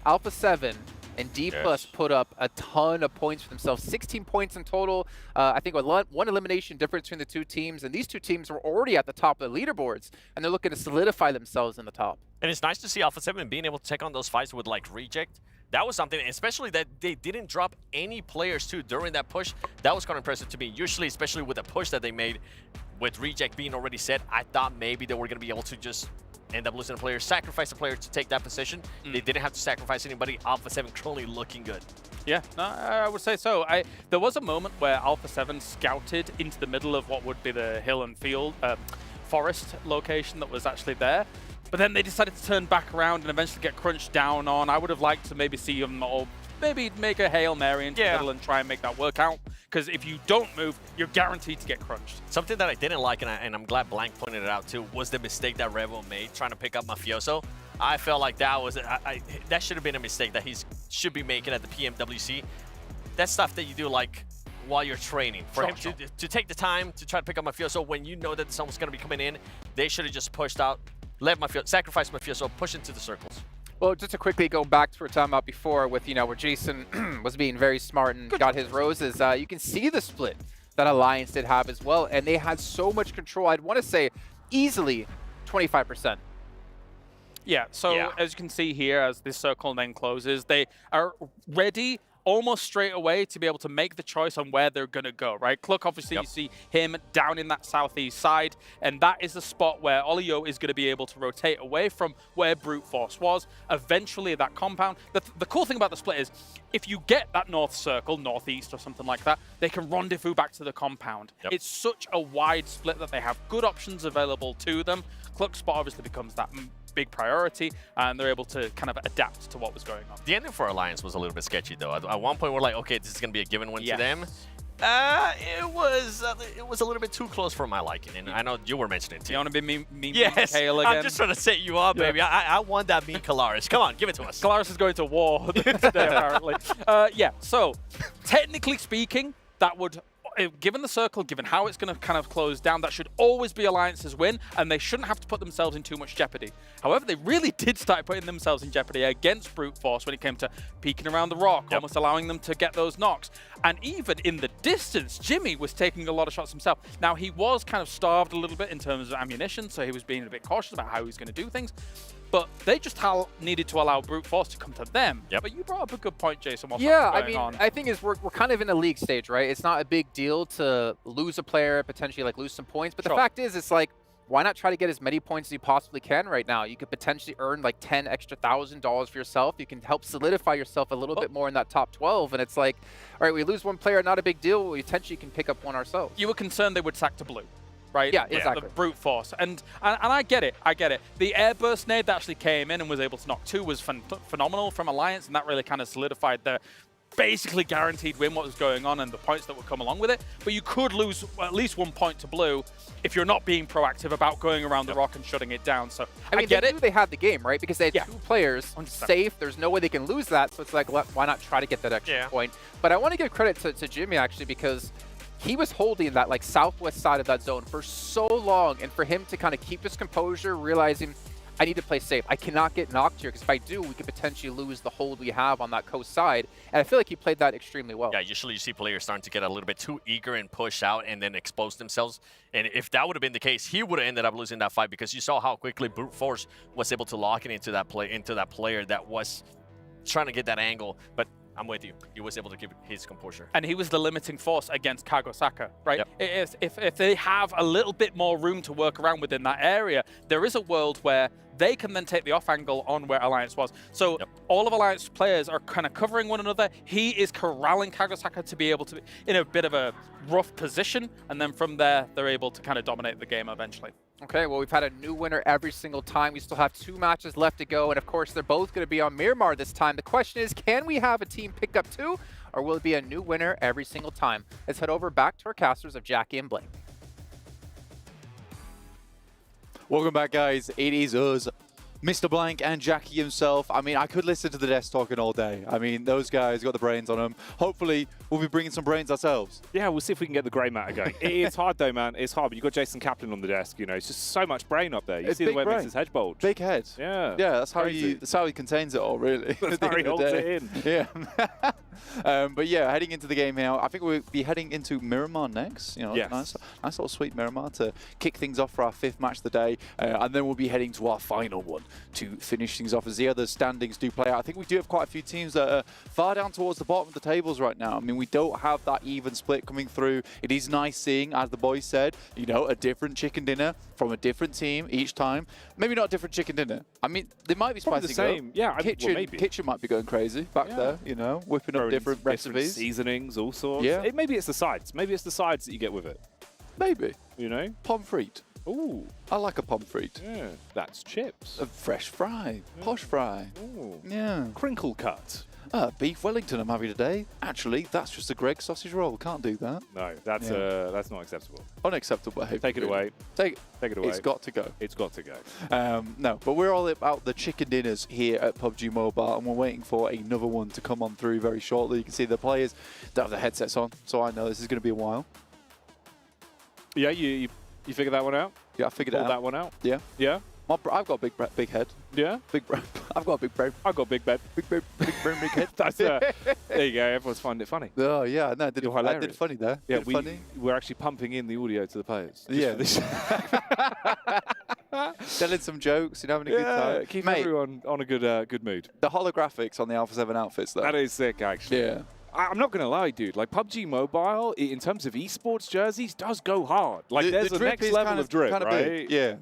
Alpha 7 and D+ put up a ton of points for themselves, 16 points in total. I think one elimination difference between the 2 teams, and these 2 teams were already at the top of the leaderboards, and they're looking to solidify themselves in the top. And it's nice to see Alpha 7 being able to take on those fights with like Reject. That was something, especially that they didn't drop any players too during that push. That was kind of impressive to me. Usually, especially with the push that they made, with Reject being already set, I thought maybe they were going to be able to just end up losing a player, sacrifice a player to take that position. They didn't have to sacrifice anybody. Alpha 7 currently looking good. Yeah, no, I would say so. There was a moment where Alpha 7 scouted into the middle of what would be the hill and field, forest location that was actually there. But then they decided to turn back around and eventually get crunched down on. I would have liked to maybe see them all, maybe make a Hail Mary into the middle and try and make that work out. Because if you don't move, you're guaranteed to get crunched. Something that I didn't like, and I'm glad Blank pointed it out too, was the mistake that Revo made trying to pick up Mafioso. I felt like that was that should have been a mistake that he should be making at the PMWC. That's stuff that you do like while you're training. For him to take the time to try to pick up Mafioso when you know that someone's going to be coming in, they should have just pushed out. Let Mafioso, sacrifice Mafioso, push into the circles. Well, just to quickly go back to what we were talking about before with, you know, where Jason was being very smart and got his roses, you can see the split that Alliance did have as well, and they had so much control. I'd want to say easily 25%. Yeah, so as you can see here, as this circle then closes, they are ready almost straight away to be able to make the choice on where they're going to go, right? Cluck, obviously, you see him down in that southeast side, and that is the spot where Olio is going to be able to rotate away from where Brute Force was, eventually that compound. The cool thing about the split is, if you get that north circle, northeast or something like that, they can rendezvous back to the compound. It's such a wide split that they have good options available to them. Cluck's spot obviously becomes that big priority, and they're able to kind of adapt to what was going on. The ending for Alliance was a little bit sketchy, though. At one point, we're like, okay, this is going to be a given win to them. It was a little bit too close for my liking, and I know you were mentioning it too. You want to be mean yes, Kale again? I'm just trying to set you up, baby. I want that mean Kalaris. Come on, give it to us. Kalaris is going to war today, apparently. Yeah, so technically speaking, that would, given the circle, given how it's going to kind of close down, that should always be Alliance's win, and they shouldn't have to put themselves in too much jeopardy. However, they really did start putting themselves in jeopardy against Brute Force when it came to peeking around the rock, almost allowing them to get those knocks. And even in the distance, Jimmy was taking a lot of shots himself. Now, he was kind of starved a little bit in terms of ammunition, so he was being a bit cautious about how he was going to do things. But they just needed to allow Brute Force to come to them. But you brought up a good point, Jason. What's going on? I think we're kind of in a league stage, right? It's not a big deal to lose a player, potentially like lose some points. But the fact is, it's like, why not try to get as many points as you possibly can right now? You could potentially earn like $10,000 extra for yourself. You can help solidify yourself a little bit more in that top 12. And it's like, all right, we lose one player, not a big deal. We potentially can pick up one ourselves. You were concerned they would sack to blue, right? Yeah, exactly. The Brute Force. And I get it. I get it. The airburst nade that actually came in and was able to knock 2 was phenomenal from Alliance, and that really kind of solidified the basically guaranteed win what was going on and the points that would come along with it. But you could lose at least 1 point to blue if you're not being proactive about going around the rock and shutting it down. So I mean, get they it. knew they had the game, right? Because they had 2 players 100%. safe. There's no way they can lose that. So it's like, why not try to get that extra point? But I want to give credit to Jimmy, actually, because he was holding that like southwest side of that zone for so long, and for him to kind of keep his composure, realizing I need to play safe. I cannot get knocked here, because if I do, we could potentially lose the hold we have on that coast side. And I feel like he played that extremely well. Yeah, usually you see players starting to get a little bit too eager and push out and then expose themselves. And if that would have been the case, he would have ended up losing that fight, because you saw how quickly Brute Force was able to lock it into that player that was trying to get that angle. But I'm with you. He was able to keep his composure. And he was the limiting force against Kagosaka, right? If they have a little bit more room to work around within that area, there is a world where they can then take the off angle on where Alliance was. So all of Alliance players are kind of covering one another. He is corralling Kagosaka to be able to be in a bit of a rough position, and then from there, they're able to kind of dominate the game eventually. Okay, well, we've had a new winner every single time. We still have 2 matches left to go, and of course, they're both going to be on Miramar this time. The question is, can we have a team pick up 2, or will it be a new winner every single time? Let's head over back to our casters of Jackie and Blake. Welcome back, guys. It is us, Mr. Blank and Jackie himself. I mean, I could listen to the desk talking all day. I mean, those guys got the brains on them. Hopefully, we'll be bringing some brains ourselves. Yeah, we'll see if we can get the grey matter going. It's hard, though, man. It's hard. But you've got Jason Kaplan on the desk. You know, it's just so much brain up there. You see the way it makes his head bulge. Big head. Yeah. Yeah, that's how he contains it all, really. That's how he holds it in. Yeah. But yeah, heading into the game now, I think we'll be heading into Miramar next. You know, nice little sweet Miramar to kick things off for our 5th match of the day. And then we'll be heading to our final one to finish things off as the other standings do play out. I think we do have quite a few teams that are far down towards the bottom of the tables right now. I mean, we don't have that even split coming through. It is nice seeing, as the boys said, you know, a different chicken dinner from a different team each time. Maybe not a different chicken dinner. I mean, they might be spicing the same. up. Yeah, Kitchen might be going crazy back there, you know, whipping up different recipes. Seasonings, all sorts. Yeah. Maybe it's the sides. Maybe it's the sides that you get with it. Maybe. You know? Pomme frite. Ooh. I like a pomme frite. Yeah. That's chips. A fresh fry. Posh fry. Ooh. Yeah. Crinkle cut. Beef Wellington I'm having today. Actually, that's just a Greg sausage roll. Can't do that. No, that's not acceptable. Unacceptable behavior. Take it away. Take it away. It's got to go. It's got to go. No, but we're all about the chicken dinners here at PUBG Mobile, and we're waiting for another one to come on through very shortly. You can see the players don't have their headsets on, so I know this is going to be a while. Yeah, you figured that one out? Yeah, I figured it out. that one out? Yeah. Yeah? I've got a big head. Yeah? I've got a big brain. I've got a big bed. Big brain, big head. That's there you go. Everyone's finding it funny. Oh, yeah. No, I did hilarious. it funny there. Yeah, we're actually pumping in the audio to the players. Yeah. Telling some jokes, having a good time. Keep Mate, everyone on a good mood. The holographics on the Alpha 7 outfits, though. That is sick, actually. Yeah. I'm not going to lie, dude. Like, PUBG Mobile, in terms of esports jerseys, does go hard. Like, there's the a next level of drip, kind of right? Big. Yeah.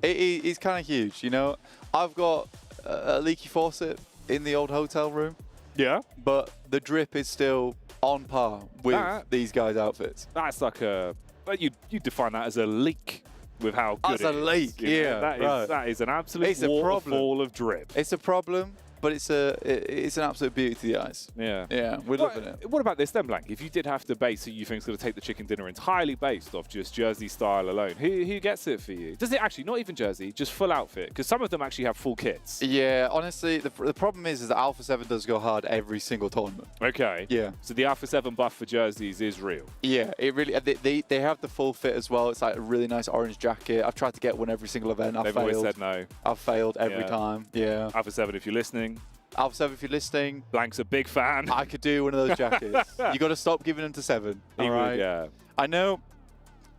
It's kind of huge, you know. I've got a leaky faucet in the old hotel room. Yeah. But the drip is still on par with these guys' outfits. That's like a... But you define that as a leak with how good That's a leak, yeah. That is an absolute waterfall of drip. It's a problem, but it's an absolute beauty to the eyes. Yeah. Yeah, we're loving it. What about this then, Blank? If you did have to base who you think is going to take the chicken dinner entirely based off just jersey style alone, who gets it for you? Does it actually, not even jersey, just full outfit? Because some of them actually have full kits. Yeah, honestly, the problem is that Alpha 7 does go hard every single tournament. Okay. Yeah. So the Alpha 7 buff for jerseys is real. Yeah, it really. They have the full fit as well. It's like a really nice orange jacket. I've tried to get one every single event. I've failed. Always said no. I've failed every time. Yeah. Alpha 7, if you're listening. Alpha 7, if you're listening. Blank's a big fan. I could do one of those jackets. You got to stop giving them to 7. All right. Yeah. I know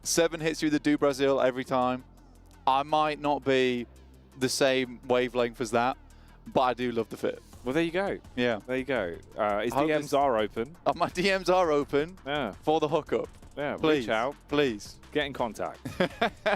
7 hits you the do Brazil every time. I might not be the same wavelength as that, but I do love the fit. Well, there you go. Yeah. There you go. His DMs are open. My DMs are open for the hookup. Yeah, please, reach out. Please. Get in contact.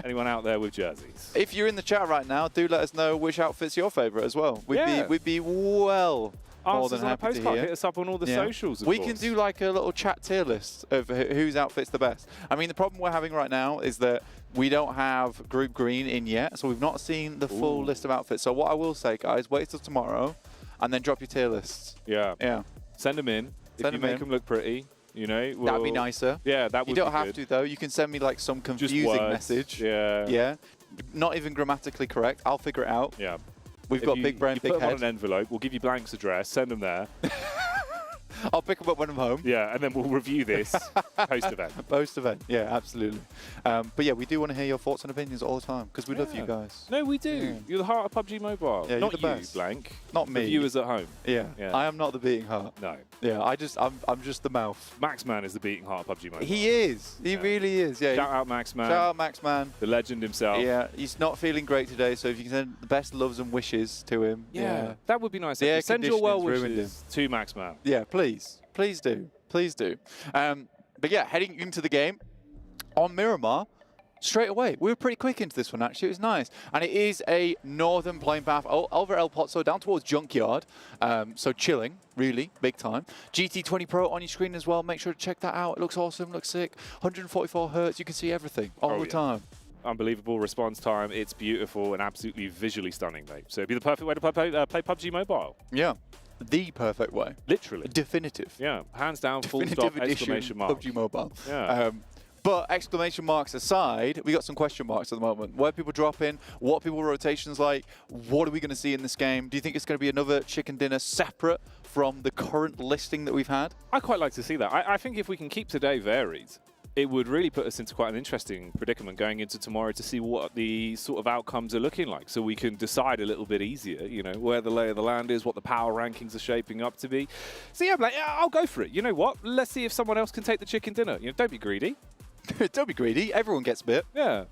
Anyone out there with jerseys? If you're in the chat right now, do let us know which outfit's your favourite as well. We'd be well more than happy to hear. Hit us up on all the socials, of We course. can do like a little chat tier list of whose outfit's the best. I mean, the problem we're having right now is that we don't have Group Green in yet, so we've not seen the full list of outfits. So what I will say, guys, wait till tomorrow and then drop your tier lists. Yeah. Yeah. Send them in. If you make them look pretty. You know, that'd be nicer. Yeah, that would be You don't have good. to, though. You can send me, like, some confusing message. Yeah. Yeah. Not even grammatically correct. I'll figure it out. Yeah. We've got big brain, big put them head. on an envelope. We'll give you Blank's address. Send them there. I'll pick them up when I'm home. Yeah, and then we'll review this post-event. Post-event, yeah, absolutely. But yeah, we do want to hear your thoughts and opinions all the time because we love you guys. No, we do. Yeah. You're the heart of PUBG Mobile. Yeah, not you're the you, best. Blank. Not me. The viewers at home. Yeah. I am not the beating heart. No. Yeah, I'm just the mouth. Maxman is the beating heart of PUBG Mobile. He is. He really is. Yeah. Shout out Maxman. Shout out Maxman. The legend himself. Yeah, he's not feeling great today, so if you can send the best loves and wishes to him. Yeah, that would be nice. The air Send your well conditioning's ruined wishes to Maxman. Yeah, please. Please do. Please do. But yeah, heading into the game on Miramar, straight away. We were pretty quick into this one, actually. It was nice. And it is a northern plane path over El Pozo, down towards Junkyard. So chilling, really, big time. GT20 Pro on your screen as well. Make sure to check that out. It looks awesome, looks sick. 144 hertz. You can see everything all the time. Unbelievable response time. It's beautiful and absolutely visually stunning, mate. So it'd be the perfect way to play PUBG Mobile. Yeah. The perfect way. Literally. Definitive. Yeah. Hands down, full Definitive stop, edition exclamation mark. PUBG Mobile. Yeah. But exclamation marks aside, we got some question marks at the moment. Where people drop in, what people rotations like, what are we going to see in this game? Do you think it's going to be another chicken dinner separate from the current listing that we've had? I quite like to see that. I think if we can keep today varied, it would really put us into quite an interesting predicament going into tomorrow to see what the sort of outcomes are looking like, so we can decide a little bit easier, you know, where the lay of the land is, what the power rankings are shaping up to be. So yeah, I'll go for it. You know what? Let's see if someone else can take the chicken dinner. You know, don't be greedy. Don't be greedy. Everyone gets a bit. Yeah.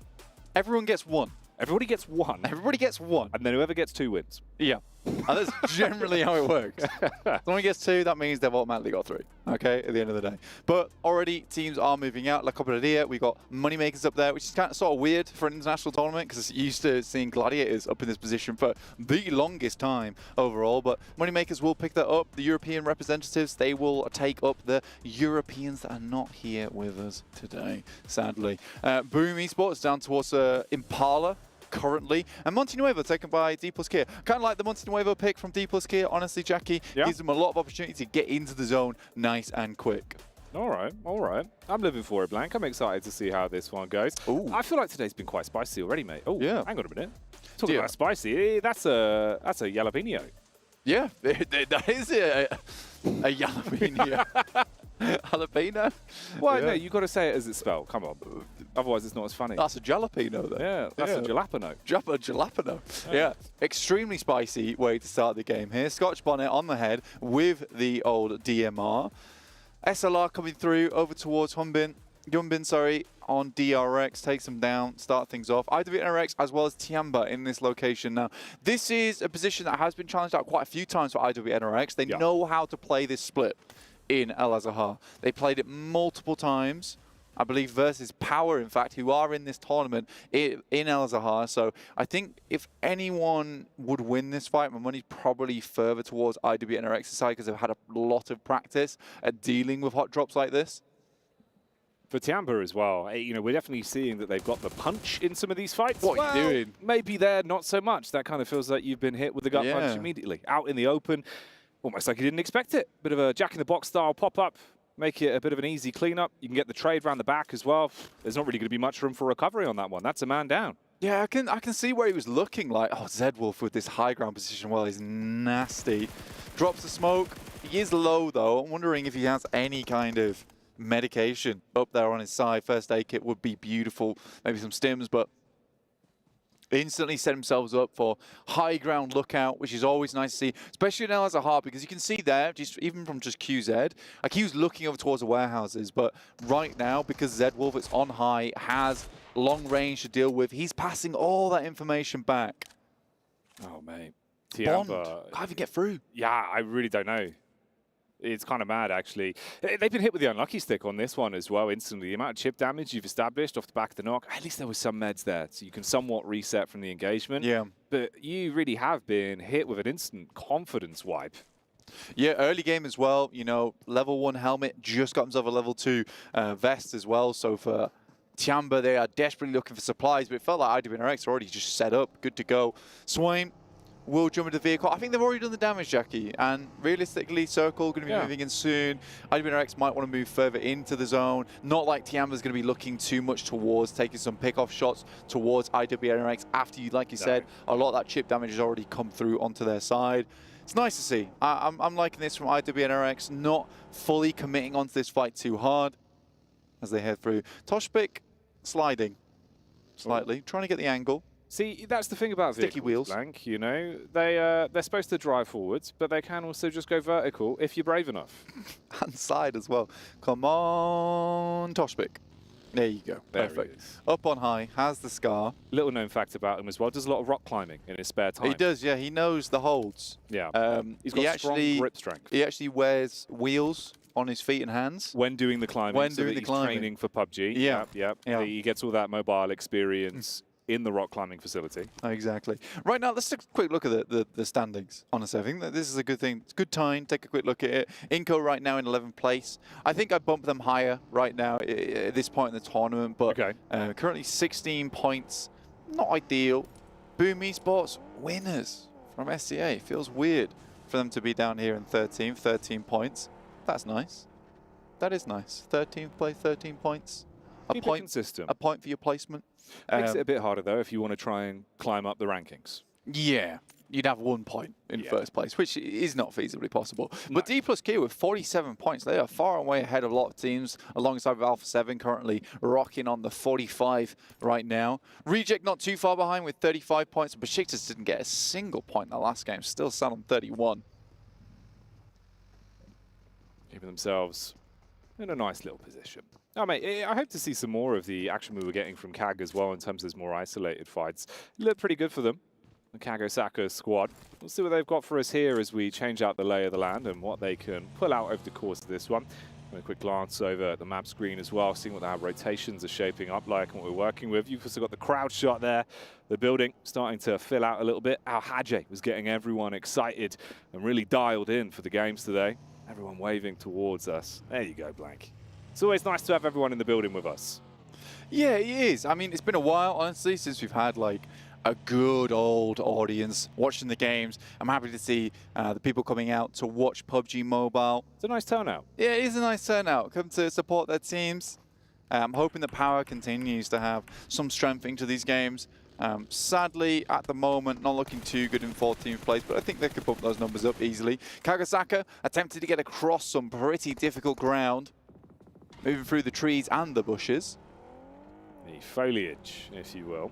Everyone gets one. Everybody gets one. Everybody gets one. And then whoever gets 2 wins. Yeah. And that's generally how it works. If someone gets 2, that means they've automatically got 3, okay, at the end of the day. But already teams are moving out. La Copa we got Moneymakers up there, which is kind of sort of weird for an international tournament because it's used to seeing Gladiators up in this position for the longest time overall. But Moneymakers will pick that up. The European representatives, they will take up the Europeans that are not here with us today, sadly. Boom Esports down towards Impala currently, and Montenuevo taken by D plus Kia. Kind of like the Montenuevo pick from D plus Kia, honestly, Jackie. Gives them a lot of opportunity to get into the zone nice and quick. All right, all right. I'm living for it, Blank. I'm excited to see how this one goes. Ooh. I feel like today's been quite spicy already, mate. Oh, yeah. Hang on a minute. Talking about spicy, that's a jalapeno. Yeah, that is a jalapeno. Jalapeno? Well, no, you've got to say it as it's spelled. Come on. Otherwise, it's not as funny. That's a jalapeno, though. Yeah, that's a jalapeno. Jalapeno. Yeah. Extremely spicy way to start the game here. Scotch bonnet on the head with the old DMR. SLR coming through over towards Humbin. Yumbin, sorry, on DRX, takes them down, start things off. IWNRX as well as Tiamba in this location now. This is a position that has been challenged out quite a few times for IWNRX. They know how to play this split in El Azahar. They played it multiple times, I believe, versus Power, in fact, who are in this tournament in El Azahar. So I think if anyone would win this fight, my money's probably further towards IWNRX's side because they've had a lot of practice at dealing with hot drops like this. For Tiamba as well, you know, we're definitely seeing that they've got the punch in some of these fights. What are you doing? Maybe there, not so much. That kind of feels like you've been hit with the gut punch immediately. Out in the open, almost like you didn't expect it. Bit of a jack-in-the-box style pop-up, make it a bit of an easy cleanup. You can get the trade around the back as well. There's not really going to be much room for recovery on that one. That's a man down. Yeah, I can see where he was looking like, oh, Zedwolf with this high ground position, well, he's nasty. Drops the smoke. He is low, though. I'm wondering if he has any kind of medication up there on his side. First aid kit would be beautiful. Maybe some stims, but instantly set themselves up for high ground lookout, which is always nice to see, especially in El Azahar, because you can see there, just even from just QZ, like he was looking over towards the warehouses, but right now, because Zedwolf is on high, has long range to deal with, he's passing all that information back. Oh, mate. Bond, can't even get through. Yeah, I really don't know. It's kind of mad, actually. They've been hit with the unlucky stick on this one as well, instantly. The amount of chip damage you've established off the back of the knock, at least there was some meds there, so you can somewhat reset from the engagement. Yeah. But you really have been hit with an instant confidence wipe. Yeah, early game as well. You know, level 1 helmet, just got himself a level 2 vest as well. So for Tiamba, they are desperately looking for supplies, but it felt like IWNRX are already just set up, good to go. Swain will jump into the vehicle. I think they've already done the damage, Jackie, and realistically, Circle going to be moving in soon. IWNRX might want to move further into the zone. Not like Tiamba's going to be looking too much towards taking some pick-off shots towards IWNRX after you, like you said, a lot of that chip damage has already come through onto their side. It's nice to see. I'm liking this from IWNRX, not fully committing onto this fight too hard as they head through. Toshpik sliding slightly, trying to get the angle. See, that's the thing about sticky wheels. Blank, you know, they're supposed to drive forwards, but they can also just go vertical if you're brave enough. And side as well. Come on, Toshpik. There you go. Perfect. Up on high, has the scar. Little known fact about him as well, does a lot of rock climbing in his spare time. He does, yeah. He knows the holds. Yeah. He's got strong grip strength. He actually wears wheels on his feet and hands. When doing the climbing. When doing the climbing. Training for PUBG. Yeah. Yeah. He gets all that mobile experience in the rock climbing facility. Exactly. Right now, let's take a quick look at the standings. Honestly, I think that this is a good thing. It's a good time. Take a quick look at it. Inco right now in 11th place. I think I bumped them higher right now at this point in the tournament, but currently 16 points. Not ideal. Boom Esports winners from SEA. Feels weird for them to be down here in 13th, 13 points. That's nice. That is nice. 13th place, 13 points. Keep it consistent. A point for your placement. Makes it a bit harder, though, if you want to try and climb up the rankings. Yeah, you'd have 1 point in first place, which is not feasibly possible. But D plus Q with 47 points, they are far and away ahead of a lot of teams, alongside with Alpha 7 currently rocking on the 45 right now. Reject not too far behind with 35 points. Besiktas didn't get a single point in the last game, still sat on 31. Keeping themselves in a nice little position. Oh, mate, I hope to see some more of the action we were getting from KAG as well in terms of those more isolated fights. It looked pretty good for them, the Kago-Saka squad. We'll see what they've got for us here as we change out the lay of the land and what they can pull out over the course of this one. And a quick glance over at the map screen as well, seeing what our rotations are shaping up like and what we're working with. You've also got the crowd shot there. The building starting to fill out a little bit. Al Hadje was getting everyone excited and really dialed in for the games today. Everyone waving towards us. There you go, Blank. It's always nice to have everyone in the building with us. Yeah, it is. I mean, it's been a while, honestly, since we've had like a good old audience watching the games. I'm happy to see the people coming out to watch PUBG Mobile. It's a nice turnout. Yeah, it is a nice turnout. Come to support their teams. I'm hoping that Power continues to have some strength into these games. Sadly, at the moment, not looking too good in 14th place, but I think they could bump those numbers up easily. Kago-Saka attempted to get across some pretty difficult ground, moving through the trees and the bushes. The foliage, if you will.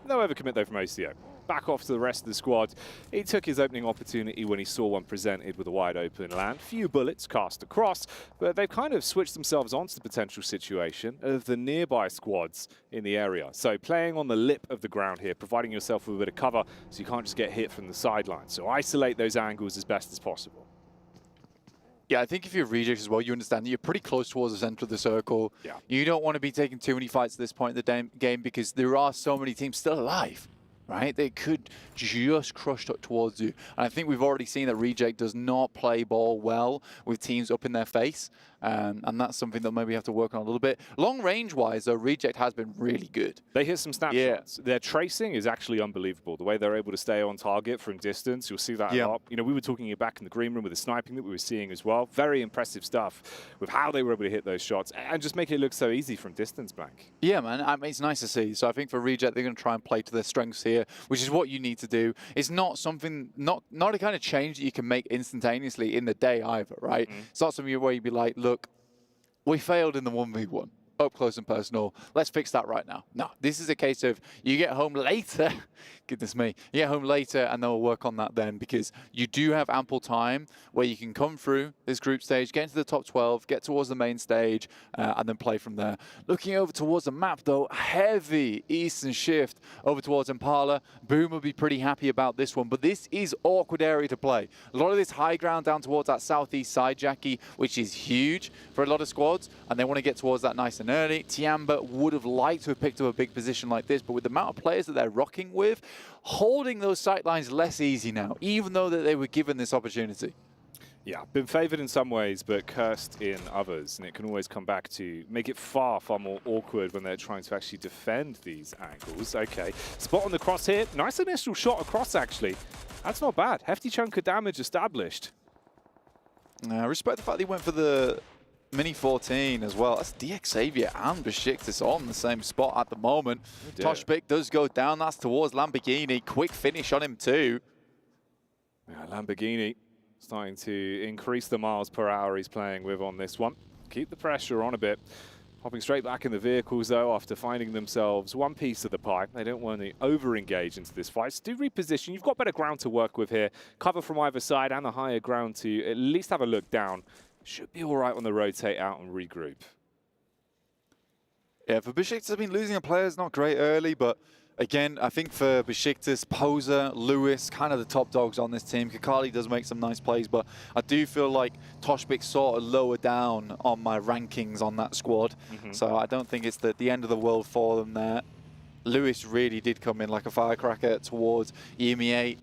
No overcommit, though, from OCO. back off to the rest of the squad. He took his opening opportunity when he saw one presented with a wide open land. Few bullets cast across, but they've kind of switched themselves onto the potential situation of the nearby squads in the area. So playing on the lip of the ground here, providing yourself with a bit of cover so you can't just get hit from the sideline. So isolate those angles as best as possible. Yeah, I think if you're Reject as well, you understand that you're pretty close towards the center of the circle. Yeah. You don't want to be taking too many fights at this point in the game because there are so many teams still alive, right? They could just crush towards you. And I think we've already seen that Reject does not play ball well with teams up in their face. And that's something that maybe we have to work on a little bit. Long range-wise, though, Reject has been really good. They hit some snapshots. Yeah. Their tracing is actually unbelievable. The way they're able to stay on target from distance, you'll see that a lot. You know, we were talking it back in the green room with the sniping that we were seeing as well. Very impressive stuff with how they were able to hit those shots and just make it look so easy from distance, Blank. Yeah, man, I mean, it's nice to see. So I think for Reject, they're going to try and play to their strengths here, which is what you need to do. It's not something, not a kind of change that you can make instantaneously in the day either, right? It's not something where you'd be like, look, we failed in the 1v1, up close and personal. Let's fix that right now. No, this is a case of you get home later. Goodness me. You get home later and they'll work on that then because you do have ample time where you can come through this group stage, get into the top 12, get towards the main stage, and then play from there. Looking over towards the map, though, heavy eastern shift over towards Impala. Boom will be pretty happy about this one, but this is awkward area to play. A lot of this high ground down towards that southeast side, Jackie, which is huge for a lot of squads, and they want to get towards that nice and early. Tiamba would have liked to have picked up a big position like this, but with the amount of players that they're rocking with, holding those sight lines less easy now, even though that they were given this opportunity. Yeah, been favoured in some ways, but cursed in others, and it can always come back to make it far, far more awkward when they're trying to actually defend these angles. Okay, spot on the cross here. Nice initial shot across, actually. That's not bad. Hefty chunk of damage established. I respect the fact that he went for the Mini 14 as well. That's DX Xavier and Besiktas on the same spot at the moment. Toshbik does go down. That's towards Lamborghini. Quick finish on him too. Yeah, Lamborghini starting to increase the miles per hour he's playing with on this one. Keep the pressure on a bit. Hopping straight back in the vehicles, though, after finding themselves one piece of the pie. They don't want to over-engage into this fight. So do reposition. You've got better ground to work with here. Cover from either side and the higher ground to at least have a look down. Should be all right when they rotate out and regroup. Yeah, for Besiktas, have been losing a players not great early, but again, I think for Besiktas, Poser, Lewis, kind of the top dogs on this team. Kakali does make some nice plays, but I do feel like Toshbik sort of lower down on my rankings on that squad. So I don't think it's the end of the world for them there. Lewis really did come in like a firecracker towards EMEA.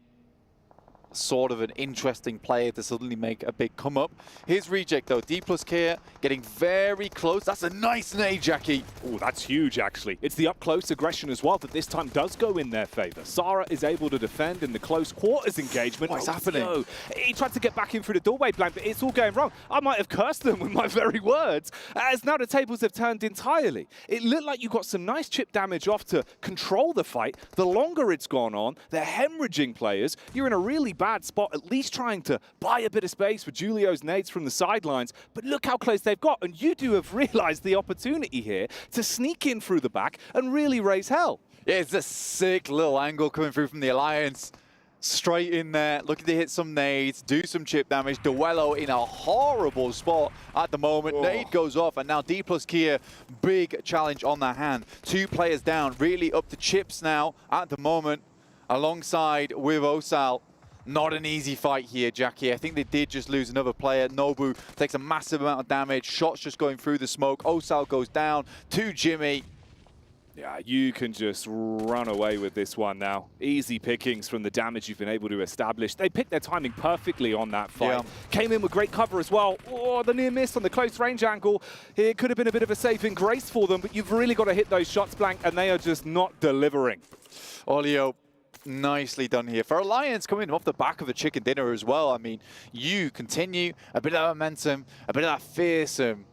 Sort of an interesting player to suddenly make a big come up. Here's Reject though, D plus Kia getting very close. That's a nice nade, Jackie. Oh, that's huge actually. It's the up close aggression as well that this time does go in their favor. Sarah is able to defend in the close quarters engagement. What's happening? No. He tried to get back in through the doorway, Blank, but it's all going wrong. I might have cursed them with my very words, as now the tables have turned entirely. It looked like you got some nice chip damage off to control the fight. The longer it's gone on, they're hemorrhaging players. You're in a really bad spot, at least trying to buy a bit of space for Julio's nades from the sidelines. But look how close they've got, and you do have realized the opportunity here to sneak in through the back and really raise hell. Yeah, it's a sick little angle coming through from the Alliance. Straight in there, looking to hit some nades, do some chip damage. Duello in a horrible spot at the moment. Oh. Nade goes off, and now D plus Kia, big challenge on their hand. 2 players down, really up to chips now at the moment, alongside with Osal. Not an easy fight here, Jackie. I think they did just lose another player. Nobu takes a massive amount of damage. Shots just going through the smoke. Osal goes down to Jimmy. Yeah, you can just run away with this one now. Easy pickings from the damage you've been able to establish. They picked their timing perfectly on that fight. Yeah. Came in with great cover as well. Oh, the near miss on the close range angle. It could have been a bit of a saving grace for them, but you've really got to hit those shots, Blank, and they are just not delivering. Olio. Nicely done here. For Alliance coming off the back of the chicken dinner as well. I mean, you continue a bit of momentum, a bit of that fearsome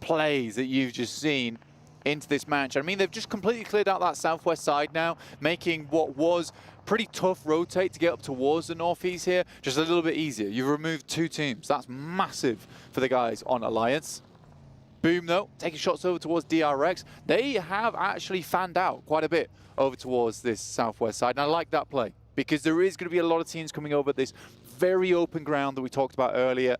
plays that you've just seen into this match. I mean, they've just completely cleared out that southwest side now, making what was pretty tough rotate to get up towards the northeast here just a little bit easier. You've removed 2 teams. That's massive for the guys on Alliance. Boom, though, taking shots over towards DRX. They have actually fanned out quite a bit over towards this southwest side, and I like that play because there is going to be a lot of teams coming over this very open ground that we talked about earlier.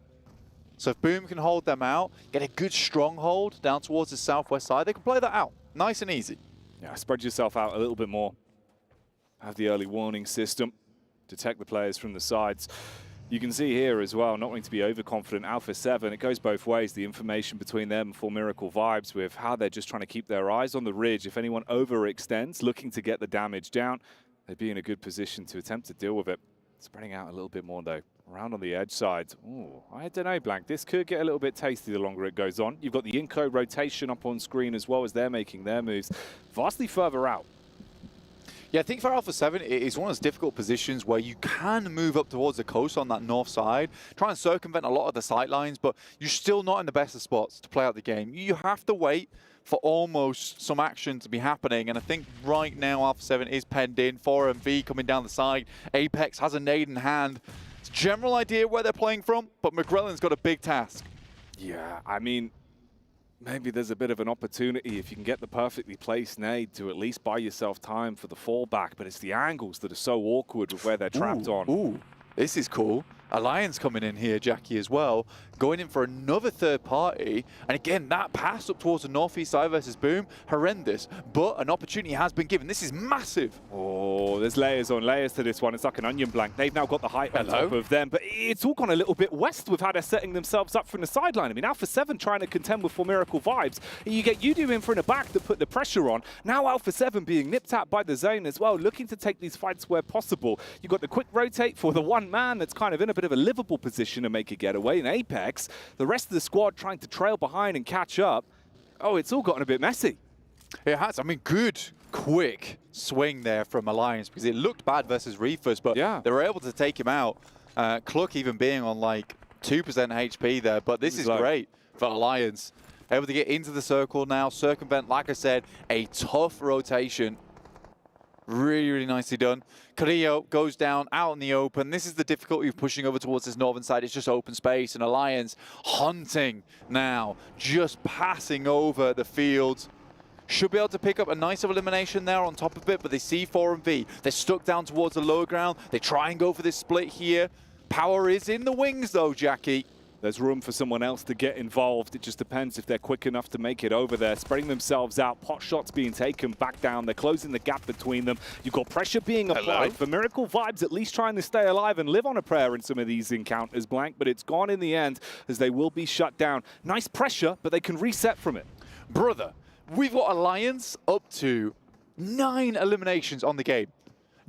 So if Boom can hold them out, get a good stronghold down towards the southwest side, they can play that out nice and easy. Yeah, spread yourself out a little bit more. Have the early warning system. Detect the players from the sides. You can see here as well, not wanting to be overconfident, Alpha 7, it goes both ways. The information between them and Miracle Vibes with how they're just trying to keep their eyes on the ridge. If anyone overextends, looking to get the damage down, they'd be in a good position to attempt to deal with it. Spreading out a little bit more though. Around on the edge side. Ooh, I don't know, Blank. This could get a little bit tasty the longer it goes on. You've got the Inco rotation up on screen as well as they're making their moves. Vastly further out. Yeah, I think for Alpha 7, it's one of those difficult positions where you can move up towards the coast on that north side, try and circumvent a lot of the sight lines, but you're still not in the best of spots to play out the game. You have to wait for almost some action to be happening, and I think right now Alpha 7 is penned in, 4MV coming down the side, Apex has a nade in hand. It's a general idea where they're playing from, but McGrellin's got a big task. Yeah, I mean, maybe there's a bit of an opportunity if you can get the perfectly placed nade to at least buy yourself time for the fallback, but it's the angles that are so awkward with where they're trapped on. Ooh, this is cool. Alliance coming in here, Jackie, as well, going in for another third party. And again, that pass up towards the northeast side versus Boom, horrendous, but an opportunity has been given. This is massive. Oh, there's layers on layers to this one. It's like an onion blank. They've now got the height on top of them, but it's all gone a little bit west with how they're setting themselves up from the sideline. I mean, Alpha 7 trying to contend with Miracle Vibes. You get Udu in from the back to put the pressure on. Now Alpha 7 being nipped at by the zone as well, looking to take these fights where possible. You've got the quick rotate for the one man that's kind of in a bit of a livable position to make a getaway in Apex. The rest of the squad trying to trail behind and catch up. Oh, it's all gotten a bit messy. It has. I mean, good, quick swing there from Alliance because it looked bad versus Reefers, but yeah, they were able to take him out. Cluck even being on like 2% HP there, but this is great for Alliance. Able to get into the circle now, circumvent, like I said, a tough rotation. Really, really nicely done. Carrillo goes down out in the open. This is the difficulty of pushing over towards this northern side. It's just open space, and Alliance hunting now, just passing over the field. Should be able to pick up a nice elimination there on top of it, but they see 4MV. They're stuck down towards the lower ground. They try and go for this split here. Power is in the wings, though, Jackie. There's room for someone else to get involved. It just depends if they're quick enough to make it over there. Spreading themselves out, pot shots being taken back down. They're closing the gap between them. You've got pressure being applied for Miracle Vibes, at least trying to stay alive and live on a prayer in some of these encounters, Blank, but it's gone in the end as they will be shut down. Nice pressure, but they can reset from it. Brother, we've got Alliance up to 9 eliminations on the game.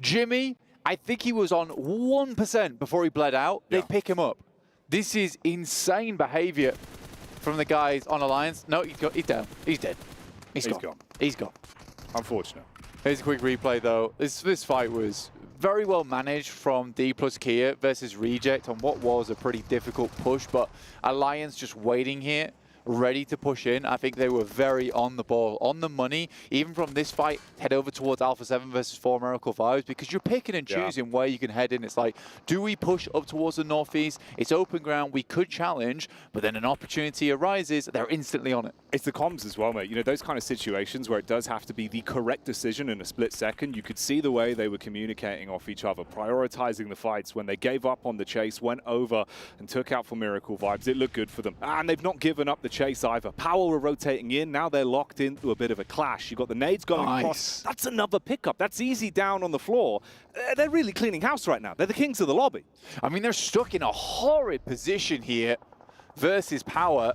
Jimmy, I think he was on 1% before he bled out. They pick him up. This is insane behavior from the guys on Alliance. No, he's down. He's dead. He's gone. He's gone. Unfortunate. Here's a quick replay, though. This fight was very well managed from D plus Kia versus Reject on what was a pretty difficult push, but Alliance just waiting here, ready to push in. I think they were very on the ball, on the money. Even from this fight, head over towards Alpha 7 versus 4 Miracle Vibes because you're picking and choosing where you can head in. It's like, do we push up towards the northeast? It's open ground. We could challenge, but then an opportunity arises. They're instantly on it. It's the comms as well, mate. You know, those kind of situations where it does have to be the correct decision in a split second. You could see the way they were communicating off each other, prioritizing the fights. When they gave up on the chase, went over and took out for Miracle Vibes, it looked good for them. And they've not given up the chase either. Power were rotating in. Now they're locked into a bit of a clash. You've got the nades going across. That's another pickup. That's easy down on the floor. They're really cleaning house right now. They're the kings of the lobby. I mean, they're stuck in a horrid position here versus Power.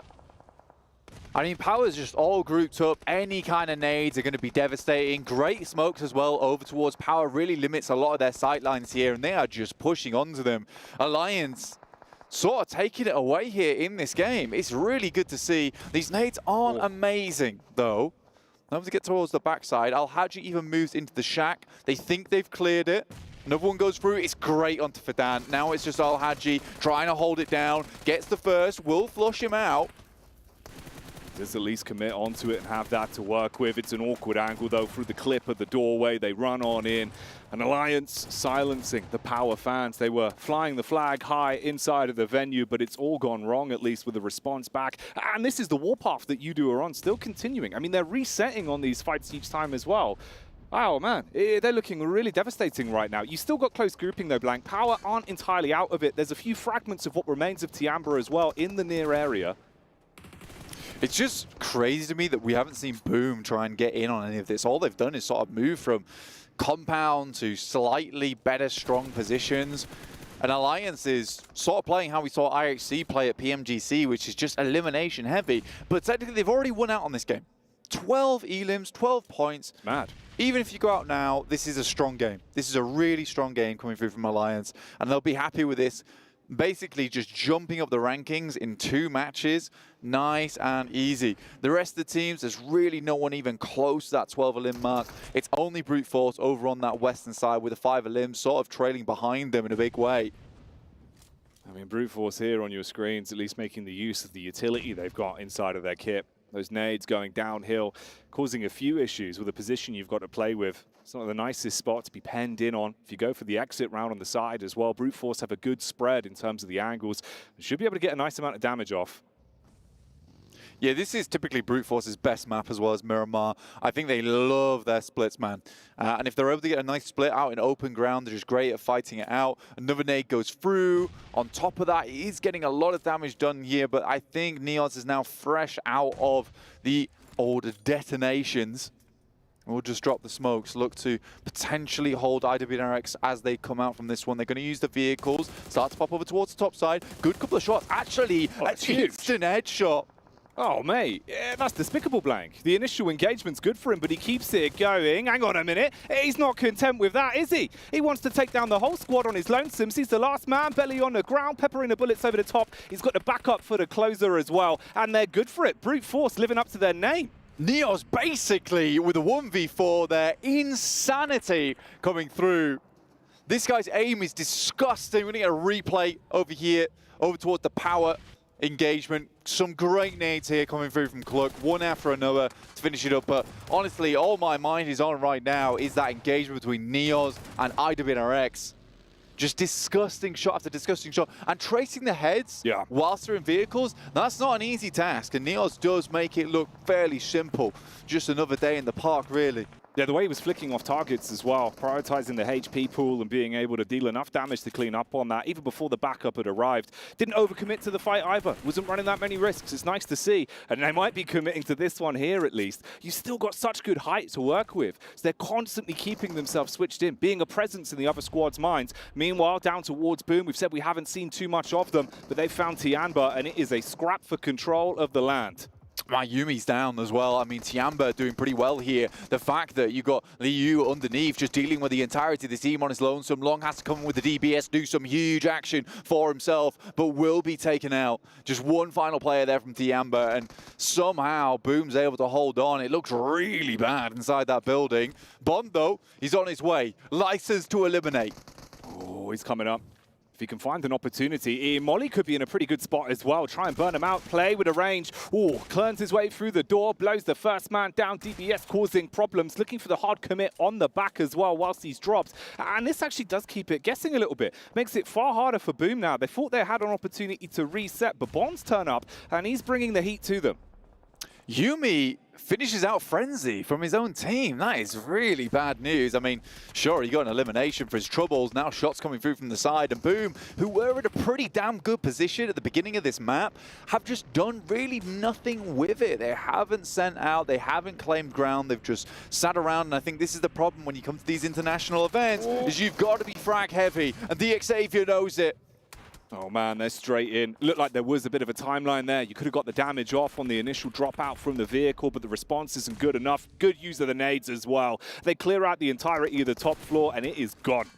I mean, Power's just all grouped up. Any kind of nades are going to be devastating. Great smokes as well over towards Power. Really limits a lot of their sight lines here, and they are just pushing onto them. Alliance sort of taking it away here in this game. It's really good to see. These nades aren't amazing, though. Able to get towards the backside. Al-Haji even moves into the shack. They think they've cleared it. Another one goes through. It's great onto Fadan. Now it's just Al-Haji trying to hold it down. Gets the first. Will flush him out. Just at least commit onto it and have that to work with. It's an awkward angle, though, through the clip of the doorway. They run on in. An Alliance silencing the Power fans. They were flying the flag high inside of the venue, but it's all gone wrong, at least with the response back. And this is the warpath that you are on, still continuing. I mean, they're resetting on these fights each time as well. Oh, man, they're looking really devastating right now. You still got close grouping, though, Blank. Power aren't entirely out of it. There's a few fragments of what remains of Tiamba as well in the near area. It's just crazy to me that we haven't seen Boom try and get in on any of this. All they've done is sort of move from compound to slightly better strong positions. And Alliance is sort of playing how we saw IHC play at PMGC, which is just elimination heavy. But technically, they've already won out on this game. 12 elims, 12 points. Mad. Even if you go out now, this is a strong game. This is a really strong game coming through from Alliance. And they'll be happy with this. Basically just jumping up the rankings in 2 matches, nice and easy. The rest of the teams, there's really no one even close to that 12 elim mark. It's only Brute Force over on that western side with a 5 elim sort of trailing behind them in a big way. I mean, Brute Force here on your screens, at least making the use of the utility they've got inside of their kit. Those nades going downhill, causing a few issues with the position you've got to play with. It's not the nicest spot to be penned in on. If you go for the exit round on the side as well, Brute Force have a good spread in terms of the angles. They should be able to get a nice amount of damage off. Yeah, this is typically Brute Force's best map as well as Miramar. I think they love their splits, man. And if they're able to get a nice split out in open ground, they're just great at fighting it out. Another nade goes through. On top of that, he's getting a lot of damage done here, but I think Neos is now fresh out of the older detonations. We'll just drop the smokes, look to potentially hold IWNRX as they come out from this one. They're going to use the vehicles, start to pop over towards the top side. Good couple of shots. Actually, an instant headshot. Oh, mate, yeah, that's despicable, Blank. The initial engagement's good for him, but he keeps it going. Hang on a minute. He's not content with that, is he? He wants to take down the whole squad on his lonesome. He's the last man, belly on the ground, peppering the bullets over the top. He's got the backup for the closer as well, and they're good for it. Brute Force living up to their name. Neos basically with a 1v4 there. Insanity coming through. This guy's aim is disgusting. We're going to get a replay over here, over towards the Power engagement. Some great nades here coming through from Cluck, one after another to finish it up. But honestly, all my mind is on right now is that engagement between Neos and IWNRX. Just disgusting shot after disgusting shot. And tracing the heads whilst they're in vehicles, that's not an easy task. And Neos does make it look fairly simple. Just another day in the park, really. Yeah, the way he was flicking off targets as well, prioritizing the HP pool and being able to deal enough damage to clean up on that, even before the backup had arrived. Didn't overcommit to the fight either. Wasn't running that many risks. It's nice to see. And they might be committing to this one here at least. You still got such good height to work with. So they're constantly keeping themselves switched in, being a presence in the other squad's minds. Meanwhile, down towards Boom, we've said we haven't seen too much of them, but they found Tiamba, and it is a scrap for control of the land. Yumi's down as well. I mean, Tiamba doing pretty well here. The fact that you got Liu underneath just dealing with the entirety of the team on his lonesome. Long has to come with the DBS, do some huge action for himself, but will be taken out. Just one final player there from Tiamba, and somehow Boom's able to hold on. It looks really bad inside that building. Bond, though, he's on his way. License to eliminate. Oh, he's coming up. If he can find an opportunity, Molly could be in a pretty good spot as well. Try and burn him out, play with a range. Oh, cleans his way through the door, blows the first man down. DBS causing problems, looking for the hard commit on the back as well whilst he's dropped. And this actually does keep it guessing a little bit. Makes it far harder for Boom now. They thought they had an opportunity to reset, but Bonds turn up and he's bringing the heat to them. Yumi finishes out Frenzy from his own team. That is really bad news. I mean, sure, he got an elimination for his troubles. Now shots coming through from the side. And Boom, who were in a pretty damn good position at the beginning of this map, have just done really nothing with it. They haven't sent out. They haven't claimed ground. They've just sat around. And I think this is the problem when you come to these international events, is you've got to be frag heavy. And the Xavier knows it. Oh man, they're straight in. Looked like there was a bit of a timeline there. You could have got the damage off on the initial dropout from the vehicle, but the response isn't good enough. Good use of the nades as well. They clear out the entirety of the top floor, and it is gone.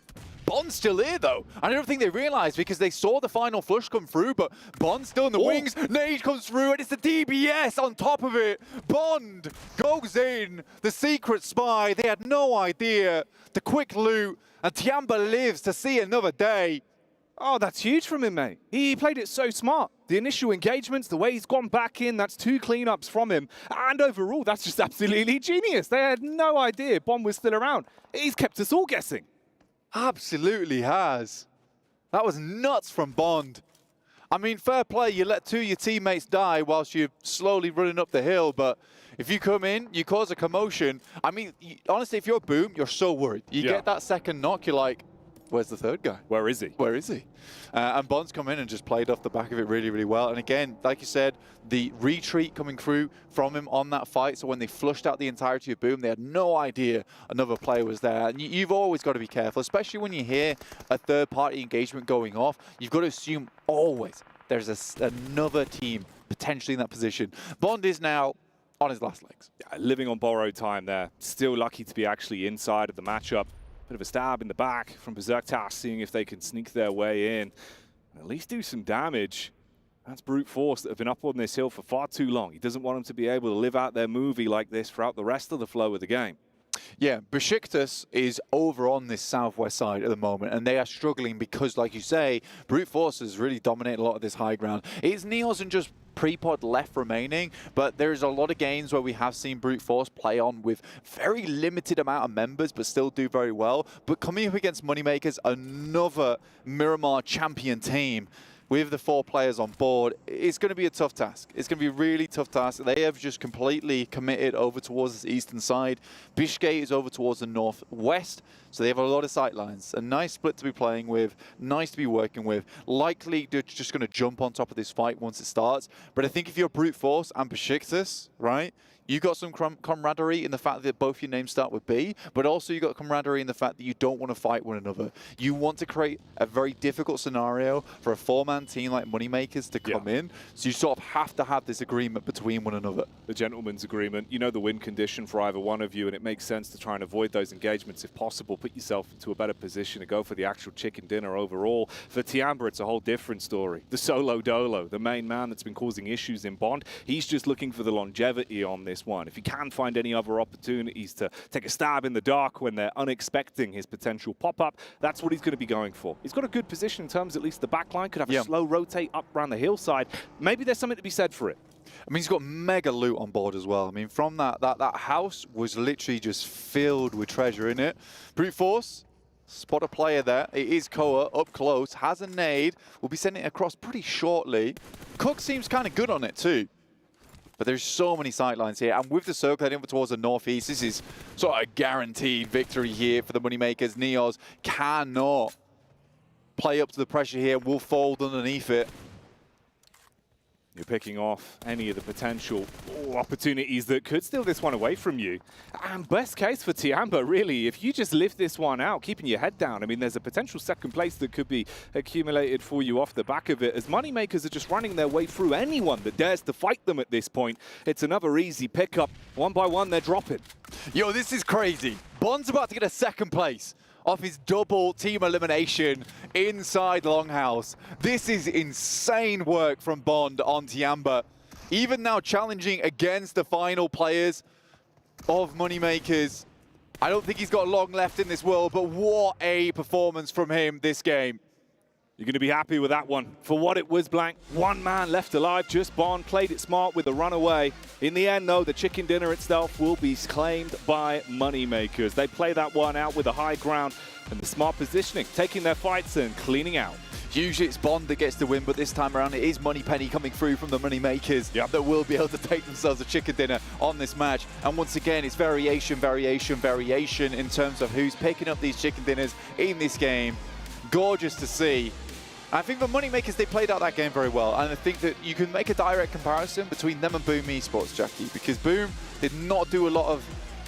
Bond's still here, though. I don't think they realized because they saw the final flush come through, but Bond's still in the wings. Nade comes through, and it's the DBS on top of it. Bond goes in. The secret spy. They had no idea. The quick loot, and Tiamba lives to see another day. Oh, that's huge from him, mate. He played it so smart. The initial engagements, the way he's gone back in, that's 2 cleanups from him. And overall, that's just absolutely genius. They had no idea Bond was still around. He's kept us all guessing. Absolutely has. That was nuts from Bond. I mean, fair play, you let 2 of your teammates die whilst you're slowly running up the hill, but if you come in, you cause a commotion. I mean, honestly, if you're Boom, you're so worried. You get that second knock, you're like, where's the third guy? Where is he? Where is he? And Bond's come in and just played off the back of it really, really well. And again, like you said, the retreat coming through from him on that fight. So when they flushed out the entirety of Boom, they had no idea another player was there. And you've always got to be careful, especially when you hear a third-party engagement going off. You've got to assume always there's another team potentially in that position. Bond is now on his last legs. Yeah, living on borrowed time there. Still lucky to be actually inside of the matchup. Bit of a stab in the back from Berserktas, seeing if they can sneak their way in and at least do some damage. That's brute force that have been up on this hill for far too long. He doesn't want them to be able to live out their movie like this throughout the rest of the flow of the game. Yeah, Besiktas is over on this southwest side at the moment, and they are struggling because, like you say, brute force has really dominated a lot of this high ground. It's Neos and just pre-pod left remaining, but there's a lot of games where we have seen brute force play on with very limited amount of members, but still do very well. But coming up against Moneymakers, another Miramar champion team, with the 4 players on board, it's going to be a tough task. It's going to be a really tough task. They have just completely committed over towards this eastern side. Bishkek is over towards the northwest, so they have a lot of sight lines. A nice split to be playing with, nice to be working with. Likely they're just going to jump on top of this fight once it starts. But I think if you're brute force and Besiktas, right, you got some camaraderie in the fact that both your names start with B, but also you got camaraderie in the fact that you don't want to fight one another. You want to create a very difficult scenario for a 4-man team like Moneymakers to come in, so you sort of have to have this agreement between one another. The gentleman's agreement. You know the win condition for either one of you, and it makes sense to try and avoid those engagements if possible. Put yourself into a better position to go for the actual chicken dinner overall. For Tiamba, it's a whole different story. The solo dolo, the main man that's been causing issues in Bond, he's just looking for the longevity on this one. If he can find any other opportunities to take a stab in the dark when they're unexpecting his potential pop-up, that's what he's going to be going for. He's got a good position in terms, at least the back line, could have a slow rotate up around the hillside. Maybe there's something to be said for it. I mean, he's got mega loot on board as well. I mean, from that house was literally just filled with treasure in it. Brute force, spot a player there. It is Koa up close, has a nade. We'll be sending it across pretty shortly. Cook seems kind of good on it too. But there's so many sight lines here. And with the circle heading over towards the northeast, this is sort of a guaranteed victory here for the Moneymakers. Neos cannot play up to the pressure here, will fold underneath it. You're picking off any of the potential opportunities that could steal this one away from you. And best case for Tiamba, really, if you just lift this one out, keeping your head down, I mean, there's a potential second place that could be accumulated for you off the back of it. As Moneymakers are just running their way through anyone that dares to fight them at this point, it's another easy pickup. One by one, they're dropping. Yo, this is crazy. Bond's about to get a second place off his double team elimination inside Longhouse. This is insane work from Bond on Tiamba. Even now challenging against the final players of Moneymakers. I don't think he's got long left in this world, but what a performance from him this game. You're going to be happy with that one. For what it was, Blank, 1 man left alive, just Bond, played it smart with the runaway. In the end, though, the chicken dinner itself will be claimed by Moneymakers. They play that one out with a high ground and the smart positioning, taking their fights and cleaning out. Usually it's Bond that gets the win, but this time around it is Moneypenny coming through from the Moneymakers that will be able to take themselves a chicken dinner on this match. And once again, it's variation, variation, variation in terms of who's picking up these chicken dinners in this game. Gorgeous to see. I think for Moneymakers, they played out that game very well. And I think that you can make a direct comparison between them and Boom Esports, Jackie, because Boom did not do a lot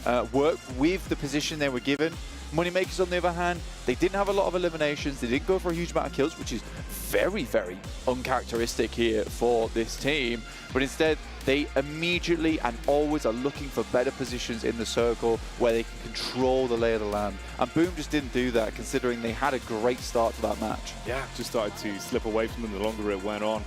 of work with the position they were given. Moneymakers, on the other hand, they didn't have a lot of eliminations. They didn't go for a huge amount of kills, which is very, very uncharacteristic here for this team. But instead, they immediately and always are looking for better positions in the circle where they can control the lay of the land. And Boom just didn't do that, considering they had a great start to that match. Yeah, just started to slip away from them the longer it went on.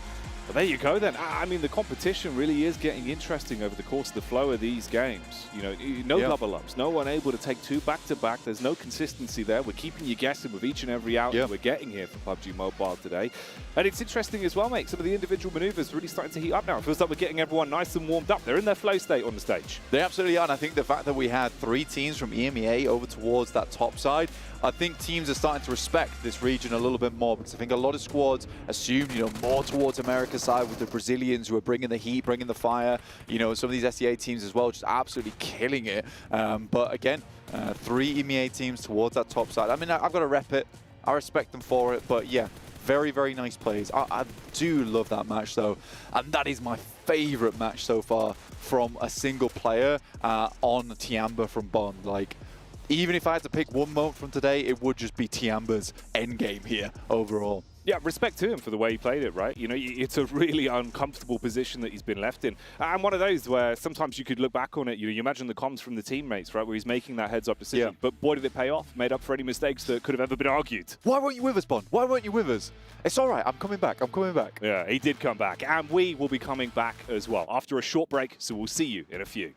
Well, there you go then. I mean, the competition really is getting interesting over the course of the flow of these games. You know, no double ups, no one able to take 2 back-to-back. There's no consistency there. We're keeping you guessing with each and every outing we're getting here for PUBG Mobile today. And it's interesting as well, mate. Some of the individual maneuvers really starting to heat up now. It feels like we're getting everyone nice and warmed up. They're in their flow state on the stage. They absolutely are. And I think the fact that we had 3 teams from EMEA over towards that top side, I think teams are starting to respect this region a little bit more, because I think a lot of squads assumed, you know, more towards America's side with the Brazilians who are bringing the heat, bringing the fire. You know, some of these SEA teams as well, just absolutely killing it. But again, 3 EMEA teams towards that top side. I mean, I've got to rep it. I respect them for it. But yeah, very, very nice plays. I do love that match, though. And that is my favorite match so far from a single player on Tiamba from Bond. Like, even if I had to pick one moment from today, it would just be Tiamba's endgame here overall. Yeah, respect to him for the way he played it, right? You know, it's a really uncomfortable position that he's been left in. And one of those where sometimes you could look back on it, you imagine the comms from the teammates, right, where he's making that heads-up decision. But boy, did it pay off. Made up for any mistakes that could have ever been argued. Why weren't you with us, Bond? Why weren't you with us? It's all right. I'm coming back. I'm coming back. Yeah, he did come back. And we will be coming back as well after a short break, so we'll see you in a few.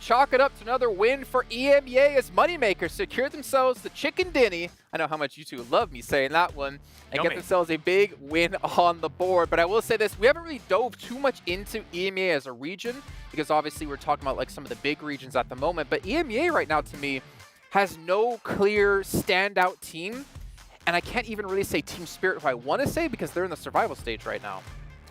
chalk it up to another win for EMEA as Moneymakers secured themselves the chicken dinny. I know how much you two love me saying that one. And get themselves a big win on the board. But I will say this, we haven't really dove too much into EMEA as a region because obviously we're talking about like some of the big regions at the moment. But EMEA right now to me has no clear standout team. And I can't even really say team spirit who I want to say because they're in the survival stage right now.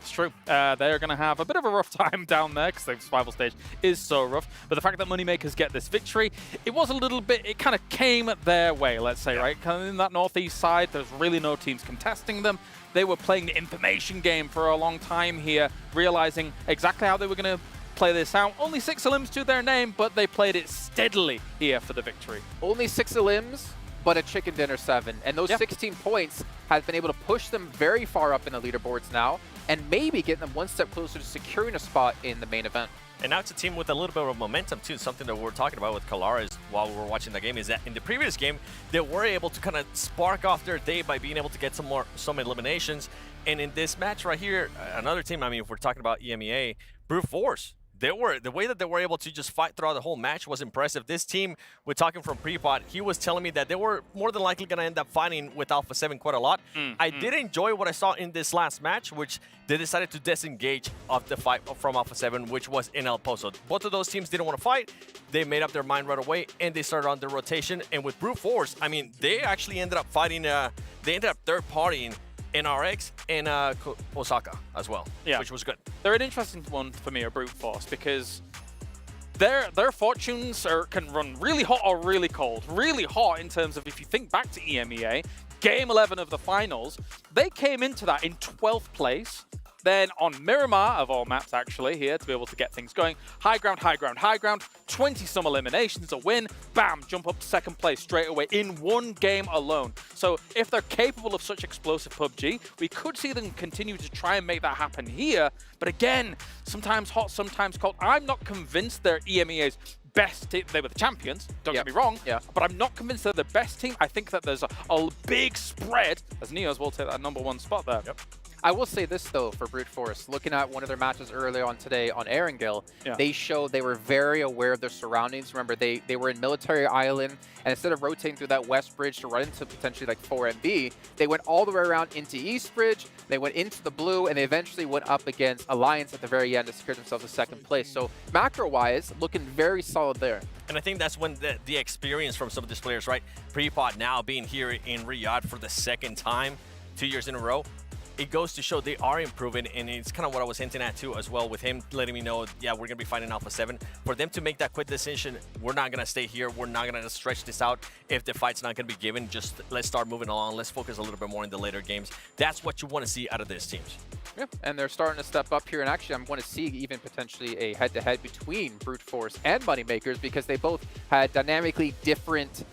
It's true. They're going to have a bit of a rough time down there because the survival stage is so rough. But the fact that Moneymakers get this victory, it was a little bit, it kind of came their way, let's say, right? Kind of in that northeast side, there's really no teams contesting them. They were playing the information game for a long time here, realizing exactly how they were going to play this out. Only 6 elims to their name, but they played it steadily here for the victory. Only 6 elims, but a chicken dinner 7. And those 16 points have been able to push them very far up in the leaderboards now, and maybe get them one step closer to securing a spot in the main event. And now it's a team with a little bit of momentum too. Something that we're talking about with Kalaris while we were watching the game is that in the previous game, they were able to kind of spark off their day by being able to get some eliminations. And in this match right here, another team, I mean, if we're talking about EMEA, Brute Force, the way that they were able to just fight throughout the whole match was impressive. This team, we're talking from Prepod, he was telling me that they were more than likely going to end up fighting with Alpha 7 quite a lot. I did enjoy what I saw in this last match, which they decided to disengage of the fight from Alpha 7, which was in El Pozo. Both of those teams didn't want to fight. They made up their mind right away, and they started on their rotation. And with Brute Force, I mean, they actually ended up fighting, they ended up third-partying NRX and Osaka as well, which was good. They're an interesting one for me, a Brute Force, because their fortunes can run really hot or really cold. Really hot in terms of, if you think back to EMEA, Game 11 of the finals, they came into that in 12th place. Then on Miramar, of all maps actually, here to be able to get things going. High ground, high ground, high ground. 20-some eliminations, a win. Bam, jump up to 2nd place straight away in one game alone. So if they're capable of such explosive PUBG, we could see them continue to try and make that happen here. But again, sometimes hot, sometimes cold. I'm not convinced they're EMEA's best team. They were the champions, don't get me wrong, but I'm not convinced they're the best team. I think that there's a big spread, as Neos will take that #1 spot there. I will say this, though, for Brute Force. Looking at one of their matches earlier on today on Erangel, they showed they were very aware of their surroundings. Remember, they were in Military Island, and instead of rotating through that West Bridge to run into potentially like 4MB, they went all the way around into East Bridge, they went into the Blue, and they eventually went up against Alliance at the very end to secure themselves a 2nd place. So macro-wise, looking very solid there. And I think that's when the experience from some of these players, right? Prepod now being here in Riyadh for the 2nd time, 2 years in a row, it goes to show they are improving, and it's kind of what I was hinting at too as well, with him letting me know, yeah, we're going to be fighting Alpha 7. For them to make that quick decision, we're not going to stay here, we're not going to stretch this out if the fight's not going to be given, just let's start moving along, let's focus a little bit more in the later games. That's what you want to see out of these teams. Yeah, and they're starting to step up here, and actually I want to see even potentially a head-to-head between Brute Force and Moneymakers, because they both had dynamically different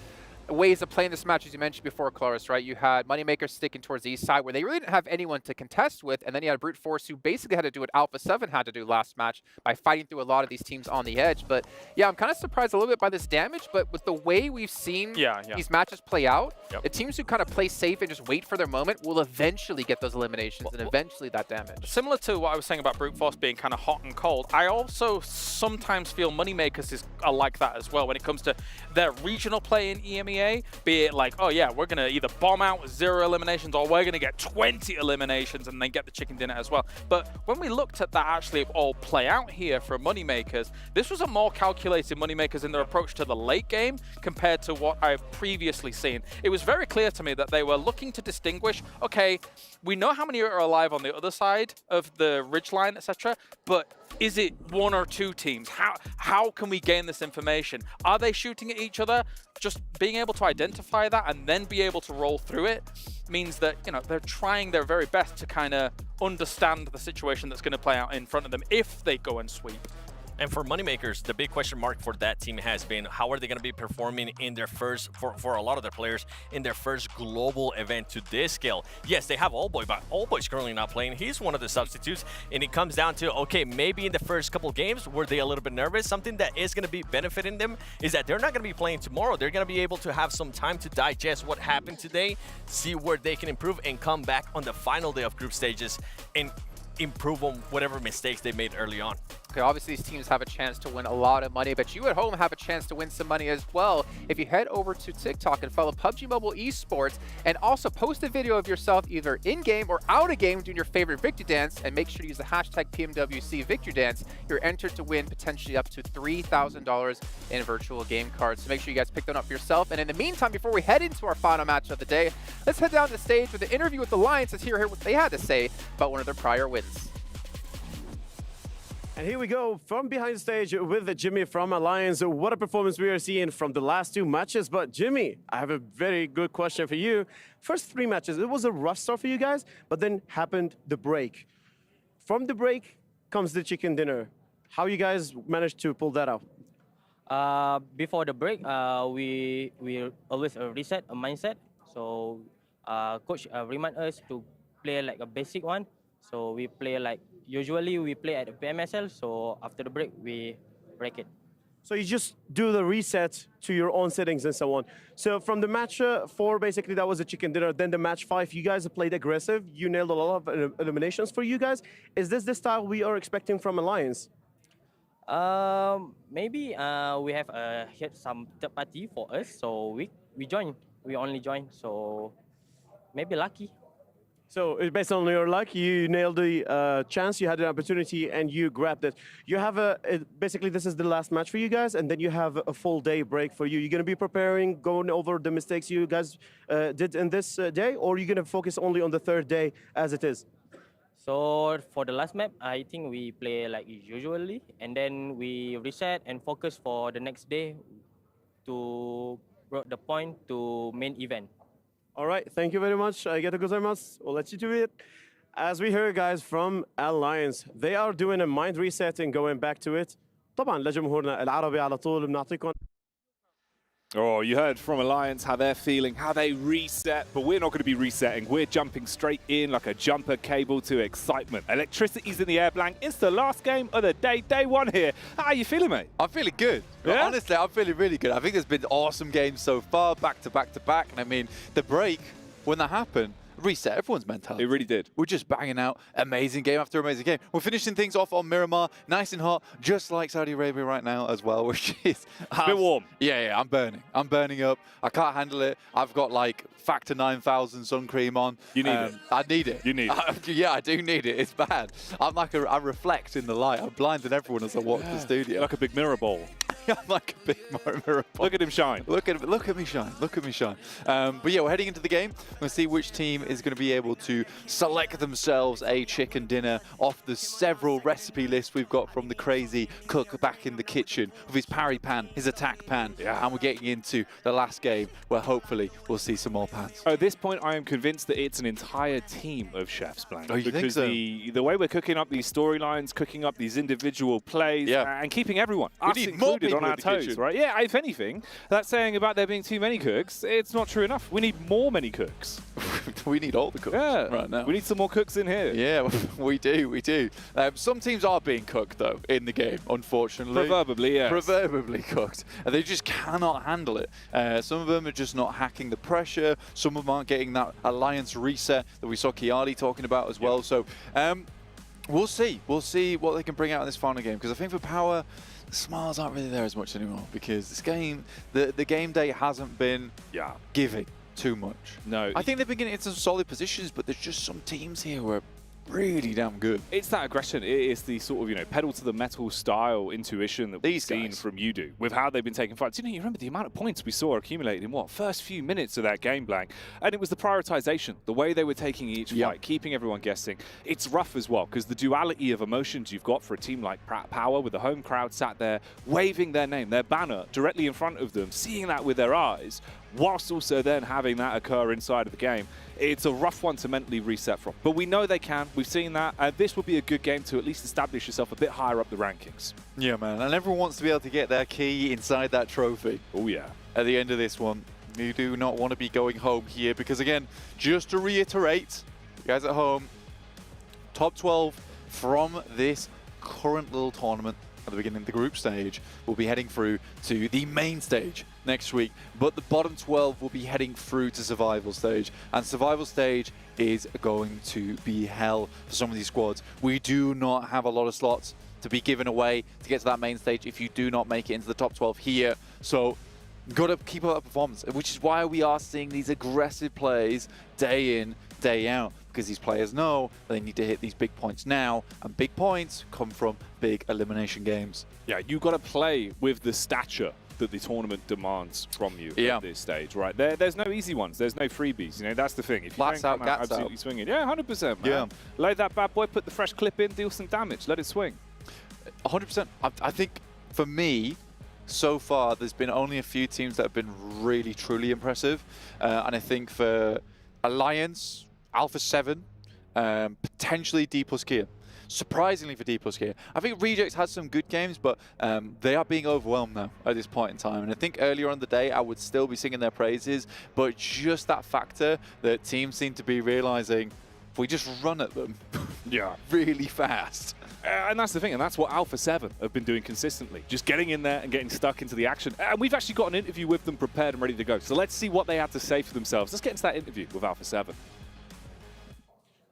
ways of playing this match, as you mentioned before, Claris, right? You had Moneymakers sticking towards the east side where they really didn't have anyone to contest with, and then you had Brute Force who basically had to do what Alpha 7 had to do last match by fighting through a lot of these teams on the edge. But yeah, I'm kind of surprised a little bit by this damage, but with the way we've seen these matches play out, the teams who kind of play safe and just wait for their moment will eventually get those eliminations and eventually that damage. Similar to what I was saying about Brute Force being kind of hot and cold, I also sometimes feel Moneymakers are like that as well when it comes to their regional play in EMEA, be it like, oh yeah, we're going to either bomb out with 0 eliminations or we're going to get 20 eliminations and then get the chicken dinner as well. But when we looked at that actually all play out here for Moneymakers, this was a more calculated Moneymakers in their approach to the late game compared to what I've previously seen. It was very clear to me that they were looking to distinguish, okay, we know how many are alive on the other side of the ridgeline, etc., but is it 1 or 2 teams? How can we gain this information? Are they shooting at each other? Just being able to identify that and then be able to roll through it means that, you know, they're trying their very best to kind of understand the situation that's going to play out in front of them if they go and sweep. And for Moneymakers, the big question mark for that team has been, how are they going to be performing in their first, for a lot of their players, in their first global event to this scale? Yes, they have Allboy, but Allboy's currently not playing. He's one of the substitutes, and it comes down to, okay, maybe in the first couple games, were they a little bit nervous? Something that is going to be benefiting them is that they're not going to be playing tomorrow. They're going to be able to have some time to digest what happened today, see where they can improve, and come back on the final day of group stages and improve on whatever mistakes they made early on. Okay, obviously these teams have a chance to win a lot of money, but you at home have a chance to win some money as well if you head over to TikTok and follow PUBG Mobile Esports, and also post a video of yourself either in-game or out of game doing your favorite victory dance, and make sure to use the hashtag PMWC victory dance. You're entered to win potentially up to $3,000 in virtual game cards. So make sure you guys pick them up for yourself. And in the meantime, before we head into our final match of the day, let's head down the stage with an interview with the Lions to hear what they had to say about one of their prior wins. And here we go from behind the stage with Jimmy from Alliance. What a performance we are seeing from the last two matches. But Jimmy, I have a very good question for you. First three matches, it was a rough start for you guys, but then happened the break. From the break comes the chicken dinner. How you guys managed to pull that out? Before the break, we always reset a mindset. So coach remind us to play like a basic one. So we play like, usually we play at the PMSL, so after the break, we break it. So you just do the reset to your own settings and so on. So from the match 4, basically that was a chicken dinner. Then the match 5, you guys played aggressive. You nailed a lot of eliminations for you guys. Is this the style we are expecting from Alliance? Maybe we have hit some third party for us, so we join. We only join, so maybe lucky. So based on your luck, you nailed the chance, you had an opportunity, and you grabbed it. You have basically this is the last match for you guys, and then you have a full day break for you. You're going to be preparing, going over the mistakes you guys did in this day, or are you going to focus only on the third day as it is? So for the last map, I think we play like usually, and then we reset and focus for the next day to bring the point to main event. All right, thank you very much. Arigatou gozaimasu. We'll let you do it. As we heard, guys, from Alliance, they are doing a mind reset and going back to it. طبعا لجمهورنا العربي على طول بنعطيكم. Oh, you heard from Alliance how they're feeling, how they reset, but we're not going to be resetting. We're jumping straight in like a jumper cable to excitement. Electricity's in the air, Blank. It's the last game of the day, day one here. How are you feeling, mate? I'm feeling good. Yeah? Honestly, I'm feeling really good. I think there's been awesome games so far, back to back to back. And I mean, the break, when that happened, reset everyone's mentality. It really did. We're just banging out amazing game after amazing game. We're finishing things off on Miramar, nice and hot, just like Saudi Arabia right now as well, which is a bit warm. Yeah, I'm burning. I'm burning up. I can't handle it. I've got like factor 9,000 sun cream on. You need it. I need it. You need it. Yeah, I do need it. It's bad. I'm like I reflect in the light. I'm blinding everyone as I walk the studio. Like a big mirror ball. I'm like a big mirror ball. Look at him shine. Look at me shine. Look at me shine. But yeah, we're heading into the game. We'll see which team is going to be able to select themselves a chicken dinner off the several recipe lists we've got from the crazy cook back in the kitchen with his parry pan, his attack pan. Yeah. And we're getting into the last game where hopefully we'll see some more pans. At this point, I am convinced that it's an entire team of chefs, Blank. Oh, you think because so? the way we're cooking up these storylines, cooking up these individual plays, and keeping everyone, us need more included, people on our in the toes, kitchen. right? Yeah, if anything, that's saying about there being too many cooks, it's not true enough. We need many cooks. We need all the cooks right now. We need some more cooks in here. Yeah, we do. Some teams are being cooked, though, in the game, unfortunately. Proverbially, yes. Proverbially cooked. And they just cannot handle it. Some of them are just not hacking the pressure. Some of them aren't getting that Alliance reset that we saw Kiali talking about as well. So we'll see. We'll see what they can bring out in this final game. Because I think for Power, the smiles aren't really there as much anymore. Because this game, the game day hasn't been giving too much. No. I think they've been getting into some solid positions, but there's just some teams here where really damn good. It's that aggression. It is the sort of, pedal to the metal style intuition that we've seen from Udo with how they've been taking fights. You remember the amount of points we saw accumulated in first few minutes of that game, Blank. And it was the prioritization, the way they were taking each fight, keeping everyone guessing. It's rough as well because the duality of emotions you've got for a team like Power with the home crowd sat there waving their name, their banner directly in front of them, seeing that with their eyes, whilst also then having that occur inside of the game. It's a rough one to mentally reset from. But we know they can. We've seen that. This will be a good game to at least establish yourself a bit higher up the rankings. Yeah, man. And everyone wants to be able to get their key inside that trophy. Oh, yeah. At the end of this one, you do not want to be going home here because, again, just to reiterate, you guys at home, top 12 from this current little tournament at the beginning of the group stage will be heading through to the main stage next week, but the bottom 12 will be heading through to survival stage, and survival stage is going to be hell for some of these squads. We do not have a lot of slots to be given away to get to that main stage if you do not make it into the top 12 here. So got to keep up that performance, which is why we are seeing these aggressive plays day in, day out, because these players know they need to hit these big points now, and big points come from big elimination games. Yeah, you got to play with the stature that the tournament demands from you at this stage, right? There's no easy ones. There's no freebies. You know, that's the thing. If you don't come out absolutely swinging, yeah, 100%, man. Yeah. Load that bad boy, put the fresh clip in, deal some damage, let it swing. 100%. I think for me, so far, there's been only a few teams that have been really, truly impressive. And I think for Alliance, Alpha 7, potentially D+ Kia. Surprisingly for D+ Kia. I think Rejects had some good games, but they are being overwhelmed now at this point in time. And I think earlier on the day, I would still be singing their praises, but just that factor that teams seem to be realizing, if we just run at them really fast. And that's the thing, and that's what Alpha 7 have been doing consistently, just getting in there and getting stuck into the action. And we've actually got an interview with them prepared and ready to go. So let's see what they had to say for themselves. Let's get into that interview with Alpha 7.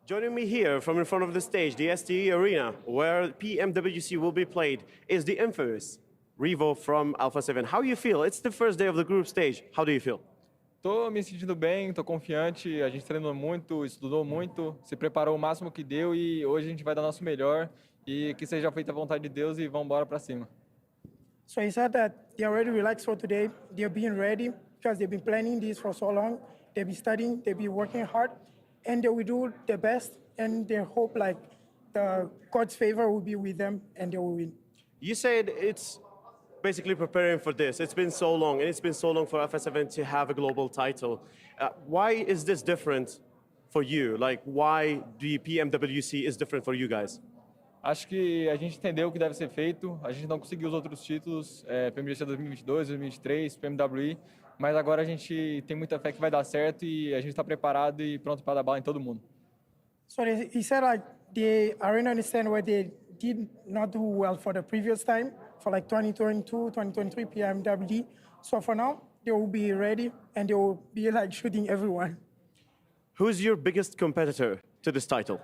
Joining me here from in front of the stage, the STE Arena, where PMWC will be played, is the infamous Revo from Alpha 7. How do you feel? It's the first day of the group stage. How do you feel? Tô me sentindo bem, tô confiante, a gente treinou muito, estudou muito, se preparou o máximo que deu e hoje a gente vai dar nosso melhor e que seja feita a vontade de Deus e vamos embora para cima. So he said that they are already relaxed for today. They're being ready because they've been planning this for so long. They've been studying, they've been working hard, and they will do their best, and they hope like the God's favor will be with them and they will win. You said it's basically preparing for this. It's been so long, and it's been so long for Alpha 7 to have a global title. Why is this different for you? Like, why the PMWC is different for you guys? Acho que a gente entendeu o que deve ser feito. A gente não conseguiu os outros títulos, PMWC 2022, 2023, PMWI, mas agora a gente tem muita fé que vai dar certo e a gente está preparado e pronto para dar bala em todo mundo. So he said like the arena understand why they did not do well for the previous time, for like 2022, 2023 PMWD. So for now, they will be ready and they will be like shooting everyone. Who's your biggest competitor to this title?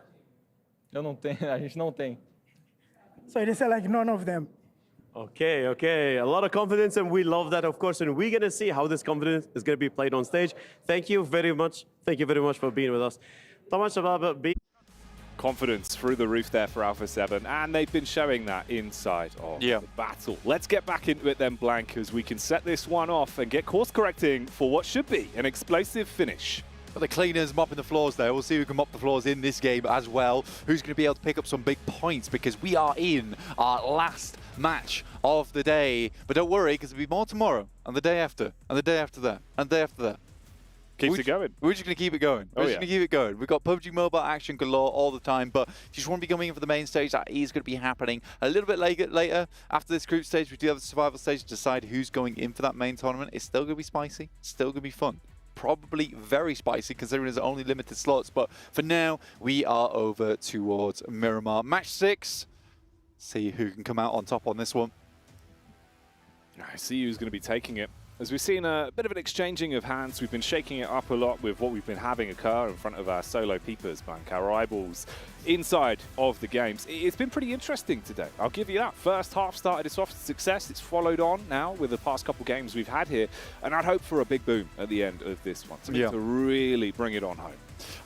Eu não tenho, a gente não tem. So they said like none of them. Okay, okay. A lot of confidence, and we love that, of course. And we're going to see how this confidence is going to be played on stage. Thank you very much. Thank you very much for being with us. Confidence through the roof there for Alpha 7, and they've been showing that inside of the battle. Let's get back into it then, Blank, as we can set this one off and get course correcting for what should be an explosive finish. Got the cleaners mopping the floors there. We'll see who can mop the floors in this game as well. Who's going to be able to pick up some big points, because we are in our last match of the day. But don't worry, because there'll be more tomorrow, and the day after, and the day after that, and the day after that. Keeps it going. We're just going to keep it going. We're just going to keep it going. We've got PUBG Mobile action galore all the time, but if you just want to be coming in for the main stage, that is going to be happening a little bit later. After this group stage, we do have the survival stage to decide who's going in for that main tournament. It's still going to be spicy. It's still going to be fun. Probably very spicy, considering there's only limited slots, but for now, we are over towards Miramar. Match 6. See who can come out on top on this one. I see who's going to be taking it. As we've seen a bit of an exchanging of hands, we've been shaking it up a lot with what we've been having occur in front of our solo peepers, Blank, our eyeballs inside of the games. It's been pretty interesting today, I'll give you that. First half started us off to success. It's followed on now with the past couple games we've had here, and I'd hope for a big boom at the end of this one, to really bring it on home.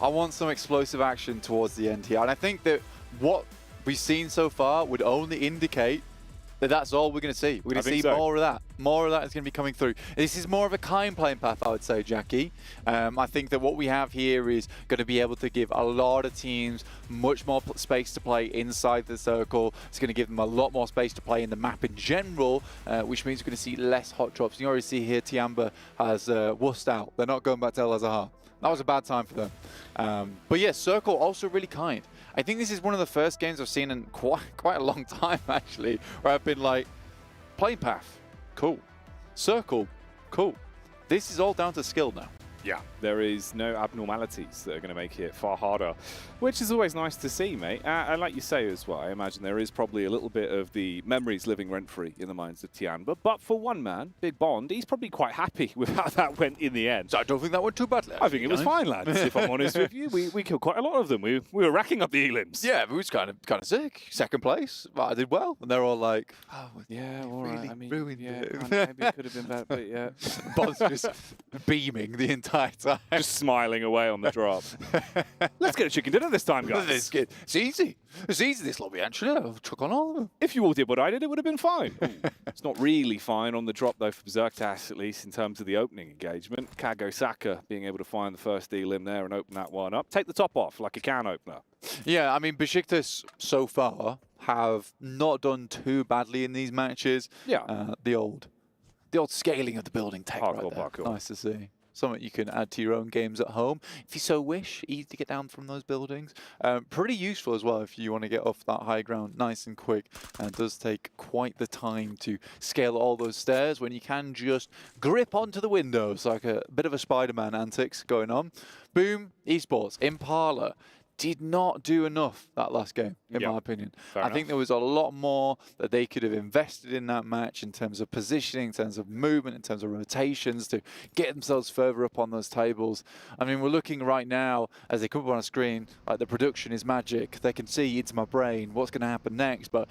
I want some explosive action towards the end here, and I think that what we've seen so far would only indicate that that's all we're going to see. We're going to see more of that. More of that is going to be coming through. This is more of a kind playing path, I would say, Jackie. I think that what we have here is going to be able to give a lot of teams much more space to play inside the circle. It's going to give them a lot more space to play in the map in general, which means we're going to see less hot drops. You already see here Tiamba has wussed out. They're not going back to El Azhar. That was a bad time for them. But yeah, Circle also really kind. I think this is one of the first games I've seen in quite a long time, actually, where I've been like, playing path, cool. Circle, cool. This is all down to skill now. Yeah, there is no abnormalities that are going to make it far harder, which is always nice to see, mate. And like you say as well, I imagine there is probably a little bit of the memories living rent-free in the minds of Tian. But for one man, Big Bond, he's probably quite happy with how that went in the end. So I don't think that went too badly. I think it was fine, lads, if I'm honest with you. We killed quite a lot of them. We were racking up the elims. Yeah, it was kind of sick. Second place, but I did well. And they're all like, oh, yeah, all right. Really I mean, ruined yeah, it. maybe it could have been better, but yeah. Bond's just beaming the entire time. Just smiling away on the drop. Let's get a chicken dinner this time, guys. It's easy. It's easy, this lobby, actually. I'll chuck on all of them. If you all did what I did, it would have been fine. It's not really fine on the drop, though, for Berserktas, at least in terms of the opening engagement. Kago Saka being able to find the first elim there and open that one up. Take the top off like a can opener. Yeah, I mean, Besiktas so far have not done too badly in these matches. Yeah. The old scaling of the building tech right there. Parkour. Nice to see. Something you can add to your own games at home if you so wish. Easy to get down from those buildings. Pretty useful as well if you want to get off that high ground nice and quick. And it does take quite the time to scale all those stairs when you can just grip onto the windows like a bit of a Spider-Man antics going on. Boom, esports, Impala. Did not do enough that last game, in my opinion. I think there was a lot more that they could have invested in that match in terms of positioning, in terms of movement, in terms of rotations to get themselves further up on those tables. I mean, we're looking right now as they come up on a screen, like the production is magic. They can see into my brain what's going to happen next, but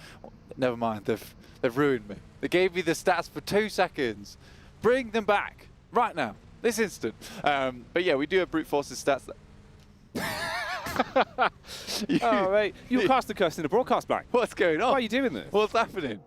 never mind, they've ruined me. They gave me the stats for 2 seconds. Bring them back right now, this instant. But yeah, we do have brute forces stats. Oh, mate. You cast the curse in the broadcast bank. What's going on? Why are you doing this? What's happening?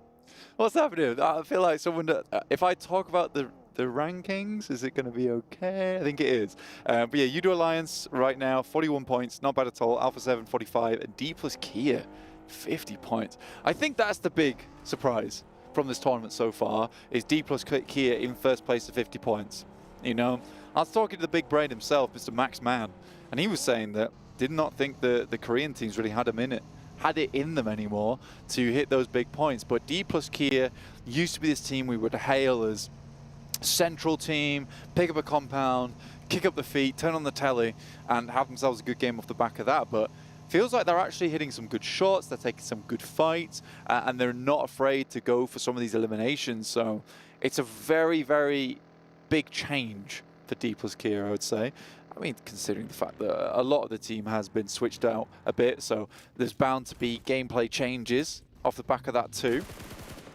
What's happening? I feel like someone... if I talk about the rankings, is it going to be okay? I think it is. But yeah, Judo Alliance right now, 41 points. Not bad at all. Alpha 7, 45. And D plus Kia, 50 points. I think that's the big surprise from this tournament so far, is D plus Kia in first place at 50 points. You know, I was talking to the big brain himself, Mr. Max Mann, and he was saying that did not think the Korean teams really had it in them anymore to hit those big points. But D plus Kia used to be this team we would hail as central team, pick up a compound, kick up the feet, turn on the telly, and have themselves a good game off the back of that. But feels like they're actually hitting some good shots, they're taking some good fights, and they're not afraid to go for some of these eliminations. So it's a very, very big change for D plus Kia, I would say. I mean, considering the fact that a lot of the team has been switched out a bit, so there's bound to be gameplay changes off the back of that too.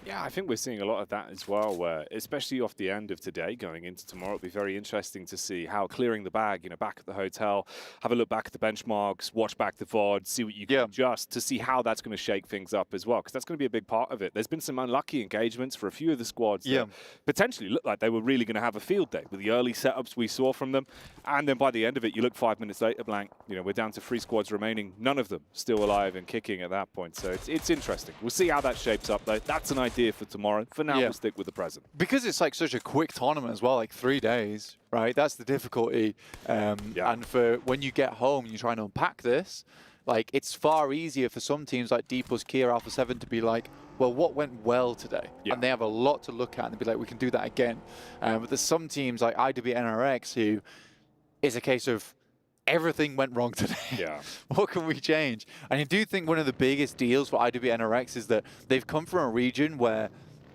Yeah, I think we're seeing a lot of that as well, where especially off the end of today, going into tomorrow, it'll be very interesting to see how clearing the bag, you know, back at the hotel, have a look back at the benchmarks, watch back the VOD, see what you can adjust to see how that's going to shake things up as well, because that's going to be a big part of it. There's been some unlucky engagements for a few of the squads that potentially looked like they were really going to have a field day with the early setups we saw from them, and then by the end of it, you look 5 minutes later, blank, you know, we're down to 3 squads remaining, none of them still alive and kicking at that point, so it's interesting. We'll see how that shapes up, though. That's an idea for tomorrow. For now, we'll stick with the present. Because it's like such a quick tournament as well, like 3 days, right? That's the difficulty. And for when you get home and you try and unpack this, like it's far easier for some teams like D plus Kia Alpha 7 to be like, well, what went well today? And they have a lot to look at and be like, we can do that again. But there's some teams like IW NRX who is a case of everything went wrong today. What can we change? And I do think one of the biggest deals for IW NRX is that they've come from a region where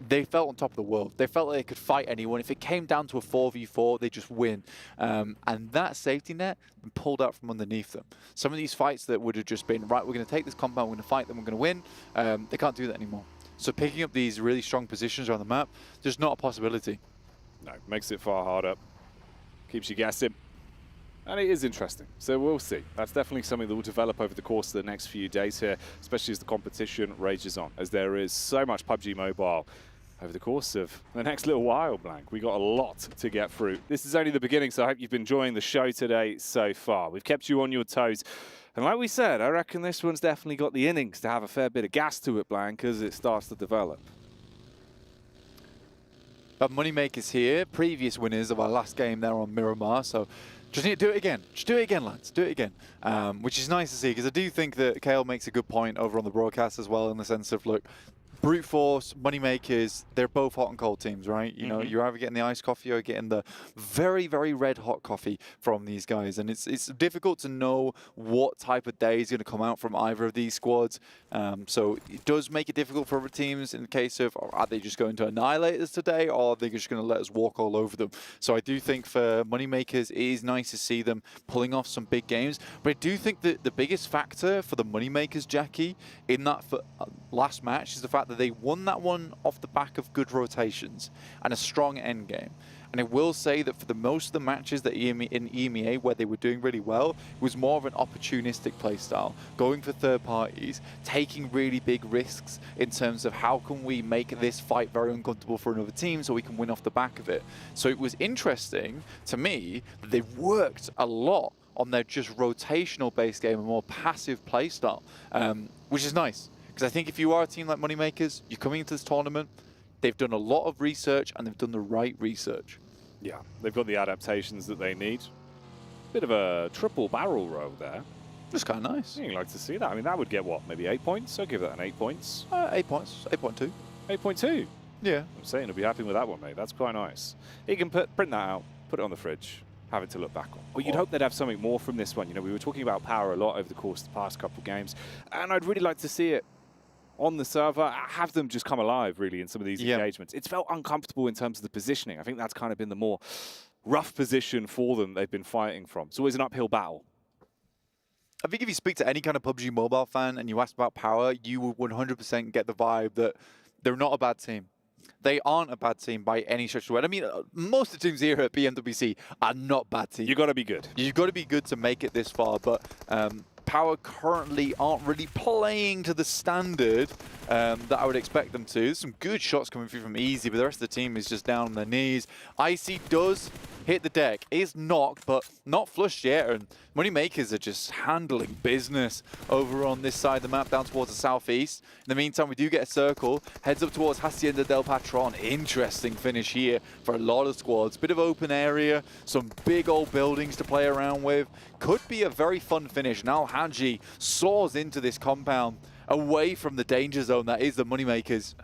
they felt on top of the world. They felt like they could fight anyone. If it came down to a 4v4, they just win. And that safety net been pulled out from underneath them. Some of these fights that would have just been, right, we're going to take this compound, we're going to fight them, we're going to win, they can't do that anymore. So picking up these really strong positions around the map, just not a possibility. No, makes it far harder. Keeps you guessing. And it is interesting, so we'll see. That's definitely something that will develop over the course of the next few days here, especially as the competition rages on, as there is so much PUBG Mobile over the course of the next little while, Blank. We got a lot to get through. This is only the beginning, so I hope you've been enjoying the show today so far. We've kept you on your toes. And like we said, I reckon this one's definitely got the innings to have a fair bit of gas to it, Blank, as it starts to develop. Moneymakers here, previous winners of our last game there on Miramar, so just need to do it again. Just do it again, lads. Do it again. Which is nice to see, because I do think that Kale makes a good point over on the broadcast as well, in the sense of, look, Brute Force, Moneymakers, they're both hot and cold teams, right? You know, you're either getting the iced coffee or getting the very, very red hot coffee from these guys. And it's difficult to know what type of day is going to come out from either of these squads. So it does make it difficult for other teams in the case of, are they just going to annihilate us today, or are they just going to let us walk all over them? So I do think for Moneymakers, it is nice to see them pulling off some big games. But I do think that the biggest factor for the Moneymakers, Jackie, in that last match is the fact that they won that one off the back of good rotations and a strong end game. And I will say that for the most of the matches that in EMEA where they were doing really well, it was more of an opportunistic playstyle, going for third parties, taking really big risks in terms of how can we make this fight very uncomfortable for another team so we can win off the back of it. So it was interesting to me that they worked a lot on their just rotational based game, a more passive playstyle, which is nice. Because I think if you are a team like Moneymakers, you're coming into this tournament, they've done a lot of research and they've done the right research. Yeah, they've got the adaptations that they need. Bit of a triple barrel roll there. That's kind of nice. You'd like to see that. I mean, that would get what, maybe 8 points? I'll give that an 8 points. 8 points, 8.2. 8.2? Yeah. I'm saying he'll be happy with that one, mate. That's quite nice. He can print that out, put it on the fridge, have it to look back on. Well, you'd hope they'd have something more from this one. You know, we were talking about power a lot over the course of the past couple of games, and I'd really like to see it on the server, have them just come alive, really, in some of these engagements. It's felt uncomfortable in terms of the positioning. I think that's kind of been the more rough position for them they've been fighting from. It's always an uphill battle. I think if you speak to any kind of PUBG Mobile fan and you ask about power, you will 100% get the vibe that they're not a bad team. They aren't a bad team by any stretch of the word. I mean, most of the teams here at PMWC are not bad teams. You've got to be good. You've got to be good to make it this far, but Power currently aren't really playing to the standard that I would expect them to. There's some good shots coming through from Easy, but the rest of the team is just down on their knees. Icy does hit the deck. Is knocked, but not flushed yet. And Moneymakers are just handling business over on this side of the map, down towards the southeast. In the meantime, we do get a circle. Heads up towards Hacienda del Patron. Interesting finish here for a lot of squads. Bit of open area, some big old buildings to play around with. Could be a very fun finish. Now Haji soars into this compound, away from the danger zone that is the Moneymakers.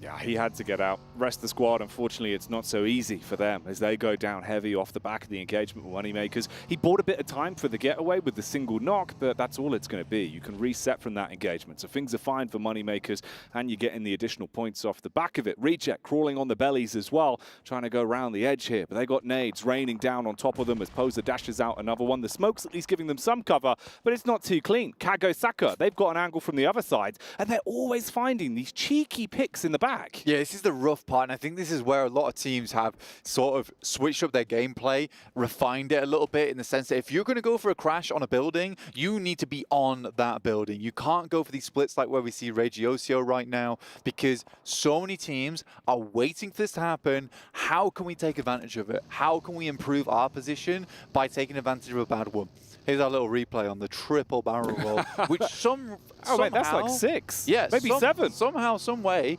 Yeah, he had to get out. Rest of the squad, unfortunately, it's not so easy for them as they go down heavy off the back of the engagement with Moneymakers. He bought a bit of time for the getaway with the single knock, but that's all it's going to be. You can reset from that engagement. So things are fine for Moneymakers, and you're getting the additional points off the back of it. Reject crawling on the bellies as well, trying to go around the edge here, but they got nades raining down on top of them as Poser dashes out another one. The smoke's at least giving them some cover, but it's not too clean. Kago Saka, they've got an angle from the other side, and they're always finding these cheeky picks in the back. Yeah, this is the rough part, and I think this is where a lot of teams have sort of switched up their gameplay, refined it a little bit in the sense that if you're going to go for a crash on a building, you need to be on that building. You can't go for these splits like where we see Regiosio right now, because so many teams are waiting for this to happen. How can we take advantage of it? How can we improve our position by taking advantage of a bad one? Here's our little replay on the triple barrel roll, which somehow... Wait, that's like 6. Yeah, maybe 7. Somehow, some way,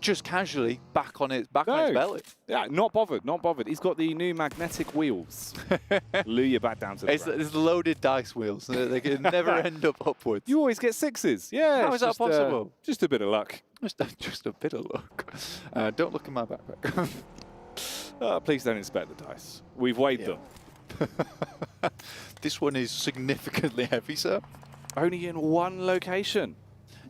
just casually back on its belly. Yeah, not bothered, not bothered. He's got the new magnetic wheels. Lure you back down to the ground. It's loaded dice wheels. They can never end up upwards. You always get 6s. Yeah. How is that possible? Just a bit of luck. Just a bit of luck. Don't look in my backpack. Please don't inspect the dice. We've weighed them. This one is significantly heavy, sir. Only in one location.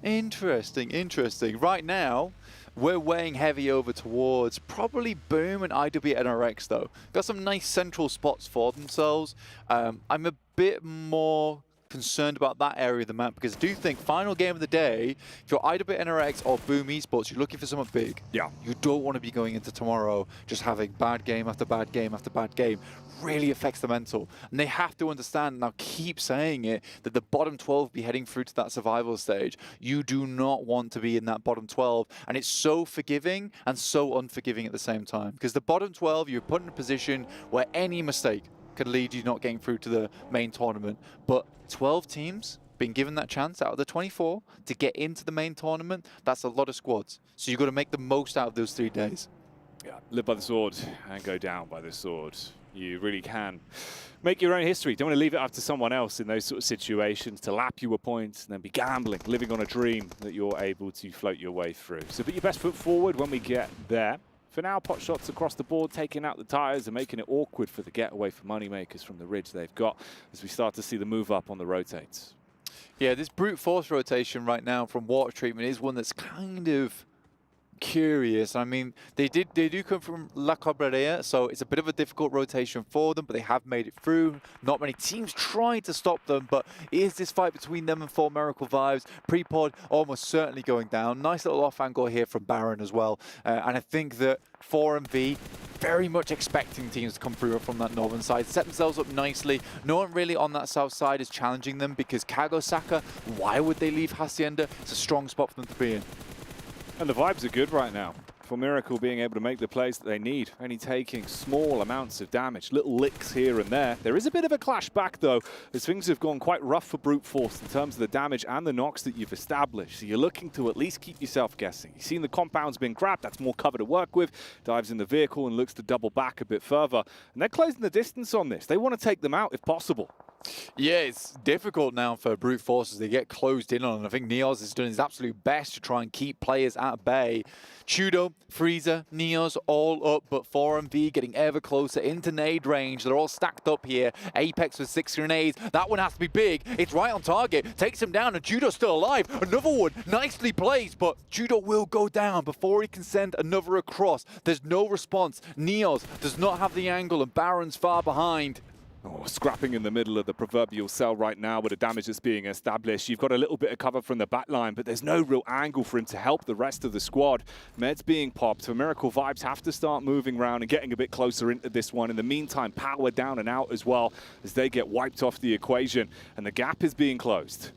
Interesting, interesting. Right now, we're weighing heavy over towards probably Boom and IWNRX, though. Got some nice central spots for themselves. I'm a bit more concerned about that area of the map because I do think final game of the day, if you're IWNRX or Boom Esports, you're looking for something big. Yeah. You don't want to be going into tomorrow just having bad game after bad game after bad game. Really affects the mental. And they have to understand, and I'll keep saying it, that the bottom 12 be heading through to that survival stage. You do not want to be in that bottom 12. And it's so forgiving and so unforgiving at the same time. Because the bottom 12, you're put in a position where any mistake could lead you not getting through to the main tournament. But 12 teams being given that chance out of the 24 to get into the main tournament, that's a lot of squads. So you've got to make the most out of those 3 days. Yeah, live by the sword and go down by the sword. You really can make your own history. Don't want to leave it up to someone else in those sort of situations to lap you a point and then be gambling, living on a dream that you're able to float your way through. So put your best foot forward when we get there. For now, pot shots across the board, taking out the tires and making it awkward for the getaway for moneymakers from the ridge they've got as we start to see the move up on the rotates. Yeah, this brute force rotation right now from water treatment is one that's kind of curious. I mean, they do come from La Cabrera, so it's a bit of a difficult rotation for them, but they have made it through. Not many teams trying to stop them, but is this fight between them and 4 Miracle Vibes? Pre-pod almost certainly going down. Nice little off angle here from Baron as well. And I think that 4MV very much expecting teams to come through from that northern side, set themselves up nicely. No one really on that south side is challenging them because Kagosaka, why would they leave Hacienda? It's a strong spot for them to be in. And the vibes are good right now. For Miracle being able to make the plays that they need, only taking small amounts of damage, little licks here and there. There is a bit of a clash back though, as things have gone quite rough for Brute Force in terms of the damage and the knocks that you've established. So you're looking to at least keep yourself guessing. You've seen the compound's been grabbed, that's more cover to work with, dives in the vehicle and looks to double back a bit further. And they're closing the distance on this. They want to take them out if possible. Yeah, it's difficult now for Brute Force as they get closed in on, and I think Neos is doing his absolute best to try and keep players at bay. Chudo, Freezer, Neos all up, but 4MV getting ever closer into nade range. They're all stacked up here. Apex with 6 grenades. That one has to be big. It's right on target. Takes him down, and Chudo's still alive. Another one, nicely placed, but Chudo will go down before he can send another across. There's no response. Neos does not have the angle, and Baron's far behind. Oh, scrapping in the middle of the proverbial cell right now with the damage that's being established. You've got a little bit of cover from the back line, but there's no real angle for him to help the rest of the squad. Meds being popped, so Miracle Vibes have to start moving around and getting a bit closer into this one. In the meantime, power down and out as well as they get wiped off the equation, and the gap is being closed.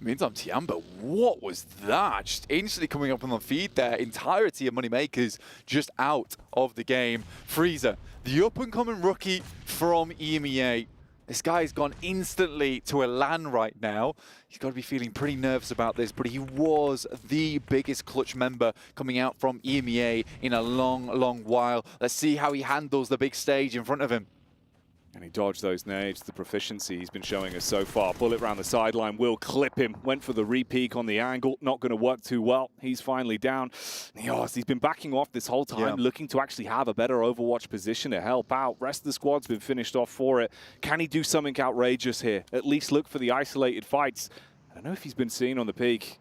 Meantime, Tiamba, what was that? Just instantly coming up on the feed there. Entirety of Moneymakers just out of the game. Freezer, the up-and-coming rookie from EMEA. This guy's gone instantly to a LAN right now. He's got to be feeling pretty nervous about this, but he was the biggest clutch member coming out from EMEA in a long, long while. Let's see how he handles the big stage in front of him. And he dodged those nades, the proficiency he's been showing us so far. Bullet round the sideline will clip him. Went for the re-peek on the angle, not going to work too well. He's finally down. He's been backing off this whole time, looking to actually have a better Overwatch position to help out. Rest of the squad's been finished off for it. Can he do something outrageous here? At least look for the isolated fights. I don't know if he's been seen on the peak.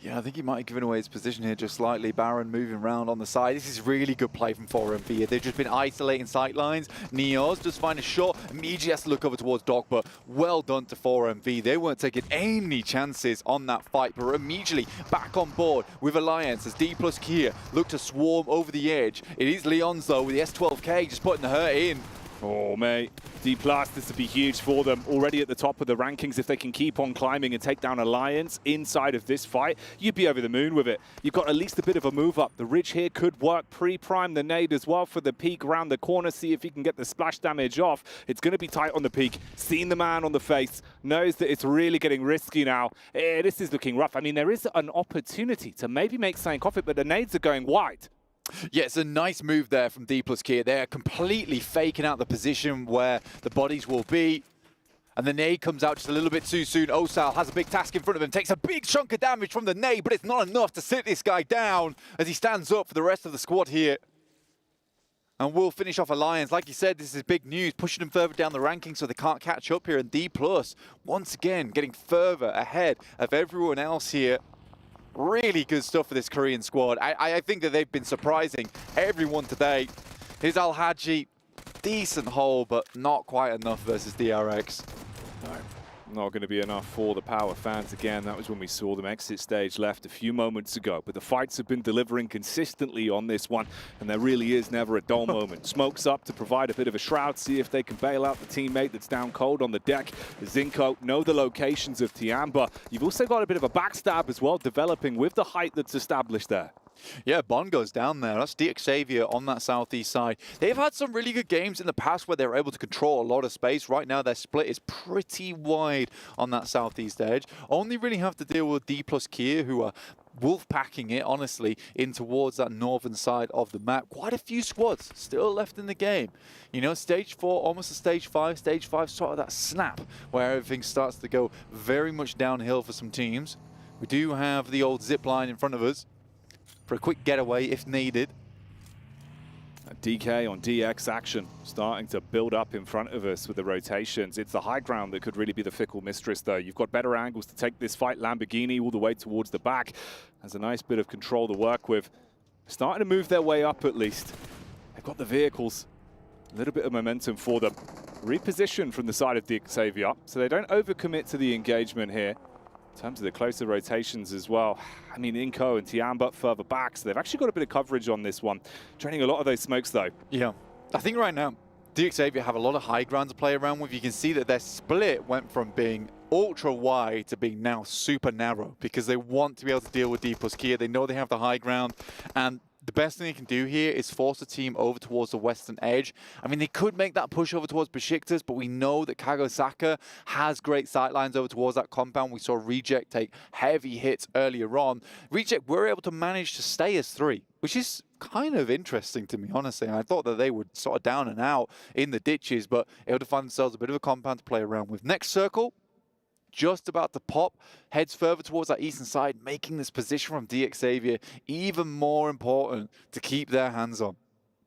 Yeah, I think he might have given away his position here just slightly. Baron moving around on the side. This is really good play from 4MV. They've just been isolating sight lines. Neos just find a shot. Immediately has to look over towards Doc, but well done to 4MV. They weren't taking any chances on that fight, but immediately back on board with Alliance as D plus Kia look to swarm over the edge. It is Leon's though with the S12K just putting the hurt in. Oh, mate. D+, this would be huge for them. Already at the top of the rankings, if they can keep on climbing and take down Alliance inside of this fight, you'd be over the moon with it. You've got at least a bit of a move up. The ridge here could work. Pre-prime the nade as well for the peak around the corner. See if he can get the splash damage off. It's going to be tight on the peak. Seen the man on the face. Knows that it's really getting risky now. This is looking rough. I mean, there is an opportunity to maybe make something off it, but the nades are going wide. Yeah, it's a nice move there from D plus Kia. They're completely faking out the position where the bodies will be. And the nade comes out just a little bit too soon. Osal has a big task in front of him, takes a big chunk of damage from the nade, but it's not enough to sit this guy down as he stands up for the rest of the squad here. And we'll finish off Alliance. Like you said, this is big news, pushing them further down the rankings so they can't catch up here. And D+, once again, getting further ahead of everyone else here. Really good stuff for this Korean squad. I think that they've been surprising everyone today. Here's Al-Haji. Decent hole, but not quite enough versus DRX. No, not going to be enough for the Power fans again. That was when we saw them exit stage left a few moments ago. But the fights have been delivering consistently on this one, and there really is never a dull moment. Smokes up to provide a bit of a shroud, see if they can bail out the teammate that's down cold on the deck. Zinko know the locations of Tiamba. You've also got a bit of a backstab as well, developing with the height that's established there. Yeah, Bond goes down there. That's DX Xavier on that southeast side. They've had some really good games in the past where they were able to control a lot of space. Right now, their split is pretty wide on that southeast edge. Only really have to deal with D plus Kia, who are wolf packing it, honestly, in towards that northern side of the map. Quite a few squads still left in the game. You know, stage 4, almost to stage 5. Stage 5, sort of that snap where everything starts to go very much downhill for some teams. We do have the old zip line in front of us for a quick getaway if needed. DK on DX action starting to build up in front of us with the rotations. It's the high ground that could really be the fickle mistress, though. You've got better angles to take this fight. Lamborghini all the way towards the back. Has a nice bit of control to work with. Starting to move their way up, at least. They've got the vehicles. A little bit of momentum for them. Reposition from the side of Xavier, so they don't overcommit to the engagement here. In terms of the closer rotations as well, I mean, Inko and Tiamba further back, so they've actually got a bit of coverage on this one. Draining a lot of those smokes, though. Yeah, I think right now, Xavier have a lot of high ground to play around with. You can see that their split went from being ultra wide to being now super narrow because they want to be able to deal with D+Kia. They know they have the high ground, and the best thing they can do here is force the team over towards the western edge. I mean, they could make that push over towards Besiktas, but we know that Kagosaka has great sightlines over towards that compound. We saw Reject take heavy hits earlier on. Reject were able to manage to stay as 3, which is kind of interesting to me, honestly. I thought that they would sort of down and out in the ditches, but able to find themselves a bit of a compound to play around with. Next circle, just about to pop, heads further towards that eastern side, making this position from Xavier even more important to keep their hands on.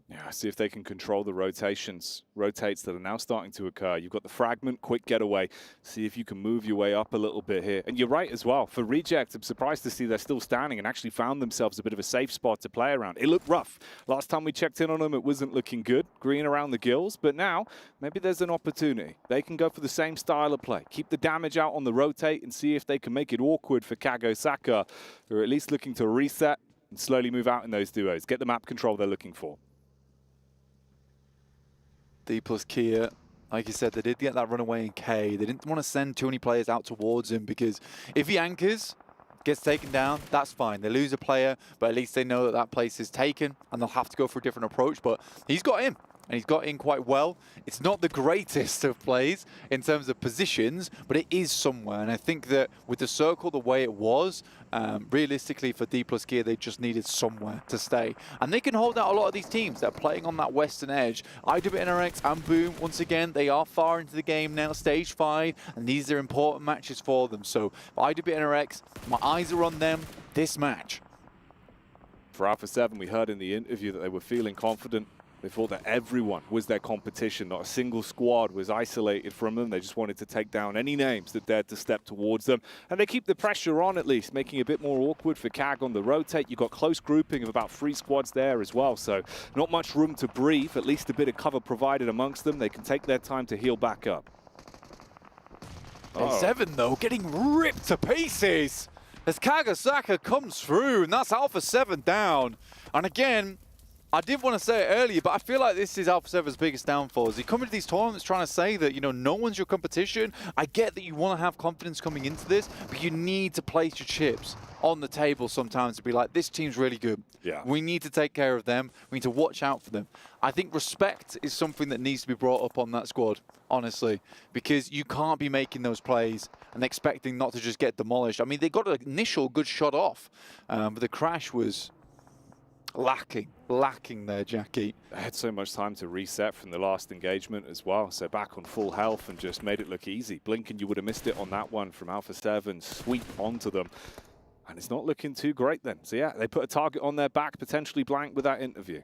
Yeah, see if they can control the rotations. Rotates that are now starting to occur. You've got the fragment, quick getaway. See if you can move your way up a little bit here. And you're right as well. For Reject, I'm surprised to see they're still standing and actually found themselves a bit of a safe spot to play around. It looked rough. Last time we checked in on them, it wasn't looking good. Green around the gills. But now, maybe there's an opportunity. They can go for the same style of play. Keep the damage out on the rotate and see if they can make it awkward for Kagosaka, who are at least looking to reset and slowly move out in those duos. Get the map control they're looking for. D+Kia, like you said, they did get that runaway in K. They didn't want to send too many players out towards him because if he anchors, gets taken down, that's fine. They lose a player, but at least they know that that place is taken and they'll have to go for a different approach. But he's got in, and he's got in quite well. It's not the greatest of plays in terms of positions, but it is somewhere. And I think that with the circle the way it was, realistically for D+Kia, they just needed somewhere to stay. And they can hold out a lot of these teams that are playing on that western edge. IWNRX and Boom, once again, they are far into the game now, stage 5, and these are important matches for them. So for IWNRX, my eyes are on them this match. For Alpha 7, we heard in the interview that they were feeling confident. They thought that everyone was their competition. Not a single squad was isolated from them. They just wanted to take down any names that dared to step towards them. And they keep the pressure on, at least, making it a bit more awkward for Kag on the rotate. You've got close grouping of about 3 squads there as well. So not much room to breathe, at least a bit of cover provided amongst them. They can take their time to heal back up. A7, though, getting ripped to pieces as Kagosaka comes through, and that's Alpha 7 down. And again, I did want to say it earlier, but I feel like this is Alpha 7's biggest downfall. As you come into these tournaments trying to say that, you know, no one's your competition. I get that you want to have confidence coming into this, but you need to place your chips on the table sometimes to be like, this team's really good. Yeah. We need to take care of them. We need to watch out for them. I think respect is something that needs to be brought up on that squad, honestly, because you can't be making those plays and expecting not to just get demolished. I mean, they got an initial good shot off, but the crash was lacking there, Jackie. They had so much time to reset from the last engagement as well, so back on full health and just made it look easy. Blinking, you would have missed it on that one from Alpha 7, sweep onto them. And it's not looking too great then. So yeah, they put a target on their back, potentially blank with that interview.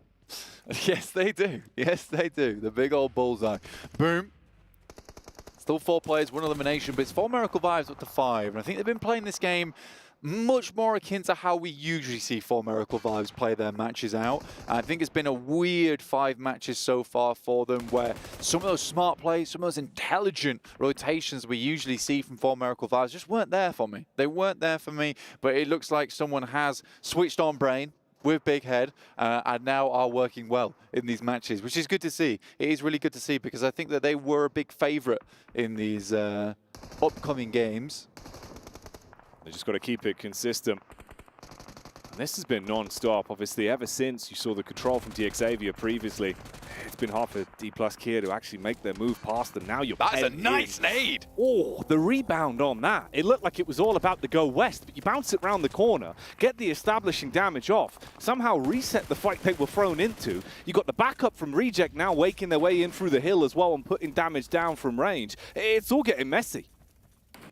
Yes, they do. Yes, they do. The big old bullseye. Boom. Still 4 players, 1 elimination, but it's 4 Miracle Vibes up to 5. And I think they've been playing this game much more akin to how we usually see 4 Miracle Vibes play their matches out. And I think it's been a weird 5 matches so far for them, where some of those smart plays, some of those intelligent rotations we usually see from 4 Miracle Vibes just weren't there for me. They weren't there for me, but it looks like someone has switched on brain with Big Head and now are working well in these matches, which is good to see. It is really good to see because I think that they were a big favorite in these upcoming games. They just got to keep it consistent. This has been non-stop, obviously, ever since you saw the control from DXavier previously. It's been hard for D+ Kia to actually make their move past them. Now you're That's a nice nade. Oh, the rebound on that. It looked like it was all about to go west, but you bounce it around the corner, get the establishing damage off, somehow reset the fight they were thrown into. You got the backup from Reject now waking their way in through the hill as well and putting damage down from range. It's all getting messy.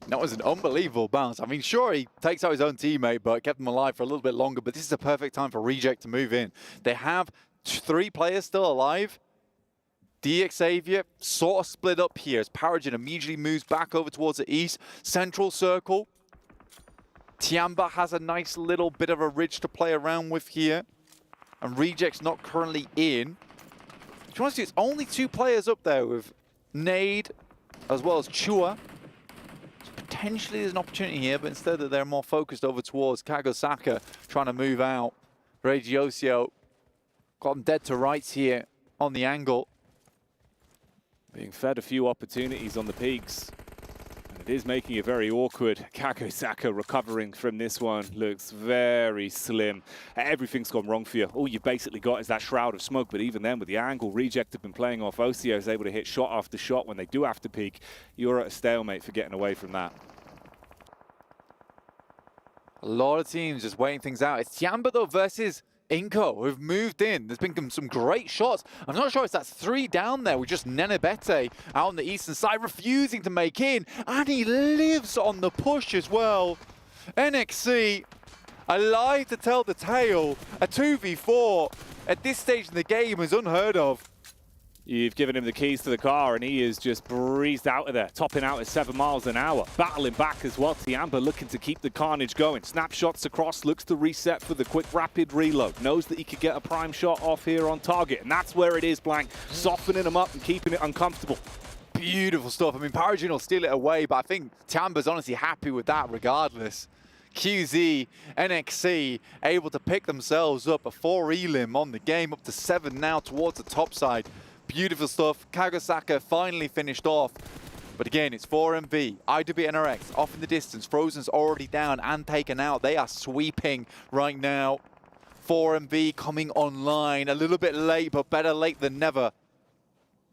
That was an unbelievable bounce. I mean, sure, he takes out his own teammate, but kept him alive for a little bit longer. But this is a perfect time for Reject to move in. They have 3 players still alive. DXavier sort of split up here as Paragon immediately moves back over towards the east. Central circle. Tiamba has a nice little bit of a ridge to play around with here. And Reject's not currently in. To be honest, it's only 2 players up there with Nade as well as Chua. Potentially there's an opportunity here, but instead they're more focused over towards Kagosaka, trying to move out. Regiosio got him dead to rights here on the angle. Being fed a few opportunities on the peaks. And it is making it very awkward. Kagosaka recovering from this one looks very slim. Everything's gone wrong for you. All you've basically got is that shroud of smoke, but even then with the angle Reject have been playing off, Osio is able to hit shot after shot when they do have to peak. You're at a stalemate for getting away from that. A lot of teams just waiting things out. It's Tiamba though versus Inco, who've moved in. There's been some great shots. I'm not sure if that's 3 down there with just Nenebete out on the eastern side, refusing to make in. And he lives on the push as well. NXC, alive to tell the tale. A 2v4 at this stage in the game is unheard of. You've given him the keys to the car and he is just breezed out of there, topping out at 7 miles an hour. Battling back as well. Tiamba looking to keep the carnage going. Snapshots across, looks to reset for the quick rapid reload. Knows that he could get a prime shot off here on target. And that's where it is, Blank. Softening him up and keeping it uncomfortable. Beautiful stuff. I mean, Paragon will steal it away, but I think Tiamba's honestly happy with that regardless. QZ, NXC able to pick themselves up a 4 elim on the game, up to 7 now towards the top side. Beautiful stuff. Kagosaka finally finished off. But again, it's 4MV, IW NRX off in the distance. Frozen's already down and taken out. They are sweeping right now. 4MV coming online. A little bit late, but better late than never.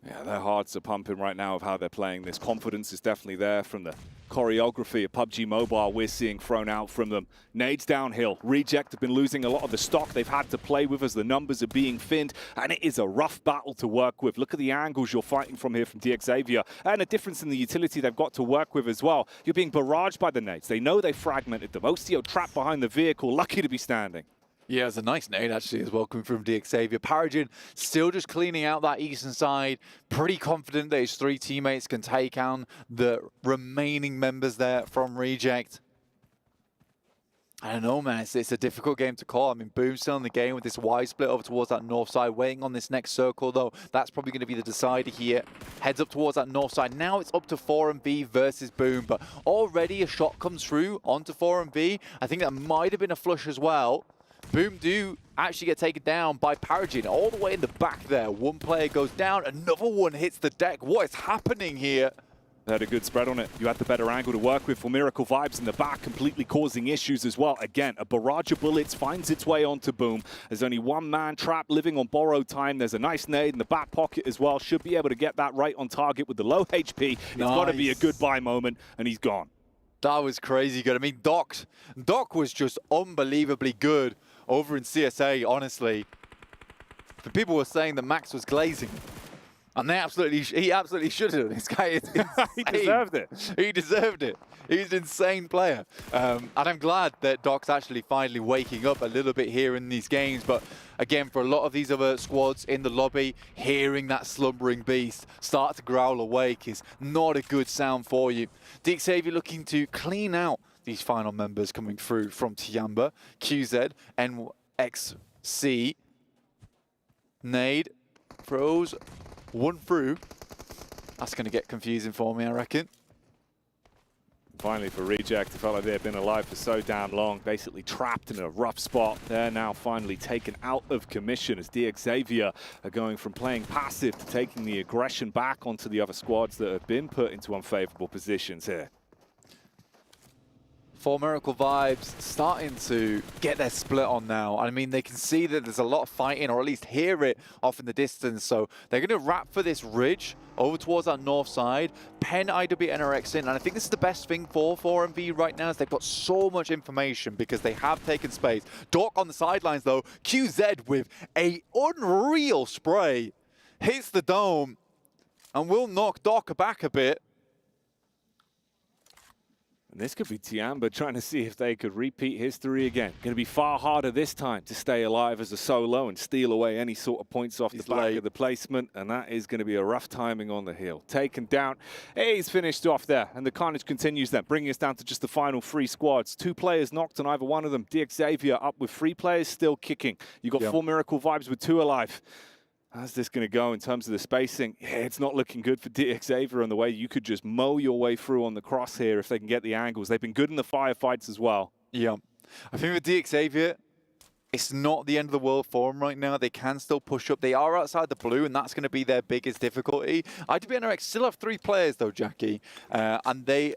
Yeah, their hearts are pumping right now of how they're playing. This confidence is definitely there from the choreography of PUBG Mobile we're seeing thrown out from them. Nades downhill. Reject have been losing a lot of the stock they've had to play with as the numbers are being thinned, and it is a rough battle to work with. Look at the angles you're fighting from here from DXavier, and a difference in the utility they've got to work with as well. You're being barraged by the nades. They know they fragmented them. Osio trapped behind the vehicle, lucky to be standing. Yeah, it's a nice nade actually as well coming from DXavier. Paragon still just cleaning out that eastern side. Pretty confident that his 3 teammates can take on the remaining members there from Reject. I don't know, man. It's a difficult game to call. I mean, Boom's still in the game with this wide split over towards that north side. Waiting on this next circle, though. That's probably going to be the decider here. Heads up towards that north side. Now it's up to 4MV versus Boom. But already a shot comes through onto 4MV. I think that might have been a flush as well. Boom do actually get taken down by Paragon all the way in the back there. One player goes down, another one hits the deck. What is happening here? They had a good spread on it. You had the better angle to work with for Miracle Vibes in the back, completely causing issues as well. Again, a barrage of bullets finds its way onto Boom. There's only 1 man trapped, living on borrowed time. There's a nice nade in the back pocket as well. Should be able to get that right on target with the low HP. It's got to be a goodbye moment, and he's gone. That was crazy good. I mean, Doc was just unbelievably good over in CSA, honestly. The people were saying that Max was glazing. And he absolutely should have. This guy is insane. He deserved it. He deserved it. He's an insane player. And I'm glad that Doc's actually finally waking up a little bit here in these games. But again, for a lot of these other squads in the lobby, hearing that slumbering beast start to growl awake is not a good sound for you. DXavier looking to clean out these final members coming through from Tiamba, QZ, NXC. Nade throws 1 through. That's going to get confusing for me, I reckon. Finally for Reject, it felt like they've been alive for so damn long, basically trapped in a rough spot. They're now finally taken out of commission as DXavier are going from playing passive to taking the aggression back onto the other squads that have been put into unfavorable positions here. For Miracle Vibes starting to get their split on now. I mean, they can see that there's a lot of fighting, or at least hear it off in the distance. So they're going to wrap for this ridge over towards that north side, pen IWNRX in. And I think this is the best thing for 4MV right now, is they've got so much information because they have taken space. Doc on the sidelines, though. QZ with a unreal spray. Hits the dome and will knock Doc back a bit. And this could be Tiamba trying to see if they could repeat history again. Going to be far harder this time to stay alive as a solo and steal away any sort of points off the back of the placement. And that is going to be a rough timing on the heel. Taken down. He's finished off there. And the carnage continues then, bringing us down to just the final 3 squads. 2 players knocked on either one of them. DXavier up with 3 players still kicking. You got 4 Miracle Vibes with 2 alive. How's this going to go in terms of the spacing? Yeah, it's not looking good for DXavier on the way. You could just mow your way through on the cross here if they can get the angles. They've been good in the firefights as well. Yeah. I think with DXavier, it's not the end of the world for them right now. They can still push up. They are outside the blue, and that's going to be their biggest difficulty. IWNRX still have 3 players, though, Jackie, and they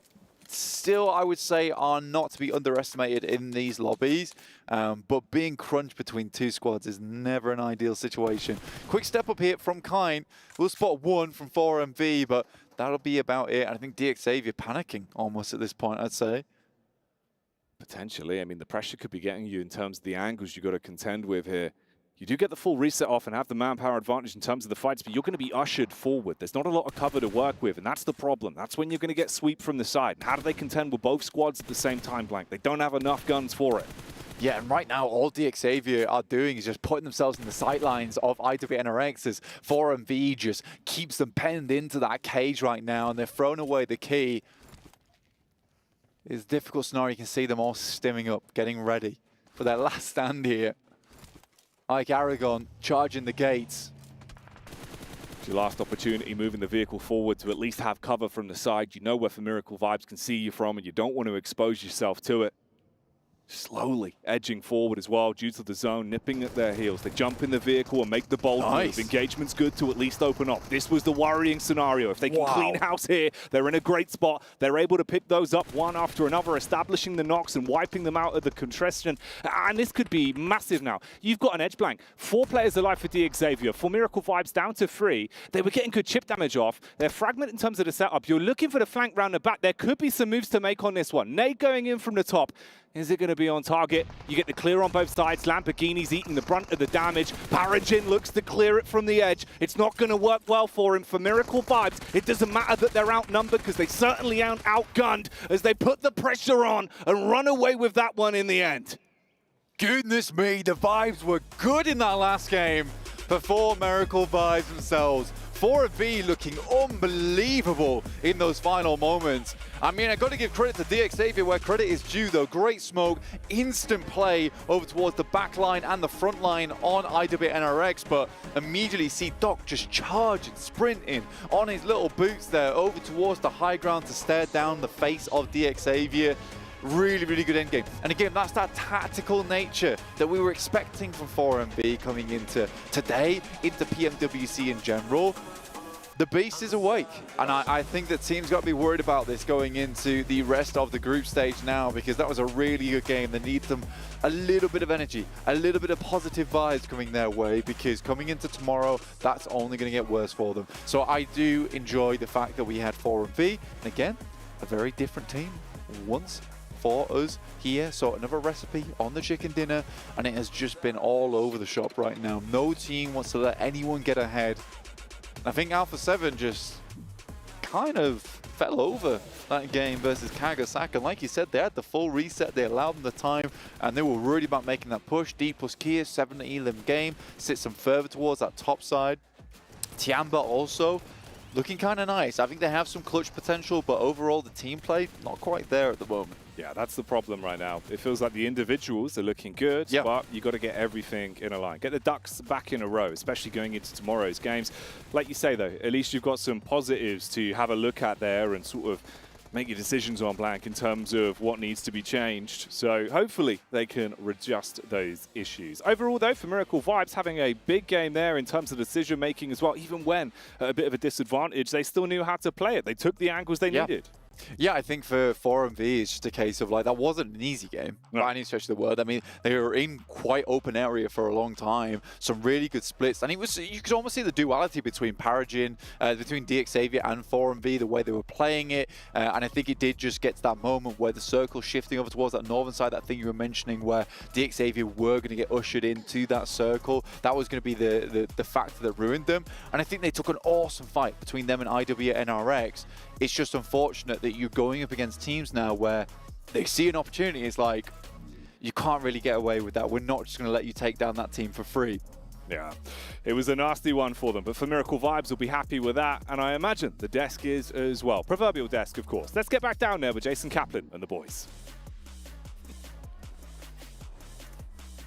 still, I would say, are not to be underestimated in these lobbies. But being crunched between 2 squads is never an ideal situation. Quick step up here from Kind. We'll spot 1 from 4MV, but that'll be about it. I think DXavier panicking almost at this point, I'd say. Potentially. I mean, the pressure could be getting you in terms of the angles you've got to contend with here. You do get the full reset off and have the manpower advantage in terms of the fights, but you're going to be ushered forward. There's not a lot of cover to work with, and that's the problem. That's when you're going to get sweep from the side. And how do they contend with both squads at the same time, Blank? They don't have enough guns for it. Yeah, and right now, all DXavier are doing is just putting themselves in the sightlines of IWNRX as 4MV just keeps them penned into that cage right now, and they're throwing away the key. It's a difficult scenario. You can see them all stimming up, getting ready for their last stand here. Like Aragon charging the gates. It's your last opportunity, moving the vehicle forward to at least have cover from the side. You know where Miracle Vibes can see you from, and you don't want to expose yourself to it. Slowly edging forward as well due to the zone nipping at their heels. They jump in the vehicle and make the bold move. Engagement's good to at least open up. This was the worrying scenario. If they can clean house here, they're in a great spot. They're able to pick those up one after another, establishing the knocks and wiping them out of the congestion. And this could be massive now. You've got an edge blank. 4 players alive for DXavier. For Miracle Vibes down to 3. They were getting good chip damage off. They're fragmented in terms of the setup. You're looking for the flank round the back. There could be some moves to make on this one. Nate going in from the top. Is it going to be on target? You get the clear on both sides. Lamborghini's eating the brunt of the damage. Paragin looks to clear it from the edge. It's not going to work well for him. For Miracle Vibes, it doesn't matter that they're outnumbered because they certainly aren't outgunned as they put the pressure on and run away with that one in the end. Goodness me, the vibes were good in that last game before Miracle Vibes themselves. 4MV looking unbelievable in those final moments. I mean, I got to give credit to DXavier where credit is due, though. Great smoke, instant play over towards the back line and the front line on IWNRX, but immediately see Doc just charging, sprinting on his little boots there over towards the high ground to stare down the face of DXavier. Really, really good endgame. And again, that's that tactical nature that we were expecting from 4MV coming into today, into PMWC in general. The beast is awake, and I think that teams got to be worried about this going into the rest of the group stage now, because that was a really good game. They need them a little bit of energy, a little bit of positive vibes coming their way, because coming into tomorrow, that's only going to get worse for them. So I do enjoy the fact that we had 4MV, and again, a very different team once for us here. So another recipe on the chicken dinner, and it has just been all over the shop right now. No team wants to let anyone get ahead. I think Alpha 7 just kind of fell over that game versus Kagasaka. And like you said, they had the full reset, they allowed them the time, and they were worried about making that push. D plus Kia, 7 elim game, sits them further towards that top side. Tiamba also looking kind of nice. I think they have some clutch potential, but overall the team play, not quite there at the moment. Yeah, that's the problem right now. It feels like the individuals are looking good, but you got to get everything in a line. Get the ducks back in a row, especially going into tomorrow's games. Like you say, though, at least you've got some positives to have a look at there and sort of make your decisions on, Blank, in terms of what needs to be changed. So hopefully they can adjust those issues. Overall, though, for Miracle Vibes, having a big game there in terms of decision-making as well, even when at a bit of a disadvantage, they still knew how to play it. They took the angles they needed. Yeah, I think for 4MV, it's just a case of like, that wasn't an easy game by any stretch of the word. I mean, they were in quite open area for a long time, some really good splits. And it was, you could almost see the duality between Paragin, between DXavier and 4MV, the way they were playing it. And I think it did just get to that moment where the circle shifting over towards that northern side, that thing you were mentioning, where DXavier were going to get ushered into that circle. That was going to be the factor that ruined them. And I think they took an awesome fight between them and IW and RX. It's just unfortunate that you're going up against teams now where they see an opportunity. It's like, you can't really get away with that. We're not just going to let you take down that team for free. Yeah, it was a nasty one for them, but for Miracle Vibes will be happy with that, and I imagine the desk is as well. Proverbial desk, of course. Let's get back down there with Jason Kaplan and the boys.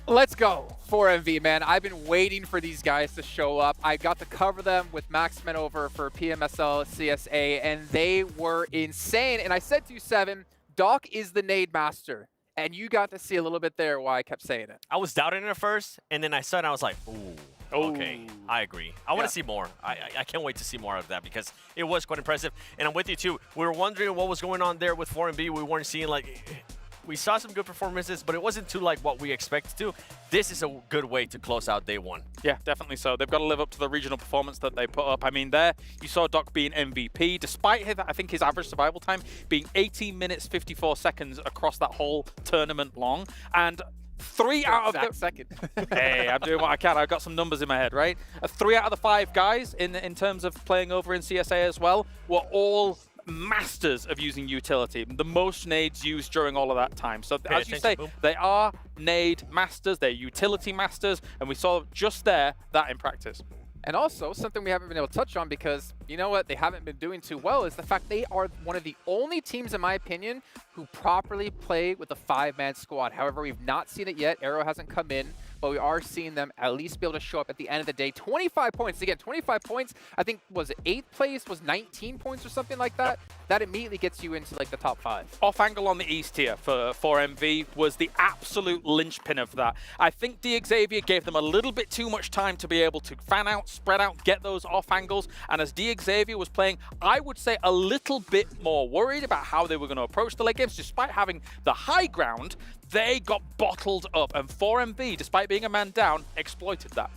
Let's go, 4MV, man. I've been waiting for these guys to show up. I got to cover them with Max Men over for PMSL CSA, and they were insane. And I said to you, Seven, Doc is the nade master. And you got to see a little bit there why I kept saying it. I was doubting it at first, and then I saw it and I was like, ooh, okay, I agree. I want to see more. I can't wait to see more of that because it was quite impressive. And I'm with you too. We were wondering what was going on there with 4MV. We weren't seeing like... We saw some good performances, but it wasn't too like what we expected to. This is a good way to close out day one. Yeah, definitely so. They've got to live up to the regional performance that they put up. I mean, there you saw Doc being MVP, despite his, I think his average survival time being 18 minutes 54 seconds across that whole tournament long, and 3 out of the second. Hey, I'm doing what I can. I've got some numbers in my head, right? 3 out of the 5 guys in terms of playing over in CSA as well were all masters of using utility. The most nades used during all of that time. So as you say, they are nade masters, they're utility masters, and we saw just there that in practice. And also, something we haven't been able to touch on because, you know what, they haven't been doing too well is the fact they are one of the only teams, in my opinion, who properly play with a 5-man squad. However, we've not seen it yet. Arrow hasn't come in, but we are seeing them at least be able to show up at the end of the day. 25 points. Again, 25 points. I think, was it 8th place? Was 19 points or something like that? Yep. That immediately gets you into like the top 5. Off angle on the east here for 4MV was the absolute linchpin of that. I think DXavier gave them a little bit too much time to be able to fan out, spread out, get those off angles. And as DXavier was playing, I would say a little bit more worried about how they were going to approach the late games. Despite having the high ground, they got bottled up. And 4MV, despite being a man down, exploited that.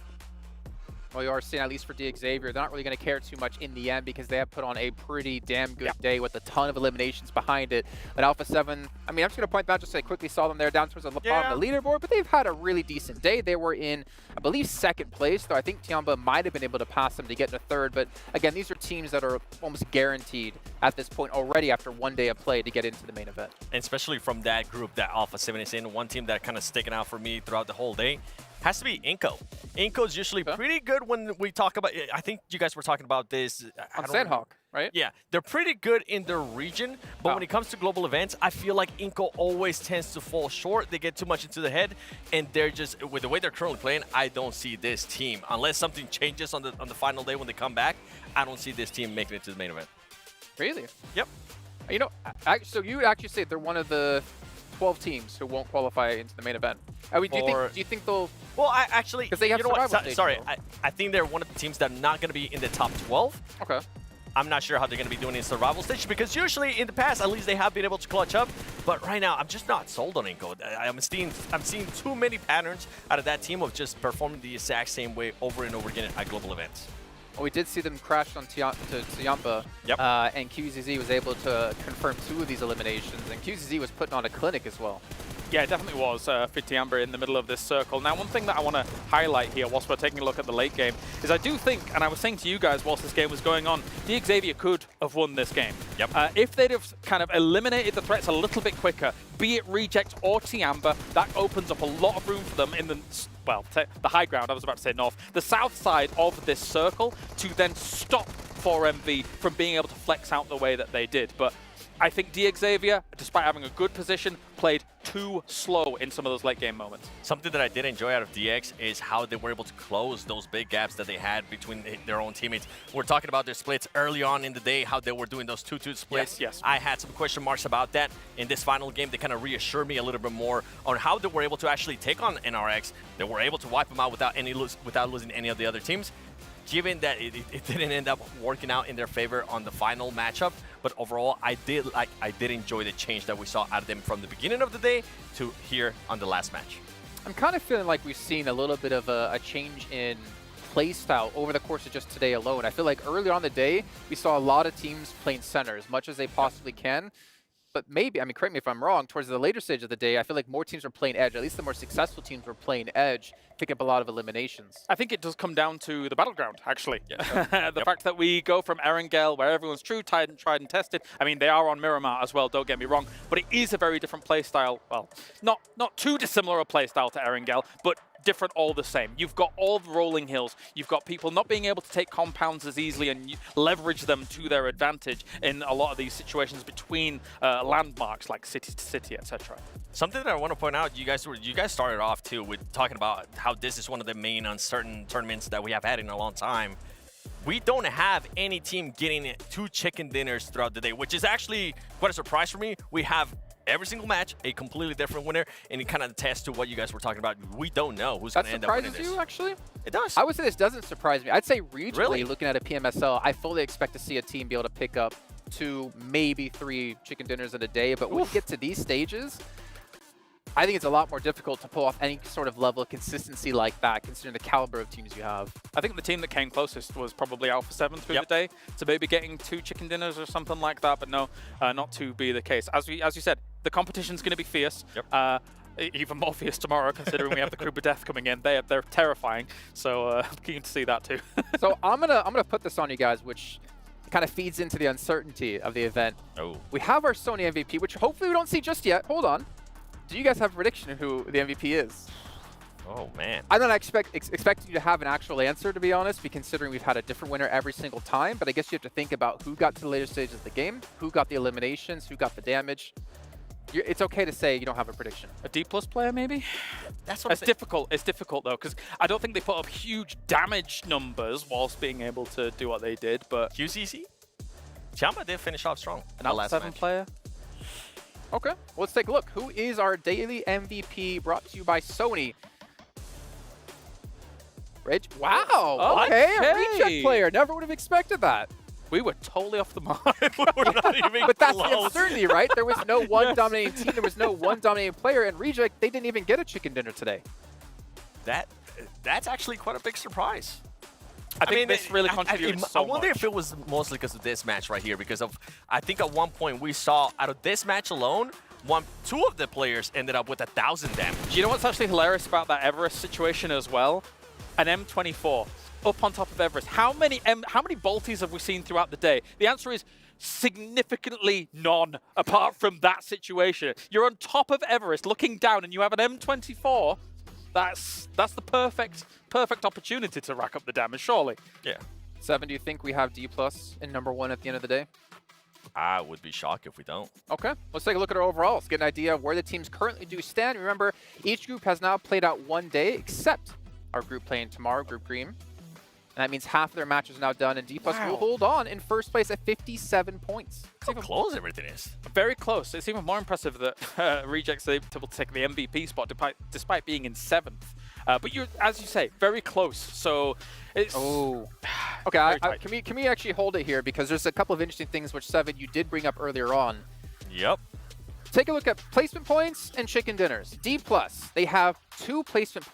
Well, you are seeing, at least for DXavier, they're not really going to care too much in the end because they have put on a pretty damn good day with a ton of eliminations behind it. But Alpha 7, I mean, I'm just going to point out, just I quickly saw them there down towards the bottom of the leaderboard, but they've had a really decent day. They were in, I believe, 2nd place, though I think Tiamba might have been able to pass them to get to 3rd. But again, these are teams that are almost guaranteed at this point already after 1 day of play to get into the main event. And especially from that group that Alpha 7 is in, one team that kind of sticking out for me throughout the whole day has to be Inco. Inco's usually pretty good when we talk about, I think you guys were talking about this. On Sanhok, right? Yeah, they're pretty good in their region, but when it comes to global events, I feel like Inco always tends to fall short. They get too much into the head, and they're just, with the way they're currently playing, I don't see this team, unless something changes on the final day when they come back, I don't see this team making it to the main event. Really? Yep. You know, so you would actually say they're one of the 12 teams who won't qualify into the main event. I mean, do you think they'll... Well, I actually... Because they have survival stage, sorry, I think they're one of the teams that are not going to be in the top 12. Okay. I'm not sure how they're going to be doing in survival stage because usually in the past, at least they have been able to clutch up. But right now, I'm just not sold on Inco. I'm seeing too many patterns out of that team of just performing the exact same way over and over again at global events. Well, we did see them crash on Tiamba, and QZZ was able to confirm 2 of these eliminations, and QZZ was putting on a clinic as well. Yeah, it definitely was for Tiamba in the middle of this circle. Now, one thing that I want to highlight here whilst we're taking a look at the late game is I do think, and I was saying to you guys whilst this game was going on, DXavier could have won this game. Yep. If they'd have kind of eliminated the threats a little bit quicker, be it Reject or Tiamba, that opens up a lot of room for them in the, well, the high ground, I was about to say north, the south side of this circle to then stop 4MV from being able to flex out the way that they did. But I think DXavier, despite having a good position, played too slow in some of those late game moments. Something that I did enjoy out of DX is how they were able to close those big gaps that they had between their own teammates. We're talking about their splits early on in the day, how they were doing those 2-2 splits. Yes. I had some question marks about that. In this final game, they kind of reassured me a little bit more on how they were able to actually take on NRX. They were able to wipe them out without losing any of the other teams. given that it didn't end up working out in their favor on the final matchup, but overall, I did enjoy the change that we saw out of them from the beginning of the day to here on the last match. I'm kind of feeling like we've seen a little bit of a change in play style over the course of just today alone. I feel like earlier on the day, we saw a lot of teams playing center as much as they possibly can. But maybe, I mean, correct me if I'm wrong, towards the later stage of the day, I feel like more teams were playing edge. At least the more successful teams were playing edge, pick up a lot of eliminations. I think it does come down to the battleground, actually. Yeah. The fact that we go from Erangel, where everyone's true, tried and tested. I mean, they are on Miramar as well, don't get me wrong. But it is a very different play style. Well, not too dissimilar a play style to Erangel, but different all the same. You've got all the rolling hills. You've got people not being able to take compounds as easily and leverage them to their advantage in a lot of these situations between landmarks like city to city, etc. Something that I want to point out, you guys started off too with talking about how this is one of the main uncertain tournaments that we have had in a long time. We don't have any team getting 2 chicken dinners throughout the day, which is actually quite a surprise for me. We have every single match a completely different winner, and it kind of attests to what you guys were talking about. We don't know who's going to end up winning this. That surprises you, actually? It does. I would say this doesn't surprise me. I'd say regionally, Really? looking at a PMSL, I fully expect to see a team be able to pick up 2, maybe 3 chicken dinners in a day. But when you get to these stages, I think it's a lot more difficult to pull off any sort of level of consistency like that, considering the caliber of teams you have. I think the team that came closest was probably Alpha 7 through the day, so maybe getting 2 chicken dinners or something like that, but no, not to be the case. As you said, the competition's going to be fierce. Even more fierce tomorrow, considering we have the Group of Death coming in. They're terrifying, so keen to see that too. So I'm gonna put this on you guys, which kind of feeds into the uncertainty of the event. Oh. We have our Sony MVP, which hopefully we don't see just yet. Hold on. Do you guys have a prediction of who the MVP is? Oh, man. I'm not expecting you to have an actual answer, to be honest, considering we've had a different winner every single time. But I guess you have to think about who got to the later stages of the game, who got the eliminations, who got the damage. It's okay to say you don't have a prediction. A D+ player, maybe? That's what it's difficult. It's difficult, though, because I don't think they put up huge damage numbers whilst being able to do what they did, but... QCC? Chamba did finish off strong. An Alpha 7 player? Okay, well, let's take a look. Who is our daily MVP brought to you by Sony? Rage? Wow! Okay, a recheck player. Never would have expected that. We were totally off the mark. We're not even But that's close. the uncertainty, right? There was no one dominating team. There was no one dominating player. And Reject, they didn't even get a chicken dinner today. That's actually quite a big surprise. I think this really contributed so much. I wonder if it was mostly because of this match right here, because of, I think at one point we saw out of this match alone, 2 of the players ended up with 1,000 damage. Do you know what's actually hilarious about that Everest situation as well? An M24 up on top of Everest. How many bolties have we seen throughout the day? The answer is significantly none, apart from that situation. You're on top of Everest looking down and you have an M24. That's the perfect opportunity to rack up the damage, surely. Yeah. 7, do you think we have D+ in #1 at the end of the day? I would be shocked if we don't. Okay, let's take a look at our overalls, get an idea of where the teams currently do stand. Remember, each group has now played out 1 day, except our group playing tomorrow, Group Green. And that means half of their matches are now done, and D+ will hold on in first place at 57 points. How close everything is. Very close. It's even more impressive that Reject's able to take the MVP spot despite being in 7th. But you're, as you say, very close. So it's okay. Can we actually hold it here, because there's a couple of interesting things which 7 you did bring up earlier on. Yep. Take a look at placement points and chicken dinners. D+, they have 4 placement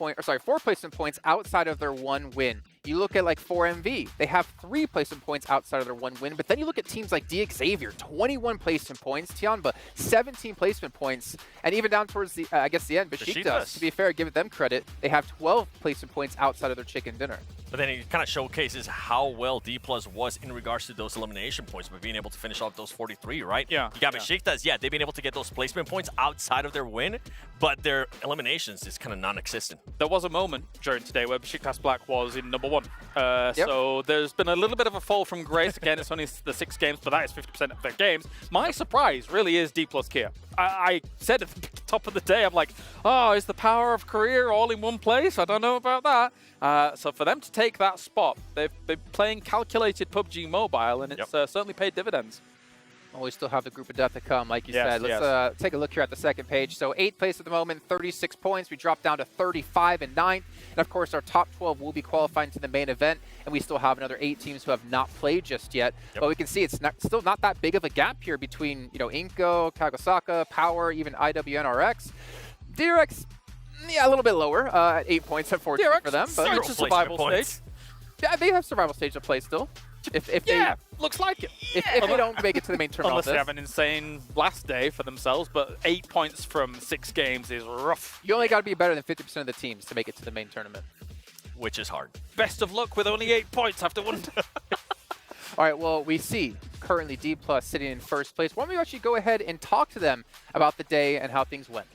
points outside of their 1 win. You look at like 4MV, they have 3 placement points outside of their 1 win, but then you look at teams like DX Xavier, 21 placement points, Tianba, 17 placement points, and even down towards the, I guess the end, Besiktas, to be fair, give them credit, they have 12 placement points outside of their chicken dinner. But then it kind of showcases how well D+ was in regards to those elimination points by being able to finish off those 43, right? Yeah. You got Besiktas, they've been able to get those placement points outside of their win, but their eliminations is kind of non-existent. There was a moment during today where Besiktas Black was in #1. So there's been a little bit of a fall from grace. Again, it's only the 6 games, but that is 50% of their games. My surprise really is D+ Kia. I said at the top of the day, I'm like, oh, is the power of career all in one place? I don't know about that. So for them to take that spot, they've been playing calculated PUBG Mobile, and it's certainly paid dividends. Well, we still have the group of death to come, like you said. Let's take a look here at the second page. So 8th place at the moment, 36 points. We dropped down to 35 and 9th. And of course, our top 12 will be qualifying to the main event. And we still have another 8 teams who have not played just yet. But we can see it's still not that big of a gap here between, Inko, Kagasaka, Power, even IWNRX. DRX, yeah, a little bit lower at 8 points, unfortunately for them. But it's a survival stage. Yeah, they have survival stage to play still. If looks like it. If they don't make it to the main tournament. Unless they have an insane last day for themselves, but 8 points from 6 games is rough. You only got to be better than 50% of the teams to make it to the main tournament. Which is hard. Best of luck with only 8 points after one. All right, well, we see currently D+ sitting in first place. Why don't we actually go ahead and talk to them about the day and how things went.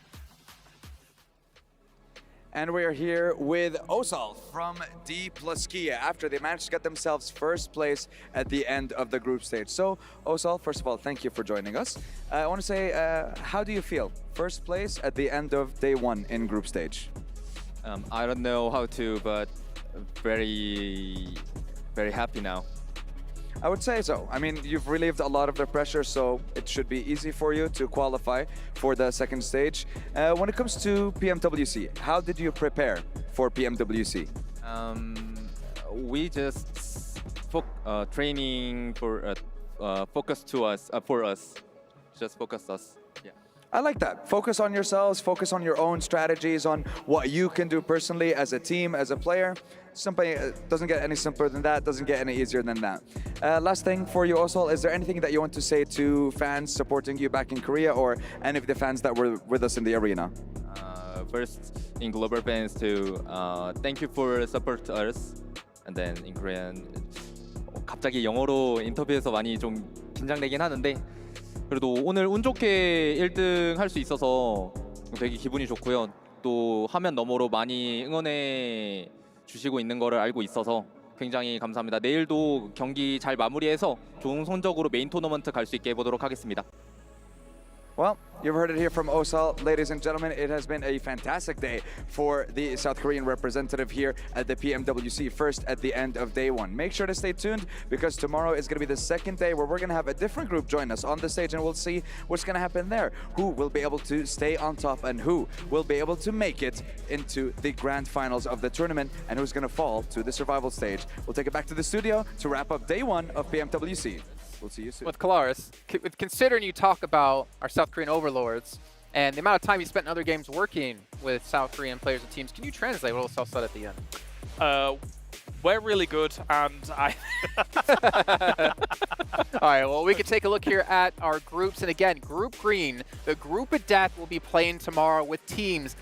And we are here with Osal from D+ Kia after they managed to get themselves first place at the end of the group stage. So, Osal, first of all, thank you for joining us. I want to say, how do you feel? First place at the end of day 1 in group stage. I don't know how to, but very, very happy now. I would say so. I mean, you've relieved a lot of the pressure, so it should be easy for you to qualify for the second stage. When it comes to PMWC, how did you prepare for PMWC? We just training for focus to us for us, just focus us. Yeah. I like that. Focus on yourselves, focus on your own strategies, on what you can do personally as a team, as a player. Something doesn't get any simpler than that, doesn't get any easier than that. Last thing for you, Osal, is there anything that you want to say to fans supporting you back in Korea or any of the fans that were with us in the arena? First, in global fans, to thank you for support us. And then in Korean, 갑자기 영어로 인터뷰에서 많이 좀 긴장되긴 하는데 그래도 오늘 운 좋게 1등 할 수 있어서 되게 기분이 좋고요. 또 화면 너머로 많이 응원해 주시고 있는 거를 알고 있어서 굉장히 감사합니다. 내일도 경기 잘 마무리해서 좋은 성적으로 메인 토너먼트 갈 수 있게 해보도록 하겠습니다. Well, you've heard it here from Osal. Ladies and gentlemen, it has been a fantastic day for the South Korean representative here at the PMWC, first at the end of day 1. Make sure to stay tuned because tomorrow is going to be the second day where we're going to have a different group join us on the stage and we'll see what's going to happen there. Who will be able to stay on top and who will be able to make it into the grand finals of the tournament and who's going to fall to the survival stage. We'll take it back to the studio to wrap up day 1 of PMWC. We'll see you soon. With Kalaris, considering you talk about our South Korean overlords and the amount of time you spent in other games working with South Korean players and teams, can you translate what Osal said at the end? We're really good, and I... All right, well, we can take a look here at our groups. And again, Group Green, the group of death will be playing tomorrow with teams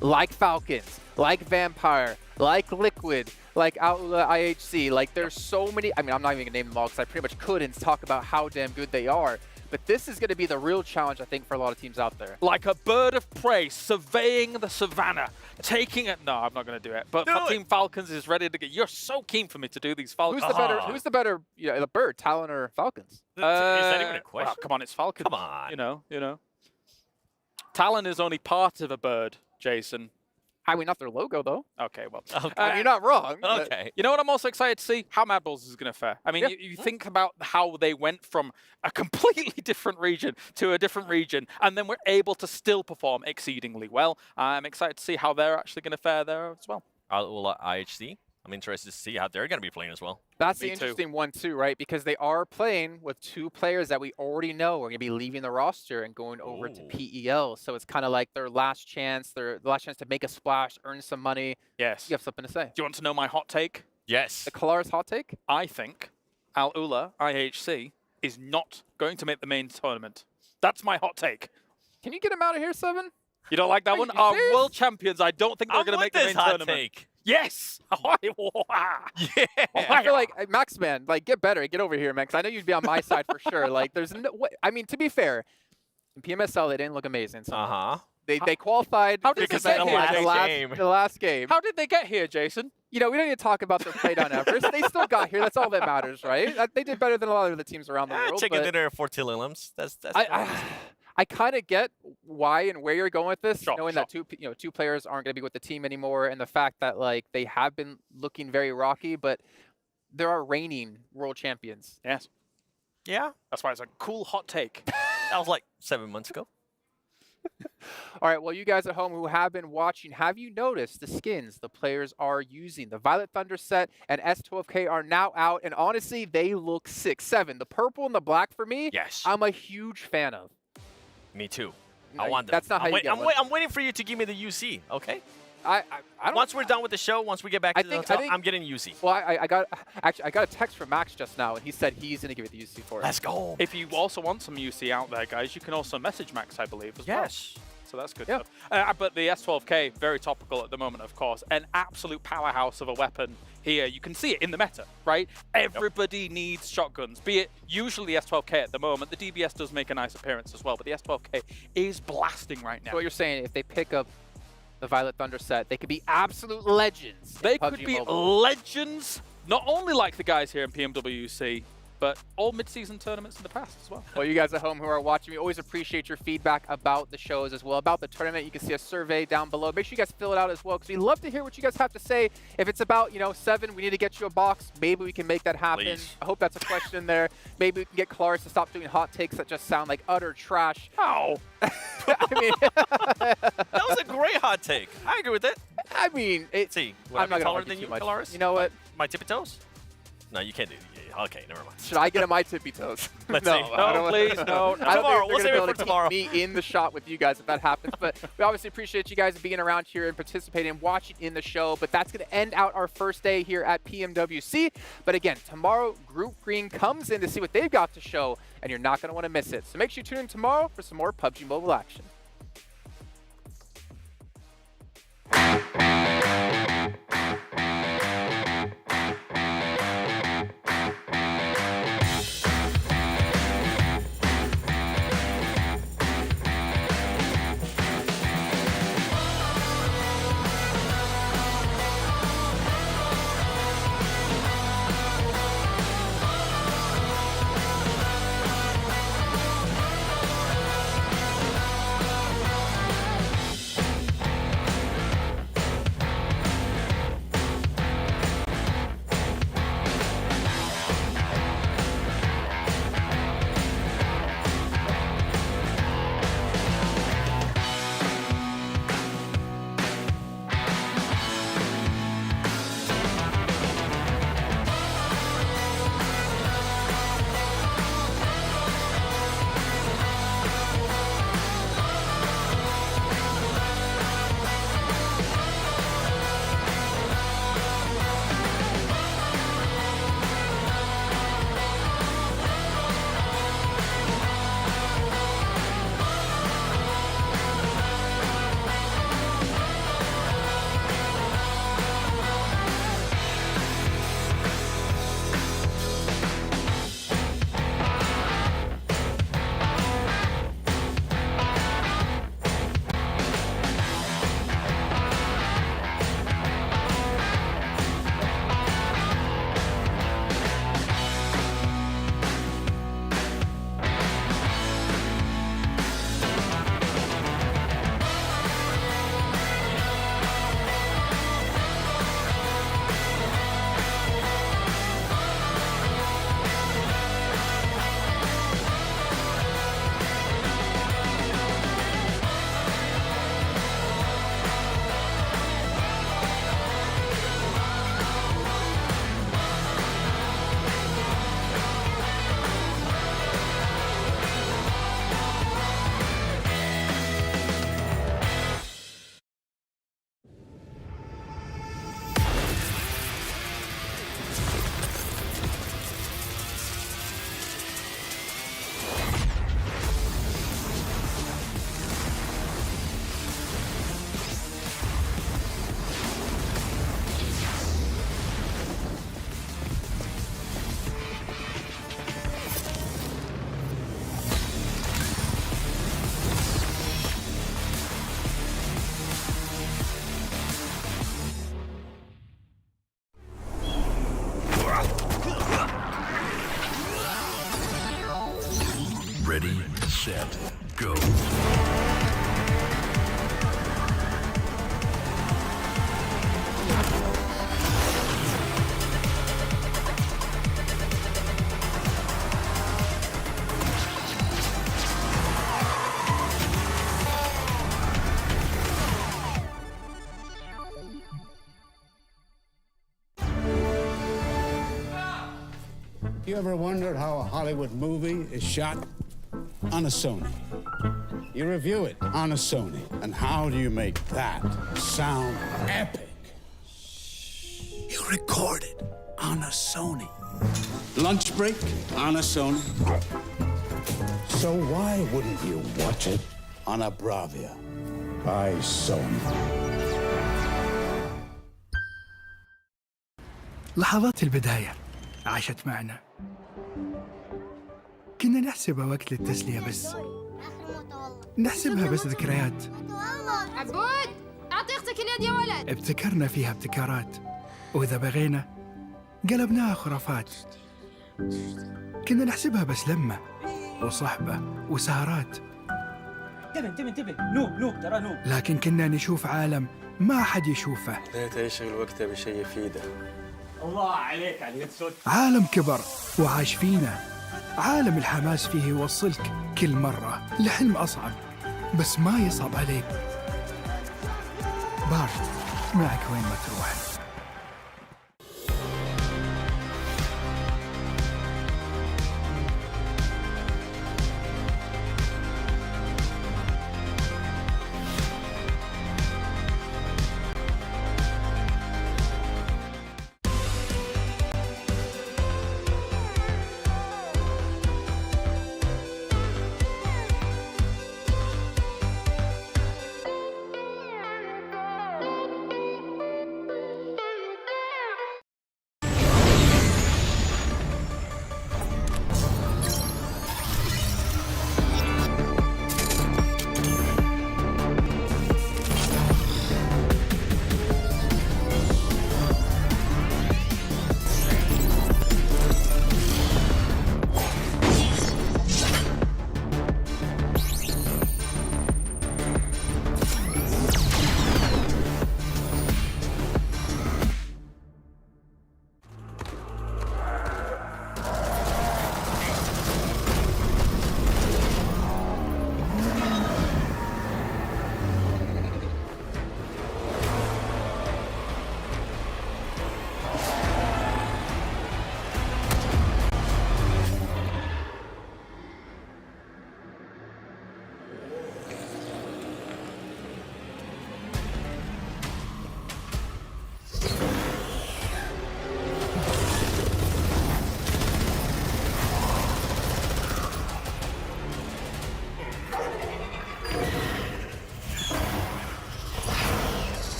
like Falcons, like Vampire, like Liquid, like Outla IHC. Like, there's so many. I mean, I'm not even going to name them all because I pretty much could and talk about how damn good they are. But this is going to be the real challenge, I think, for a lot of teams out there. Like a bird of prey, surveying the savannah, taking it. No, I'm not going to do it. But Team Falcons is ready to get. You're so keen for me to do these Falcons. Who's the better the bird, Talon or Falcons? Is that even a question? Well, come on, it's Falcons. Come on. You know. Talon is only part of a bird, Jason. I mean, not their logo, though. Okay, well. Okay. You're not wrong. Okay. You know what I'm also excited to see? How Mad Balls is going to fare. I mean, you think about how they went from a completely different region to a different region, and then we're able to still perform exceedingly well. I'm excited to see how they're actually going to fare there as well. IHC, I'm interested to see how they're going to be playing as well. That's the interesting one too, right? Because they are playing with 2 players that we already know are going to be leaving the roster and going over to PEL. So it's kind of like their last chance, to make a splash, earn some money. Yes. You have something to say. Do you want to know my hot take? Yes. The Kalaris hot take? I think Al-Ula, IHC, is not going to make the main tournament. That's my hot take. Can you get him out of here, Seven? You don't like that one? Our world champions, I don't think they're going to make the main tournament. Take. Yes! Yeah! I feel like, Max, man, like, get better. Get over here, man, because I know you'd be on my side for sure. Like, there's no way. I mean, to be fair, in PMSL, they didn't look amazing. So they qualified because they the last game. How did they get here, Jason? You know, we don't need to talk about their play down efforts. They still got here. That's all that matters, right? They did better than a lot of the teams around the world. Chicken dinner for Tililims. That's I kind of get why and where you're going with this, knowing that 2 players aren't going to be with the team anymore, and the fact that like they have been looking very rocky, but there are reigning world champions. Yes. Yeah. That's why it's a cool hot take. That was like 7 months ago. All right, well, you guys at home who have been watching, have you noticed the skins the players are using? The Violet Thunder set and S12K are now out, and honestly, they look sick. 7, the purple and the black for me, yes, I'm a huge fan of. Me too. No, I want them. That's not how you get one. I'm waiting for you to give me the UC, okay? I don't, once we're done with the show, once we get back to the hotel, I'm getting UC. Well, I got a text from Max just now, and he said he's going to give it the UC for it. Let's go. If you also want some UC out there, guys, you can also message Max, I believe, as well. Yes. So that's good stuff. But the S12K, very topical at the moment, of course. An absolute powerhouse of a weapon here. You can see it in the meta, right? Everybody needs shotguns, be it usually the S12K at the moment. The DBS does make a nice appearance as well, but the S12K is blasting right now. So what you're saying, if they pick up the Violet Thunder set, they could be absolute legends. They could be legends, not only like the guys here in PMWC, but all mid-season tournaments in the past as well. Well, you guys at home who are watching, we always appreciate your feedback about the shows as well, about the tournament. You can see a survey down below. Make sure you guys fill it out as well, because we love to hear what you guys have to say. If it's about, 7, we need to get you a box, maybe we can make that happen. Please. I hope that's a question there. Maybe we can get Claris to stop doing hot takes that just sound like utter trash. Oh. I mean, that was a great hot take. I agree with it. I mean, See, I'm not taller going to than you, much. Claris? You know what? My tippy toes? No, you can't do it. Okay, never mind. Should I get on my tippy toes? Let's no, see. I don't please, no. I don't Tomorrow, think we'll they're save it going for to tomorrow. keep me in the shot with you guys if that happens. But we obviously appreciate you guys being around here and participating and watching in the show. But that's going to end out our first day here at PMWC. But again, tomorrow, Group Green comes in to see what they've got to show, and you're not going to want to miss it. So make sure you tune in tomorrow for some more PUBG Mobile action. Ready, set, go. You ever wondered how a Hollywood movie is shot? On a Sony. You review it on a Sony. And how do you make that sound epic? You record it on a Sony. Lunch break on a Sony. So why wouldn't you watch it on a Bravia by Sony? لحظات البداية عاشت معنا. كنا نحسبها وقت للتسلية بس. نحسبها بس ذكريات. عبود أعطي أختك اليد يا ولد. ابتكرنا فيها ابتكارات، وإذا بغينا قلبناها خرافات. كنا نحسبها بس لمة وصحبة وسهرات. انتبه نوب ترى نوب. لكن كنا نشوف عالم ما حد يشوفه. لا تشغل وقته بشيء يفيده. الله عليك على الصوت. عالم كبر وعاش فينا. عالم الحماس فيه يوصلك كل مرة لحلم أصعب، بس ما يصعب عليك. بارد معك وين ما تروح.